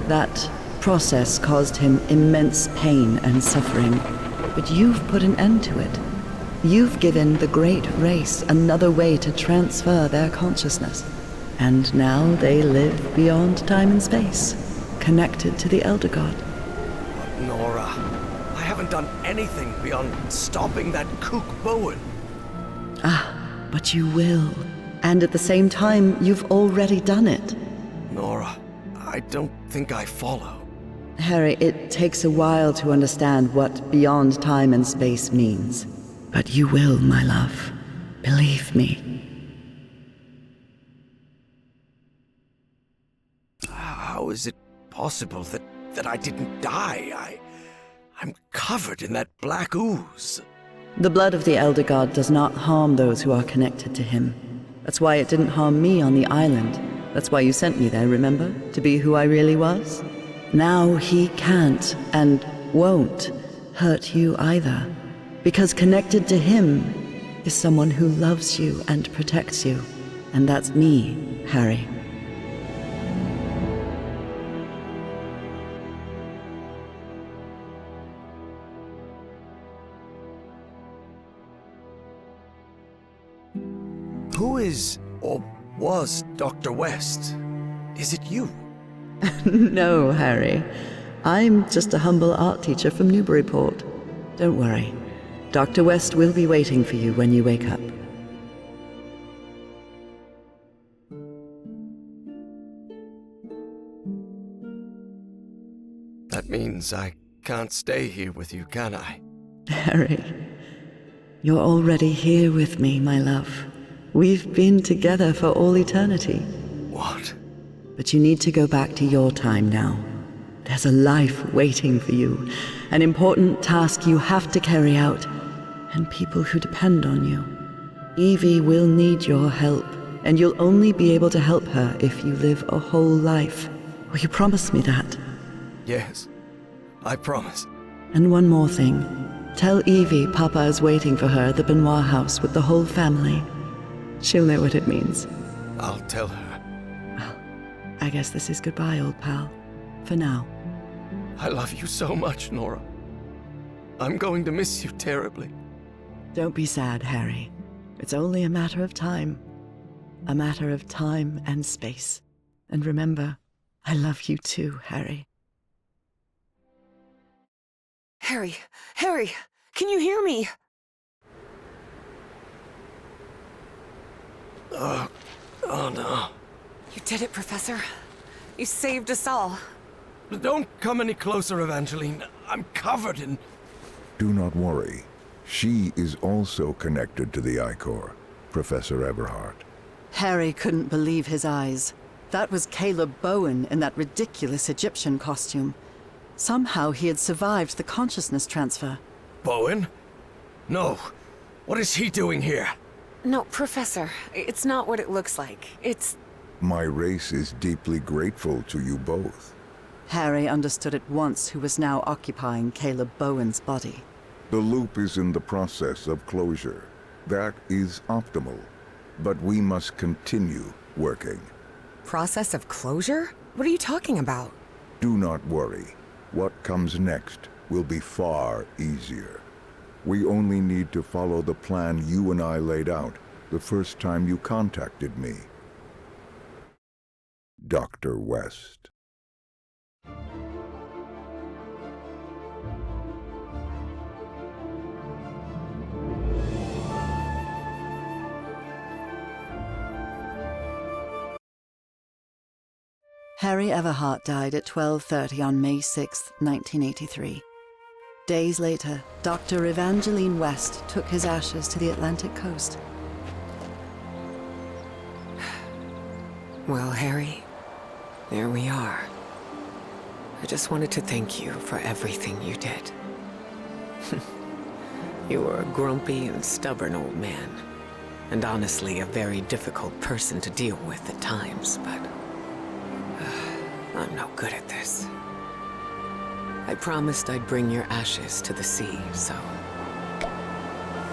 That process caused him immense pain and suffering, but you've put an end to it. You've given the Great Race another way to transfer their consciousness. And now they live beyond time and space, connected to the Elder God. But Nora, I haven't done anything beyond stopping that kook Bowen. But you will. And at the same time, you've already done it. Nora, I don't think I follow. Harry, it takes a while to understand what beyond time and space means. But you will, my love. Believe me. How is it possible that I didn't die? I'm covered in that black ooze. The blood of the Elder God does not harm those who are connected to him. That's why it didn't harm me on the island. That's why you sent me there, remember? To be who I really was? Now he can't and won't hurt you either. Because connected to him is someone who loves you and protects you. And that's me, Harry. Who is, or was, Dr. West? Is it you? No, Harry. I'm just a humble art teacher from Newburyport. Don't worry. Dr. West will be waiting for you when you wake up. That means I can't stay here with you, can I? Harry, you're already here with me, my love. We've been together for all eternity. What? But you need to go back to your time now. There's a life waiting for you, an important task you have to carry out, and people who depend on you. Evie will need your help, and you'll only be able to help her if you live a whole life. Will you promise me that? Yes, I promise. And one more thing. Tell Evie Papa is waiting for her at the Benoit house with the whole family. She'll know what it means. I'll tell her. Well, I guess this is goodbye, old pal. For now. I love you so much, Nora. I'm going to miss you terribly. Don't be sad, Harry. It's only a matter of time. A matter of time and space. And remember, I love you too, Harry. Harry, can you hear me? Oh no. You did it, Professor. You saved us all. Don't come any closer, Evangeline. I'm covered in... Do not worry. She is also connected to the Ichor, Professor Everhart. Harry couldn't believe his eyes. That was Caleb Bowen in that ridiculous Egyptian costume. Somehow he had survived the consciousness transfer. Bowen? No. What is he doing here? No, Professor. It's not what it looks like. It's... My race is deeply grateful to you both. Harry understood at once who was now occupying Caleb Bowen's body. The loop is in the process of closure. That is optimal. But we must continue working. Process of closure? What are you talking about? Do not worry. What comes next will be far easier. We only need to follow the plan you and I laid out the first time you contacted me. Dr. West. Harry Everhart died at 12:30 on May 6, 1983. Days later, Dr. Evangeline West took his ashes to the Atlantic coast. Well, Harry, there we are. I just wanted to thank you for everything you did. You were a grumpy and stubborn old man, and honestly a very difficult person to deal with at times, but I'm no good at this. I promised I'd bring your ashes to the sea, so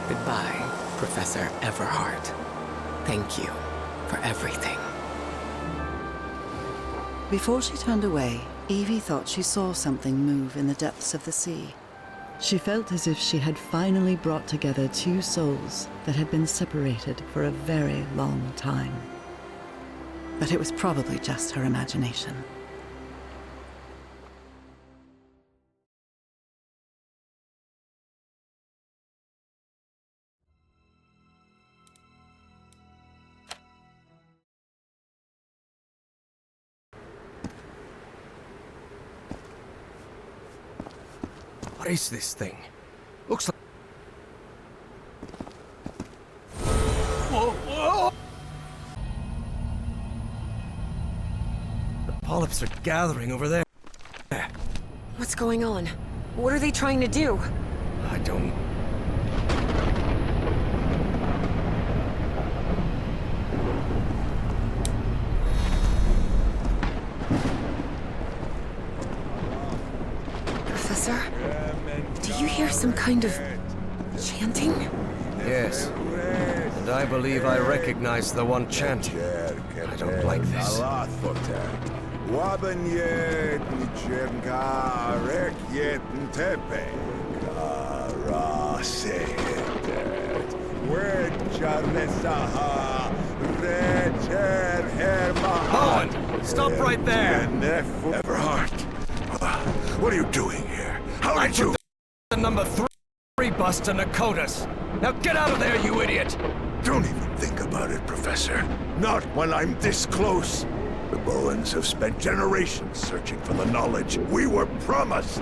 goodbye, Professor Everhart. Thank you for everything. Before she turned away, Evie thought she saw something move in the depths of the sea. She felt as if she had finally brought together two souls that had been separated for a very long time. But it was probably just her imagination. What is this thing? Looks like... Whoa, whoa! The polyps are gathering over there. What's going on? What are they trying to do? I don't... Professor? Do you hear some kind of chanting? Yes. And I believe I recognize the one chanting. I don't like this. Owen! Stop right there! Everhart, what are you doing here? How I did you... took the number 3 bus to Nakotas. Now get out of there, you idiot! Don't even think about it, Professor. Not when I'm this close. The Bowens have spent generations searching for the knowledge we were promised.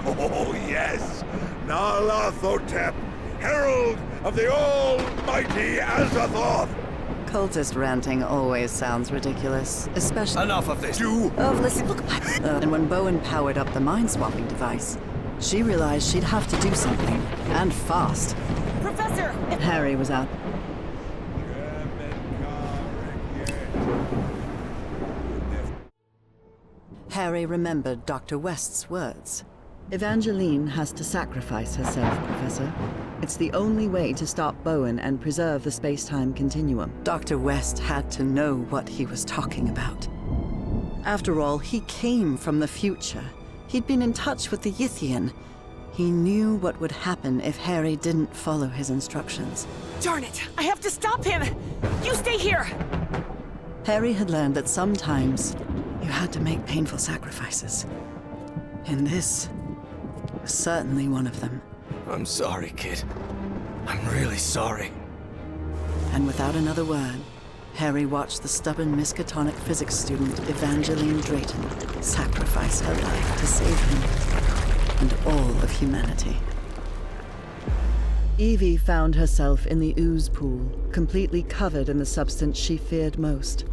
Oh, yes. Nalathotep, herald of the almighty Azathoth. Cultist ranting always sounds ridiculous, especially... Enough of this! Listen, look... and when Bowen powered up the mind-swapping device, she realized she'd have to do something, and fast. Professor! Harry was out. Harry remembered Dr. West's words. Evangeline has to sacrifice herself, Professor. It's the only way to stop Bowen and preserve the space-time continuum. Dr. West had to know what he was talking about. After all, he came from the future. He'd been in touch with the Yithian. He knew what would happen if Harry didn't follow his instructions. Darn it! I have to stop him! You stay here! Harry had learned that sometimes you had to make painful sacrifices. And this was certainly one of them. I'm sorry, kid. I'm really sorry. And without another word, Harry watched the stubborn Miskatonic physics student Evangeline Drayton sacrifice her life to save him and all of humanity. Evie found herself in the ooze pool, completely covered in the substance she feared most.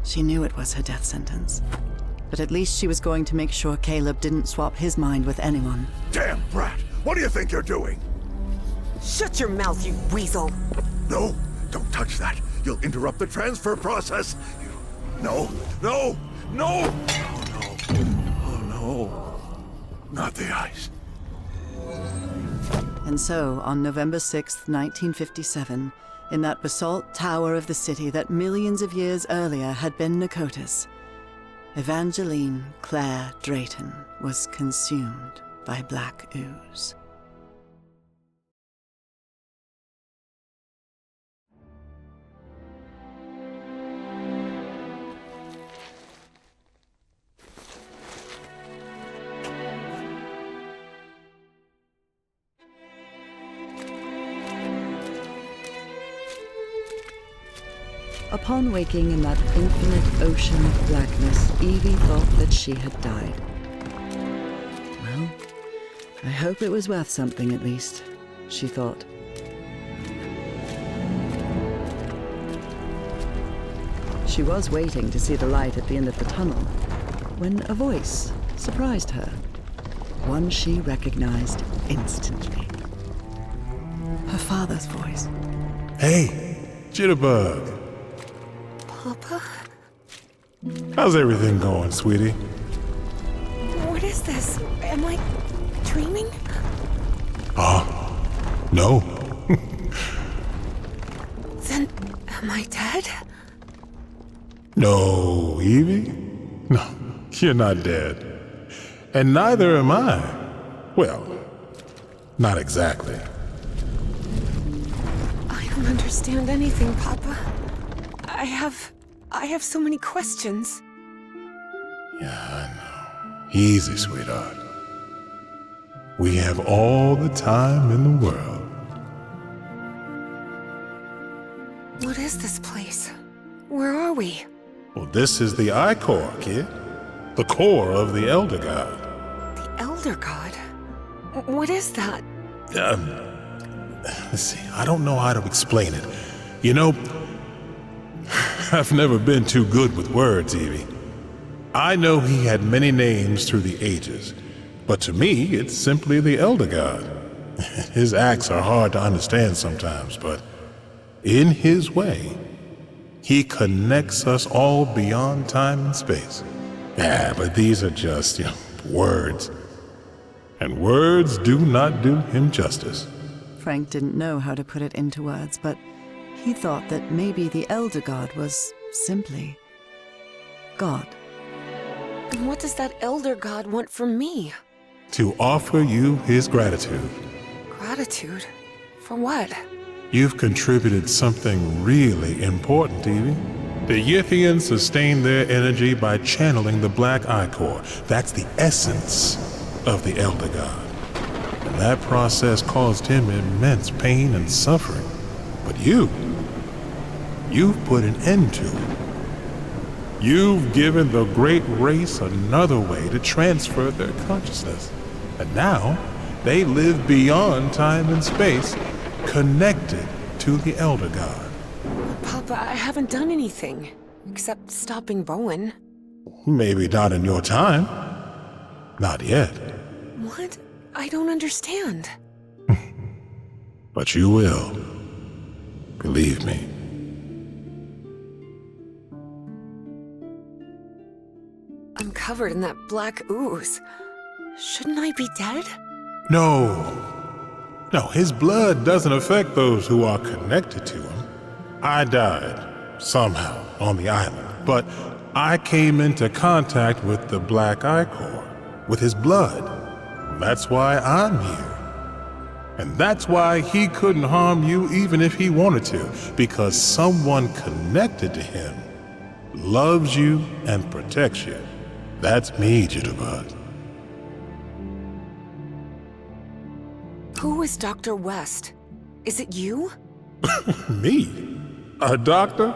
She knew it was her death sentence, but at least she was going to make sure Caleb didn't swap his mind with anyone. Damn brat! What do you think you're doing? Shut your mouth, you weasel! No, don't touch that. You'll interrupt the transfer process. No, no, no! Oh, no. Oh, no. Not the ice. And so, on November 6th, 1957, in that basalt tower of the city that millions of years earlier had been Nakotas, Evangeline Claire Drayton was consumed by black ooze. Upon waking in that infinite ocean of blackness, Evie thought that she had died. Well, I hope it was worth something at least, she thought. She was waiting to see the light at the end of the tunnel when a voice surprised her. One she recognized instantly. Her father's voice. Hey, Jitterbug. Papa? How's everything going, sweetie? What is this? Am I dreaming? No. Then, am I dead? No, Evie? No, you're not dead. And neither am I. Well, not exactly. I don't understand anything, Papa. I have so many questions. Yeah, I know. Easy, sweetheart. We have all the time in the world. What is this place? Where are we? Well, this is the I-Core, kid. The core of the Elder God. The Elder God? What is that? Let's see, I don't know how to explain it. You know, I've never been too good with words, Evie. I know he had many names through the ages, but to me, it's simply the Elder God. His acts are hard to understand sometimes, but in his way, he connects us all beyond time and space. Yeah, but these are just, words. And words do not do him justice. Frank didn't know how to put it into words, but he thought that maybe the Elder God was simply God. And what does that Elder God want from me? To offer you his gratitude. Gratitude? For what? You've contributed something really important, Evie. The Yithians sustain their energy by channeling the Black I-Core. That's the essence of the Elder God. And that process caused him immense pain and suffering. But you've put an end to it. You've given the great race another way to transfer their consciousness. And now, they live beyond time and space, connected to the Elder God. Papa, I haven't done anything, except stopping Bowen. Maybe not in your time. Not yet. What? I don't understand. But you will. Believe me. I'm covered in that black ooze. Shouldn't I be dead? No. No, his blood doesn't affect those who are connected to him. I died, somehow, on the island, but I came into contact with the Black I-Core, with his blood. That's why I'm here. And that's why he couldn't harm you even if he wanted to, because someone connected to him loves you and protects you. That's me, Jitterbug. Who is Dr. West? Is it you? Me? A doctor?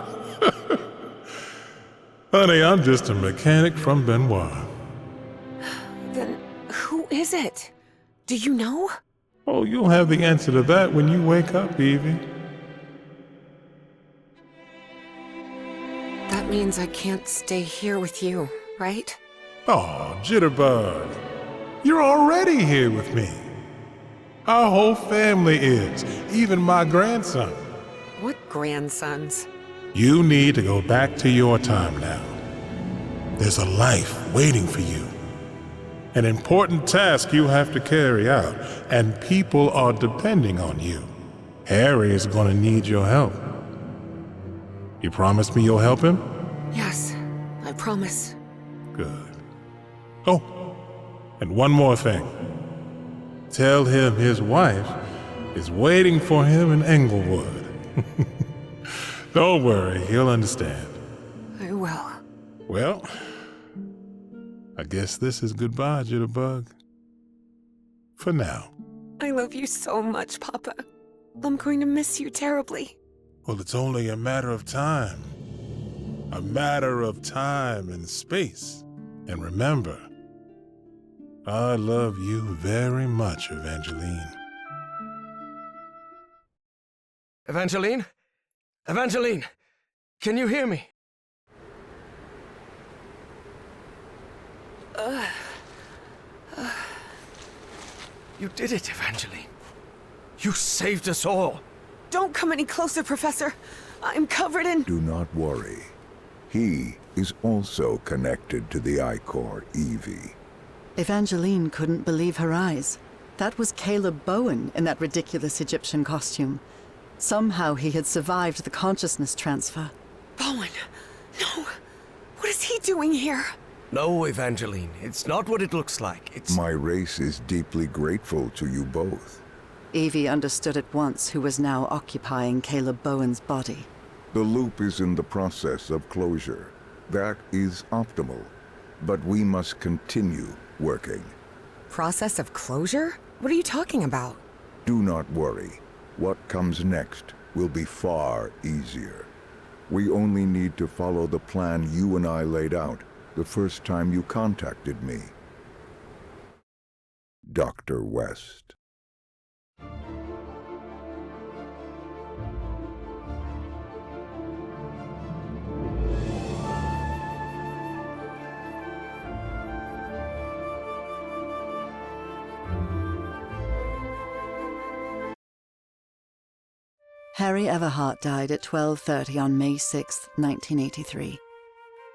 Honey, I'm just a mechanic from Benoit. Then who is it? Do you know? Oh, you'll have the answer to that when you wake up, Evie. That means I can't stay here with you, right? Oh, Jitterbug. You're already here with me. Our whole family is, even my grandson. What grandsons? You need to go back to your time now. There's a life waiting for you. An important task you have to carry out, and people are depending on you. Harry is going to need your help. You promise me you'll help him? Yes, I promise. Good. Oh, and one more thing. Tell him his wife is waiting for him in Englewood. Don't worry, he'll understand. I will. Well, I guess this is goodbye, Jitterbug. For now. I love you so much, Papa. I'm going to miss you terribly. Well, it's only a matter of time, a matter of time and space. And remember, I love you very much, Evangeline. Evangeline? Evangeline! Can you hear me? You did it, Evangeline. You saved us all. Don't come any closer, Professor. I'm covered in... Do not worry. He is also connected to the I-Corps, Evie. Evangeline couldn't believe her eyes. That was Caleb Bowen in that ridiculous Egyptian costume. Somehow he had survived the consciousness transfer. Bowen! No! What is he doing here? No, Evangeline, it's not what it looks like. It's... My race is deeply grateful to you both. Evie understood at once who was now occupying Caleb Bowen's body. The loop is in the process of closure. That is optimal. But we must continue working. Process of closure? What are you talking about? Do not worry. What comes next will be far easier. We only need to follow the plan you and I laid out the first time you contacted me. Dr. West. Harry Everhart died at 12:30 on May 6, 1983.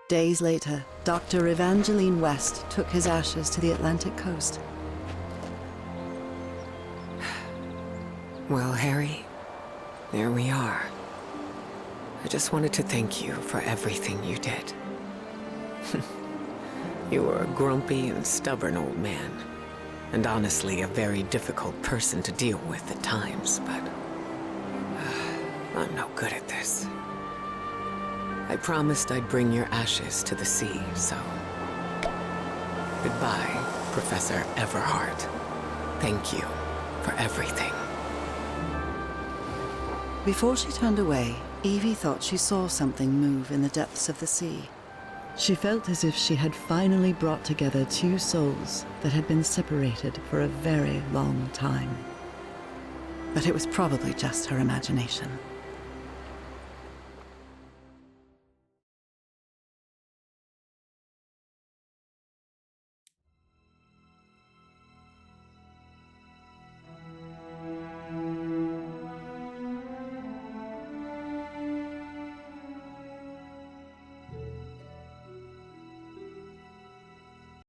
Days later, Dr. Evangeline West took his ashes to the Atlantic coast. Well, Harry, there we are. I just wanted to thank you for everything you did. You were a grumpy and stubborn old man, and honestly a very difficult person to deal with at times, but I'm no good at this. I promised I'd bring your ashes to the sea, so... Goodbye, Professor Everhart. Thank you for everything. Before she turned away, Evie thought she saw something move in the depths of the sea. She felt as if she had finally brought together two souls that had been separated for a very long time. But it was probably just her imagination.